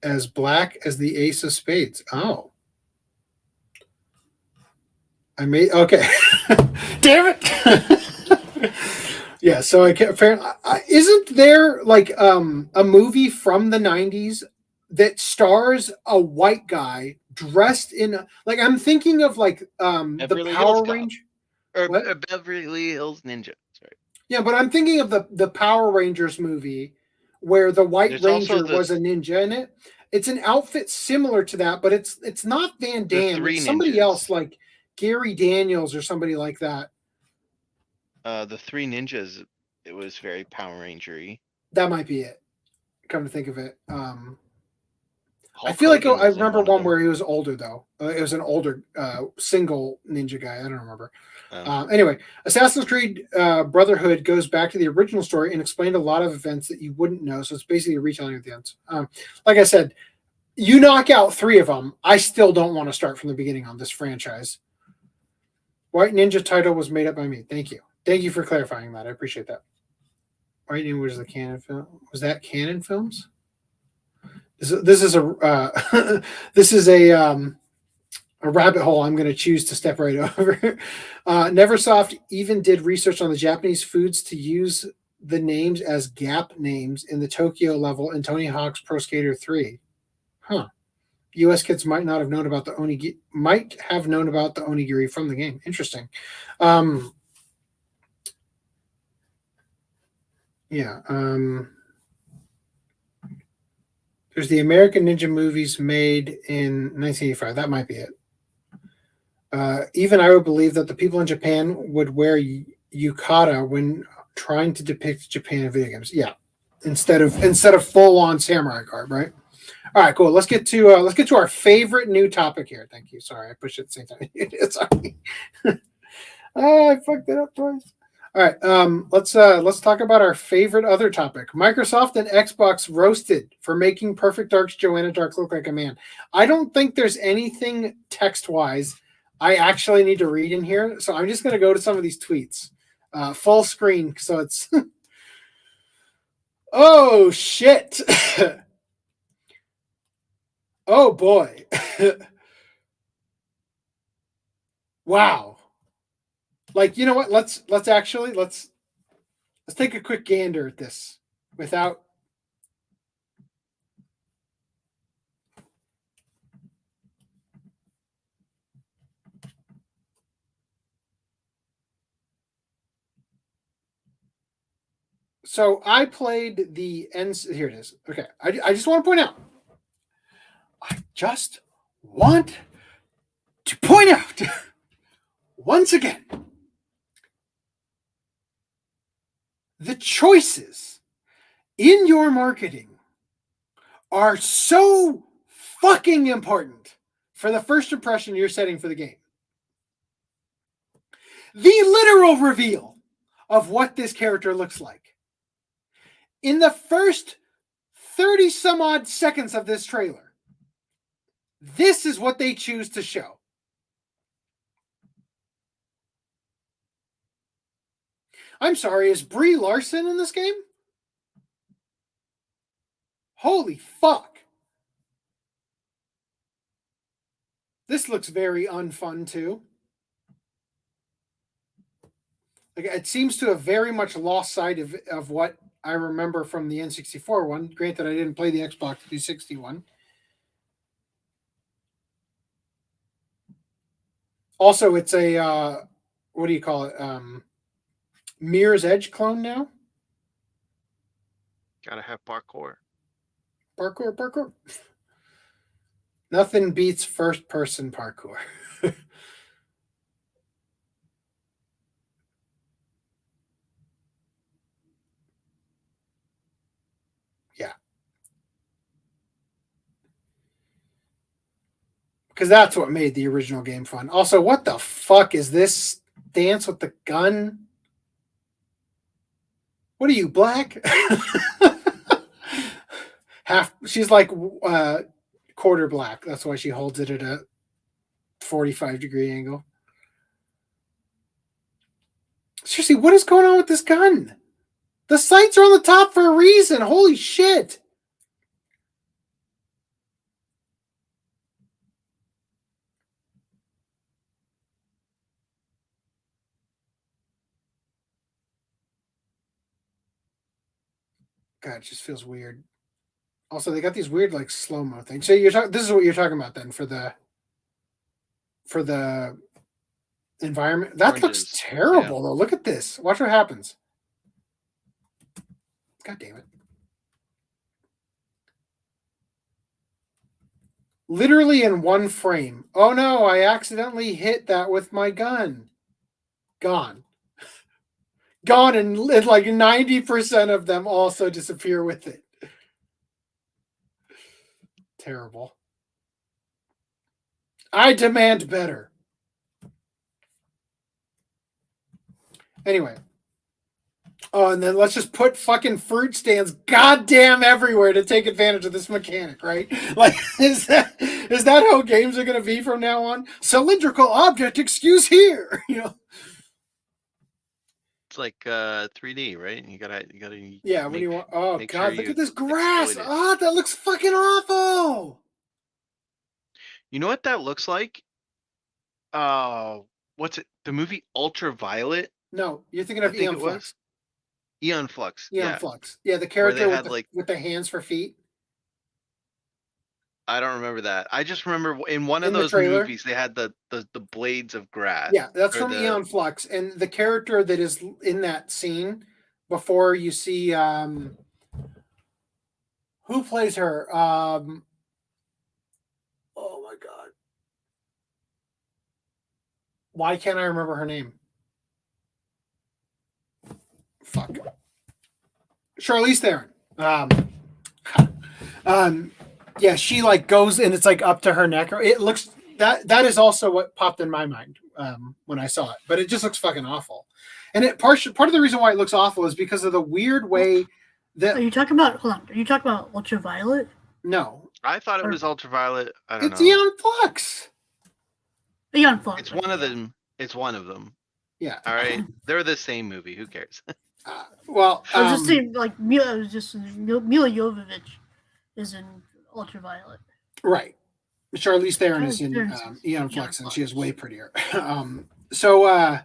as black as the ace of spades. Oh. Okay. Damn it. Yeah, so I can't. Apparently, isn't there like a movie from the 90s that stars a white guy dressed in like I'm thinking of like the Beverly Power Hills Cop. Ranger Or What? Beverly Hills Ninja. Sorry. Yeah, but I'm thinking of the Power Rangers movie where the White There's also Ranger was a ninja in it. It's an outfit similar to that, but it's not Van Damme. Three It's somebody Ninjas. else like Gary Daniels or somebody like that. The Three Ninjas, it was very Power Ranger-y. That might be it. Come to think of it. I Hulk feel like Hogan I was in remember one of one them. where he was older though. It was an older single ninja guy. I don't remember. Oh. Anyway, Assassin's Creed Brotherhood goes back to the original story and explained a lot of events that you wouldn't know. So it's basically a retelling of the ends. Like I said, you knock out 3 of them. I still don't want to start from the beginning on this franchise. White Ninja title was made up by me. Thank you. Thank you for clarifying that. I appreciate that. White Ninja was the canon film. Was that canon films? This is a this is a rabbit hole I'm going to choose to step right over. Neversoft even did research on the Japanese foods to use the names as gap names in the Tokyo level in Tony Hawk's Pro Skater 3. Huh. U.S. kids might not have known about the onigiri from the game. Interesting. There's the American Ninja movies made in 1985. That might be it. Even I would believe that the people in Japan would wear yukata when trying to depict Japan in video games. Yeah, instead of full on samurai garb, right? All right, cool. Let's get to our favorite new topic here. Thank you. Sorry, I pushed it at the same time. Sorry. Oh, I fucked it up twice. All right, let's talk about our favorite other topic. Microsoft and Xbox roasted for making Perfect Dark's Joanna Dark look like a man. I don't think there's anything text-wise I actually need to read in here, so I'm just going to go to some of these tweets. Full screen, so it's... Oh, shit! Oh, boy. Wow. Like, you know what? Let's take a quick gander at this without. So I played the ends. Here it is. Okay. I just want to point out. I just want to point out once again. The choices in your marketing are so fucking important for the first impression you're setting for the game. The literal reveal of what this character looks like. In the first 30 some odd seconds of this trailer, this is what they choose to show. I'm sorry, is Brie Larson in this game? Holy fuck. This looks very unfun too. Like, it seems to have very much lost sight of what I remember from the N64 one. Granted, I didn't play the Xbox 360 one. Also, it's a, what do you call it? Mirror's Edge clone now? Gotta have parkour. Parkour. Nothing beats first-person parkour. Yeah. Because that's what made the original game fun. Also, what the fuck is this dance with the gun? What are you, black? She's like quarter black. That's why she holds it at a 45-degree angle. Seriously, what is going on with this gun? The sights are on the top for a reason. Holy shit. God, it just feels weird. Also, they got these weird like slow-mo things. So you're talking. This is what you're talking about then for the environment. That looks terrible though. Look at this. Watch what happens. God damn it. Literally in one frame. Oh no, I accidentally hit that with my gun. Gone. Gone, and like 90% of them also disappear with it. Terrible. I demand better. Anyway. Oh, and then let's just put fucking fruit stands goddamn everywhere to take advantage of this mechanic, right? Like, is that how games are going to be from now on? Cylindrical object, excuse here. You know. It's like 3D, right? You gotta. Yeah. When you want. Oh god, look at this grass. Oh, that looks fucking awful. You know what that looks like? What's it? The movie Ultraviolet? No, you're thinking of Eon Flux. Eon Flux. Eon Flux. Yeah, the character with the hands for feet. I don't remember that. I just remember in one of those movies they had the blades of grass. Yeah, that's from Eon Flux, and the character that is in that scene before you see who plays her. Oh my god, why can't I remember her name? Fuck. Charlize Theron. Yeah, she like goes and it's like up to her neck. It looks that is also what popped in my mind when I saw it. But it just looks fucking awful. And it part of the reason why it looks awful is because of the weird way that. Are you talking about? Hold on. Are you talking about Ultraviolet? No, I thought it was Ultraviolet. I don't know. It's Eon Flux. Eon Flux. It's one of them. It's one of them. Yeah. All right. They're the same movie. Who cares? Well, I was just saying, like Mila Jovovich is in Ultraviolet. Right. Charlize Theron is in Eon Flux, and she is way prettier. So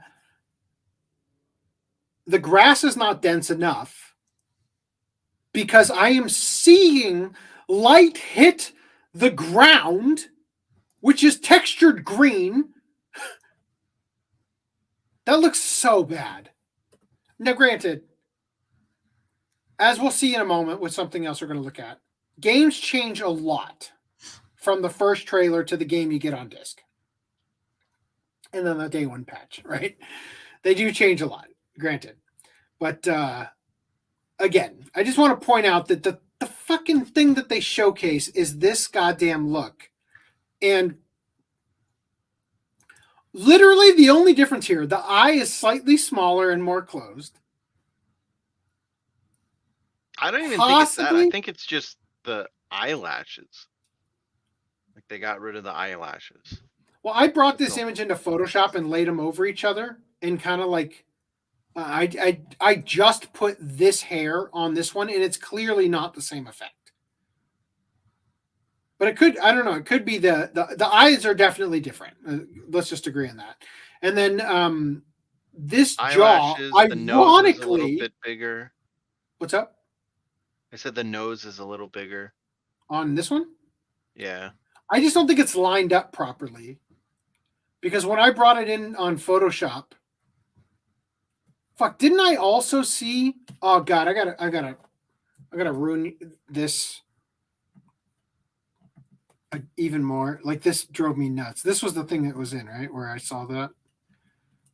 the grass is not dense enough because I am seeing light hit the ground, which is textured green. That looks so bad. Now, granted, as we'll see in a moment with something else we're going to look at, games change a lot from the first trailer to the game you get on disc. And then the day one patch, right? They do change a lot, granted. But again, I just want to point out that the fucking thing that they showcase is this goddamn look. And literally the only difference here, the eye is slightly smaller and more closed. I don't even think it's that. I think it's just the eyelashes. Like they got rid of the eyelashes. Well, I brought this image into Photoshop and laid them over each other and kind of like I just put this hair on this one and it's clearly not the same effect. But it could, I don't know, it could be the eyes are definitely different. Let's just agree on that. And then this eyelashes, jaw, the nose is a little ironically, bit bigger. What's up? I said the nose is a little bigger. On this one? Yeah. I just don't think it's lined up properly. Because when I brought it in on Photoshop, fuck, didn't I also see? Oh god, I gotta ruin this even more. Like this drove me nuts. This was the thing that was in, right? Where I saw that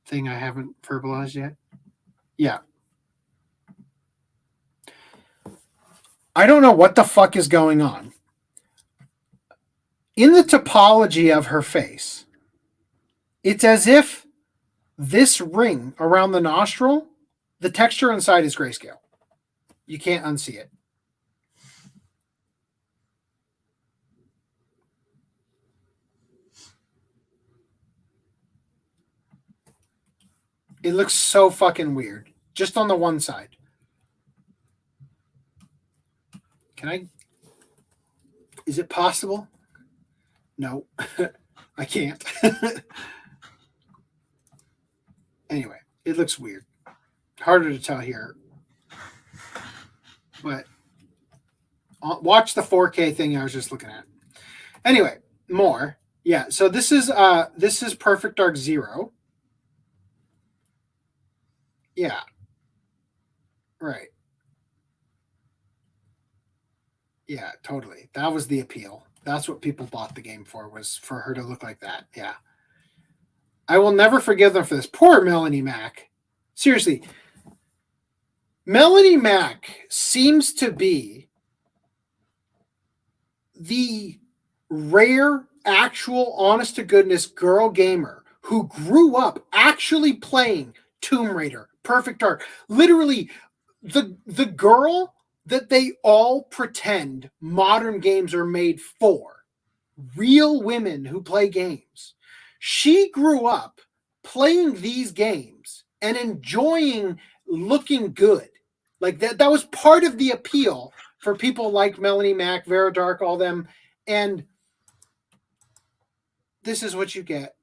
thing I haven't verbalized yet. Yeah. I don't know what the fuck is going on. In the topology of her face, it's as if this ring around the nostril, the texture inside is grayscale. You can't unsee it. It looks so fucking weird. Just on the one side. Can I? Is it possible? No, I can't. Anyway, it looks weird. Harder to tell here. But watch the 4K thing I was just looking at. Anyway, more. Yeah, so this is Perfect Dark Zero. Yeah. Right. Yeah, totally. That was the appeal. That's what people bought the game for, was for her to look like that. Yeah. I will never forgive them for this. Poor Melanie Mac. Seriously. Melanie Mac seems to be the rare, actual, honest-to-goodness girl gamer who grew up actually playing Tomb Raider, Perfect Dark. Literally, the girl that they all pretend modern games are made for. Real women who play games. She grew up playing these games and enjoying looking good. Like that was part of the appeal for people like Melanie Mac, Vera Dark, all them. And this is what you get.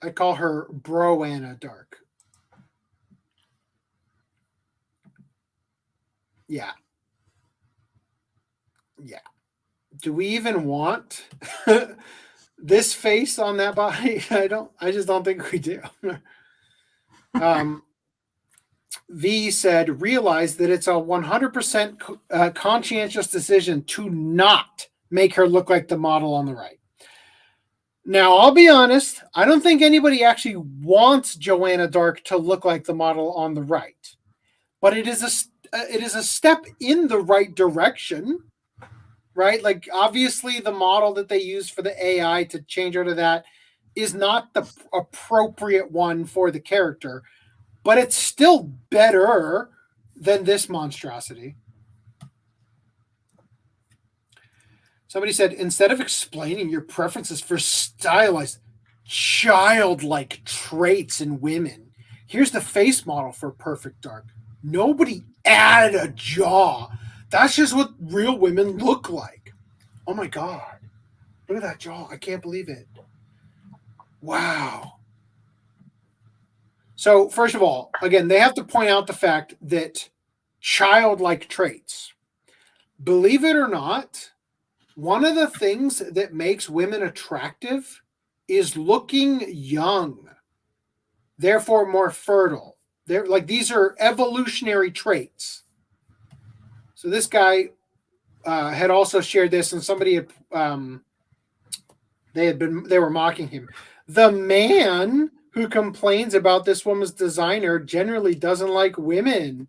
I call her Bro-Anna Dark. Yeah. Yeah. Do we even want this face on that body? I just don't think we do. V said, realize that it's a 100% conscientious decision to not make her look like the model on the right. Now, I'll be honest, I don't think anybody actually wants Joanna Dark to look like the model on the right. But it is a step in the right direction, right? Like, obviously, the model that they use for the AI to change her to that is not the appropriate one for the character, but it's still better than this monstrosity. Somebody said, instead of explaining your preferences for stylized, childlike traits in women, here's the face model for Perfect Dark. Nobody added a jaw. That's just what real women look like. Oh my God. Look at that jaw. I can't believe it. Wow. So, first of all, again, they have to point out the fact that childlike traits, believe it or not, one of the things that makes women attractive is looking young, therefore more fertile. These are evolutionary traits. So this guy had also shared this, and somebody had they were mocking him. The man who complains about this woman's designer generally doesn't like women.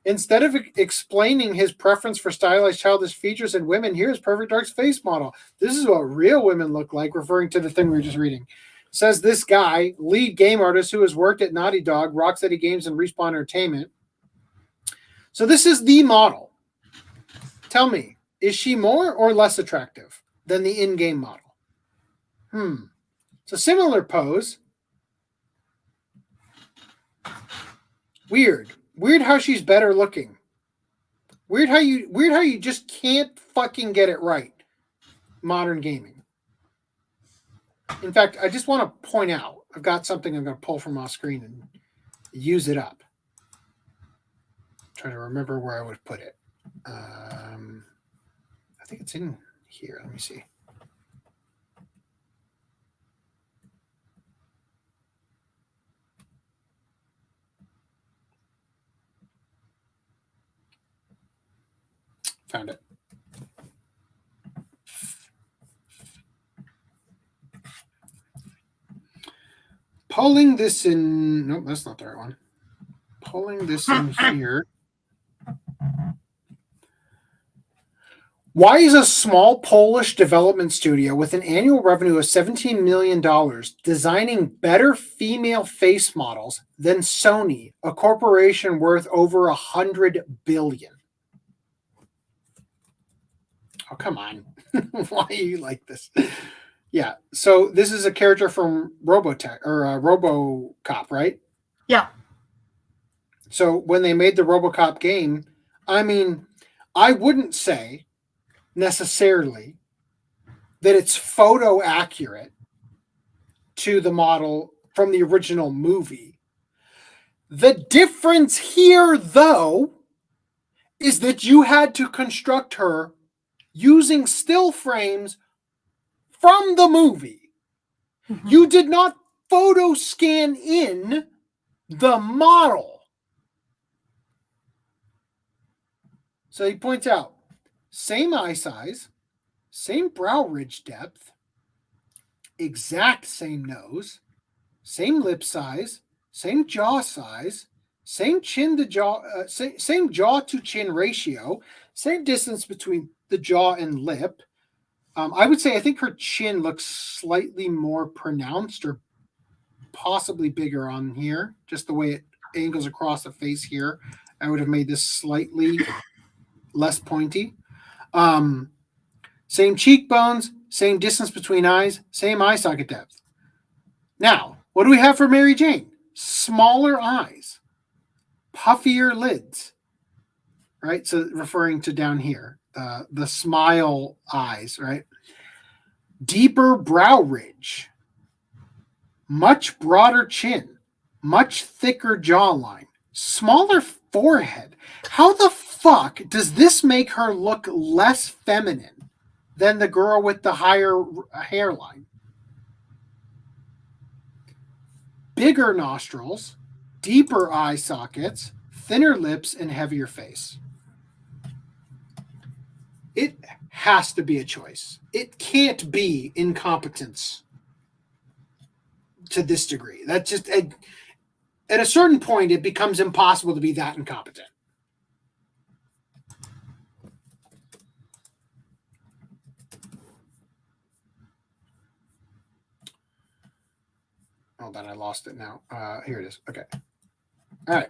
Instead of explaining his preference for stylized childish features in women, here's Perfect Dark's face model. This is what real women look like, referring to the thing we were just reading. Says this guy, lead game artist who has worked at Naughty Dog, Rocksteady Games, and Respawn Entertainment. So this is the model. Tell me, is she more or less attractive than the in-game model? It's a similar pose. Weird how she's better looking. Weird how you just can't fucking get it right. Modern gaming. In fact, I just want to point out, I've got something I'm going to pull from off screen and use it up. Trying to remember where I would put it. I think it's in here. Let me see. Found it. Pulling this in. Nope, that's not the right one. Pulling this in here. Why is a small Polish development studio with an annual revenue of $17 million designing better female face models than Sony, a corporation worth over $100 billion? Oh, come on. Why are you like this? Yeah. So this is a character from Robotech or RoboCop, right? Yeah. So when they made the RoboCop game, I mean, I wouldn't say necessarily that it's photo accurate to the model from the original movie. The difference here, though, is that you had to construct her using still frames from the movie. You did not photo scan in the model. So he points out, same eye size, same brow ridge depth, exact same nose, same lip size, same jaw size, same chin to jaw, same jaw to chin ratio, same distance between the jaw and lip. I would say I think her chin looks slightly more pronounced or possibly bigger on here, just the way it angles across the face here. I would have made this slightly less pointy. Same cheekbones, same distance between eyes, same eye socket depth. Now, what do we have for Mary Jane? Smaller eyes, puffier lids, right? So referring to down here, the smile eyes, right? Deeper brow ridge, much broader chin, much thicker jawline, smaller forehead. How the fuck does this make her look less feminine than the girl with the higher hairline? Bigger nostrils, deeper eye sockets, thinner lips, and heavier face. It has to be a choice. It can't be incompetence to this degree. That's just at a certain point, it becomes impossible to be that incompetent. Hold on, I lost it now. Here it is. Okay. All right.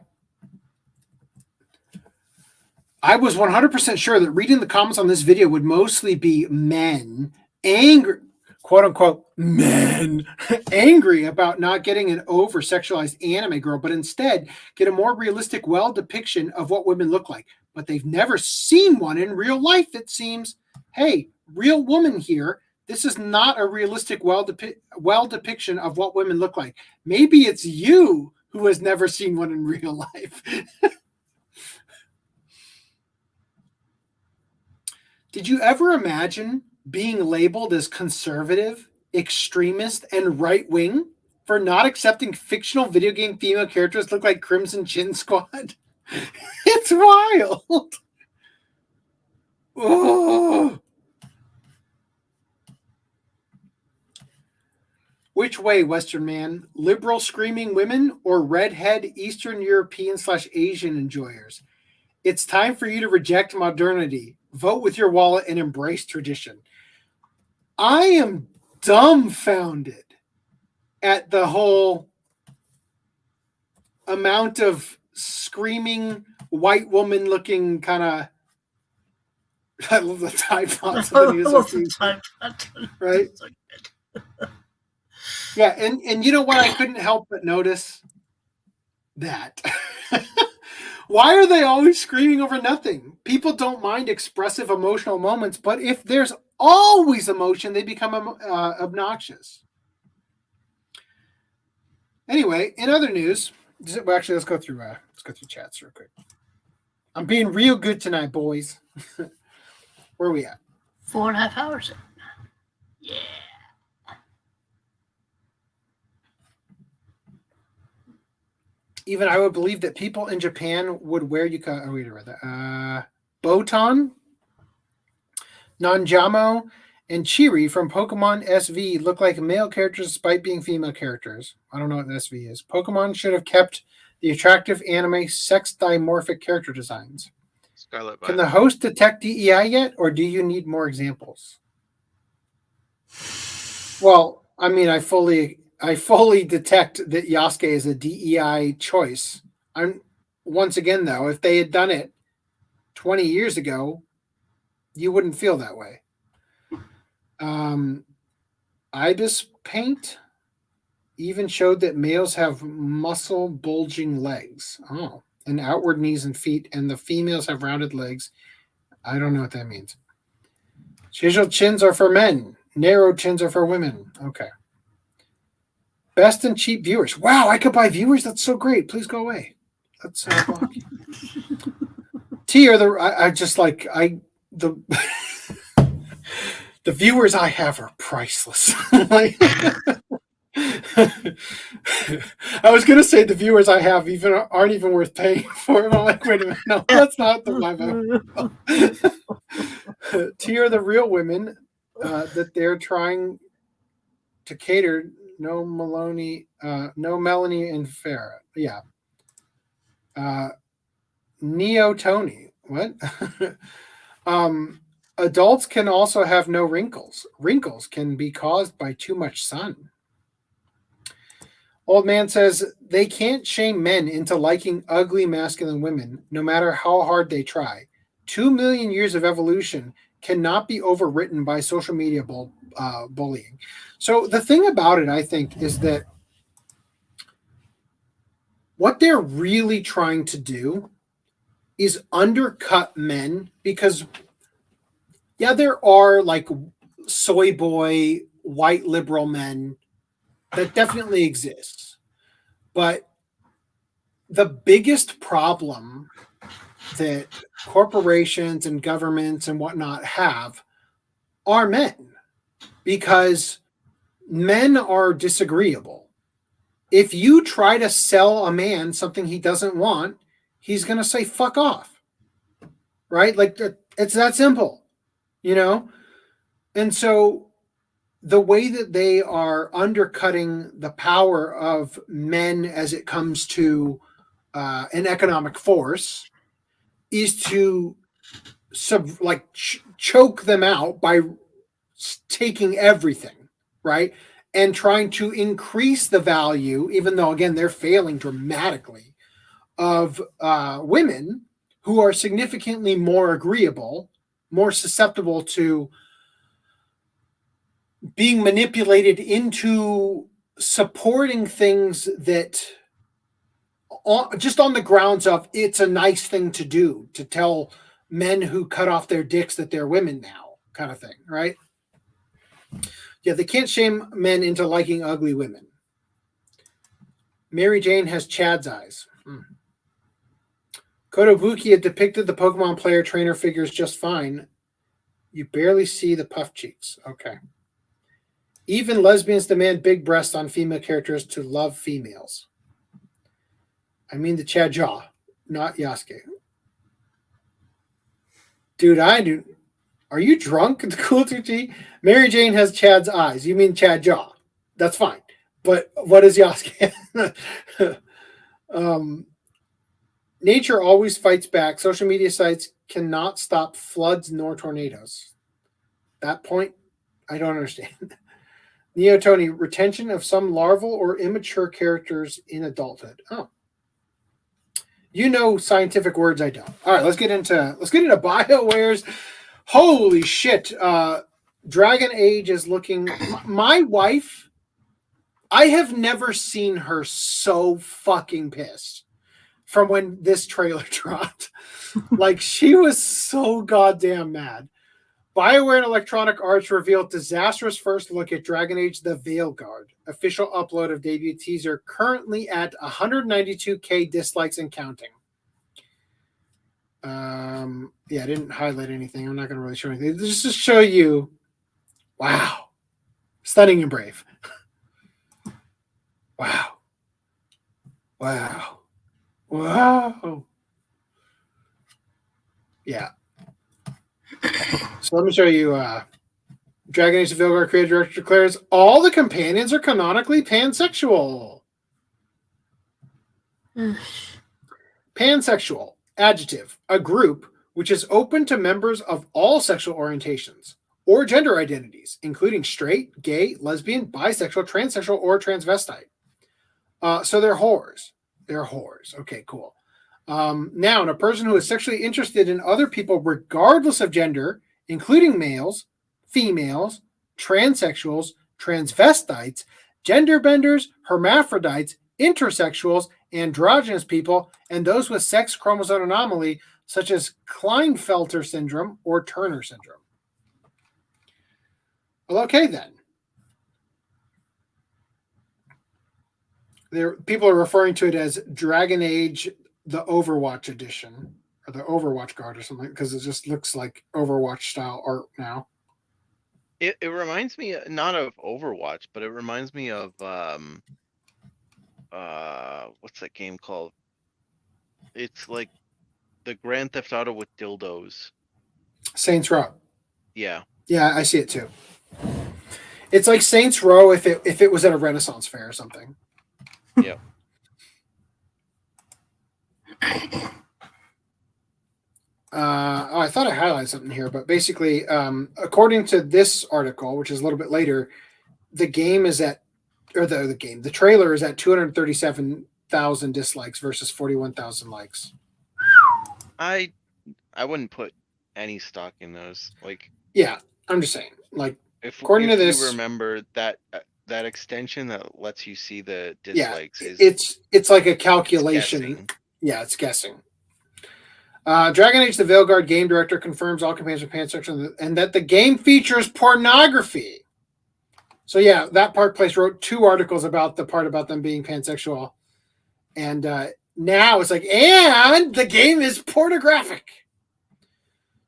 I was 100% sure that reading the comments on this video would mostly be men angry, quote unquote, men angry about not getting an over-sexualized anime girl, but instead get a more realistic, well depiction of what women look like. But they've never seen one in real life, it seems. Hey, real woman here. This is not a realistic, well depiction of what women look like. Maybe it's you who has never seen one in real life. Did you ever imagine being labeled as conservative, extremist, and right-wing for not accepting fictional video game female characters look like Crimson Chin Squad? It's wild. Oh. Which way, Western man? Liberal screaming women or redhead Eastern European / Asian enjoyers? It's time for you to reject modernity. Vote with your wallet and embrace tradition. I am dumbfounded at the whole amount of screaming white woman looking kind of. I love the Tide Pods. Right? Yeah, and you know what? I couldn't help but notice that. Why are they always screaming over nothing? People don't mind expressive emotional moments, but if there's always emotion, they become obnoxious. Anyway, in other news, well, actually, let's go through chats real quick. I'm being real good tonight, boys. Where are we at? 4.5 hours in. Yeah. Even I would believe that people in Japan would wear yukata. Oh, wait, I read that. Botan, Nanjamo, and Chiri from Pokemon SV look like male characters despite being female characters. I don't know what SV is. Pokemon should have kept the attractive anime sex dimorphic character designs. Scarlet Can the host detect DEI yet, or do you need more examples? Well, I mean, I fully detect that Yasuke is a DEI choice. Once again, though, if they had done it 20 years ago, you wouldn't feel that way. Ibis paint even showed that males have muscle bulging legs. Oh, and outward knees and feet, and the females have rounded legs. I don't know what that means. Chisel chins are for men. Narrow chins are for women. Okay. Best and cheap viewers. Wow, I could buy viewers. That's so great. Please go away. That's block. T are the the viewers I have are priceless. Like, I was gonna say the viewers I have aren't even worth paying for. I'm like, wait a minute, no, that's not the vibe. T are the real women that they're trying to cater. No Melanie and Farah. Yeah. Neo Tony. What? Adults can also have no wrinkles. Wrinkles can be caused by too much sun. Old man says they can't shame men into liking ugly masculine women, no matter how hard they try. 2 million years of evolution cannot be overwritten by social media bullying. So the thing about it, I think, is that what they're really trying to do is undercut men, because yeah, there are like soy boy, white liberal men that definitely exists. But the biggest problem that corporations and governments and whatnot have are men, because men are disagreeable. If you try to sell a man something he doesn't want, he's going to say, fuck off. Right? Like, it's that simple, you know? And so the way that they are undercutting the power of men as it comes to an economic force is to choke them out by taking everything, right? And trying to increase the value, even though, again, they're failing dramatically, of women who are significantly more agreeable, more susceptible to being manipulated into supporting things that just on the grounds of it's a nice thing to do, to tell men who cut off their dicks that they're women now, kind of thing, right? Yeah, they can't shame men into liking ugly women. Mary Jane has Chad's eyes. Kotobuki had depicted the Pokemon player trainer figures just fine. You barely see the puff cheeks. Okay. Even lesbians demand big breasts on female characters to love females. I mean the Chad Jaw, not Yasuke. Dude, I do. Are you drunk? The Cool 2G? Mary Jane has Chad's eyes. You mean Chad Jaw. That's fine. But what is Yasuke? Nature always fights back. Social media sites cannot stop floods nor tornadoes. That point, I don't understand. Neo Tony, retention of some larval or immature characters in adulthood. Oh. You know scientific words I don't. All right, let's get into BioWare's. Holy shit. Dragon Age is looking... My wife, I have never seen her so fucking pissed from when this trailer dropped. Like, she was so goddamn mad. BioWare and Electronic Arts revealed disastrous first look at Dragon Age The Veilguard. Official upload of debut teaser currently at 192k dislikes and counting. Yeah, I didn't highlight anything. I'm not going to really show anything. Just to show you, wow, stunning and brave. Wow. Wow. Wow. Yeah. So let me show you Dragon Age: The Veilguard creative director declares all the companions are canonically pansexual. Pansexual, adjective, a group which is open to members of all sexual orientations or gender identities, including straight, gay, lesbian, bisexual, transsexual, or transvestite. So they're whores. They're whores. Okay, cool. Noun, a person who is sexually interested in other people regardless of gender, including males, females, transsexuals, transvestites, gender benders, hermaphrodites, intersexuals, androgynous people, and those with sex chromosome anomaly, such as Klinefelter syndrome or Turner syndrome. Well, okay then. People are referring to it as Dragon Age, the Overwatch edition, or the Overwatch Guard or something, because it just looks like Overwatch style art now. It reminds me not of Overwatch, but it reminds me of what's that game called? It's like the Grand Theft Auto with dildos. Saints Row. Yeah. Yeah, I see it too. It's like Saints Row if it was at a Renaissance fair or something. Yep. I thought I highlighted something here, but basically, according to this article, which is a little bit later, the trailer is at 237,000 dislikes versus 41,000 likes. I wouldn't put any stock in those. Like, yeah, I'm just saying. Like, if according to this, you remember that extension that lets you see the dislikes, it's like a calculation. Yeah, it's guessing. Dragon Age: The Veilguard game director confirms all campaigns are pansexual and that the game features pornography. So yeah, that Park Place wrote 2 articles about the part about them being pansexual, and now it's like, and the game is pornographic.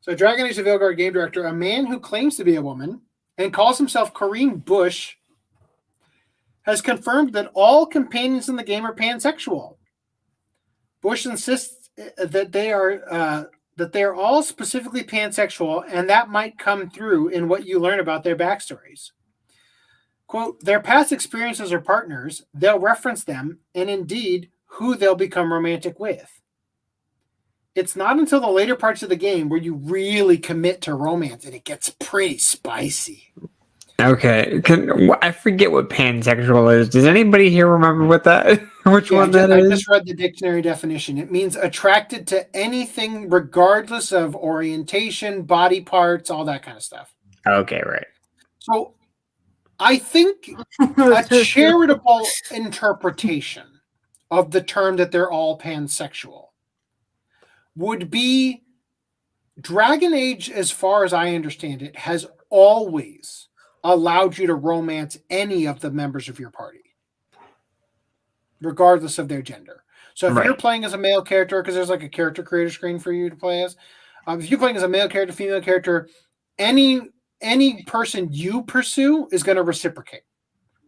So Dragon Age: The Veilguard game director, a man who claims to be a woman and calls himself Kareem Bush, has confirmed that all companions in the game are pansexual. Bush insists that they are all specifically pansexual, and that might come through in what you learn about their backstories. Quote, their past experiences or partners, they'll reference them, and indeed, who they'll become romantic with. It's not until the later parts of the game where you really commit to romance, and it gets pretty spicy. Okay, I forget what pansexual is. Does anybody here remember what that? Which one that is? I just read the dictionary definition. It means attracted to anything, regardless of orientation, body parts, all that kind of stuff. Okay, right. So, I think a charitable interpretation of the term that they're all pansexual would be Dragon Age, as far as I understand it, has always allowed you to romance any of the members of your party, regardless of their gender. So if you're playing as a male character, because there's like a character creator screen for you to play as, if you're playing as a male character, female character, any person you pursue is going to reciprocate,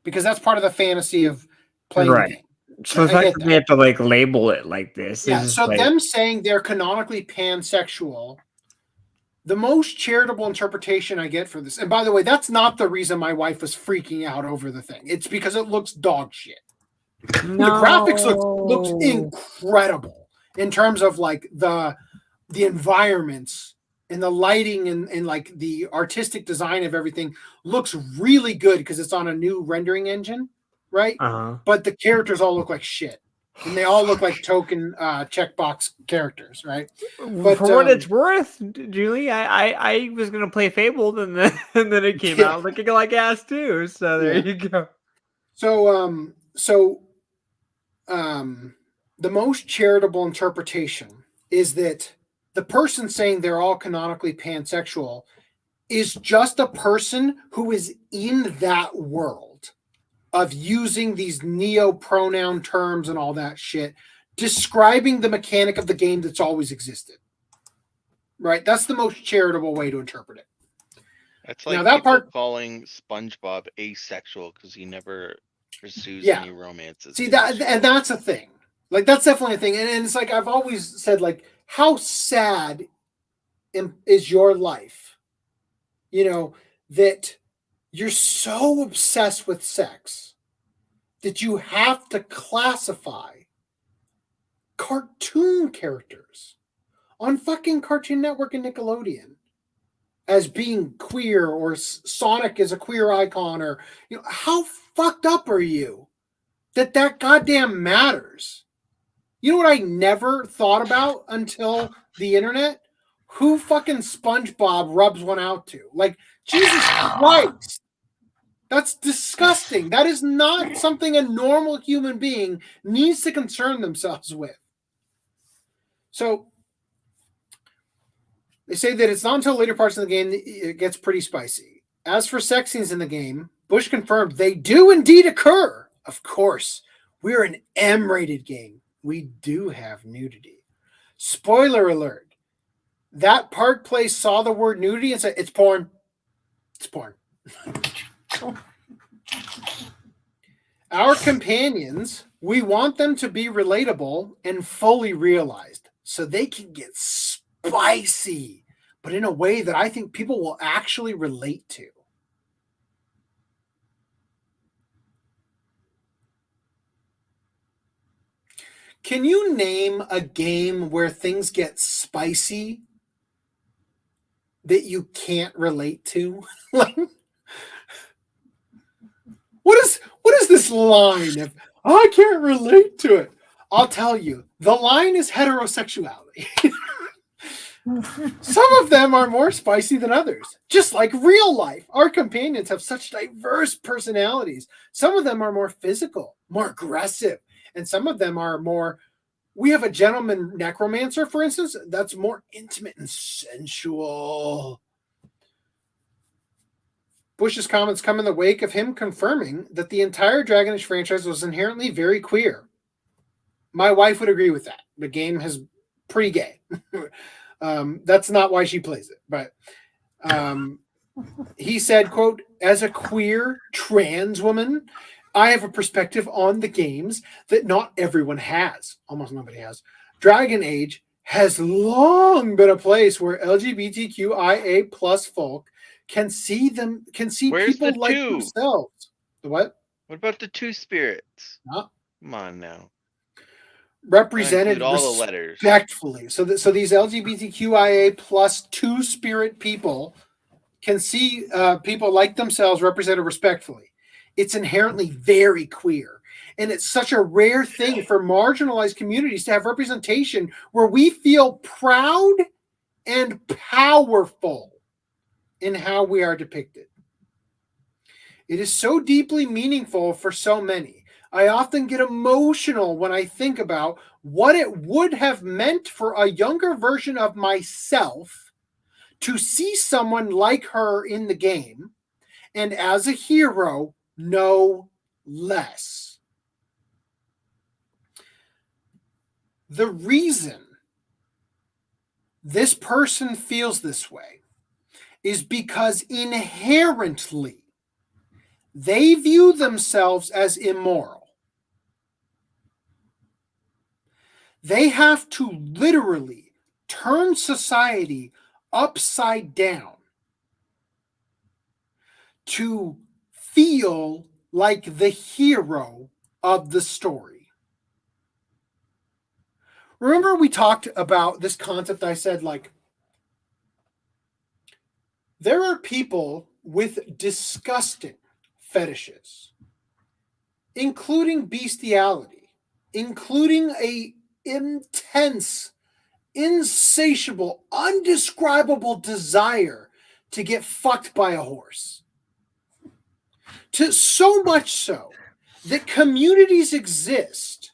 because that's part of the fantasy of playing the game. So the fact that they have to like label it like this. Yeah, is so like... them saying they're canonically pansexual, the most charitable interpretation I get for this, and by the way, that's not the reason my wife was freaking out over the thing. It's because it looks dog shit. No. The graphics looks incredible in terms of like the environments and the lighting and like the artistic design of everything looks really good because it's on a new rendering engine, right? But the characters all look like shit. And they all look like token checkbox characters, right? But for what it's worth, Julie, I was gonna play Fabled, and then it came out looking like ass too. So there you go. So the most charitable interpretation is that the person saying they're all canonically pansexual is just a person who is in that world of using these neo-pronoun terms and all that shit, describing the mechanic of the game that's always existed. Right? That's the most charitable way to interpret it. That's like now, that part calling SpongeBob asexual because he never pursues any romances. See, that's a thing. Like, that's definitely a thing. And it's like, I've always said, like, how sad is your life? You know, that you're so obsessed with sex that you have to classify cartoon characters on fucking Cartoon Network and Nickelodeon as being queer, or Sonic is a queer icon, or, you know, how fucked up are you that goddamn matters? You know what I never thought about until the internet? Who fucking SpongeBob rubs one out to? Like, Jesus Christ. That's disgusting. That is not something a normal human being needs to concern themselves with. So they say that it's not until later parts of the game that it gets pretty spicy. As for sex scenes in the game, Bush confirmed they do indeed occur. Of course, we're an M-rated game. We do have nudity. Spoiler alert. That Park Place saw the word nudity and said, it's porn. It's porn. Our companions, we want them to be relatable and fully realized so they can get spicy, but in a way that I think people will actually relate to. Can you name a game where things get spicy that you can't relate to? Like, what is this line of, I can't relate to it? I'll tell you, the line is heterosexuality. Some of them are more spicy than others. Just like real life, our companions have such diverse personalities. Some of them are more physical, more aggressive, and some of them are more, we have a gentleman necromancer, for instance, that's more intimate and sensual. Bush's comments come in the wake of him confirming that the entire Dragon Age franchise was inherently very queer. My wife would agree with that. The game is pretty gay. That's not why she plays it. But he said, quote, as a queer trans woman, I have a perspective on the games that not everyone has. Almost nobody has. Dragon Age has long been a place where LGBTQIA plus folk can see Where's people the like two? themselves. The what? What about the two spirits? Huh? Come on now. Represented Include all the letters. respectfully. So these LGBTQIA plus two-spirit people can see people like themselves represented respectfully. It's inherently very queer. And it's such a rare thing for marginalized communities to have representation where we feel proud and powerful in how we are depicted. It is so deeply meaningful for so many. I often get emotional when I think about what it would have meant for a younger version of myself to see someone like her in the game, and as a hero, no less. The reason this person feels this way is because inherently they view themselves as immoral. They have to literally turn society upside down to feel like the hero of the story. Remember we talked about this concept I said, like, there are people with disgusting fetishes, including bestiality, including a intense, insatiable, undescribable desire to get fucked by a horse. To so much so that communities exist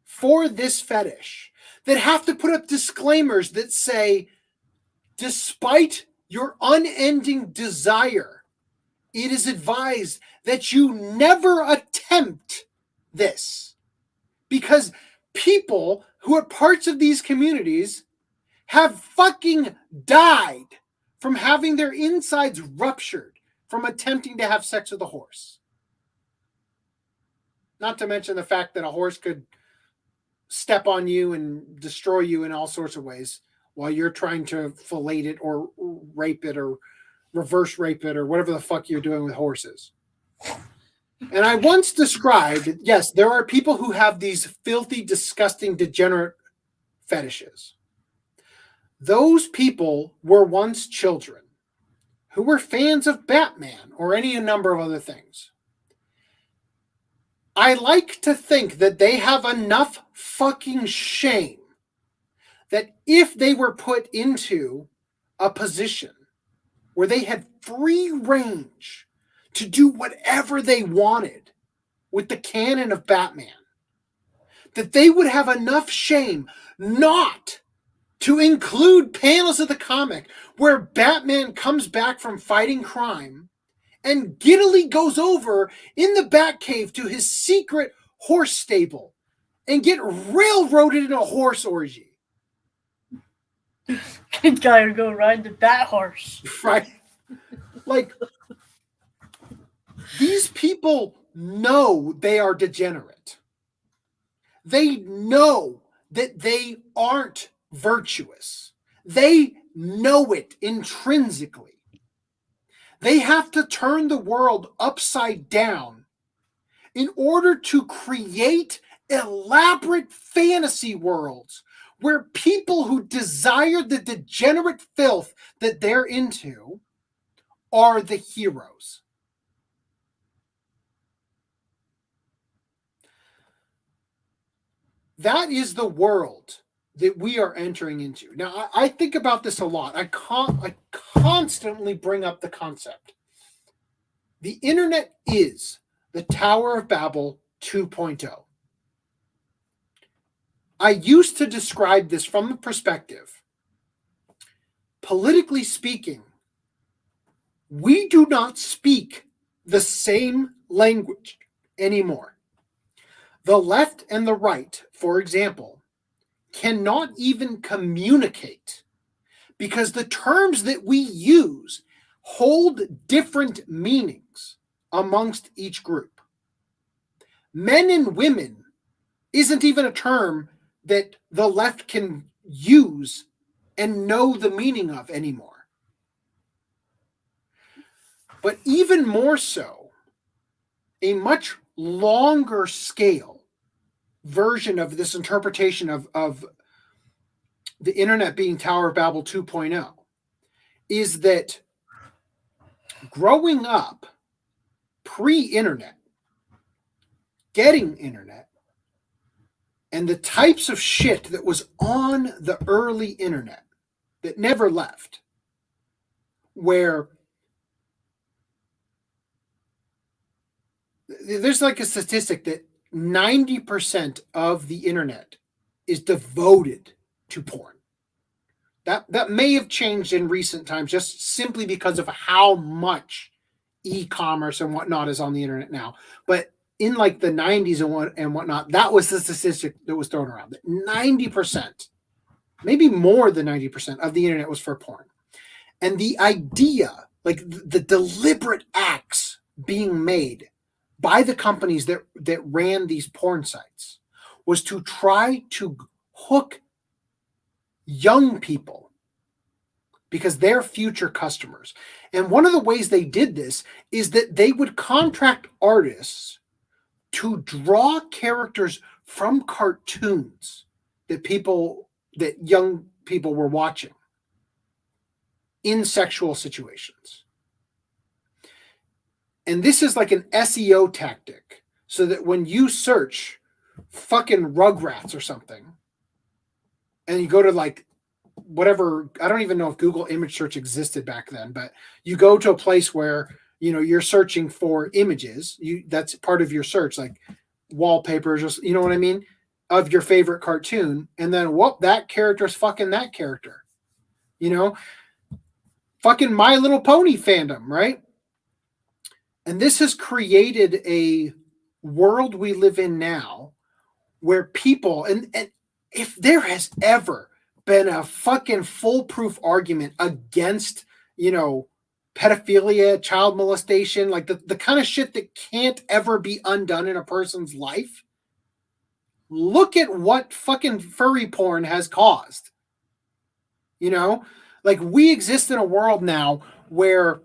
for this fetish that have to put up disclaimers that say, despite your unending desire, it is advised that you never attempt this, because people who are parts of these communities have fucking died from having their insides ruptured from attempting to have sex with a horse. Not to mention the fact that a horse could step on you and destroy you in all sorts of ways while you're trying to fillet it or rape it or reverse rape it or whatever the fuck you're doing with horses. And I once described, yes, there are people who have these filthy, disgusting, degenerate fetishes. Those people were once children who were fans of Batman or any number of other things. I like to think that they have enough fucking shame that if they were put into a position where they had free range to do whatever they wanted with the canon of Batman, that they would have enough shame not to include panels of the comic where Batman comes back from fighting crime and giddily goes over in the Batcave to his secret horse stable and get railroaded in a horse orgy. Gotta go ride the bat horse. Right? Like, these people know they are degenerate. They know that they aren't virtuous. They know it intrinsically. They have to turn the world upside down in order to create elaborate fantasy worlds where people who desire the degenerate filth that they're into are the heroes. That is the world that we are entering into. Now, I think about this a lot. I constantly bring up the concept. The internet is the Tower of Babel 2.0. I used to describe this from the perspective, politically speaking, we do not speak the same language anymore. The left and the right, for example, cannot even communicate because the terms that we use hold different meanings amongst each group. Men and women isn't even a term that the left can use and know the meaning of anymore. But even more so, a much longer scale version of this interpretation of the internet being Tower of Babel 2.0 is that growing up pre-internet, getting internet, and the types of shit that was on the early internet that never left, where there's like a statistic that 90% of the internet is devoted to porn. That may have changed in recent times just simply because of how much e-commerce and whatnot is on the internet now. But in like the 90s and whatnot, that was the statistic that was thrown around. That 90%, maybe more than 90% of the internet was for porn. And the idea, like the deliberate acts being made by the companies that ran these porn sites was to try to hook young people because they're future customers. And one of the ways they did this is that they would contract artists to draw characters from cartoons that young people were watching in sexual situations. And this is like an SEO tactic so that when you search fucking Rugrats or something and you go to like whatever, I don't even know if Google image search existed back then, but you go to a place where, you know, you're searching for images, that's part of your search, like wallpapers, or, you know what I mean, of your favorite cartoon, and then whoop, that character's fucking that character, you know, fucking My Little Pony fandom, right? And this has created a world we live in now where people, and if there has ever been a fucking foolproof argument against, you know, pedophilia, child molestation, like the kind of shit that can't ever be undone in a person's life, look at what fucking furry porn has caused. You know, like we exist in a world now where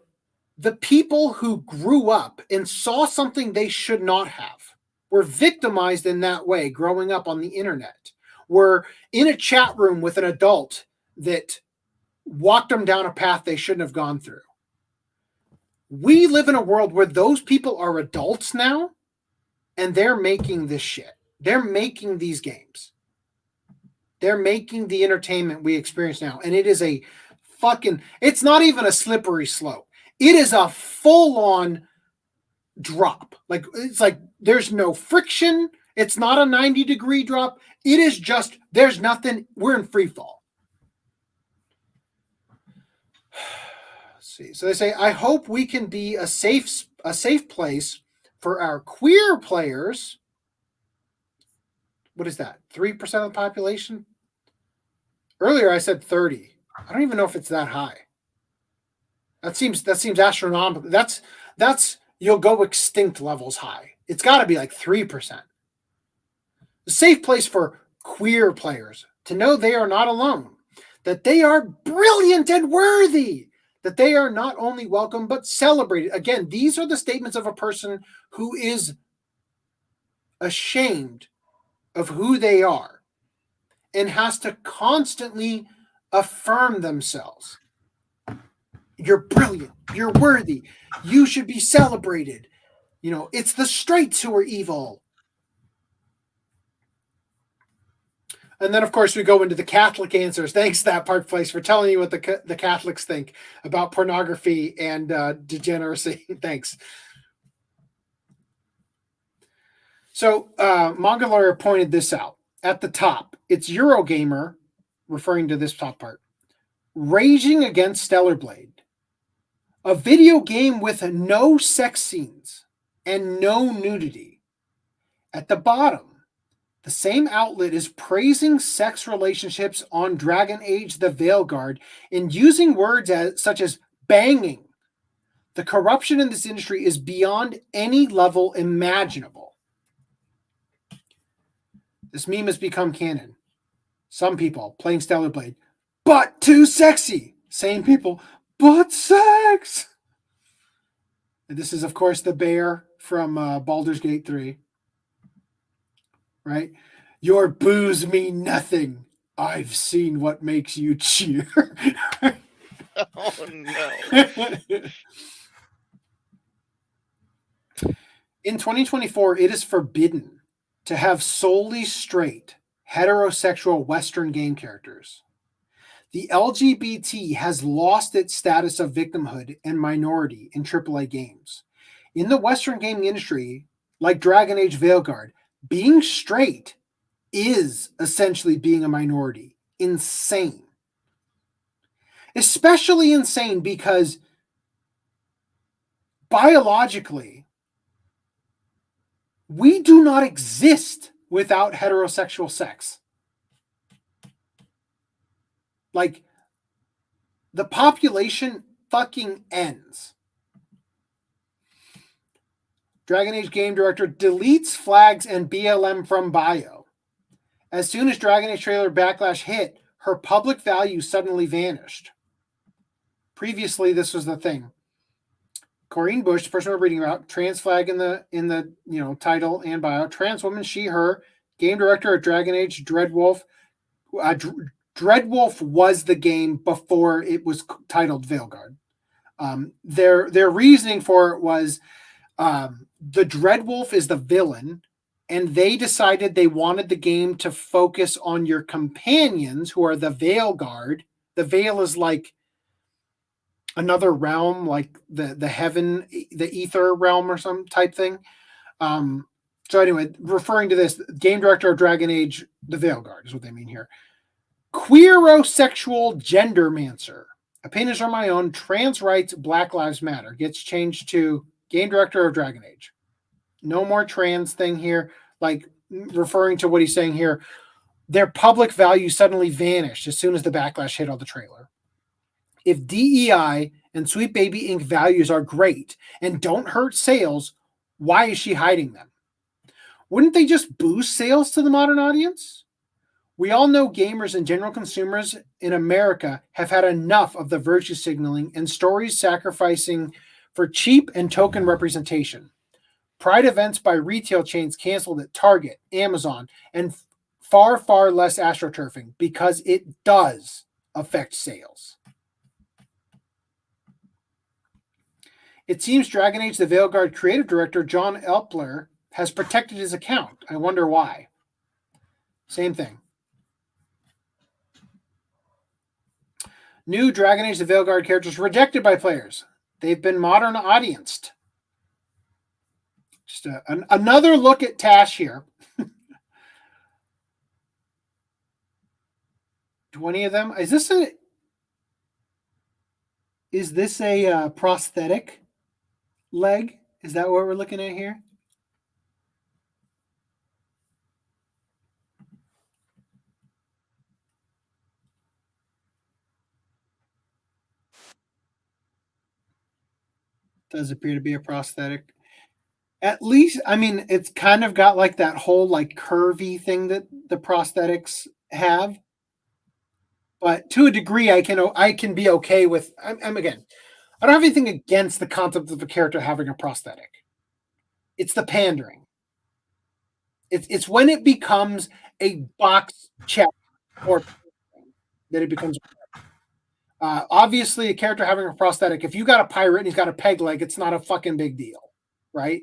the people who grew up and saw something they should not have were victimized in that way growing up on the internet, were in a chat room with an adult that walked them down a path they shouldn't have gone through. We live in a world where those people are adults now and they're making this shit. They're making these games. They're making the entertainment we experience now. And it is a fucking, it's not even a slippery slope. It is a full-on drop. Like, it's like there's no friction. It's not a 90-degree drop. It is just, there's nothing. We're in free fall. Let's see. So they say, I hope we can be a safe place for our queer players. What is that? 3% of the population? Earlier I said 30. I don't even know if it's that high. That seems astronomical. That's you'll go extinct levels high. It's got to be like 3%. A safe place for queer players to know they are not alone, that they are brilliant and worthy, that they are not only welcome but celebrated. Again, these are the statements of a person who is ashamed of who they are and has to constantly affirm themselves. You're brilliant. You're worthy. You should be celebrated. You know, it's the straights who are evil. And then, of course, we go into the Catholic answers. Thanks, That Park Place, for telling you what the Catholics think about pornography and degeneracy. Thanks. So, Manga Lawyer pointed this out. At the top, it's Eurogamer, referring to this top part, raging against Stellar Blade, a video game with no sex scenes and no nudity. At the bottom, the same outlet is praising sex relationships on Dragon Age the Veilguard and using words such as banging. The corruption in this industry is beyond any level imaginable. This meme has become canon. Some people playing Stellar Blade, but too sexy. Same people, but sex. And this is, of course, the bear from Baldur's Gate 3. Right? Your boos mean nothing. I've seen what makes you cheer. Oh, no. In 2024, it is forbidden to have solely straight, heterosexual Western game characters. The LGBT has lost its status of victimhood and minority in AAA games. In the Western gaming industry, like Dragon Age Veilguard, being straight is essentially being a minority. Insane. Especially insane because biologically, we do not exist without heterosexual sex. Like, the population fucking ends. Dragon Age game director deletes flags and BLM from bio. As soon as Dragon Age trailer backlash hit, her public value suddenly vanished. Previously, this was the thing. Corinne Bush, the person we're reading about, trans flag in the title and bio, trans woman, she, her, game director of Dragon Age, Dreadwolf. Dreadwolf was the game before it was titled Veilguard. Their reasoning for it was the Dreadwolf is the villain, and they decided they wanted the game to focus on your companions, who are the Veilguard. The Veil is like another realm, like the heaven, the ether realm or some type thing. So anyway, referring to this, game director of Dragon Age, the Veilguard is what they mean here. Queerosexual gendermancer. Opinions are my own. Trans rights, Black Lives Matter. Gets changed to game director of Dragon Age. No more trans thing here. Like, referring to what he's saying here, their public value suddenly vanished as soon as the backlash hit on the trailer. If DEI and Sweet Baby Inc. values are great and don't hurt sales, why is she hiding them? Wouldn't they just boost sales to the modern audience? We all know gamers and general consumers in America have had enough of the virtue signaling and stories sacrificing for cheap and token representation. Pride events by retail chains canceled at Target, Amazon, and far, far less astroturfing because it does affect sales. It seems Dragon Age the Veilguard creative director John Epler has protected his account. I wonder why. Same thing. New Dragon Age the Veilguard characters rejected by players. They've been modern audienced. Just another look at Tash here. 20 of them. Is this a prosthetic leg? Is that what we're looking at here? Does appear to be a prosthetic. At least, I mean, it's kind of got like that whole like curvy thing that the prosthetics have. But to a degree, I can be okay with. I'm again, I don't have anything against the concept of a character having a prosthetic. It's the pandering. It's when it becomes a box check or that it becomes. Obviously, a character having a prosthetic. If you got a pirate and he's got a peg leg, it's not a fucking big deal, right?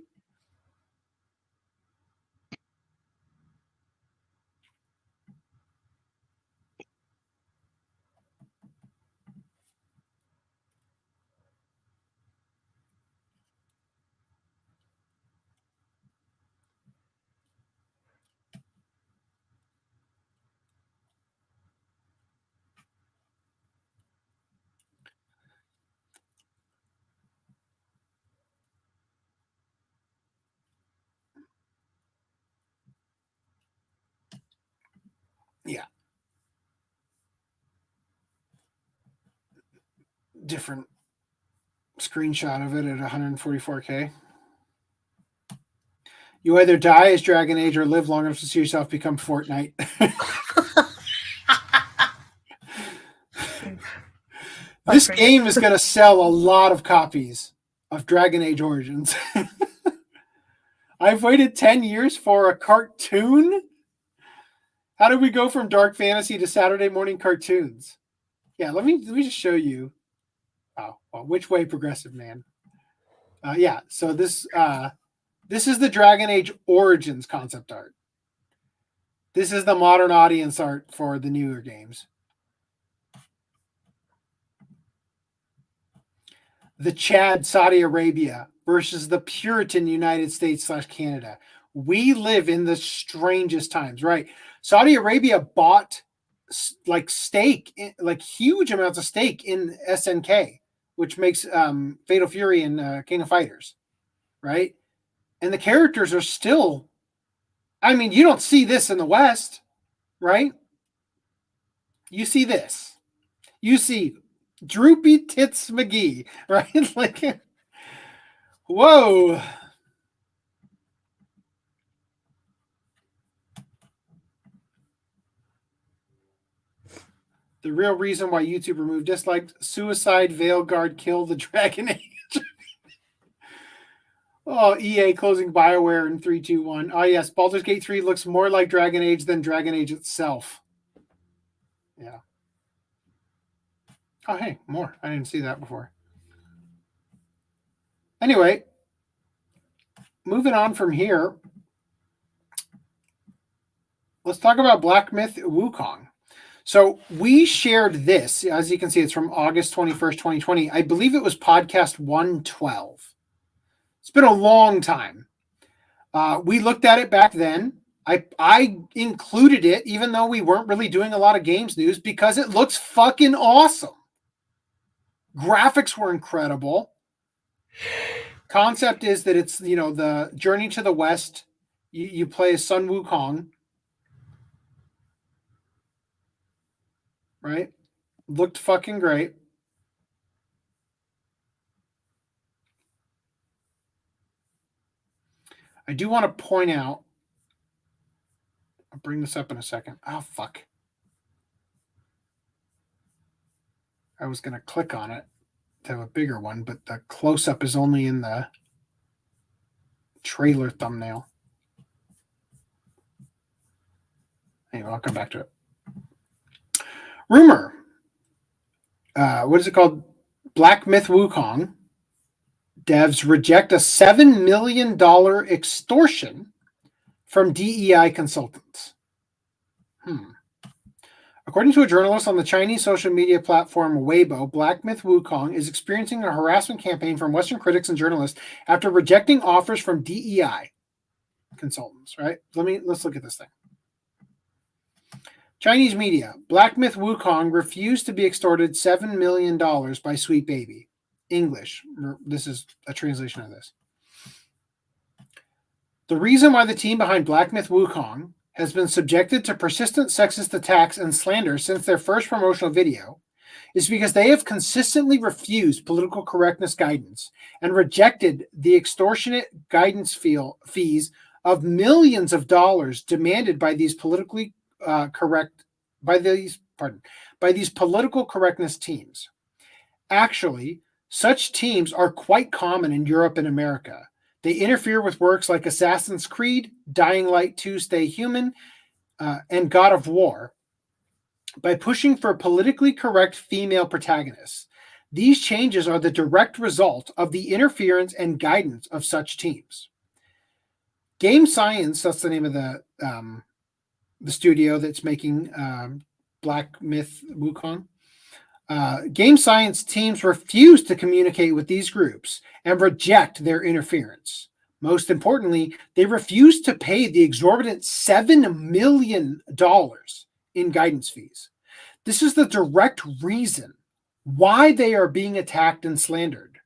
Yeah. Different screenshot of it at 144K. You either die as Dragon Age or live long enough to see yourself become Fortnite. This game is going to sell a lot of copies of Dragon Age Origins. I've waited 10 years for a cartoon? How did we go from dark fantasy to Saturday morning cartoons? Yeah, let me just show you. Oh, well, which way, progressive man? Yeah, so this is the Dragon Age Origins concept art. This is the modern audience art for the newer games. The Chad, Saudi Arabia versus the Puritan United States / Canada. We live in the strangest times, right? Saudi Arabia bought like huge amounts of stake in SNK, which makes Fatal Fury and King of Fighters, right? And the characters are still, I mean, you don't see this in the West, right? You see this. You see Droopy Tits McGee, right? Like, whoa. The real reason why YouTube removed disliked Suicide Veilguard Kill the Dragon Age. Oh, EA closing BioWare in 3, 2, 1. Oh, yes. Baldur's Gate 3 looks more like Dragon Age than Dragon Age itself. Yeah. Oh, hey, more. I didn't see that before. Anyway, moving on from here, let's talk about Black Myth Wukong. So we shared this. As you can see, it's from August 21st, 2020. I believe it was podcast 112. It's been a long time. We looked at it back then. I included it, even though we weren't really doing a lot of games news, because it looks fucking awesome. Graphics were incredible. Concept is that it's, you know, the journey to the West. You play as Sun Wukong. Right? Looked fucking great. I do want to point out, I'll bring this up in a second. Oh, fuck. I was going to click on it to have a bigger one, but the close-up is only in the trailer thumbnail. Anyway, I'll come back to it. Rumor. What is it called? Black Myth Wukong. Devs reject a $7 million extortion from DEI consultants. According to a journalist on the Chinese social media platform Weibo, Black Myth Wukong is experiencing a harassment campaign from Western critics and journalists after rejecting offers from DEI consultants, right? Let's look at this thing. Chinese media. Black Myth Wukong refused to be extorted $7 million by Sweet Baby. English. This is a translation of this. The reason why the team behind Black Myth Wukong has been subjected to persistent sexist attacks and slander since their first promotional video is because they have consistently refused political correctness guidance and rejected the extortionate guidance fees of millions of dollars demanded by these political correctness teams. Actually, such teams are quite common in Europe and America. They interfere with works like Assassin's Creed, Dying Light 2 Stay Human, and God of War by pushing for politically correct female protagonists. These changes are the direct result of the interference and guidance of such teams. Game Science, that's the name of the studio that's making Black Myth Wukong. Game Science teams refuse to communicate with these groups and reject their interference. Most importantly, they refuse to pay the exorbitant $7 million in guidance fees. This is the direct reason why they are being attacked and slandered.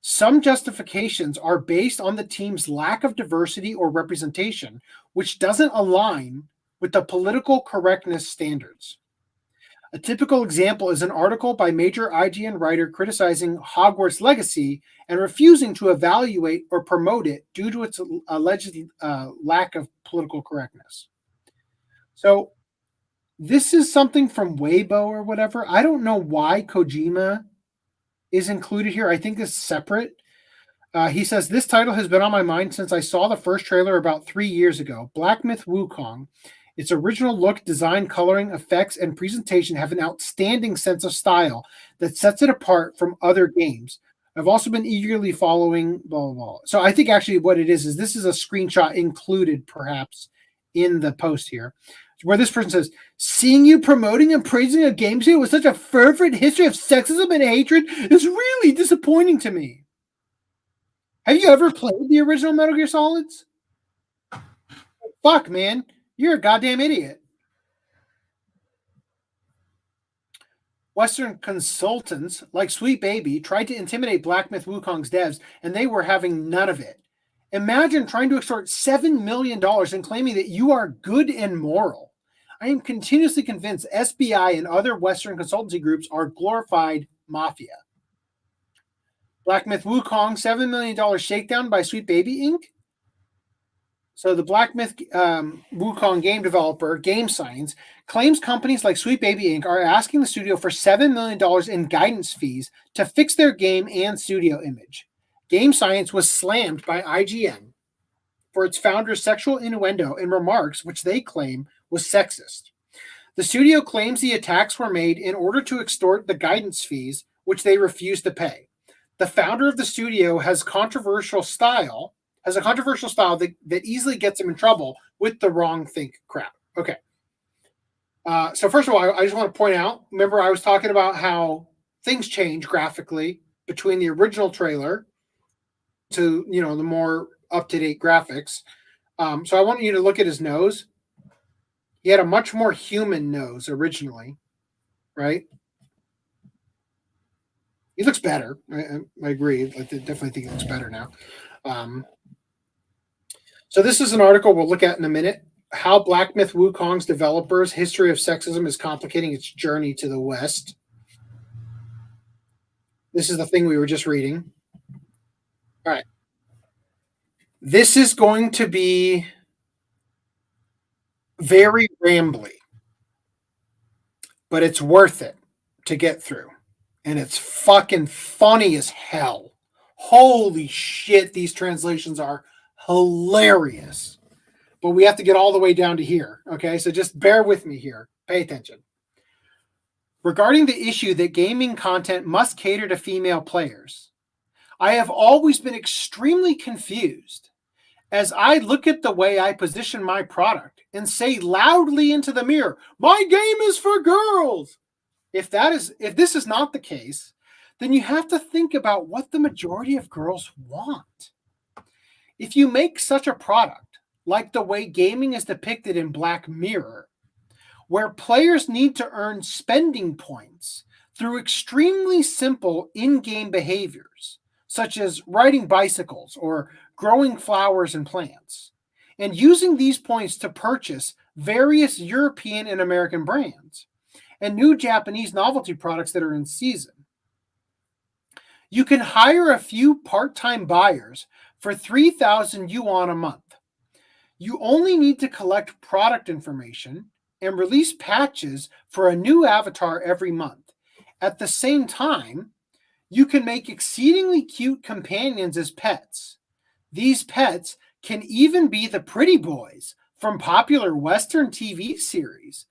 Some justifications are based on the team's lack of diversity or representation, which doesn't align with the political correctness standards. A typical example is an article by major IGN writer criticizing Hogwarts Legacy and refusing to evaluate or promote it due to its alleged lack of political correctness. So this is something from Weibo or whatever. I don't know why Kojima is included here. I think it's separate. He says, this title has been on my mind since I saw the first trailer about 3 years ago. Black Myth Wukong. Its original look, design, coloring, effects, and presentation have an outstanding sense of style that sets it apart from other games. I've also been eagerly following blah, blah, blah. So I think actually what it is this is a screenshot included perhaps in the post here, where this person says, seeing you promoting and praising a game studio with such a fervent history of sexism and hatred is really disappointing to me. Have you ever played the original Metal Gear Solids? Fuck, man. You're a goddamn idiot. Western consultants like Sweet Baby tried to intimidate Black Myth Wukong's devs, and they were having none of it. Imagine trying to extort $7 million and claiming that you are good and moral. I am continuously convinced SBI and other Western consultancy groups are glorified mafia. Black Myth Wukong, $7 million shakedown by Sweet Baby Inc. So the Black Myth Wukong game developer, Game Science, claims companies like Sweet Baby Inc. are asking the studio for $7 million in guidance fees to fix their game and studio image. Game Science was slammed by IGN for its founder's sexual innuendo in remarks which they claim was sexist. The studio claims the attacks were made in order to extort the guidance fees, which they refused to pay. The founder of the studio has a controversial style that easily gets him in trouble with the wrong think crowd. Okay. So first of all, I just want to point out, remember I was talking about how things change graphically between the original trailer to, the more up-to-date graphics. So I want you to look at his nose. He had a much more human nose originally, right? He looks better. I agree. I definitely think he looks better now. So this is an article we'll look at in a minute. How Black Myth Wukong's developers' history of sexism is complicating its journey to the West. This is the thing we were just reading. All right. This is going to be very rambly, but it's worth it to get through. And it's fucking funny as hell. Holy shit, these translations are hilarious. But we have to get all the way down to here. Okay, so just bear with me here. Pay attention. Regarding the issue that gaming content must cater to female players, I have always been extremely confused as I look at the way I position my product and say loudly into the mirror, my game is for girls. If this is not the case, then you have to think about what the majority of girls want. If you make such a product, like the way gaming is depicted in Black Mirror, where players need to earn spending points through extremely simple in-game behaviors, such as riding bicycles or growing flowers and plants, and using these points to purchase various European and American brands and new Japanese novelty products that are in season. You can hire a few part-time buyers for 3,000 yuan a month. You only need to collect product information and release patches for a new avatar every month. At the same time, you can make exceedingly cute companions as pets. These pets can even be the pretty boys from popular Western TV series.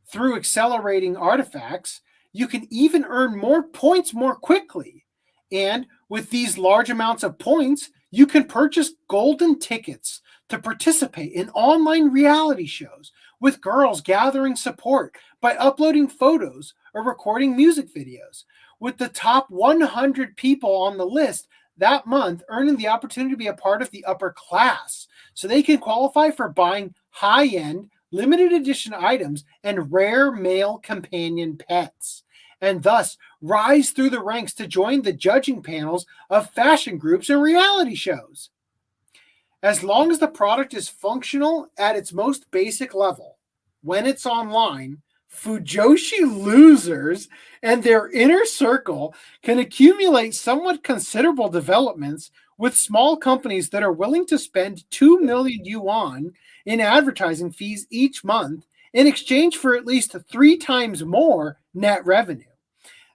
Through accelerating artifacts, you can even earn more points more quickly. And with these large amounts of points, you can purchase golden tickets to participate in online reality shows with girls gathering support by uploading photos or recording music videos, with the top 100 people on the list that month earning the opportunity to be a part of the upper class, so they can qualify for buying high-end, limited edition items and rare male companion pets, and thus rise through the ranks to join the judging panels of fashion groups and reality shows. As long as the product is functional at its most basic level, when it's online, Fujoshi losers and their inner circle can accumulate somewhat considerable developments with small companies that are willing to spend 2 million yuan in advertising fees each month in exchange for at least 3 times more net revenue.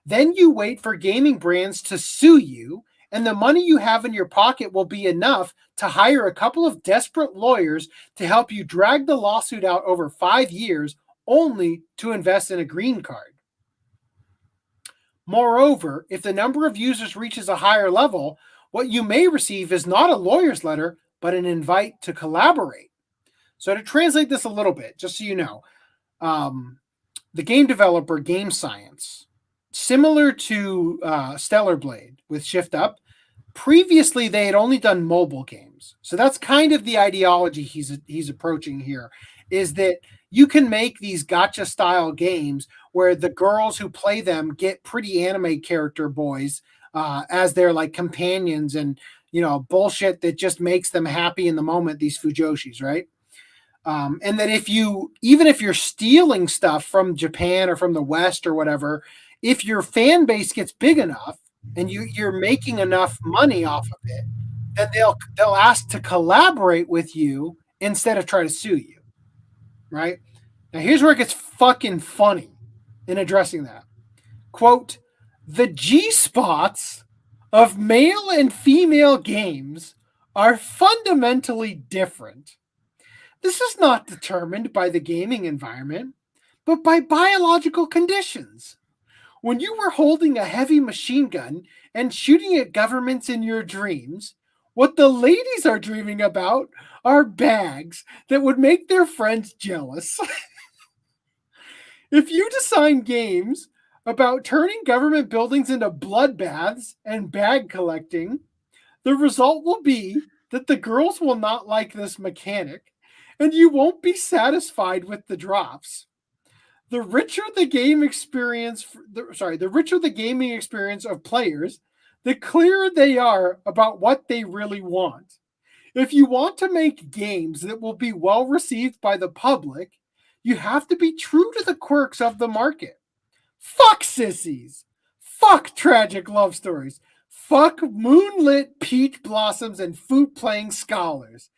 Then you wait for gaming brands to sue you, and the money you have in your pocket will be enough to hire a couple of desperate lawyers to help you drag the lawsuit out over 5 years, only to invest in a green card. Moreover, if the number of users reaches a higher level, what you may receive is not a lawyer's letter, but an invite to collaborate. So to translate this a little bit, just so you know, the game developer Game Science, similar to Stellar Blade with Shift Up, previously they had only done mobile games. So that's kind of the ideology he's approaching here, is that you can make these gacha style games where the girls who play them get pretty anime character boys as their like companions, and bullshit that just makes them happy in the moment, these fujoshis, right? And that if you're stealing stuff from Japan or from the West or whatever, if your fan base gets big enough and you're making enough money off of it, then they'll ask to collaborate with you instead of try to sue you. Right? Now here's where it gets fucking funny in addressing that. Quote, the G-spots of male and female games are fundamentally different. This is not determined by the gaming environment, but by biological conditions. When you were holding a heavy machine gun and shooting at governments in your dreams, what the ladies are dreaming about are bags that would make their friends jealous. If you design games about turning government buildings into bloodbaths and bag collecting, the result will be that the girls will not like this mechanic, and you won't be satisfied with the drops. The richer the gaming experience of players, the clearer they are about what they really want. If you want to make games that will be well received by the public, you have to be true to the quirks of the market. Fuck sissies. Fuck tragic love stories. Fuck moonlit peach blossoms and flute-playing scholars.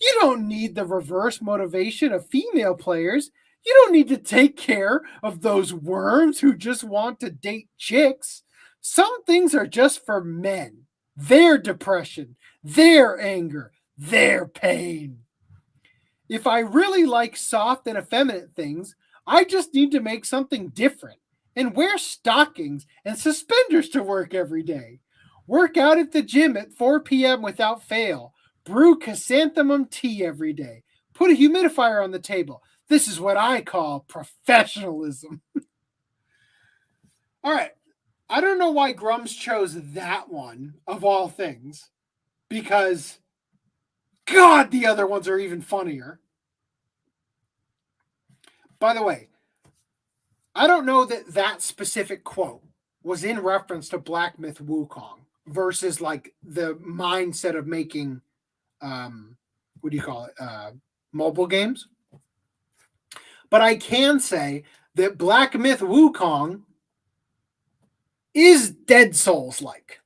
You don't need the reverse motivation of female players. You don't need to take care of those worms who just want to date chicks. Some things are just for men. Their depression, their anger, their pain. If I really like soft and effeminate things, I just need to make something different and wear stockings and suspenders to work every day. Work out at the gym at 4 p.m. without fail. Brew chrysanthemum tea every day. Put a humidifier on the table. This is what I call professionalism. All right. I don't know why Grums chose that one of all things, because God, the other ones are even funnier. By the way, I don't know that that specific quote was in reference to Black Myth Wukong versus like the mindset of making, what do you call it, mobile games. But I can say that Black Myth Wukong is Dead Souls like,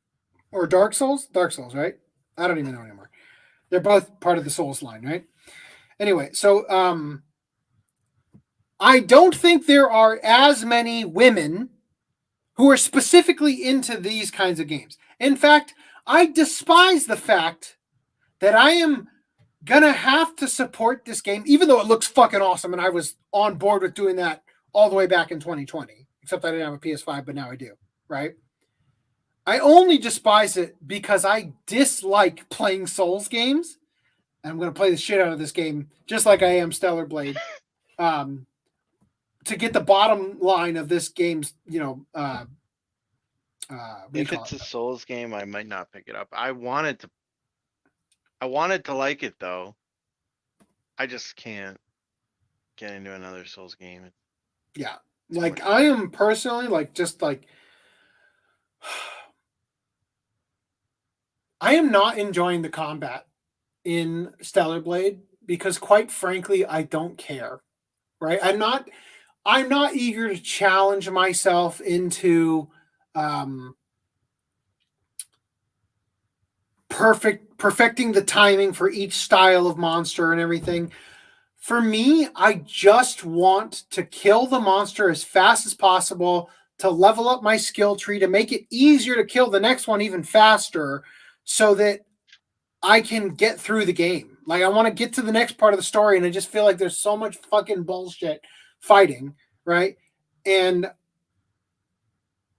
or Dark Souls? Dark Souls, right? I don't even know anymore. They're both part of the Souls line, right? Anyway, so I don't think there are as many women who are specifically into these kinds of games. In fact, I despise the fact that I am gonna have to support this game, even though it looks fucking awesome, and I was on board with doing that all the way back in 2020, except I didn't have a PS5, but now I do, right? I only despise it because I dislike playing Souls games, and I'm gonna play the shit out of this game, just like I am Stellar Blade, to get the bottom line of this game's, you know, if it's a Souls game, I might not pick it up. I wanted to like it though. I just can't get into another Souls game. Yeah. Like I am personally like just like I am not enjoying the combat in Stellar Blade because quite frankly I don't care. Right? I'm not eager to challenge myself into perfecting the timing for each style of monster and everything. For me, I just want to kill the monster as fast as possible, to level up my skill tree, to make it easier to kill the next one even faster so that I can get through the game. Like I want to get to the next part of the story, and I just feel like there's so much fucking bullshit fighting, right? And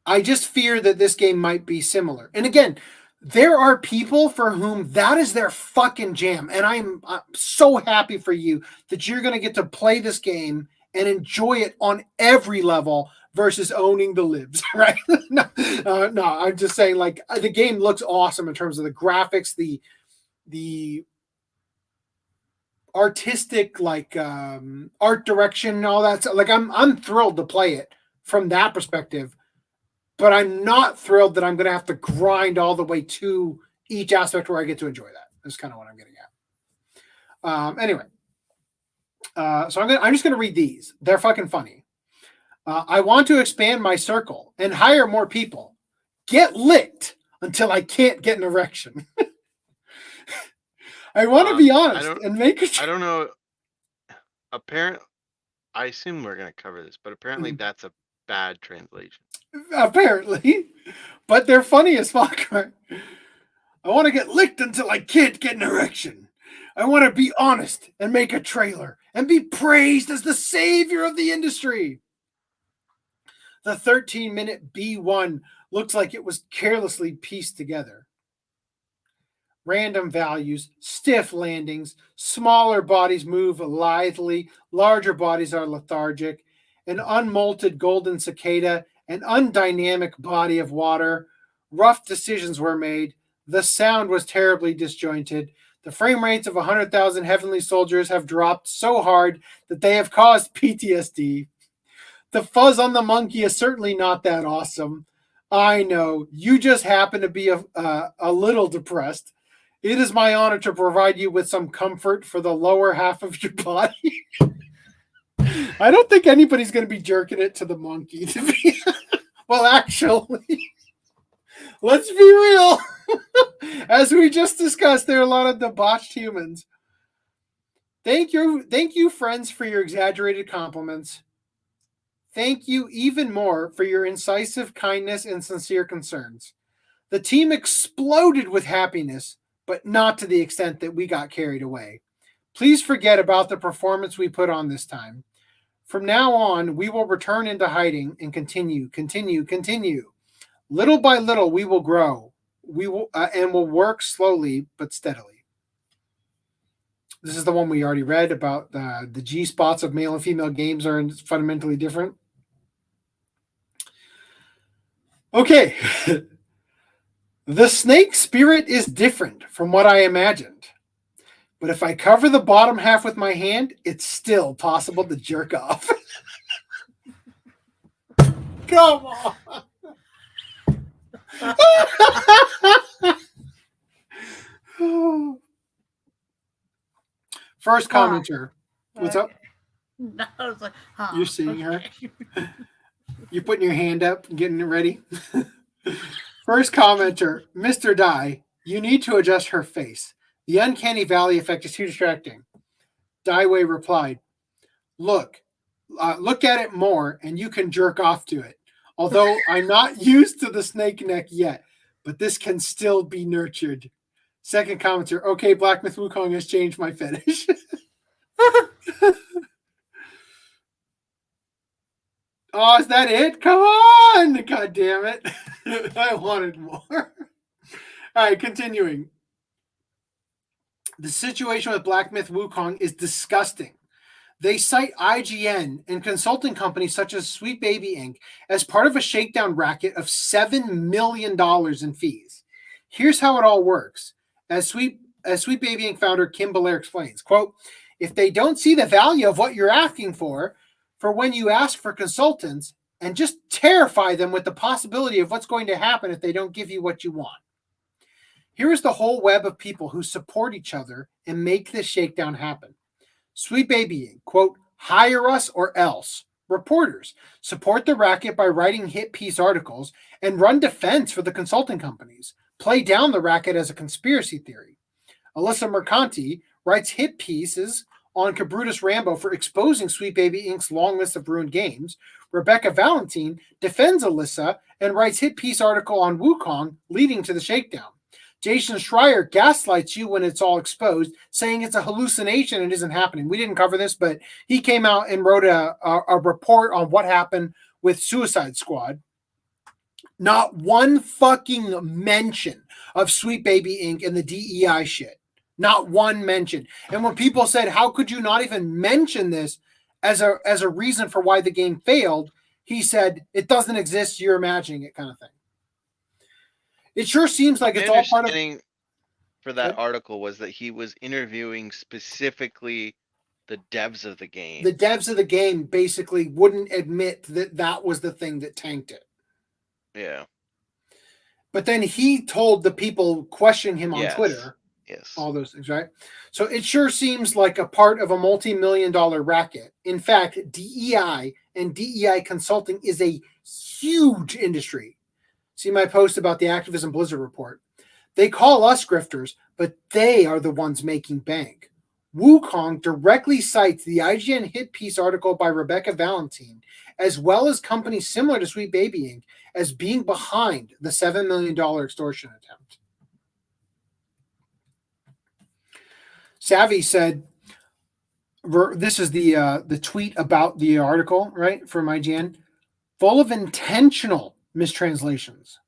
I just fear that this game might be similar. And again, there are people for whom that is their fucking jam. And I'm so happy for you that you're going to get to play this game and enjoy it on every level versus owning the libs, right? No, I'm just saying, like, the game looks awesome in terms of the graphics, the artistic, like, art direction and all that. So, like, I'm thrilled to play it from that perspective. But I'm not thrilled that I'm going to have to grind all the way to each aspect where I get to enjoy that. That's kind of what I'm getting at. Anyway, so I'm just going to read these. They're fucking funny. I want to expand my circle and hire more people. Get licked until I can't get an erection. I want to be honest and make a. I don't know. Apparently, I assume we're going to cover this, but apparently that's a bad translation. Apparently, but they're funny as fuck. Right? I want to get licked until I can't get an erection. I want to be honest and make a trailer and be praised as the savior of the industry. The 13-minute B1 looks like it was carelessly pieced together. Random values, stiff landings, smaller bodies move lithely, larger bodies are lethargic, an unmolted golden cicada, an undynamic body of water. Rough decisions were made. The sound was terribly disjointed. The frame rates of 100,000 heavenly soldiers have dropped so hard that they have caused PTSD. The fuzz on the monkey is certainly not that awesome. I know, you just happen to be a little depressed. It is my honor to provide you with some comfort for the lower half of your body. I don't think anybody's going to be jerking it to the monkey. Well, actually, let's be real. As we just discussed, there are a lot of debauched humans. Thank you, friends, for your exaggerated compliments. Thank you even more for your incisive kindness and sincere concerns. The team exploded with happiness, but not to the extent that we got carried away. Please forget about the performance we put on this time. From now on, we will return into hiding and continue. Little by little, we will grow. We will and will work slowly but steadily. This is the one we already read about the G spots of male and female games are fundamentally different. Okay. The snake spirit is different from what I imagined. But if I cover the bottom half with my hand, it's still possible to jerk off. Come on. First commenter. What's up? No, I was like, You're seeing her. You're putting your hand up and getting it ready. First commenter, Mr. Dai, you need to adjust her face. The uncanny valley effect is too distracting. Daiwei replied, look at it more and you can jerk off to it. Although I'm not used to the snake neck yet, but this can still be nurtured. Second commenter, okay, Black Myth Wukong has changed my fetish. Oh, is that it? Come on! God damn it. I wanted more. All right, continuing. The situation with Black Myth Wukong is disgusting. They cite IGN and consulting companies such as Sweet Baby Inc. as part of a shakedown racket of $7 million in fees. Here's how it all works. As Sweet Baby Inc. founder Kim Belair explains, quote, if they don't see the value of what you're asking for when you ask for consultants, and just terrify them with the possibility of what's going to happen if they don't give you what you want. Here is the whole web of people who support each other and make this shakedown happen. Sweet Baby Inc., quote, hire us or else. Reporters support the racket by writing hit piece articles and run defense for the consulting companies, play down the racket as a conspiracy theory. Alyssa Mercanti writes hit pieces on Cabrutus Rambo for exposing Sweet Baby Inc.'s long list of ruined games. Rebecca Valentine defends Alyssa and writes hit piece article on Wukong, leading to the shakedown. Jason Schreier gaslights you when it's all exposed, saying it's a hallucination and isn't happening. We didn't cover this, but he came out and wrote a report on what happened with Suicide Squad. Not one fucking mention of Sweet Baby Inc. and the DEI shit. Not one mention. And when people said, how could you not even mention this as a reason for why the game failed, he said, it doesn't exist, you're imagining it, kind of thing. It sure seems like it's all part of... For that article was that he was interviewing specifically the devs of the game. The devs of the game basically wouldn't admit that that was the thing that tanked it. Yeah. But then he told the people questioning him on Twitter... Yes. All those things, right? So it sure seems like a part of a multi-million-dollar racket. In fact, DEI and DEI consulting is a huge industry. See my post about the Activism Blizzard report. They call us grifters, but they are the ones making bank. Wukong directly cites the IGN hit piece article by Rebecca Valentine, as well as companies similar to Sweet Baby Inc., as being behind the $7 million extortion attempt. Savvy said, this is the tweet about the article, right, from IGN, full of intentional mistranslations,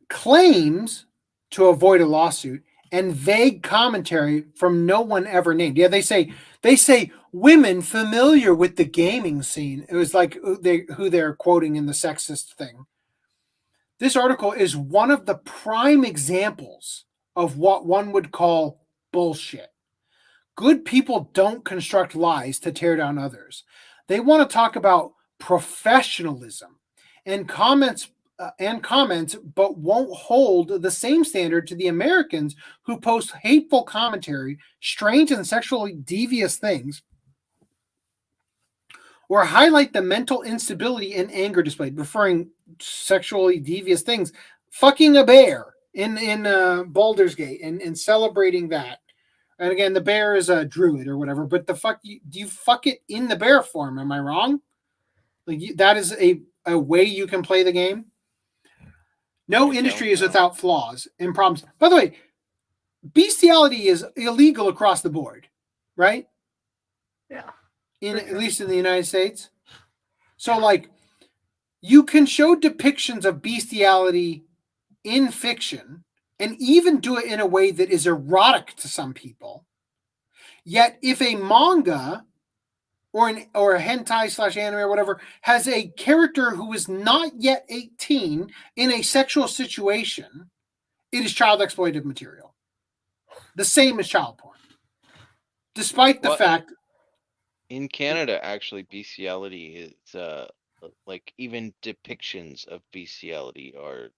claims to avoid a lawsuit, and vague commentary from no one ever named. Yeah, they say women familiar with the gaming scene. It was like who they're quoting in the sexist thing. This article is one of the prime examples of what one would call bullshit. Good people don't construct lies to tear down others. They want to talk about professionalism and comments, but won't hold the same standard to the Americans who post hateful commentary, strange and sexually devious things, or highlight the mental instability and anger displayed, referring sexually devious things, fucking a bear in Baldur's Gate and celebrating that. And again, the bear is a druid or whatever, but do you fuck it in the bear form? Am I wrong? Like that is a way you can play the game. No industry is without flaws and problems. By the way, bestiality is illegal across the board, right? Yeah. At least in the United States. So like you can show depictions of bestiality in fiction and even do it in a way that is erotic to some people, Yet if a manga or a hentai / anime or whatever has a character who is not yet 18 in a sexual situation, it is child exploitive material. The same as child porn. Despite the fact in Canada, actually, bestiality is like even depictions of bestiality are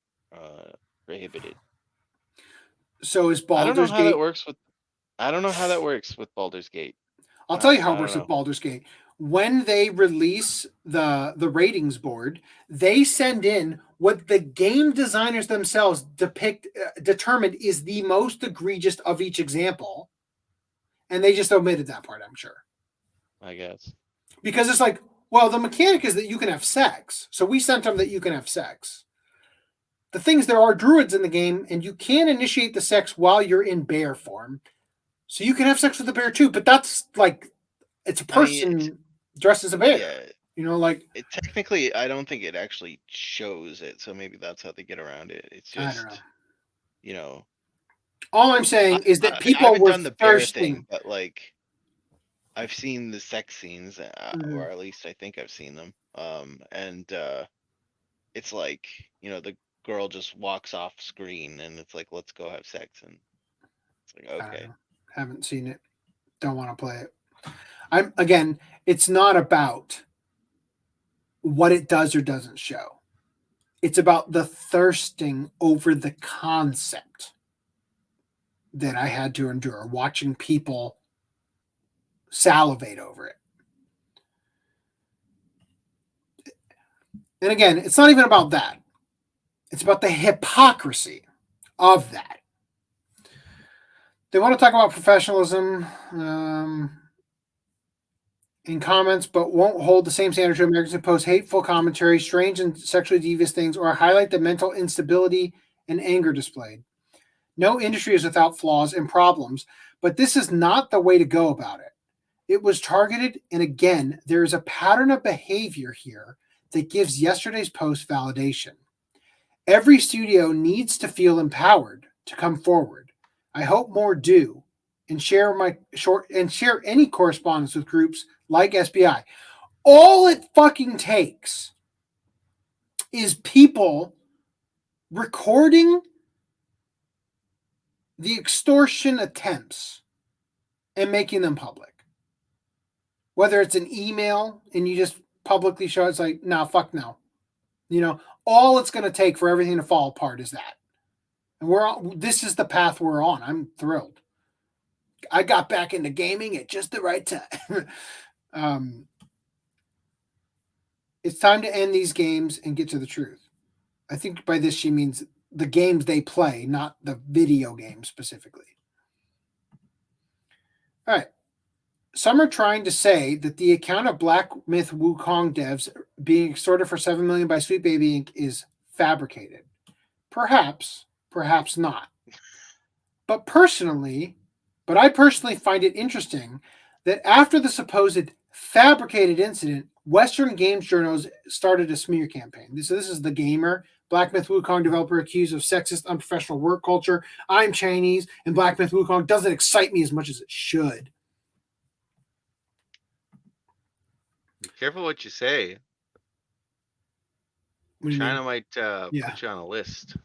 prohibited. So is Baldur's I don't know how Gate. that works with. I don't know how that works with Baldur's Gate. I'll tell you how it I works don't with know. Baldur's Gate. When they release the ratings board, they send in what the game designers themselves determined is the most egregious of each example, and they just omitted that part, I'm sure. I guess. Because it's like, well, the mechanic is that you can have sex. So we sent them that you can have sex. The thing is, there are druids in the game, and you can initiate the sex while you're in bear form. So you can have sex with the bear too, but that's like, it's a person dressed as a bear. Yeah. You know, like technically, I don't think it actually shows it, so maybe that's how they get around it. It's I just, don't know. you know. All I'm saying is that people I haven't were done the bear thirsting. thing, but like, I've seen the sex scenes, or at least I think I've seen them. And it's like, you know, the girl just walks off screen, and it's like, let's go have sex, and it's like, I okay. don't know. Haven't seen it. Don't want to play it. Again, it's not about what it does or doesn't show. It's about the thirsting over the concept that I had to endure, watching people salivate over it. And again, it's not even about that. It's about the hypocrisy of that. They want to talk about professionalism in comments, but won't hold the same standard to Americans who post hateful commentary, strange and sexually devious things, or highlight the mental instability and anger displayed. No industry is without flaws and problems, but this is not the way to go about it. It was targeted, and again, there is a pattern of behavior here that gives yesterday's post validation. Every studio needs to feel empowered to come forward. I hope more do, and share any correspondence with groups like SBI. All it fucking takes is people recording the extortion attempts and making them public. Whether it's an email and you just publicly show it's like, nah, fuck no. You know, all it's going to take for everything to fall apart is that. And this is the path we're on. I'm thrilled. I got back into gaming at just the right time. It's time to end these games and get to the truth. I think by this she means the games they play, not the video game specifically. All right. Some are trying to say that the account of Black Myth Wukong devs being extorted for $7 million by Sweet Baby Inc. is fabricated. Perhaps, perhaps not. But I personally find it interesting that after the supposed fabricated incident, Western games journals started a smear campaign. So this is The Gamer, Black Myth Wukong developer accused of sexist, unprofessional work culture. I'm Chinese, and Black Myth Wukong doesn't excite me as much as it should. Be careful what you say. China might put you on a list.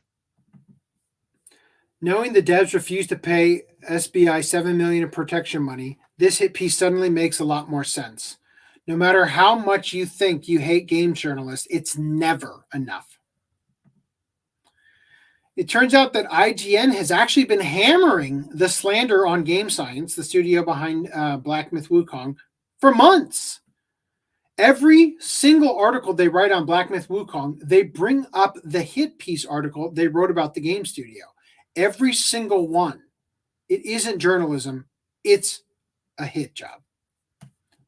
Knowing the devs refused to pay SBI $7 million in protection money, this hit piece suddenly makes a lot more sense. No matter how much you think you hate game journalists, it's never enough. It turns out that IGN has actually been hammering the slander on Game Science, the studio behind Black Myth Wukong, for months. Every single article they write on Black Myth Wukong, they bring up the hit piece article they wrote about the game studio. Every single one. It isn't journalism. It's a hit job.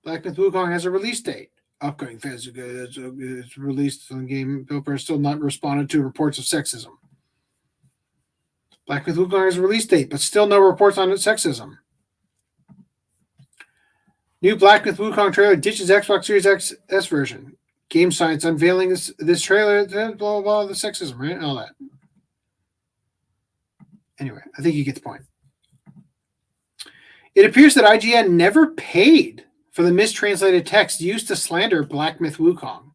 Black Myth Wukong has a release date. Upcoming fans it's released on game. Developers still not responded to reports of sexism. Black Myth Wukong has a release date, but still no reports on sexism. New Black Myth Wukong trailer ditches Xbox Series XS version. Game Science unveiling this trailer, blah, blah, blah, the sexism, right? All that. Anyway, I think you get the point. It appears that IGN never paid for the mistranslated text used to slander Black Myth Wukong.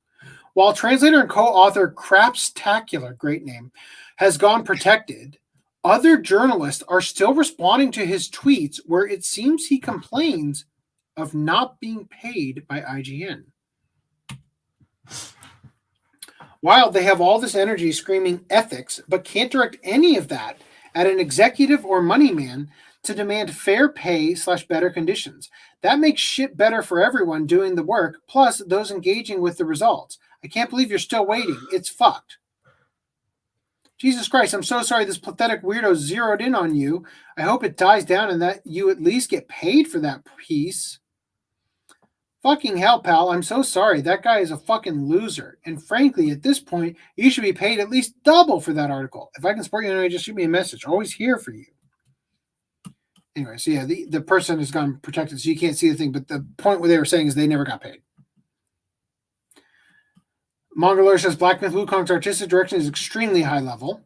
While translator and co-author Crapstacular, great name, has gone protected, other journalists are still responding to his tweets where it seems he complains of not being paid by IGN. While they have all this energy screaming ethics, but can't direct any of that at an executive or money man to demand fair pay / better conditions. That makes shit better for everyone doing the work, plus those engaging with the results. I can't believe you're still waiting. It's fucked. Jesus Christ, I'm so sorry this pathetic weirdo zeroed in on you. I hope it dies down and that you at least get paid for that piece. Fucking hell, pal. I'm so sorry. That guy is a fucking loser. And frankly, at this point, you should be paid at least double for that article. If I can support you anyway, just shoot me a message. Always here for you. Anyway, so yeah, the person has gone protected, so you can't see the thing. But the point what they were saying is they never got paid. Manga Lawyer says Black Myth Wukong's artistic direction is extremely high level.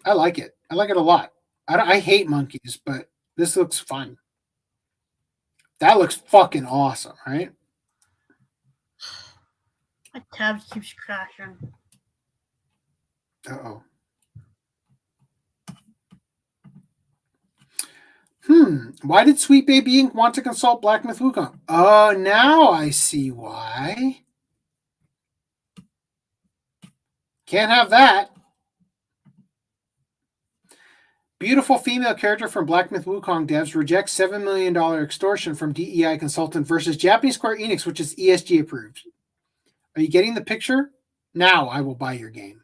I like it. I like it a lot. I hate monkeys, but this looks fun. That looks fucking awesome, right? My tab keeps crashing. Uh-oh. Why did Sweet Baby Inc. want to consult Black Myth Wukong? Oh, now I see why. Can't have that. Beautiful female character from Black Myth Wukong devs rejects $7 million extortion from DEI consultant versus Japanese Square Enix, which is ESG approved. Are you getting the picture? Now I will buy your game.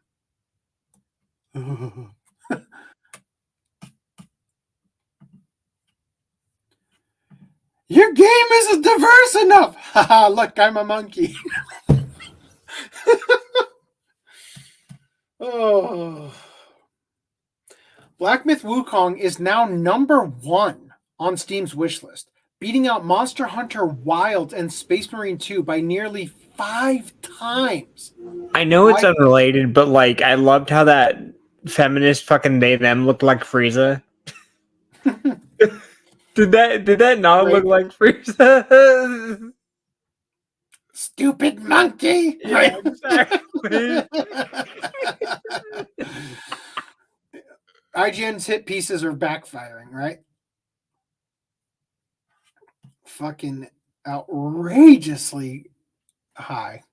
Your game isn't diverse enough. Haha, look, I'm a monkey. Oh. Black Myth Wukong is now #1 on Steam's wishlist, beating out Monster Hunter Wilds and Space Marine 2 by nearly 5 times. I know it's unrelated, but like I loved how that feminist fucking they them looked like Frieza. Did that not look like Frieza? Stupid monkey. Yeah, exactly. IGN's hit pieces are backfiring, right? Fucking outrageously high.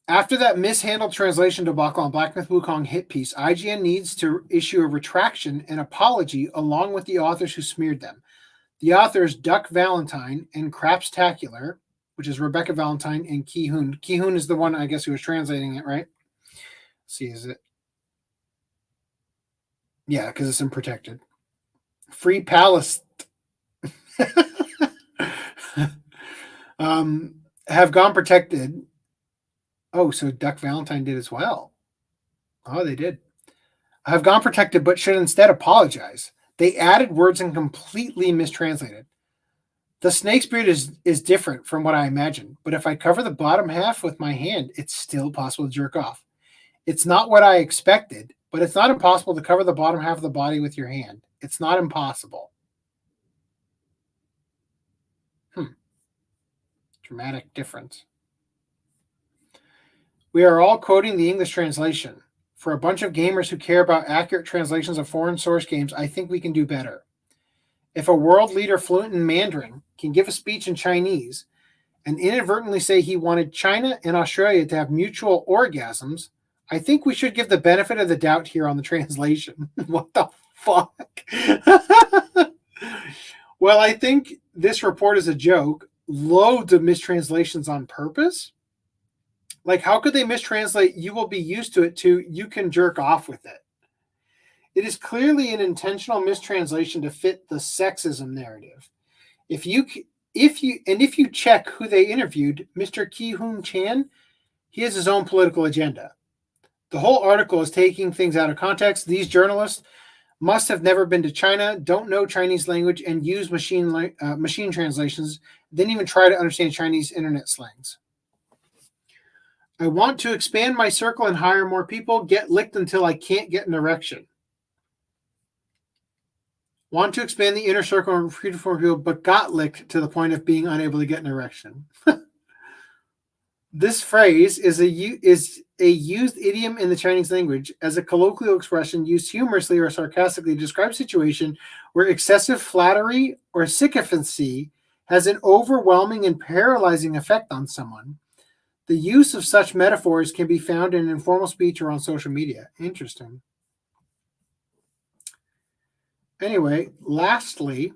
After that mishandled translation debacle on Black Myth Wukong hit piece, IGN needs to issue a retraction and apology along with the authors who smeared them. The authors Duck Valentine and Crapstacular, which is Rebecca Valentine and Ki-hoon. Ki-hoon is the one, I guess, who was translating it, right? Let's see, is it? Yeah, because it's unprotected. Free Palace. Have gone protected. Oh, so Duck Valentine did as well. Oh, they did. Have gone protected, but should instead apologize. They added words and completely mistranslated. The snake's beard is different from what I imagined, but if I cover the bottom half with my hand, it's still possible to jerk off. It's not what I expected, but it's not impossible to cover the bottom half of the body with your hand. It's not impossible. Dramatic difference. We are all quoting the English translation. For a bunch of gamers who care about accurate translations of foreign source games, I think we can do better. If a world leader fluent in Mandarin can give a speech in Chinese and inadvertently say he wanted China and Australia to have mutual orgasms, I think we should give the benefit of the doubt here on the translation. What the fuck? Well, I think this report is a joke. Loads of mistranslations on purpose. Like, how could they mistranslate "you will be used to it" to "you can jerk off with it"? It is clearly an intentional mistranslation to fit the sexism narrative. If you check who they interviewed, Mr. Ki-hoon Chan, he has his own political agenda. The whole article is taking things out of context. These journalists must have never been to China, don't know Chinese language, and use machine translations, didn't even try to understand Chinese internet slangs. I want to expand my circle and hire more people, get licked until I can't get an erection. Want to expand the inner circle and freeform people, but got licked to the point of being unable to get an erection. This phrase is a used idiom in the Chinese language as a colloquial expression used humorously or sarcastically to describe a situation where excessive flattery or sycophancy has an overwhelming and paralyzing effect on someone. The use of such metaphors can be found in informal speech or on social media. Interesting. Anyway, lastly,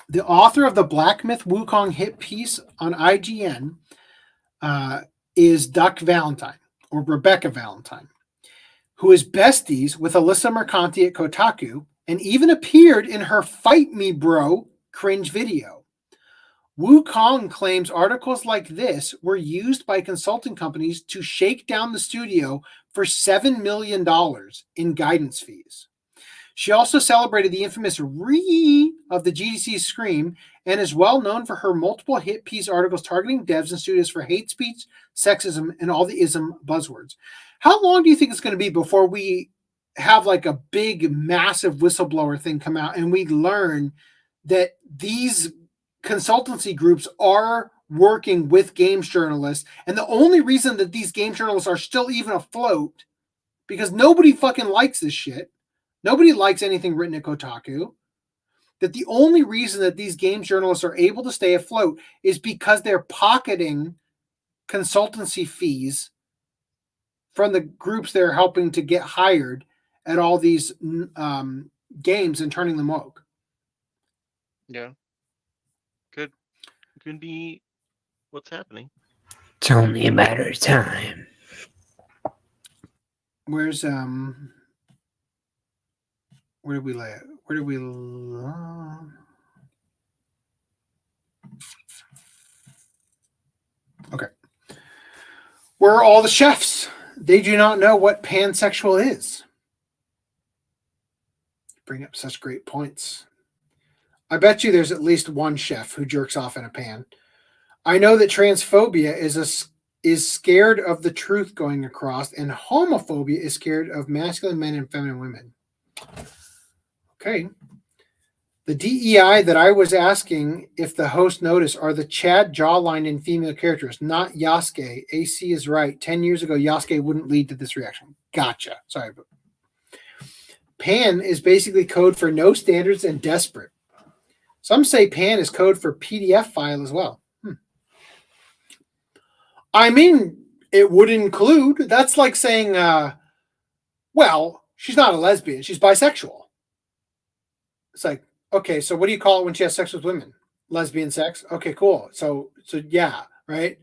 the author of the Black Myth Wukong hit piece on IGN is Duck Valentine, or Rebecca Valentine, who is besties with Alyssa Mercanti at Kotaku and even appeared in her Fight Me Bro cringe video. Wukong claims articles like this were used by consulting companies to shake down the studio for $7 million in guidance fees. She also celebrated the infamous re of the GDC Scream and is well known for her multiple hit piece articles targeting devs and studios for hate speech, sexism, and all the ism buzzwords. How long do you think it's going to be before we have like a big, massive whistleblower thing come out and we learn that these consultancy groups are working with games journalists, and the only reason that these game journalists are still even afloat because nobody fucking likes this shit. Nobody likes anything written at Kotaku. That the only reason that these game journalists are able to stay afloat is because they're pocketing consultancy fees from the groups they're helping to get hired at all these games and turning them woke. Yeah. Could be what's happening. It's only a matter of time. Where's where did we lay it? Where did we okay. Where are all the chefs? They do not know what pansexual is. Bring up such great points. I bet you there's at least one chef who jerks off in a pan. I know that transphobia is scared of the truth going across, and homophobia is scared of masculine men and feminine women. Okay. The DEI that I was asking if the host noticed are the Chad jawline in female characters, not Yasuke. AC is right. 10 years ago, Yasuke wouldn't lead to this reaction. Gotcha. Sorry. PAN is basically code for no standards and desperate. Some say PAN is code for PDF file as well. I mean, it would include, that's like saying, well, she's not a lesbian, she's bisexual. It's like, okay, so what do you call it when she has sex with women? Lesbian sex? Okay, cool. So yeah, right?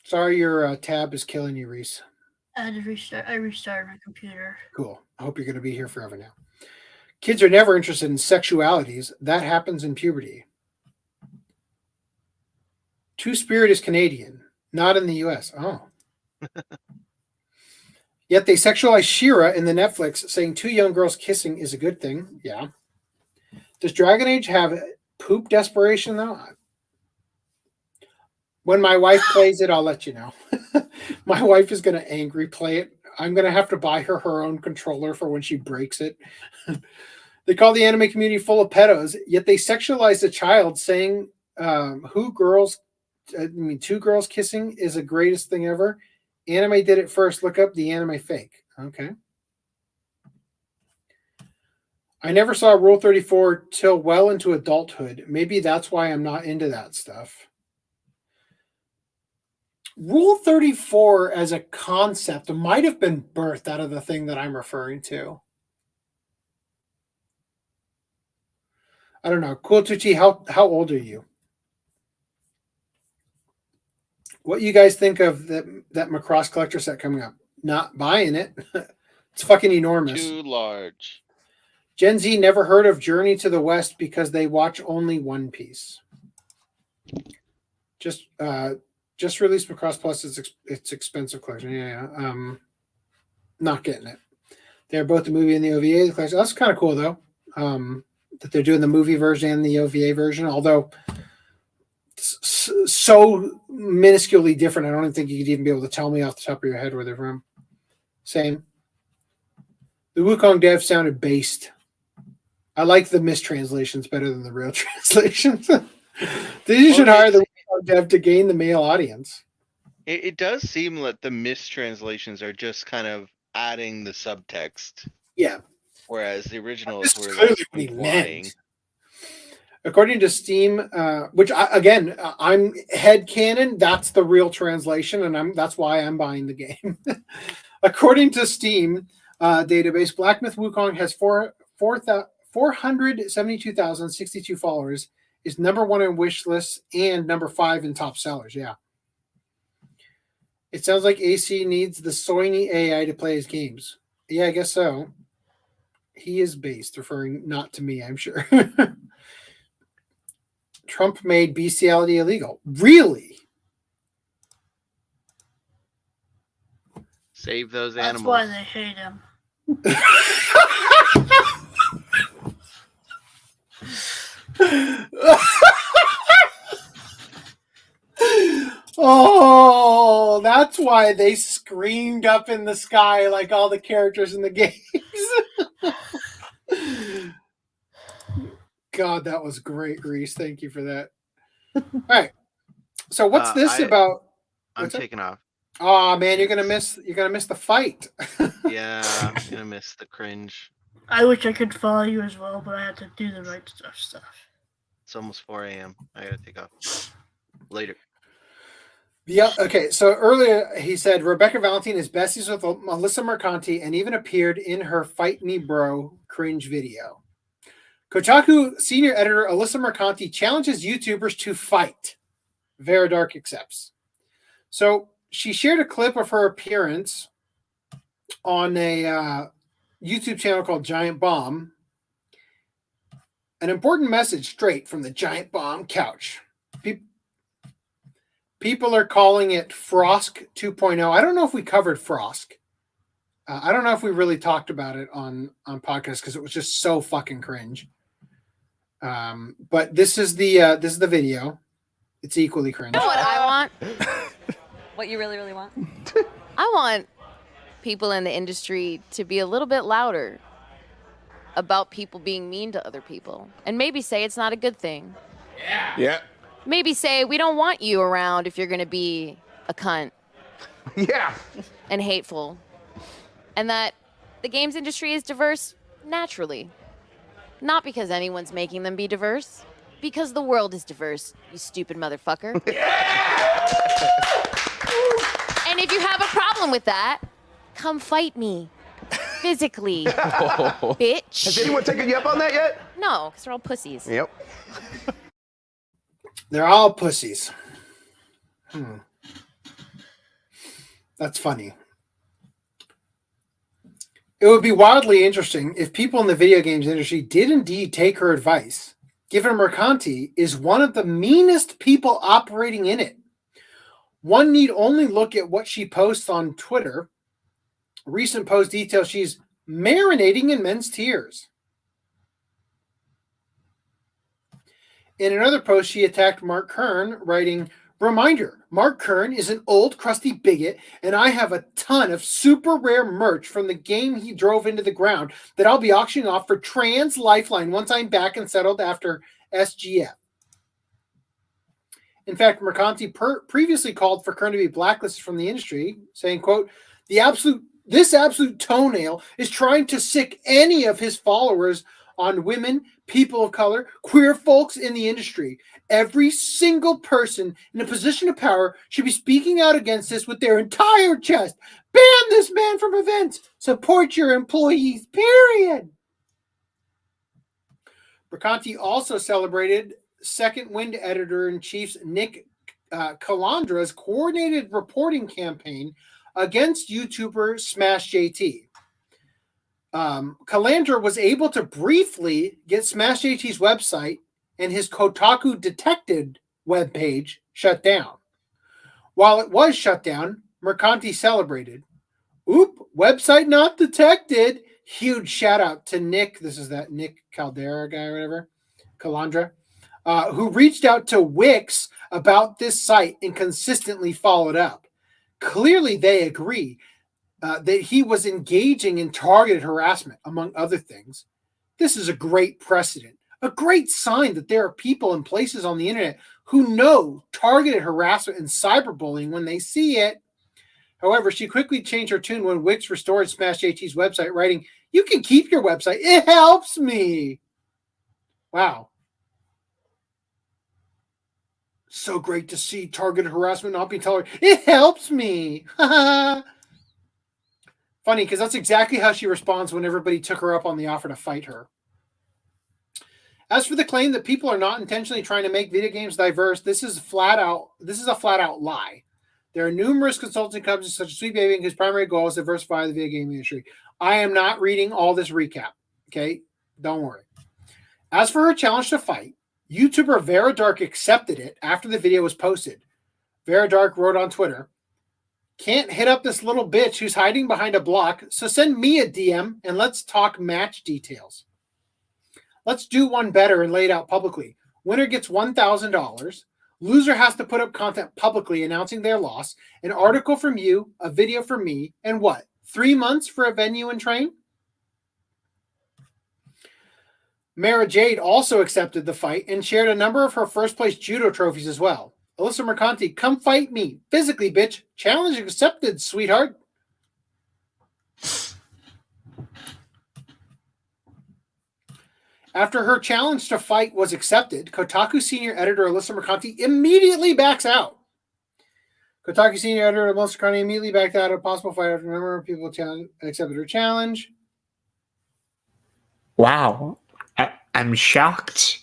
Sorry your tab is killing you, Reese. I had to restart. I restarted my computer. Cool. I hope you're going to be here forever now. Kids are never interested in sexualities. That happens in puberty. Two-Spirit is Canadian, not in the U.S. Oh. Yet they sexualize She-Ra in the Netflix, saying two young girls kissing is a good thing. Yeah. Does Dragon Age have poop desperation, though? When my wife plays it, I'll let you know. My wife is going to angry play it. I'm going to have to buy her own controller for when she breaks it. They call the anime community full of pedos, yet they sexualize a child, saying two girls kissing is the greatest thing ever. Anime did it first. Look up the anime fake. Okay. I never saw Rule 34 till well into adulthood. Maybe that's why I'm not into that stuff. Rule 34 as a concept might have been birthed out of the thing that I'm referring to. I don't know. Cool Tucci, how old are you? What you guys think of that Macross collector set coming up? Not buying it. It's fucking enormous. Too large. Gen Z never heard of Journey to the West because they watch only One Piece. Just released Macross Plus. It's expensive collection. Yeah. Not getting it. They're both the movie and the OVA. The collection. That's kind of cool though. That they're doing the movie version and the OVA version, although so minusculely different. I don't even think you could even be able to tell me off the top of your head where they're from. Same. The Wukong dev sounded based. I like the mistranslations better than the real translations. They should hire the dev to gain the male audience. It does seem that the mistranslations are just kind of adding the subtext. Yeah. Whereas the originals This is were clearly like what he implying. meant. According to Steam, which I'm headcanon, that's the real translation, and that's why I'm buying the game. According to Steam database, Black Myth Wukong has 472,062 followers, is #1 in wish lists and #5 in top sellers. Yeah. It sounds like AC needs the Soiny AI to play his games. Yeah, I guess so. He is based, referring not to me, I'm sure. Trump made bestiality illegal. Really? Save those That's animals. why they hate him. Oh, that's why they screamed up in the sky like all the characters in the games. God, that was great, Reese. Thank you for that. All right. So what's this about? I'm taking off. Oh man, you're gonna miss the fight. Yeah, I'm gonna miss the cringe. I wish I could follow you as well, but I have to do the right stuff. It's almost 4 a.m. I gotta take off. Later. Yeah. Okay. So earlier he said Rebecca Valentine is besties with Melissa Mercanti and even appeared in her "Fight Me Bro" cringe video. Kotaku senior editor Alyssa Mercanti challenges YouTubers to fight. Veridark accepts. So she shared a clip of her appearance on a YouTube channel called Giant Bomb. An important message straight from the Giant Bomb couch. People are calling it Frosk 2.0. I don't know if we covered Frosk. I don't know if we really talked about it on podcast because it was just so fucking cringe. But this is the video. It's equally cringe. You know what I want? What you really, really want? I want people in the industry to be a little bit louder about people being mean to other people. And maybe say it's not a good thing. Yeah. Maybe say we don't want you around if you're going to be a cunt. Yeah. And hateful. And that the games industry is diverse naturally. Not because anyone's making them be diverse. Because the world is diverse, you stupid motherfucker. And if you have a problem with that, come fight me. Physically. Bitch. Has anyone taken you up on that yet? No, because they're all pussies. Yep. They're all pussies. That's funny. It would be wildly interesting if people in the video games industry did indeed take her advice, given Mercanti is one of the meanest people operating in it. One need only look at what she posts on Twitter. A recent post details she's marinating in men's tears. In another post, she attacked Mark Kern, writing, "Reminder, Mark Kern is an old, crusty bigot, and I have a ton of super rare merch from the game he drove into the ground that I'll be auctioning off for Trans Lifeline once I'm back and settled after SGF." In fact, Mercanti previously called for Kern to be blacklisted from the industry, saying, quote, this absolute toenail is trying to sick any of his followers on women, people of color, queer folks in the industry. Every single person in a position of power should be speaking out against this with their entire chest. Ban this man from events. Support your employees, period. Mercanti also celebrated Second Wind editor-in-chief's Nick Calandra's coordinated reporting campaign against YouTuber Smash JT. Calandra was able to briefly get Smash JT's website and his Kotaku Detected webpage shut down. While it was shut down, Mercanti celebrated. Oop, website not detected. Huge shout out to Nick. This is that Nick Caldera guy or whatever. Calandra. Who reached out to Wix about this site and consistently followed up. Clearly they agree that he was engaging in targeted harassment, among other things. This is a great precedent, a great sign that there are people and places on the internet who know targeted harassment and cyberbullying when they see it. However, she quickly changed her tune when Wix restored Smash JT's website, writing, "You can keep your website. It helps me." Wow. So great to see targeted harassment not being tolerated. It helps me. Funny, because that's exactly how she responds when everybody took her up on the offer to fight her. As for the claim that people are not intentionally trying to make video games diverse, this is a flat out lie. There are numerous consulting companies such as Sweet Baby whose primary goal is to diversify the video game industry. I am not reading all this recap. Okay, don't worry. As for her challenge to fight, YouTuber Vera Dark accepted it after the video was posted. Vera Dark wrote on Twitter, "Can't hit up this little bitch who's hiding behind a block, so send me a DM and let's talk match details. Let's do one better and lay it out publicly. Winner gets $1,000. Loser has to put up content publicly announcing their loss, an article from you, a video from me, and what? 3 months for a venue and train?" Mara Jade also accepted the fight and shared a number of her first place judo trophies as well. Alyssa Mercanti, "Come fight me. Physically, bitch. Challenge accepted, sweetheart." After her challenge to fight was accepted, Kotaku senior editor Alyssa Mercanti immediately backs out. Kotaku senior editor Alyssa Mercanti immediately backed out of a possible fight after a number of people accepted her challenge. Wow. I'm shocked.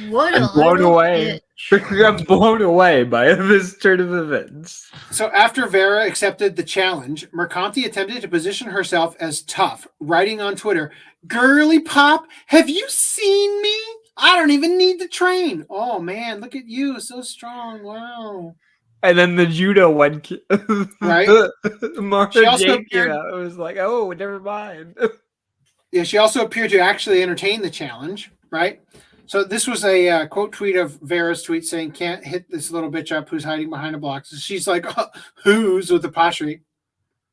What I'm blown away. I'm blown away by this turn of events. So after Vera accepted the challenge, Mercanti attempted to position herself as tough, writing on Twitter, "Girly Pop, have you seen me? I don't even need to train. Oh man, look at you, so strong. Wow." And then the judo one, right? She also appeared, it was like, oh, never mind. Yeah, she also appeared to actually entertain the challenge, right? So this was a quote tweet of Vera's tweet saying, "Can't hit this little bitch up who's hiding behind a block." So she's like, "Who's?" with apostrophe.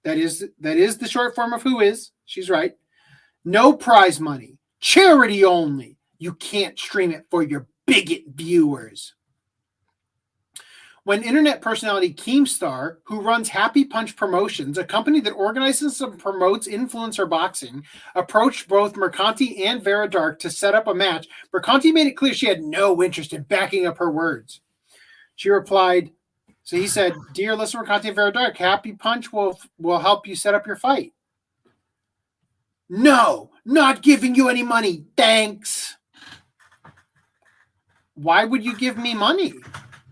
That is the short form of who is. She's right. "No prize money. Charity only. You can't stream it for your bigot viewers." When internet personality Keemstar, who runs Happy Punch Promotions, a company that organizes and promotes influencer boxing, approached both Mercanti and Vera Dark to set up a match, Mercanti made it clear she had no interest in backing up her words. She replied, so he said, "Dear listener Mercanti and Vera Dark, Happy Punch will help you set up your fight." "No, not giving you any money, thanks." "Why would you give me money?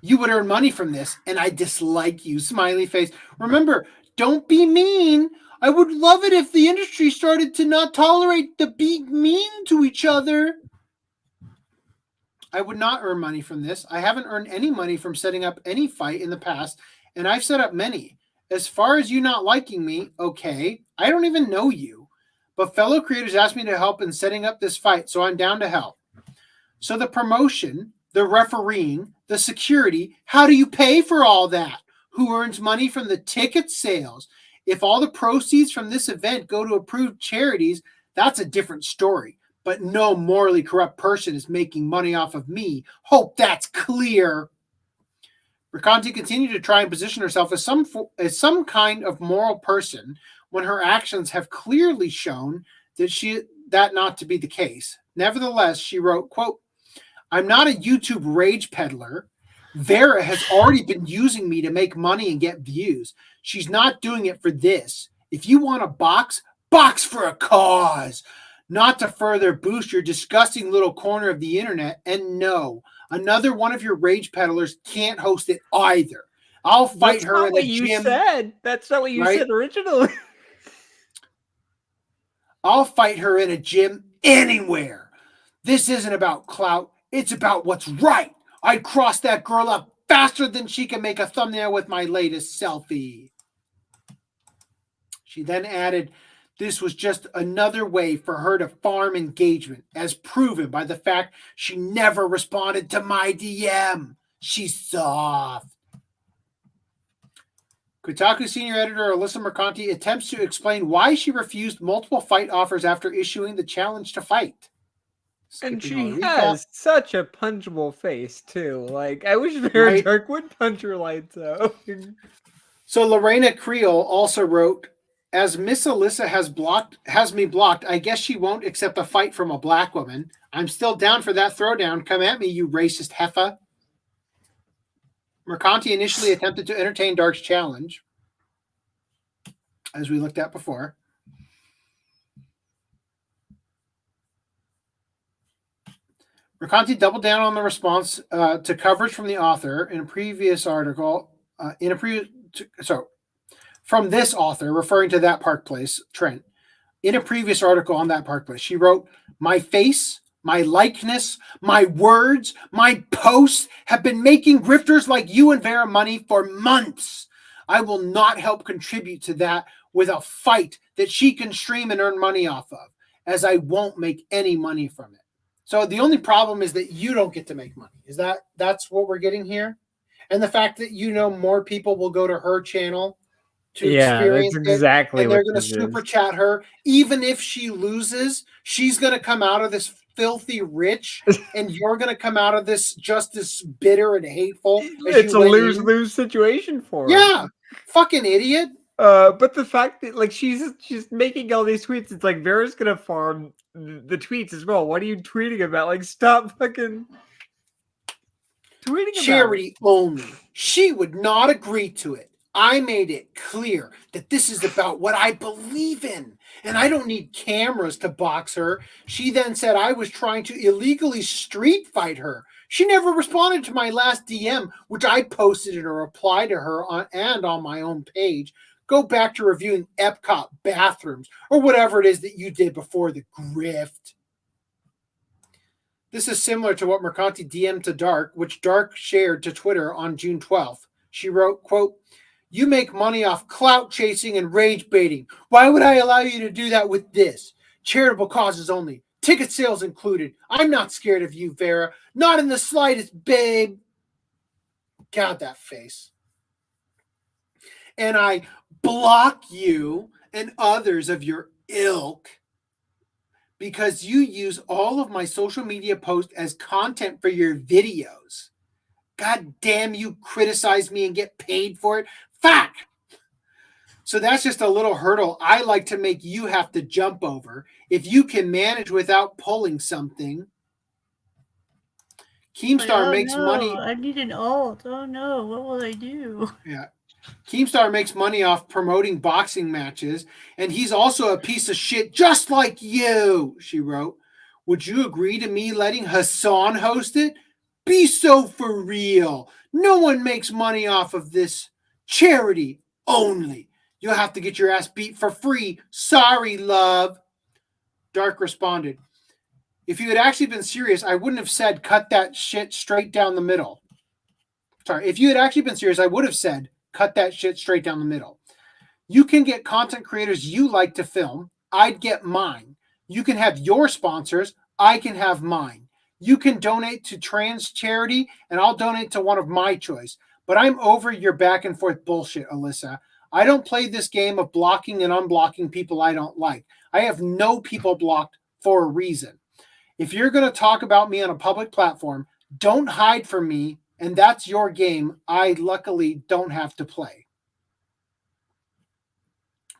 You would earn money from this, and I dislike you," smiley face. "Remember, don't be mean. I would love it if the industry started to not tolerate the being mean to each other." "I would not earn money from this. I haven't earned any money from setting up any fight in the past, and I've set up many. As far as you not liking me, okay, I don't even know you. But fellow creators asked me to help in setting up this fight, so I'm down to help. So the promotion, the refereeing, the security, how do you pay for all that? Who earns money from the ticket sales? If all the proceeds from this event go to approved charities, that's a different story. But no morally corrupt person is making money off of me. Hope that's clear." Mercanti continued to try and position herself as some kind of moral person when her actions have clearly shown that not to be the case. Nevertheless, she wrote, quote, "I'm not a YouTube rage peddler. Vera has already been using me to make money and get views. She's not doing it for this. If you want to box for a cause, not to further boost your disgusting little corner of the internet. And no, another one of your rage peddlers can't host it either. I'll fight her in a gym." That's not what you said originally. "I'll fight her in a gym anywhere. This isn't about clout. It's about what's right. I'd cross that girl up faster than she can make a thumbnail with my latest selfie." She then added, "This was just another way for her to farm engagement, as proven by the fact she never responded to my DM. She's soft." Kotaku senior editor Alyssa Mercanti attempts to explain why she refused multiple fight offers after issuing the challenge to fight. And skipping all she the recap. has such a punchable face too. Like I wish Vera Right. Dark would punch her lights out. So Lorena Creel also wrote, as Miss Alyssa has me blocked, I guess she won't accept a fight from a black woman. I'm still down for that throwdown. Come at me, you racist heifer. Mercanti initially attempted to entertain Dark's challenge, as we looked at before. Mercanti doubled down on the response to coverage from the author in a previous article. From this author, referring to that Park Place, Trent, in a previous article on that Park Place, she wrote, my face, my likeness, my words, my posts have been making grifters like you and Vera money for months. I will not help contribute to that with a fight that she can stream and earn money off of, as I won't make any money from it. So the only problem is that you don't get to make money. That's what we're getting here? And the fact that more people will go to her channel to experience that's exactly it, and they're what going to this super is. chat her. Even if she loses, she's going to come out of this filthy rich, and you're going to come out of this just as bitter and hateful. As It's you a went in. lose-lose situation for her. Yeah, fucking idiot. But the fact that like she's making all these tweets, it's like Vera's gonna farm the tweets as well. What are you tweeting about? Like, stop fucking tweeting about Charity only. She would not agree to it. I made it clear that this is about what I believe in, and I don't need cameras to box her. She then said I was trying to illegally street fight her. She never responded to my last DM, which I posted in a reply to her on my own page. Go back to reviewing Epcot bathrooms or whatever it is that you did before the grift. This is similar to what Mercanti DM'd to Dark, which Dark shared to Twitter on June 12th. She wrote, quote, you make money off clout chasing and rage baiting. Why would I allow you to do that with this? Charitable causes only. Ticket sales included. I'm not scared of you, Vera. Not in the slightest, babe. God, that face. And I block you and others of your ilk because you use all of my social media posts as content for your videos. God damn, you criticize me and get paid for it. Fuck! So that's just a little hurdle I like to make you have to jump over. If you can manage without pulling something. Keemstar makes money. I need an alt. Oh no, what will I do? Yeah. Keemstar makes money off promoting boxing matches, and he's also a piece of shit just like you, she wrote. Would you agree to me letting Hassan host it? Be so for real. No one makes money off of this. Charity only. You'll have to get your ass beat for free. Sorry, love. Dark responded, if you had actually been serious, I wouldn't have said cut that shit straight down the middle. Sorry, if you had actually been serious, I would have said cut that shit straight down the middle. You can get content creators you like to film. I'd get mine. You can have your sponsors. I can have mine. You can donate to trans charity, and I'll donate to one of my choice. But I'm over your back and forth bullshit, Alyssa. I don't play this game of blocking and unblocking people I don't like. I have no people blocked for a reason. If you're going to talk about me on a public platform, don't hide from me, and that's your game. I luckily don't have to play.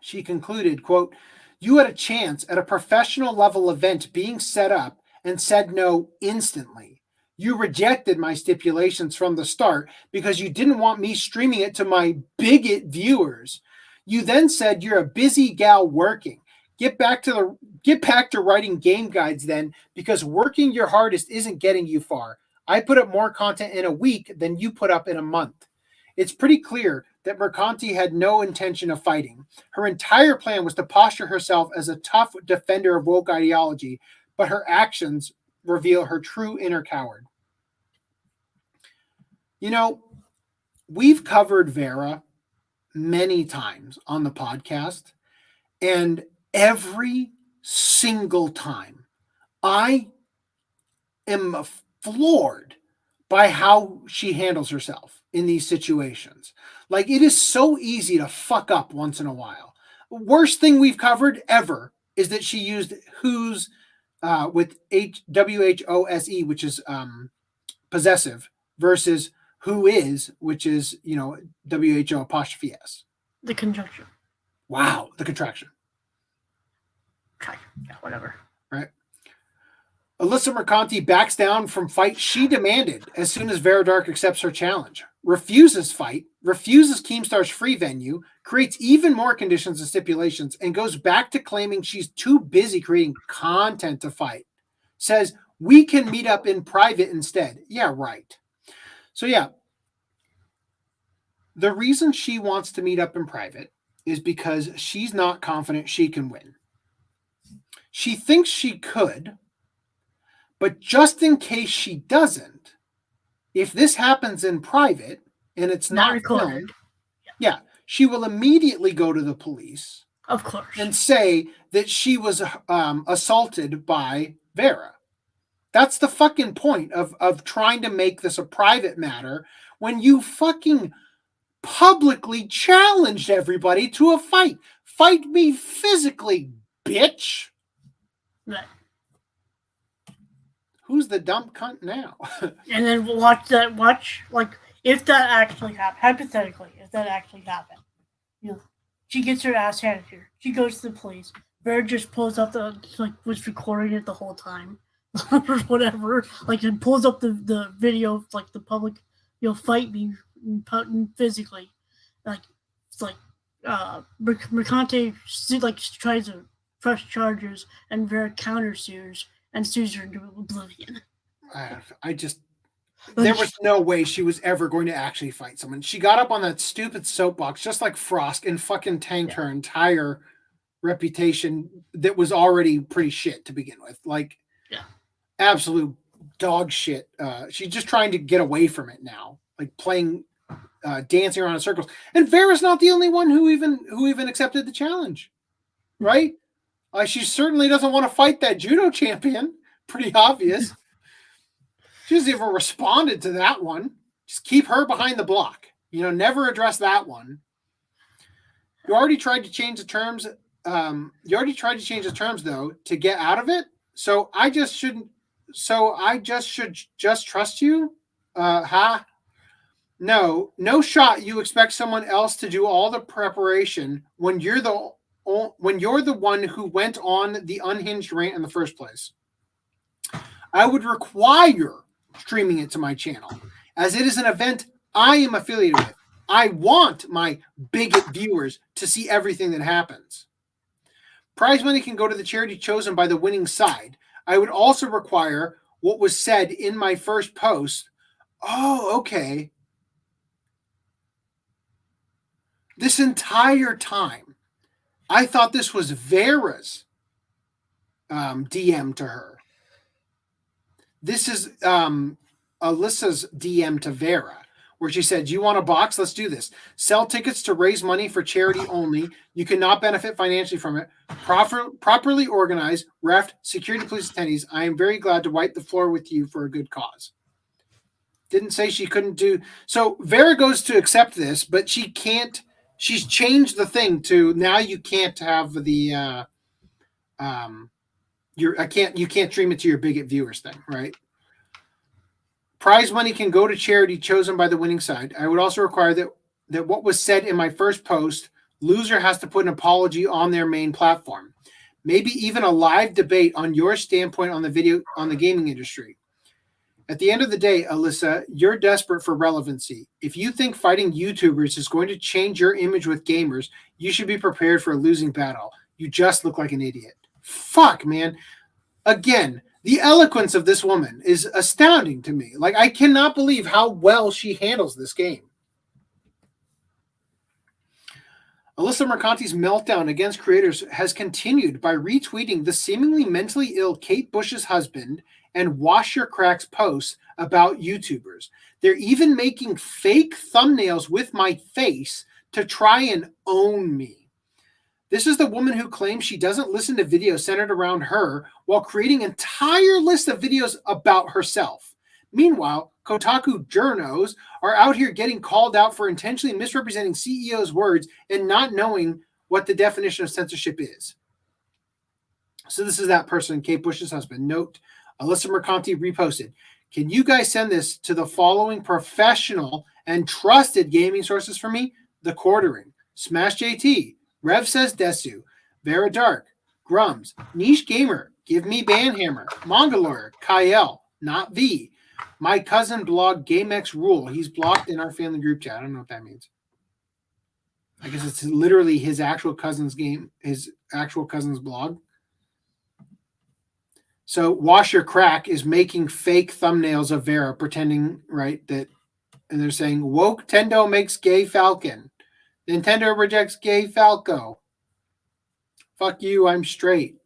She concluded, quote, you had a chance at a professional level event being set up and said no instantly. You rejected my stipulations from the start because you didn't want me streaming it to my bigot viewers. You then said you're a busy gal working. Get back to writing game guides then, because working your hardest isn't getting you far. I put up more content in a week than you put up in a month. It's pretty clear that Mercanti had no intention of fighting. Her entire plan was to posture herself as a tough defender of woke ideology, but her actions reveal her true inner coward. You know, we've covered Vera many times on the podcast, and every single time I am floored by how she handles herself in these situations. Like, it is so easy to fuck up once in a while. Worst thing we've covered ever is that she used Who's with WHOSE, which is possessive, versus who is, which is, WHO apostrophe S. The conjunction. Wow, the contraction. Yeah, whatever. Right. Alyssa Mercanti backs down from fight she demanded as soon as Veridark accepts her challenge. Refuses fight, refuses Keemstar's free venue, creates even more conditions and stipulations, and goes back to claiming she's too busy creating content to fight. Says, we can meet up in private instead. Yeah, right. So yeah, the reason she wants to meet up in private is because she's not confident she can win. She thinks she could, but just in case she doesn't, if this happens in private and it's not recorded, filmed, yeah, she will immediately go to the police, of course, and say that she was assaulted by Vera. That's the fucking point of trying to make this a private matter when you fucking publicly challenged everybody to a fight. Fight me physically, bitch. Right. Who's the dumb cunt now? And then watch, like, if that actually happened, hypothetically, if that actually happened, she gets her ass handed to her. She goes to the police. Bear just pulls up was recording it the whole time, or whatever. Like, it pulls up the video of, like, the public, fight me physically. Like, it's like, Mercante, like, tries to press charges, and Vera countersues and sues her into oblivion. There was no way she was ever going to actually fight someone. She got up on that stupid soapbox, just like Frost, and fucking tanked her entire reputation that was already pretty shit to begin with. Like, absolute dog shit. She's just trying to get away from it now, like playing, dancing around in circles. And Vera's not the only one who even accepted the challenge, right? She certainly doesn't want to fight that judo champion. Pretty obvious. She hasn't even responded to that one. Just keep her behind the block. Never address that one. You already tried to change the terms. Though, to get out of it. So I just should just trust you? No shot. You expect someone else to do all the preparation when you're the one who went on the unhinged rant in the first place. I would require streaming it to my channel, as it is an event I am affiliated with. I want my bigot viewers to see everything that happens. Prize money can go to the charity chosen by the winning side. I would also require what was said in my first post. Oh, okay. This entire time, I thought this was Vera's DM to her. This is Alyssa's DM to Vera, where she said, you want a box? Let's do this. Sell tickets to raise money for charity only. You cannot benefit financially from it. Properly organized, ref, security, police attendees. I am very glad to wipe the floor with you for a good cause. Didn't say she couldn't do. So Vera goes to accept this, but she can't. She's changed the thing to now you can't have the you can't stream it to your bigot viewers thing, right? Prize money can go to charity chosen by the winning side. I would also require that what was said in my first post, loser has to put an apology on their main platform. Maybe even a live debate on your standpoint on the gaming industry. At the end of the day, Alyssa, you're desperate for relevancy. If you think fighting YouTubers is going to change your image with gamers, you should be prepared for a losing battle. You just look like an idiot. Fuck, man. Again, the eloquence of this woman is astounding to me. Like, I cannot believe how well she handles this game. Alyssa Mercanti's meltdown against creators has continued by retweeting the seemingly mentally ill Kate Bush's husband and Wash Your Cracks posts about YouTubers. They're even making fake thumbnails with my face to try and own me. This is the woman who claims she doesn't listen to videos centered around her while creating an entire list of videos about herself. Meanwhile, Kotaku journos are out here getting called out for intentionally misrepresenting CEOs' words and not knowing what the definition of censorship is. So this is that person, Kate Bush's husband. Note, Alyssa Mercanti reposted. Can you guys send this to the following professional and trusted gaming sources for me? The Quartering, Smash JT, Rev Says Desu, Vera Dark, Grums, Niche Gamer, Give Me Banhammer, Manga Lawyer, Kyle, Not V, my cousin blog GameX Rule. He's blocked in our family group chat. I don't know what that means. I guess it's literally his actual cousin's blog. So Wash Your Crack is making fake thumbnails of Vera, pretending, right, that, and they're saying, woke Tendo makes gay Falcon. Nintendo rejects gay Falco. Fuck you, I'm straight.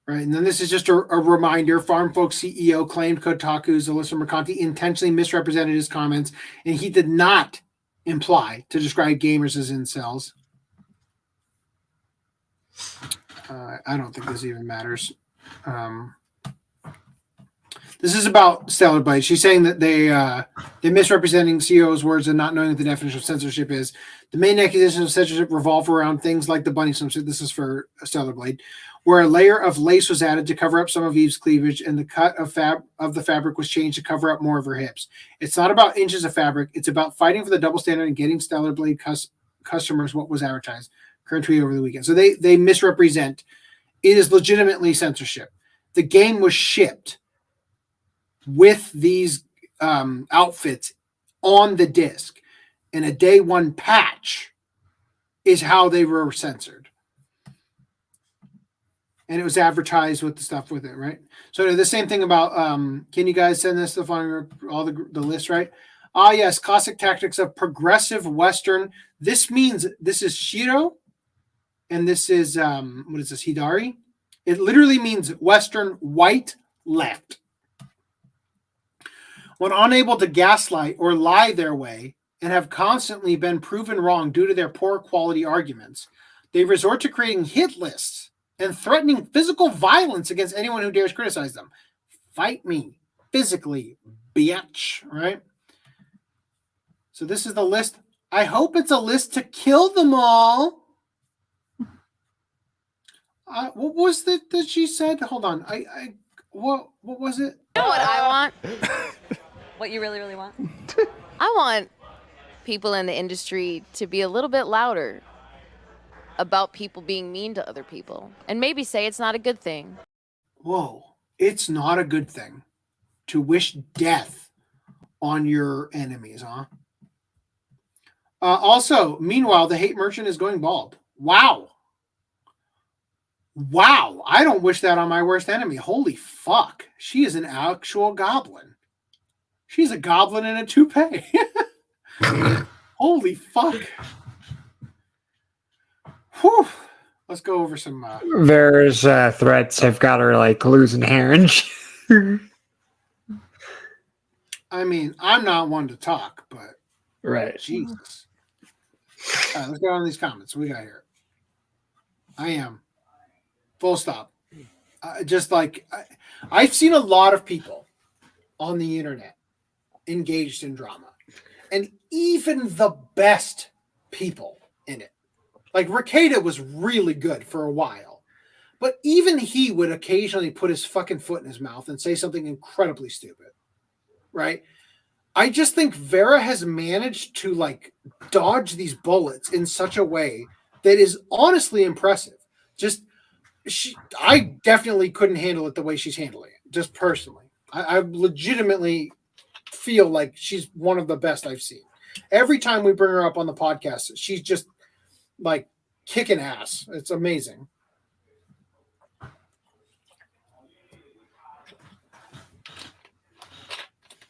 Right, and then this is just a reminder. Farm Folk CEO claimed Kotaku's Alyssa Mercanti intentionally misrepresented his comments, and he did not imply to describe gamers as incels. I don't think this even matters. This is about Stellar Blade. She's saying that they're misrepresenting CEO's words and not knowing what the definition of censorship is. The main accusation of censorship revolve around things like the bunny swimsuit. This is for Stellar Blade, where a layer of lace was added to cover up some of Eve's cleavage, and the cut of the fabric was changed to cover up more of her hips. It's not about inches of fabric. It's about fighting for the double standard and getting Stellar Blade customers what was advertised. Current tweet over the weekend. So they misrepresent. It is legitimately censorship. The game was shipped with these outfits on the disc, and a day one patch is how they were censored. And it was advertised with the stuff with it, right? So the same thing about, can you guys send this to all the list, right? Ah, yes, classic tactics of progressive Western. This means this is Shiro, and this is, what is this, Hidari? It literally means Western white left. When unable to gaslight or lie their way and have constantly been proven wrong due to their poor quality arguments, they resort to creating hit lists and threatening physical violence against anyone who dares criticize them. Fight me physically, bitch, right? So this is the list. I hope it's a list to kill them all. What was it that she said? Hold on. What was it? You know what I want? What you really, really want? I want people in the industry to be a little bit louder about people being mean to other people and maybe say it's not a good thing. Whoa. It's not a good thing to wish death on your enemies, huh? Also, meanwhile, the hate merchant is going bald. Wow. Wow. I don't wish that on my worst enemy. Holy fuck. She is an actual goblin. She's a goblin in a toupee. Holy fuck. Whew. Let's go over some... Vera's threats have got her, like, losing hair and shit. I mean, I'm not one to talk, but... Right. Jesus. All right, let's go on these comments. What we got here? I am. Full stop. Just like... I've seen a lot of people on the internet engaged in drama. And even the best people in it. Like, Ricada was really good for a while. But even he would occasionally put his fucking foot in his mouth and say something incredibly stupid. Right? I just think Vera has managed to, like, dodge these bullets in such a way that is honestly impressive. Just, I definitely couldn't handle it the way she's handling it. Just personally. I legitimately feel like she's one of the best I've seen. Every time we bring her up on the podcast, she's just like kicking ass. It's amazing.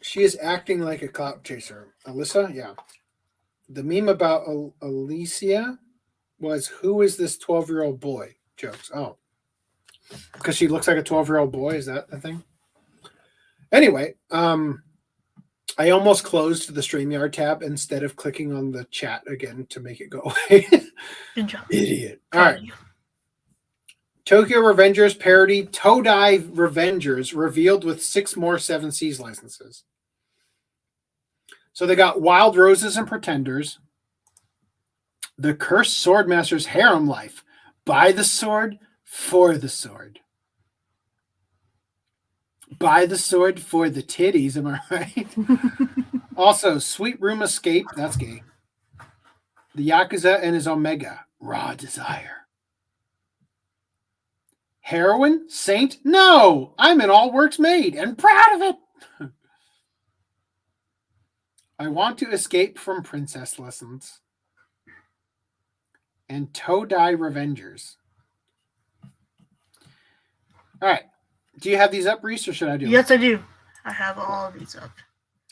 She is acting like a clout chaser. Alyssa, yeah. The meme about Alicia was, who is this 12-year-old boy? Jokes. Oh. Because she looks like a 12-year-old boy. Is that the thing? Anyway, I almost closed the StreamYard tab instead of clicking on the chat again to make it go away. Good job. Idiot. All right. Tokyo Revengers parody Todai Revengers revealed with 6 more 7 Seas licenses. So they got Wild Roses and Pretenders. The Cursed Swordmaster's Harem Life. Buy the sword for the sword. Buy the sword for the titties, am I right? Also, Sweet Room Escape, that's gay. The Yakuza and his Omega, Raw Desire. Heroine? Saint? No! I'm in All Works Made and proud of it! I want to escape from princess lessons. And Todai Revengers. All right. Do you have these up, Reese, or should I do Yes, I do. I have all of these up.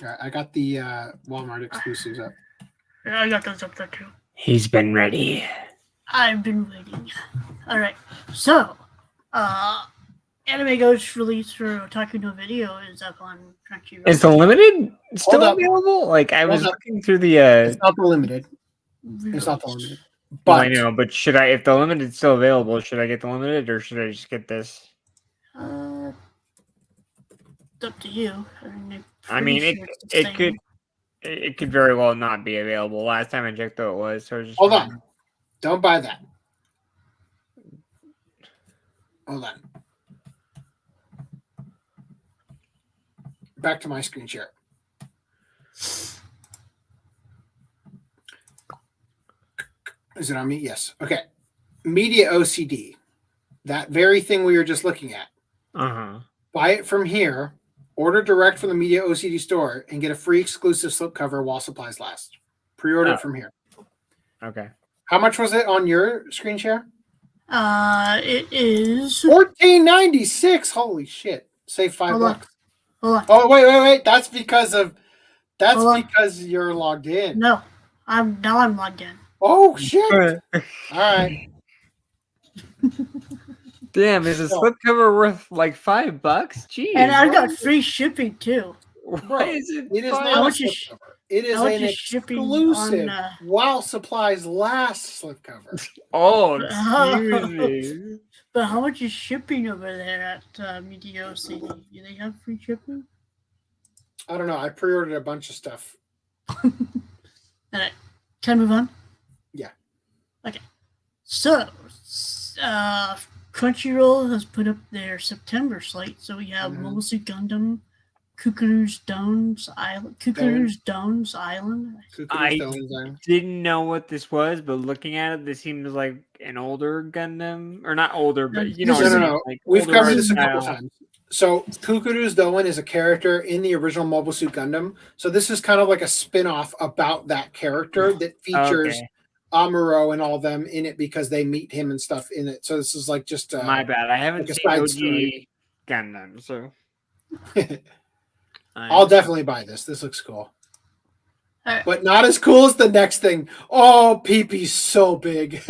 All right. I got the Walmart exclusives up. Yeah, I got those up there too. He's been ready. I've been waiting. All right. So, Anime Ghost release for Otaku no Video is up on Crunchyroll. Is the limited still available? Like I was looking through the. It's not the limited. It's not the limited. But well, I know, but should I? If the limited's still available, should I get the limited or should I just get this? It's up to you. I mean, it could very well not be available. Last time I checked, though, it was. So just hold on, don't buy that. Hold on. Back to my screen share. Is it on me? Yes. Okay. Media OCD. That very thing we were just looking at. Buy it from here, order direct from the Media OCD store, and get a free exclusive slipcover while supplies last. Pre-order it from here. Okay. How much was it on your screen share? It is $14.96. Holy shit! Save $5. Hold on. Oh wait. That's because you're logged in. No, I'm logged in. Oh shit! All right. Damn, is a slipcover worth like $5? Jeez. And I've got free shipping too. Why is it? It is $5? not a slipcover. It is an exclusive while supplies last slipcover. Oh, excuse me. But how much is shipping over there at Media OCD? Do they have free shipping? I don't know. I pre-ordered a bunch of stuff. All right. Can I move on? Yeah. Okay. So, Crunchyroll has put up their September slate. So we have Mobile Suit Gundam, Kukuru's Dones Island. I didn't know what this was, but looking at it, this seems like an older Gundam, or not older, but you know, no. like We've older covered this a style. couple times. So Kukuru's Doen is a character in the original Mobile Suit Gundam. So this is kind of like a spin-off about that character that features Amuro and all them in it because they meet him and stuff in it. So this is like just my bad. I haven't like seen OG story. Gundam, so I'll definitely buy this. This looks cool. Right. But not as cool as the next thing. Oh, Pee-Pee's so big.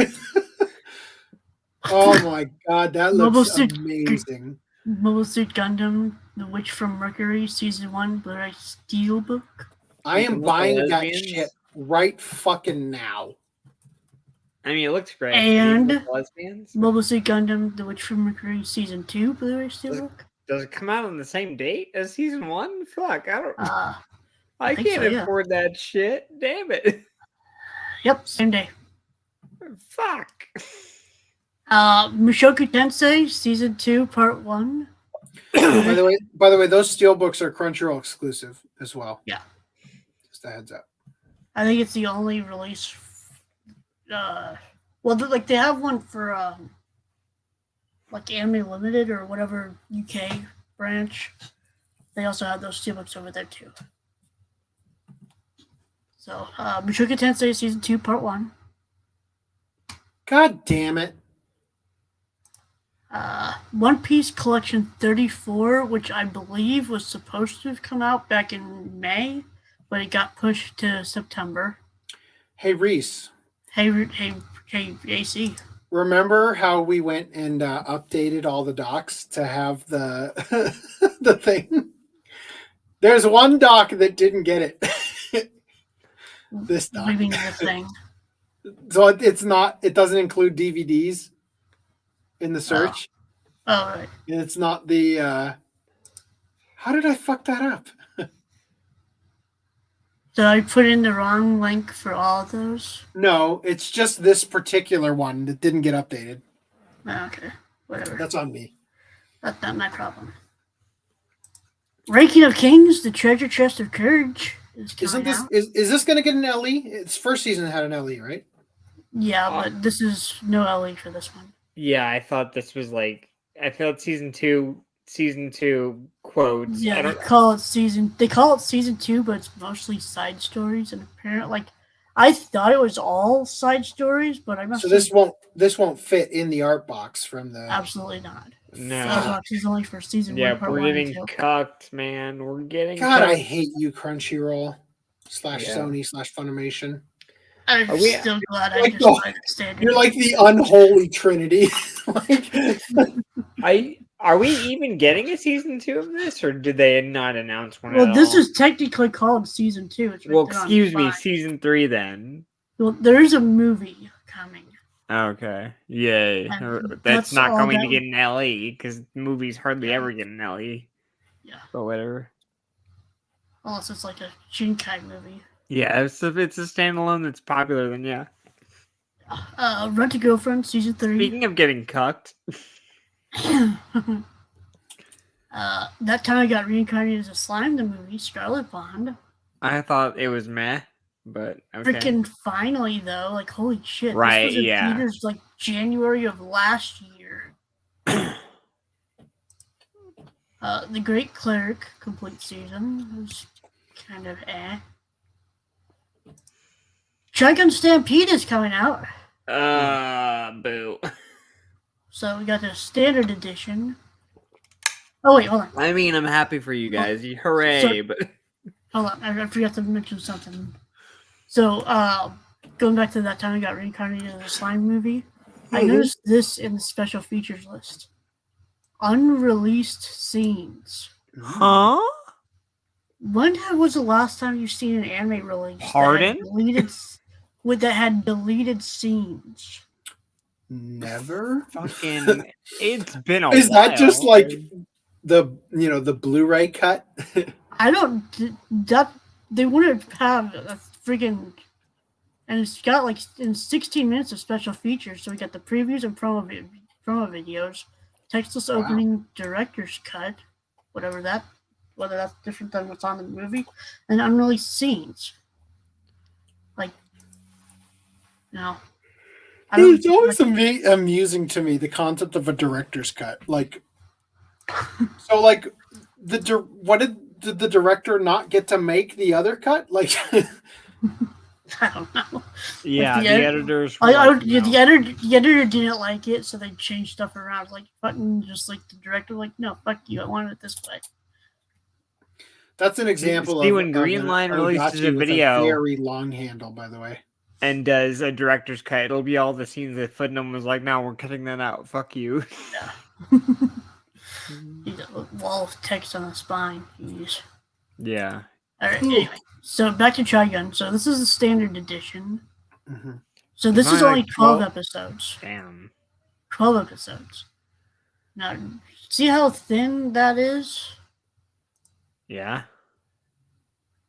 Oh my god, that looks amazing. Mobile Suit Gundam, The Witch from Mercury, Season 1, Blu-ray Steelbook. I am buying that shit right fucking now. I mean, it looks great. And lesbians. Mobile Suit Gundam, The Witch from Mercury, Season 2, Blu-ray Steelbook. Does it come out on the same date as Season 1? Fuck, I don't. I think can't so, yeah. afford that shit. Damn it. Yep, same day. Fuck. Mushoku Tensei Season 2 Part 1. By the way, those steelbooks are Crunchyroll exclusive as well. Yeah. Just a heads up. I think it's the only release. They have one for like Anime Limited or whatever UK branch. They also have those steelbooks over there too. So Mushoku Tensei Season 2 Part 1. God damn it. One Piece Collection 34, which I believe was supposed to have come out back in May, but it got pushed to September. Hey, Reese. Hey, AC. Remember how we went and updated all the docs to have the the thing? There's one doc that didn't get it. This doc. Leaving the thing. So it doesn't include DVDs in the search. Oh, right. And it's not the how did I fuck that up? Did I put in the wrong link for all of those? No, it's just this particular one that didn't get updated. Oh, okay, whatever. That's on me. That's not my problem. Ranking of Kings, the Treasure Chest of Courage. Isn't this is this going to get an LE? Its first season had an LE, right? Yeah, but this is no LE for this one. Yeah, I thought this was like I felt season two quotes. Yeah, I they don't, call it season 2, but it's mostly side stories, and apparently, like, I thought it was all side stories, but I must. So this won't fit in the art box from the. Absolutely not. No. Art box is only for season 1. yeah, part we're 1 and getting 2. cucked, man. We're getting God, cucked. I hate you, Crunchyroll / Yeah. Sony / Funimation. I'm Are we- still glad I Like just the- tried to stand You're like the unholy trinity. Are we even getting a season 2 of this, or did they not announce one? Well, at this all? is technically called season 2. It's Well, written on excuse me, 5. season 3 then. Well, there is a movie coming. Okay, yay! And That's that's not all going that- to get an LE because movies hardly ever get an LE. Yeah. But whatever. Unless it's like a Shinkai movie. Yeah, if it's a standalone that's popular, then yeah. Rent a Girlfriend, season 3. Speaking of getting cucked, That time I got reincarnated as a slime, the movie, Scarlet Bond. I thought it was meh, but okay. Freaking finally, though, like, holy shit. Right, This was in yeah. theaters, like, January of last year. The Great Cleric, complete season, was kind of eh. Trigun Stampede is coming out. Boo. So we got the standard edition. Oh, wait, hold on. I mean, I'm happy for you guys. Hooray, So- but Hold on, I forgot to mention something. So, going back to that time I got reincarnated as a slime movie, I noticed this in the special features list. Unreleased scenes. Huh? When was the last time you've seen an anime release Pardon? that had deleted scenes? Never. Fucking, it's been a Is while. that just like the Blu-ray cut? I don't. That they wouldn't have a freaking. And it's got like in 16 minutes of special features. So we got the previews and promo videos, textless opening, director's cut, whether that's different than what's on the movie, and unreleased scenes. Like, no. It's always amusing to me, the concept of a director's cut. Like, so like did the director not get to make the other cut? Like, I don't know. Yeah, Like the editors. the editor didn't like it, so they changed stuff around. Like, button, just like the director, like, no, fuck you, I want it this way. that's an example See, of when Greenline releases a with video- very long handle, by the way. And does a director's cut. It'll be all the scenes that Footnote was like, no, we're cutting that out. Fuck you. Wall of text on the spine. Jeez. Yeah. All right. Anyway, so back to Trigun. So this is the standard edition. Mm-hmm. So this is Mine only like 12 12 episodes. Damn. 12 episodes. Now, see how thin that is? Yeah.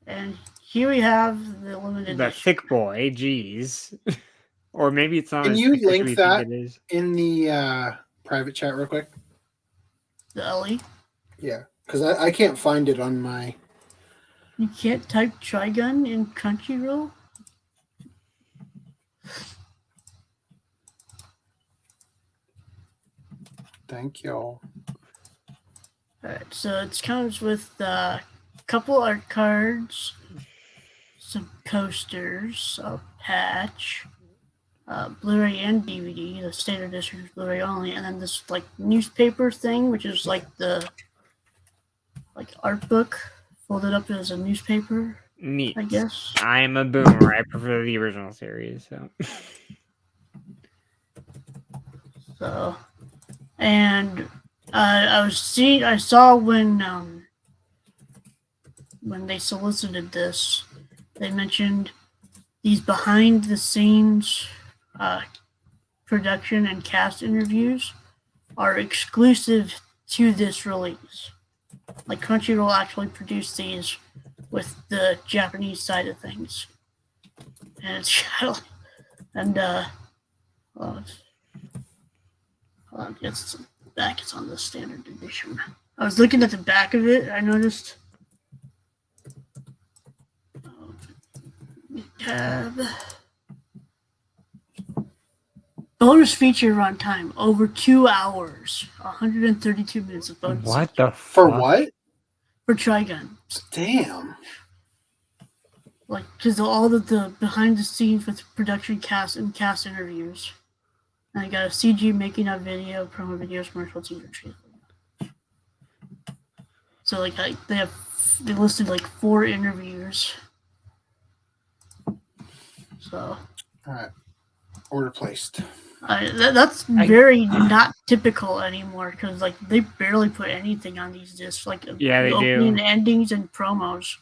And here we have the limited The edition. thick boy. Jeez. Or maybe it's not. Can as you thick as we link think that it is. in the private chat real quick? The LE. Yeah, because I can't find it on my. You can't type Trigun in Crunchyroll? Thank you. Alright, so it comes with a couple art cards, some coasters, a patch, Blu-ray and DVD. The standard edition is Blu-ray only, and then this like newspaper thing, which is like the art book folded up as a newspaper. Neat. I guess. I'm a boomer. I prefer the original series. So. So, and I saw when they solicited this, they mentioned these behind the scenes production and cast interviews are exclusive to this release. Like Crunchyroll actually produced these with the Japanese side of things. And it's shadow. And hold on, it's back. It's on the standard edition. I was looking at the back of it. I noticed. Tab. Bonus feature runtime over 2 hours, 132 minutes of bonus. What the For what? For Trigun. Damn. Like, because all of the behind the scenes with production cast and cast interviews. And I got a CG making of video, promo videos, commercial teaser trailer. So like they listed like 4 interviews. So. All right. Order placed. That's very not typical anymore because like they barely put anything on these discs. Like yeah, they opening, do. endings, and promos.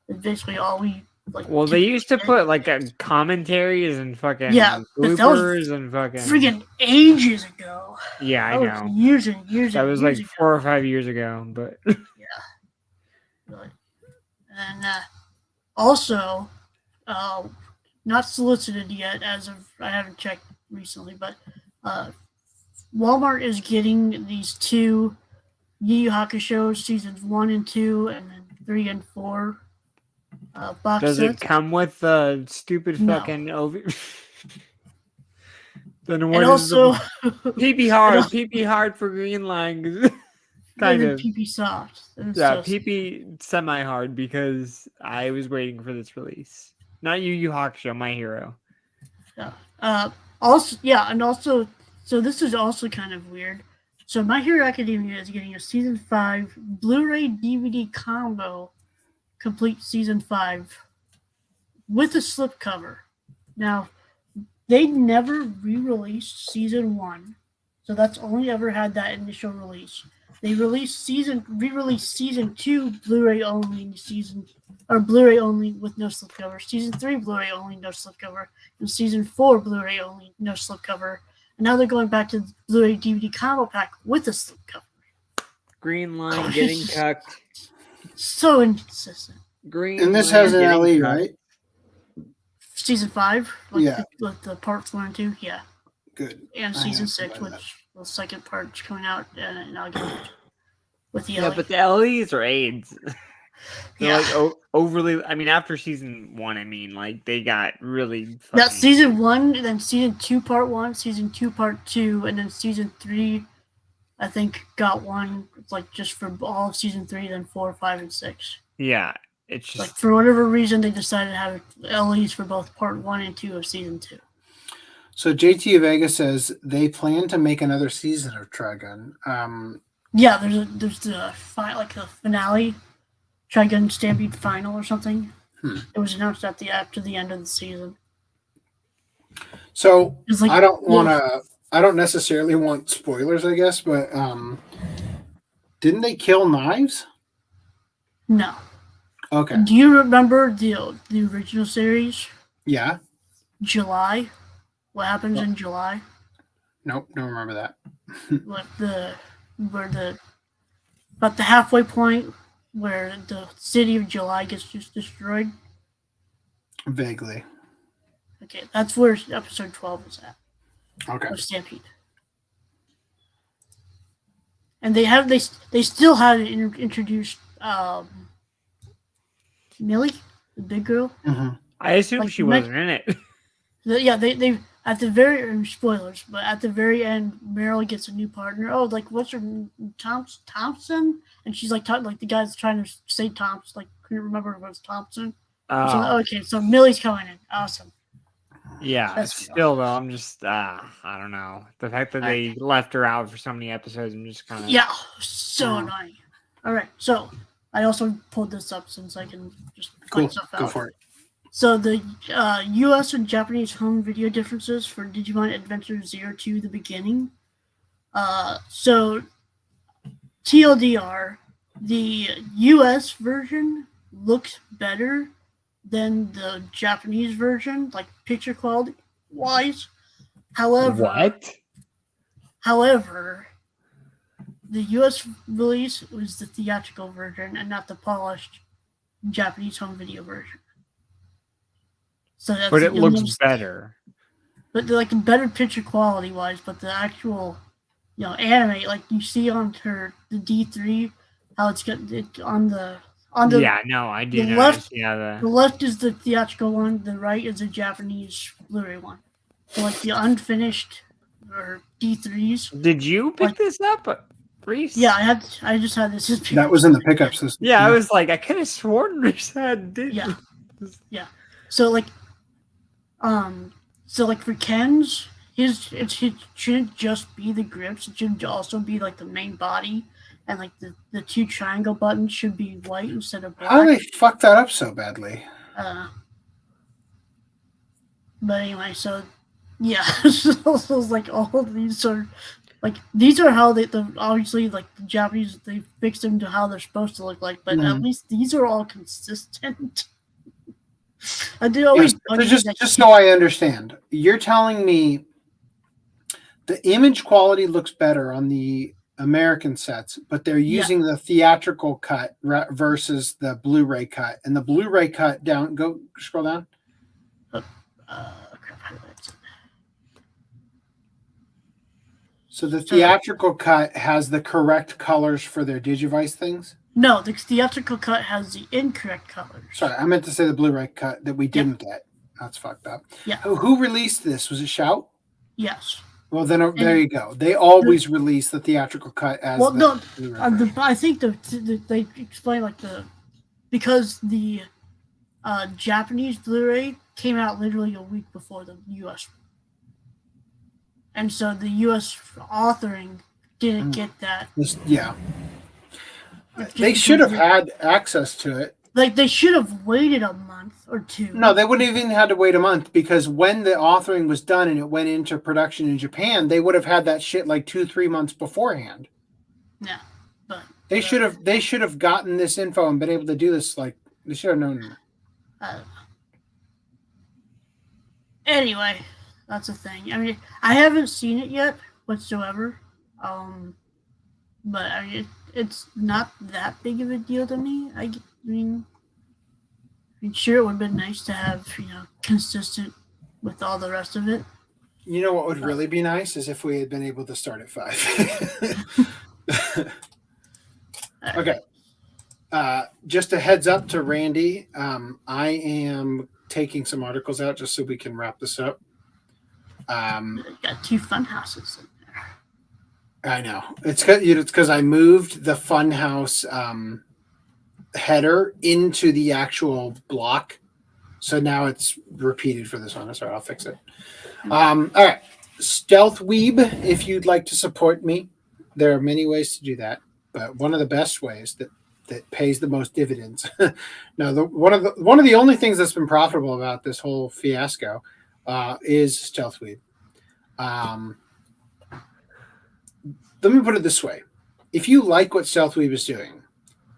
It's basically all we like. Well, they used to put like commentaries and fucking bloopers and fucking friggin' ages ago. Yeah, I know. Years and years. That was years like ago. 4 or 5 years ago, but yeah. Really. And also, not solicited yet as of I haven't checked recently, but Walmart is getting these 2 Yu Yu Hakusho seasons 1 and 2, and then 3 and 4 box does sets. it come with the stupid fucking over? Then what and is also PP hard for Green Line? Kind of PP soft. Yeah, PP semi hard because I was waiting for this release. Not Yu Yu Hakusho, My Hero. Yeah. Also, yeah, and also, so this is also kind of weird. So My Hero Academia is getting a season 5 Blu-ray DVD combo, complete season 5, with a slipcover. Now, they never re-released season 1, so that's only ever had that initial release. They re-released season 2 Blu-ray only Blu-ray only with no slipcover. Season 3 Blu-ray only, no slipcover, and season 4 Blu-ray only, no slipcover. And now they're going back to the Blu-ray DVD combo pack with a slipcover. Green Line getting cucked. So inconsistent. Green. And this has an LE, right? Season 5, Yeah. with the parts 1 and 2, yeah. Good. And season 6, which the second part's coming out, and I'll get it with the Yeah, LE. but the LEs are AIDS. They're Yeah. like overly. I mean, after season 1, I mean, like they got really. Now, season 1, then season 2, part 1, season 2, part 2, and then season 3, I think, got one, like, just for all of season 3, then 4, 5, and 6. Yeah, it's just. Like, for whatever reason, they decided to have LEs for both part 1 and 2 of season 2. So JT Vega says they plan to make another season of Trigun. Yeah, there's the finale, Trigun Stampede final or something. It was announced after the end of the season. So It's like- I don't necessarily want spoilers, I guess, but didn't they kill Knives? No. Okay. Do you remember the original series? Yeah. July? What happens in July? Nope, don't remember that. Like about the halfway point where the city of July gets just destroyed. Vaguely. Okay, that's where episode 12 is at. Okay. Of Stampede. And they still haven't introduced Millie, the big girl. I assume she wasn't in it. They at the very spoilers, but at the very end, Meryl gets a new partner. Oh, like what's her Thompson? And she's like the guy's trying to say Thompson, like couldn't remember if it was Thompson. So, okay, so Millie's coming in. Awesome. Yeah, still though, I'm just I don't know. The fact that they left her out for so many episodes, I'm just kind of so annoying. All right, so I also pulled this up since I can just point stuff out. Go for it. So the U.S. and Japanese home video differences for Digimon Adventure 02, the beginning. So TLDR, the U.S. version looks better than the Japanese version, like picture quality wise. However, the U.S. release was the theatrical version and not the polished Japanese home video version. So that's But it looks almost better. But like better picture quality wise, but the actual, anime, like you see on the D3, how it's got it on the Yeah, no, I do the notice. left. The left is the theatrical one. The right is the Japanese Blu-ray one. So like the unfinished or D3s. Did you pick this up, Reese? Yeah, I just had this. That was in the pickup system. Yeah, I was like, I could have sworn Reese did. Yeah. So like, for Ken's, it shouldn't just be the grips. It should also be like the main body, and like the two triangle buttons should be white instead of black. How do they fuck that up so badly? But anyway, so yeah, so like all of these are like these are how obviously like the Japanese, they fixed them to how they're supposed to look like, but at least these are all consistent. I do always just so I understand, you're telling me the image quality looks better on the American sets, but they're using the theatrical cut versus the Blu-ray cut, and the Blu-ray cut scroll down. So the theatrical cut has the correct colors for their Digivice things? No, the theatrical cut has the incorrect colors. Sorry, I meant to say the Blu-ray cut that we didn't get. That's fucked up. Yeah. Who released this? Was it Shout? Yes. Well, then there you go. They always release the theatrical cut as Blu-ray. I think they explain like because the Japanese Blu-ray came out literally a week before the U.S. And so the U.S. authoring didn't get that. They should have had access to it. Like, they should have waited a month or two. No, they wouldn't have even had to wait a month, because when the authoring was done and it went into production in Japan, they would have had that shit like 2-3 months beforehand. Yeah, but they should have gotten this info and been able to do this. Like, they should have known. Anyway, that's the thing. I mean, I haven't seen it yet whatsoever. But I mean, it's not that big of a deal to me. I mean, sure, it would have been nice to have, consistent with all the rest of it. You know what would really be nice is if we had been able to start at 5. Okay. Just a heads up to Randy. I am taking some articles out just so we can wrap this up. Got 2 fun houses in there. I know. It's because I moved the Funhouse header into the actual block, so now it's repeated for this one. Sorry, I'll fix it. All right, Stealth Weeb. If you'd like to support me, there are many ways to do that, but one of the best ways that pays the most dividends. One of the only things that's been profitable about this whole fiasco is Stealth Weeb. Let me put it this way. If you like what Stealthweave is doing,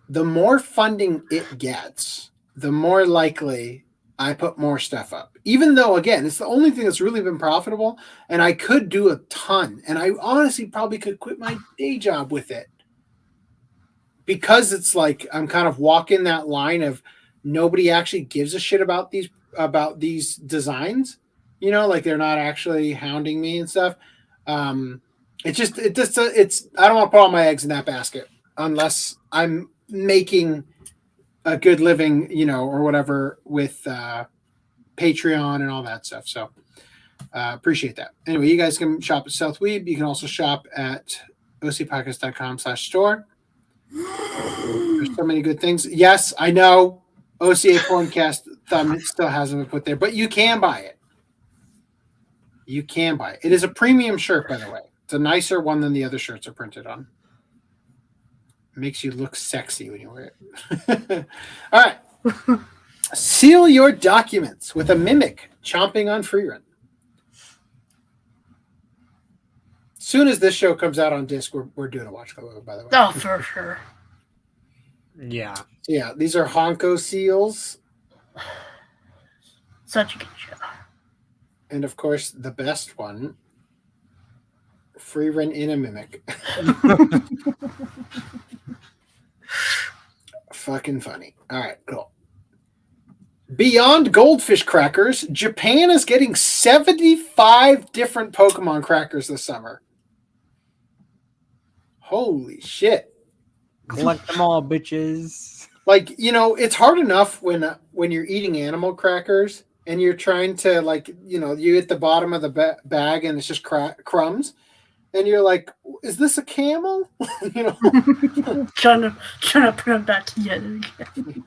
the more funding it gets, the more likely I put more stuff up. Even though, again, it's the only thing that's really been profitable, and I could do a ton. And I honestly probably could quit my day job with it. Because it's like I'm kind of walking that line of nobody actually gives a shit about these designs. Like they're not actually hounding me and stuff. I don't want to put all my eggs in that basket unless I'm making a good living, or whatever with Patreon and all that stuff. So appreciate that. Anyway, you guys can shop at Southweeb. You can also shop at ocpodcast.com/store. There's so many good things. Yes, I know OCA Porncast thumb still hasn't been put there, but you can buy it. You can buy it. It is a premium shirt, by the way. It's a nicer one than the other shirts are printed on. It makes you look sexy when you wear it. All right. Seal your documents with a mimic chomping on free run. Soon as this show comes out on disc, we're doing a watch club, by the way. Oh, for sure. Yeah. Yeah, these are Honko seals. Such a good show. And of course, the best one, free run in a mimic. Fucking funny. All right, cool. Beyond goldfish crackers, Japan is getting 75 different Pokemon crackers this summer. Holy shit. Collect them all, bitches. Like, it's hard enough when you're eating animal crackers and you're trying to, like, you at the bottom of the bag and it's just crumbs. And you're like, is this a camel? trying to put them back together again.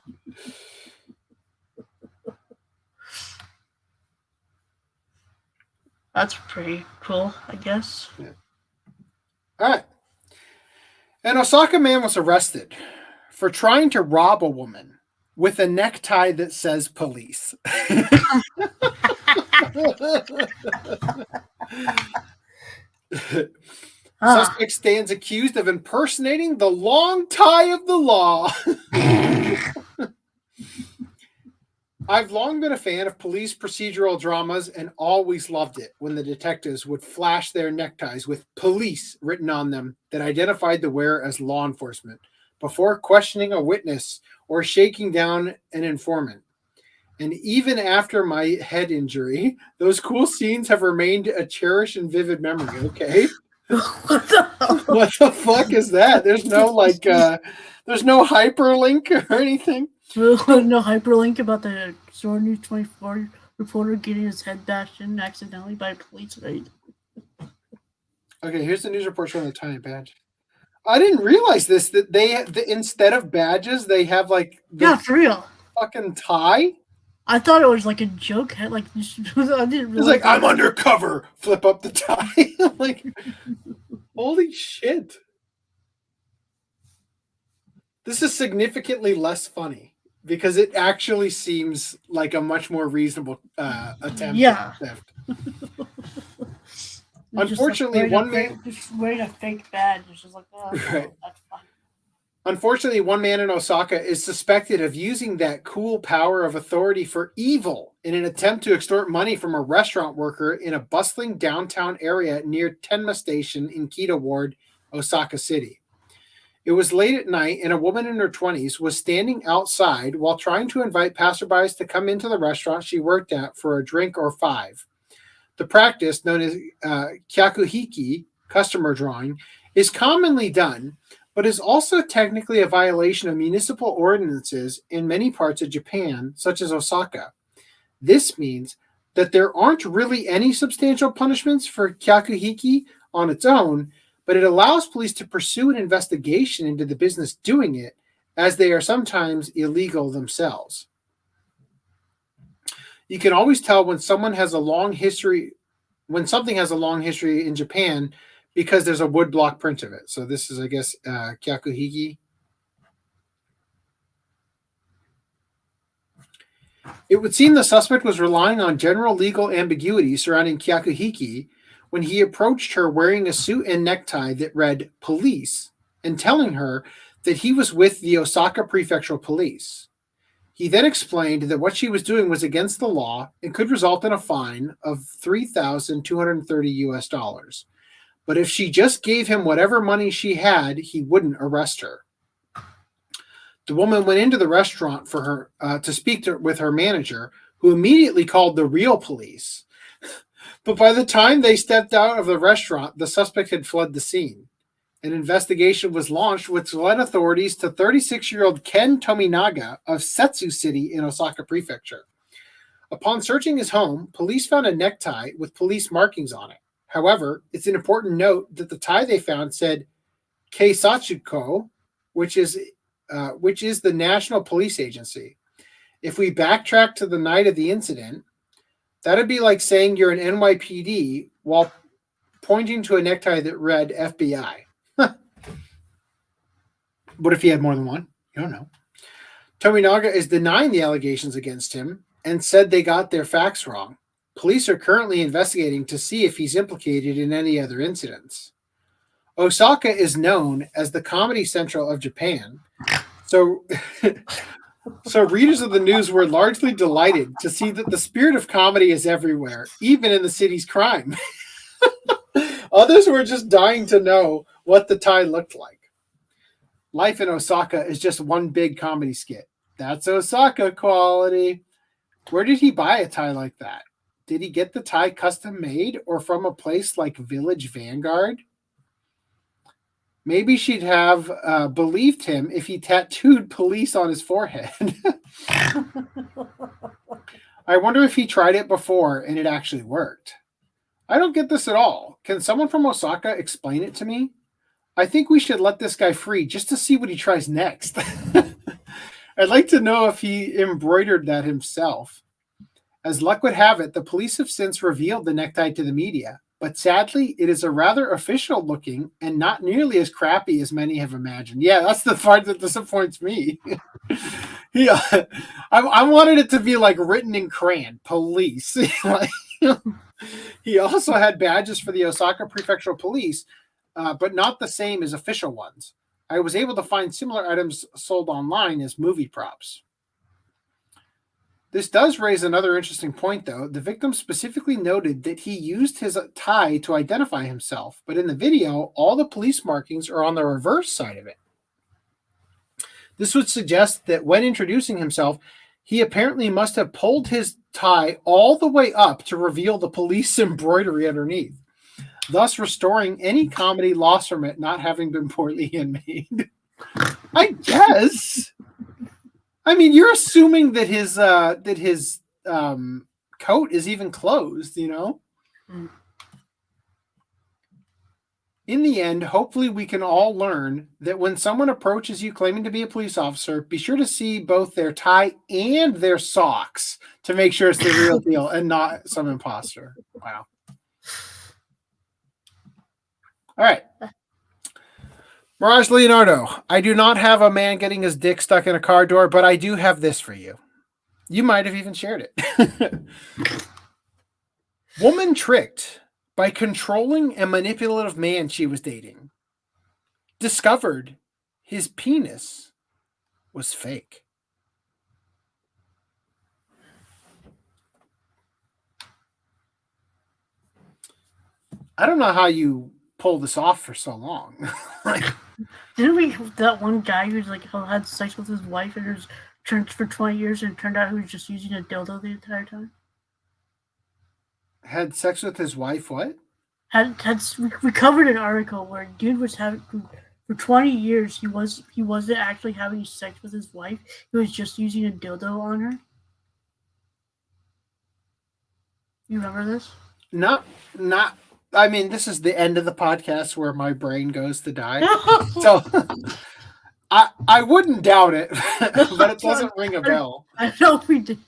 That's pretty cool, I guess. Yeah. All right. An Osaka man was arrested for trying to rob a woman with a necktie that says police. Suspect stands accused of impersonating the long tie of the law. I've long been a fan of police procedural dramas and always loved it when the detectives would flash their neckties with police written on them that identified the wearer as law enforcement before questioning a witness or shaking down an informant. And even after my head injury, those cool scenes have remained a cherished and vivid memory. Okay. What the fuck is that? There's no there's no hyperlink or anything. No hyperlink about the Sword News 24 reporter getting his head bashed in accidentally by a police raid. Okay, here's the news report showing the tiny badge. I didn't realize this, that instead of badges, they have like yeah, for real fucking tie. I thought it was like a joke. Like I didn't realize. It's like I'm undercover. Flip up the tie. Like, holy shit! This is significantly less funny because it actually seems like a much more reasonable attempt. Yeah. At theft. Unfortunately, one man just wearing a fake badge. It's just like, oh, right. That's fine. Unfortunately, one man in Osaka is suspected of using that cool power of authority for evil in an attempt to extort money from a restaurant worker in a bustling downtown area near Tenma Station in Kita Ward, Osaka City. It was late at night, and a woman in her 20s was standing outside while trying to invite passerbys to come into the restaurant she worked at for a drink or five. The practice, known as kyakuhiki, customer drawing, is commonly done, but is also technically a violation of municipal ordinances in many parts of Japan, such as Osaka. This means that there aren't really any substantial punishments for kyakuhiki on its own, but it allows police to pursue an investigation into the business doing it, as they are sometimes illegal themselves. You can always tell when something has a long history in Japan because there's a woodblock print of it. So this is, I guess, kyakuhiki. It would seem the suspect was relying on general legal ambiguity surrounding kyakuhiki when he approached her wearing a suit and necktie that read police and telling her that he was with the Osaka Prefectural Police. He then explained that what she was doing was against the law and could result in a fine of $3,230. But if she just gave him whatever money she had, he wouldn't arrest her. The woman went into the restaurant for her to speak with her manager, who immediately called the real police. But by the time they stepped out of the restaurant, the suspect had fled the scene. An investigation was launched, which led authorities to 36-year-old Ken Tominaga of Setsu City in Osaka Prefecture. Upon searching his home, police found a necktie with police markings on it. However, it's an important note that the tie they found said Keisatsuko, which is the National Police Agency. If we backtrack to the night of the incident, that'd be like saying you're an NYPD while pointing to a necktie that read FBI. What if he had more than one? You don't know. Tominaga is denying the allegations against him and said they got their facts wrong. Police are currently investigating to see if he's implicated in any other incidents. Osaka is known as the comedy central of Japan, so readers of the news were largely delighted to see that the spirit of comedy is everywhere, even in the city's crime. Others were just dying to know what the tie looked like. Life in Osaka is just one big comedy skit. That's Osaka quality. Where did he buy a tie like that? Did he get the tie custom made or from a place like Village Vanguard? Maybe she'd have believed him if he tattooed police on his forehead. I wonder if he tried it before and it actually worked. I don't get this at all. Can someone from Osaka explain it to me? I think we should let this guy free just to see what he tries next. I'd like to know if he embroidered that himself. As luck would have it, the police have since revealed the necktie to the media, but sadly, it is a rather official looking and not nearly as crappy as many have imagined. Yeah, that's the part that disappoints me. Yeah, I wanted it to be like written in crayon, police. He also had badges for the Osaka Prefectural Police, but not the same as official ones. I was able to find similar items sold online as movie props. This does raise another interesting point, though. The victim specifically noted that he used his tie to identify himself, but in the video, all the police markings are on the reverse side of it. This would suggest that when introducing himself, he apparently must have pulled his tie all the way up to reveal the police embroidery underneath, thus restoring any comedy lost from it not having been poorly handmade. I guess. I mean, you're assuming that his coat is even closed, you know? In the end, hopefully we can all learn that when someone approaches you claiming to be a police officer, be sure to see both their tie and their socks to make sure it's the real deal and not some imposter. Wow. All right. Mirage Leonardo, I do not have a man getting his dick stuck in a car door, but I do have this for you. You might have even shared it. Woman tricked by controlling a manipulative man she was dating. Discovered his penis was fake. I don't know how you pull this off for so long. Didn't we have that one guy who's like had sex with his wife and was turned for 20 years and it turned out he was just using a dildo the entire time? Had sex with his wife, what? We covered an article where a dude was having for 20 years he wasn't actually having sex with his wife. He was just using a dildo on her. You remember this? Not I mean, this is the end of the podcast where my brain goes to die. So I wouldn't doubt it, but it doesn't ring a bell. I know we did.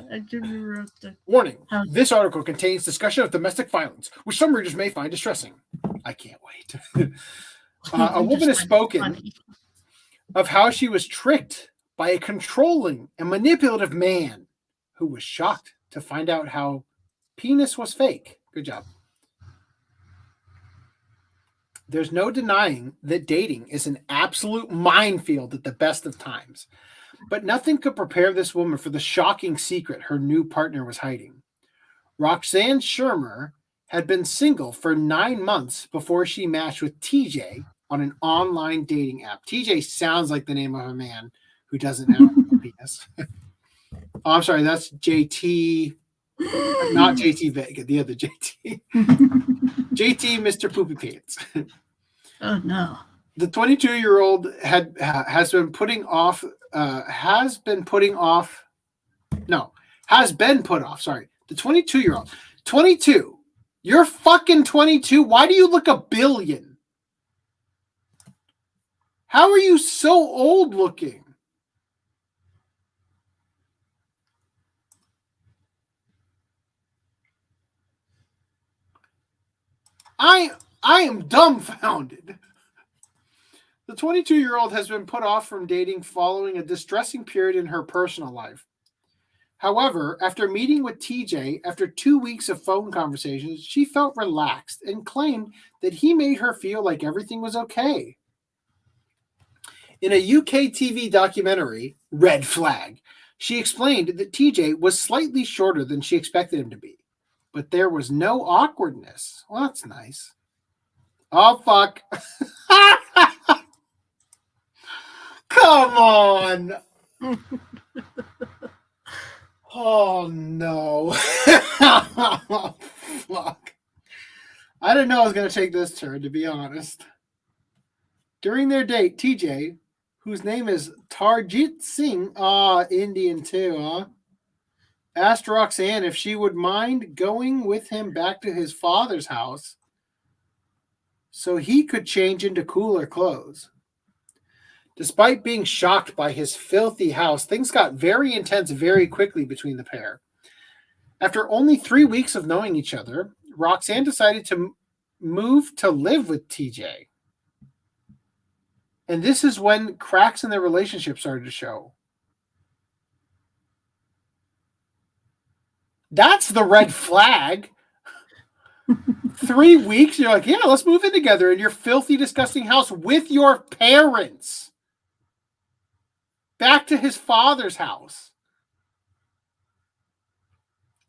I didn't remember. Warning, this article contains discussion of domestic violence, which some readers may find distressing. I can't wait. A woman has spoken of how she was tricked by a controlling and manipulative man who was shocked to find out how penis was fake. Good job. There's no denying that dating is an absolute minefield at the best of times. But nothing could prepare this woman for the shocking secret her new partner was hiding. Roxanne Shermer had been single for 9 months before she matched with TJ on an online dating app. TJ sounds like the name of a man who doesn't have a penis. Oh, I'm sorry, that's JT. Not JT Vega, the other JT. JT, Mr. Poopy Pants. Oh no. The 22-year-old has been put off. Sorry. The 22-year-old. 22. You're fucking 22. Why do you look a billion? How are you so old looking? I am dumbfounded. The 22-year-old has been put off from dating following a distressing period in her personal life. However, after meeting with TJ after 2 weeks of phone conversations, she felt relaxed and claimed that he made her feel like everything was okay. In a UK TV documentary, Red Flag, she explained that TJ was slightly shorter than she expected him to be, but there was no awkwardness. Well, that's nice. Oh, fuck. Come on. Oh, Oh no. Oh, fuck. I didn't know I was going to take this turn, to be honest. During their date, TJ, whose name is Tarjit Singh, Indian too, huh? Asked Roxanne if she would mind going with him back to his father's house so he could change into cooler clothes. Despite being shocked by his filthy house, things got very intense very quickly between the pair. After only 3 weeks of knowing each other, Roxanne decided to move to live with TJ. And this is when cracks in their relationship started to show. That's the red flag. 3 weeks, you're like, yeah, let's move in together in your filthy, disgusting house with your parents. Back to his father's house.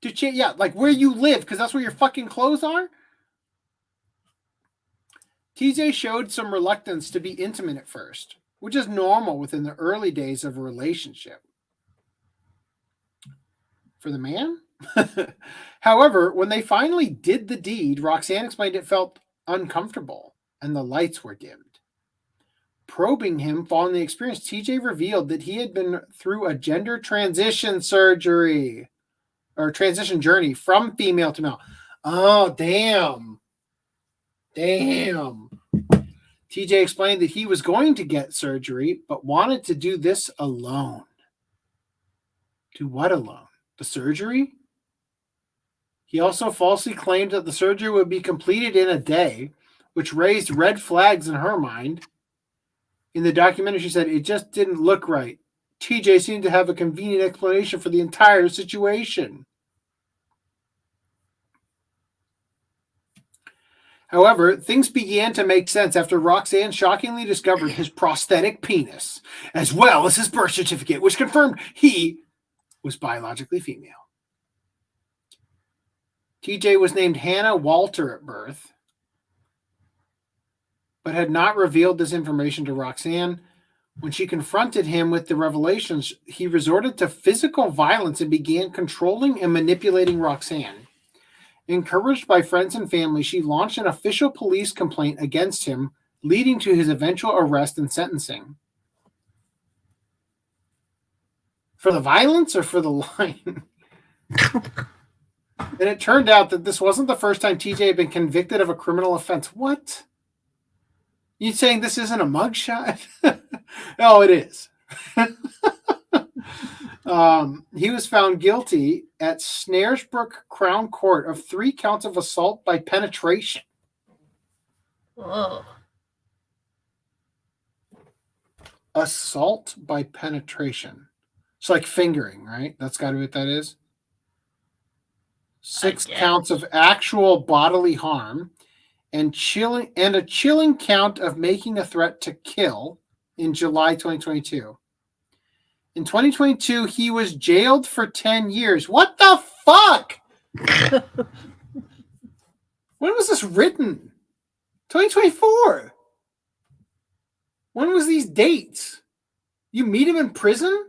Yeah, like where you live, because that's where your fucking clothes are. TJ showed some reluctance to be intimate at first, which is normal within the early days of a relationship. For the man? However, when they finally did the deed, Roxanne explained it felt uncomfortable and the lights were dimmed. Probing him following the experience, TJ revealed that he had been through a gender transition journey from female to male. Oh, damn. Damn. TJ explained that he was going to get surgery, but wanted to do this alone. Do what alone? The surgery? He also falsely claimed that the surgery would be completed in a day, which raised red flags in her mind. In the documentary, she said, it just didn't look right. TJ seemed to have a convenient explanation for the entire situation. However, things began to make sense after Roxanne shockingly discovered his prosthetic penis, as well as his birth certificate, which confirmed he was biologically female. TJ was named Hannah Walter at birth, but had not revealed this information to Roxanne. When she confronted him with the revelations, he resorted to physical violence and began controlling and manipulating Roxanne. Encouraged by friends and family, she launched an official police complaint against him, leading to his eventual arrest and sentencing. For the violence or for the line? And it turned out that this wasn't the first time TJ had been convicted of a criminal offense. What? You saying this isn't a mugshot? No, it is. He was found guilty at Snaresbrook Crown Court of 3 counts of assault by penetration. Whoa. Assault by penetration. It's like fingering, right? That's got to be what that is. 6 counts of actual bodily harm and a chilling count of making a threat to kill in July 2022. In 2022, he was jailed for 10 years. What the fuck? When was this written? 2024. When was these dates? You meet him in prison?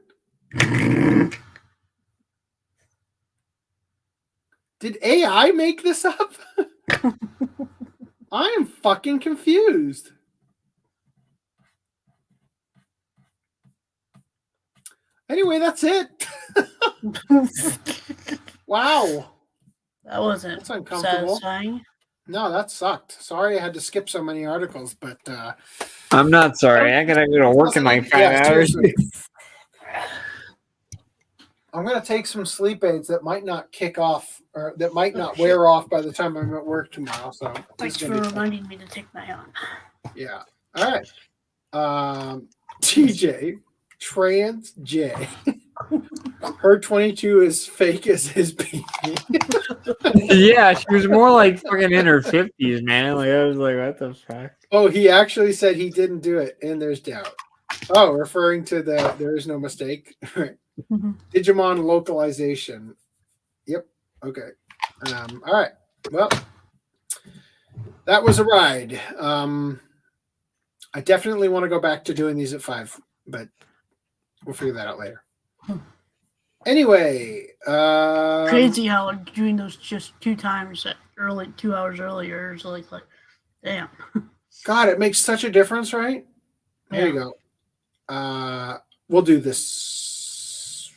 Did AI make this up? I am fucking confused. Anyway, that's it. Wow. That wasn't That's uncomfortable. satisfying. No, that sucked. Sorry I had to skip so many articles, but I'm not sorry. I gotta go to work in like 5 hours. I'm gonna take some sleep aids that might not kick off or that might not wear off by the time I'm at work tomorrow. So Thanks for reminding me to take my own. yeah. All right. TJ Trans J. Her 22 is fake as his baby. Yeah, she was more like fucking in her 50s, man. Like I was like, what the fuck? Oh, he actually said he didn't do it, and there's doubt. Oh, referring to the there is no mistake. Right. Digimon localization. Yep. Okay. All right. Well, that was a ride. I definitely want to go back to doing these at 5, but we'll figure that out later. Anyway, crazy how like doing those just 2 times at 2 hours earlier is like damn. God, it makes such a difference, right? Here you go. We'll do this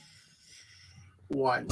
one.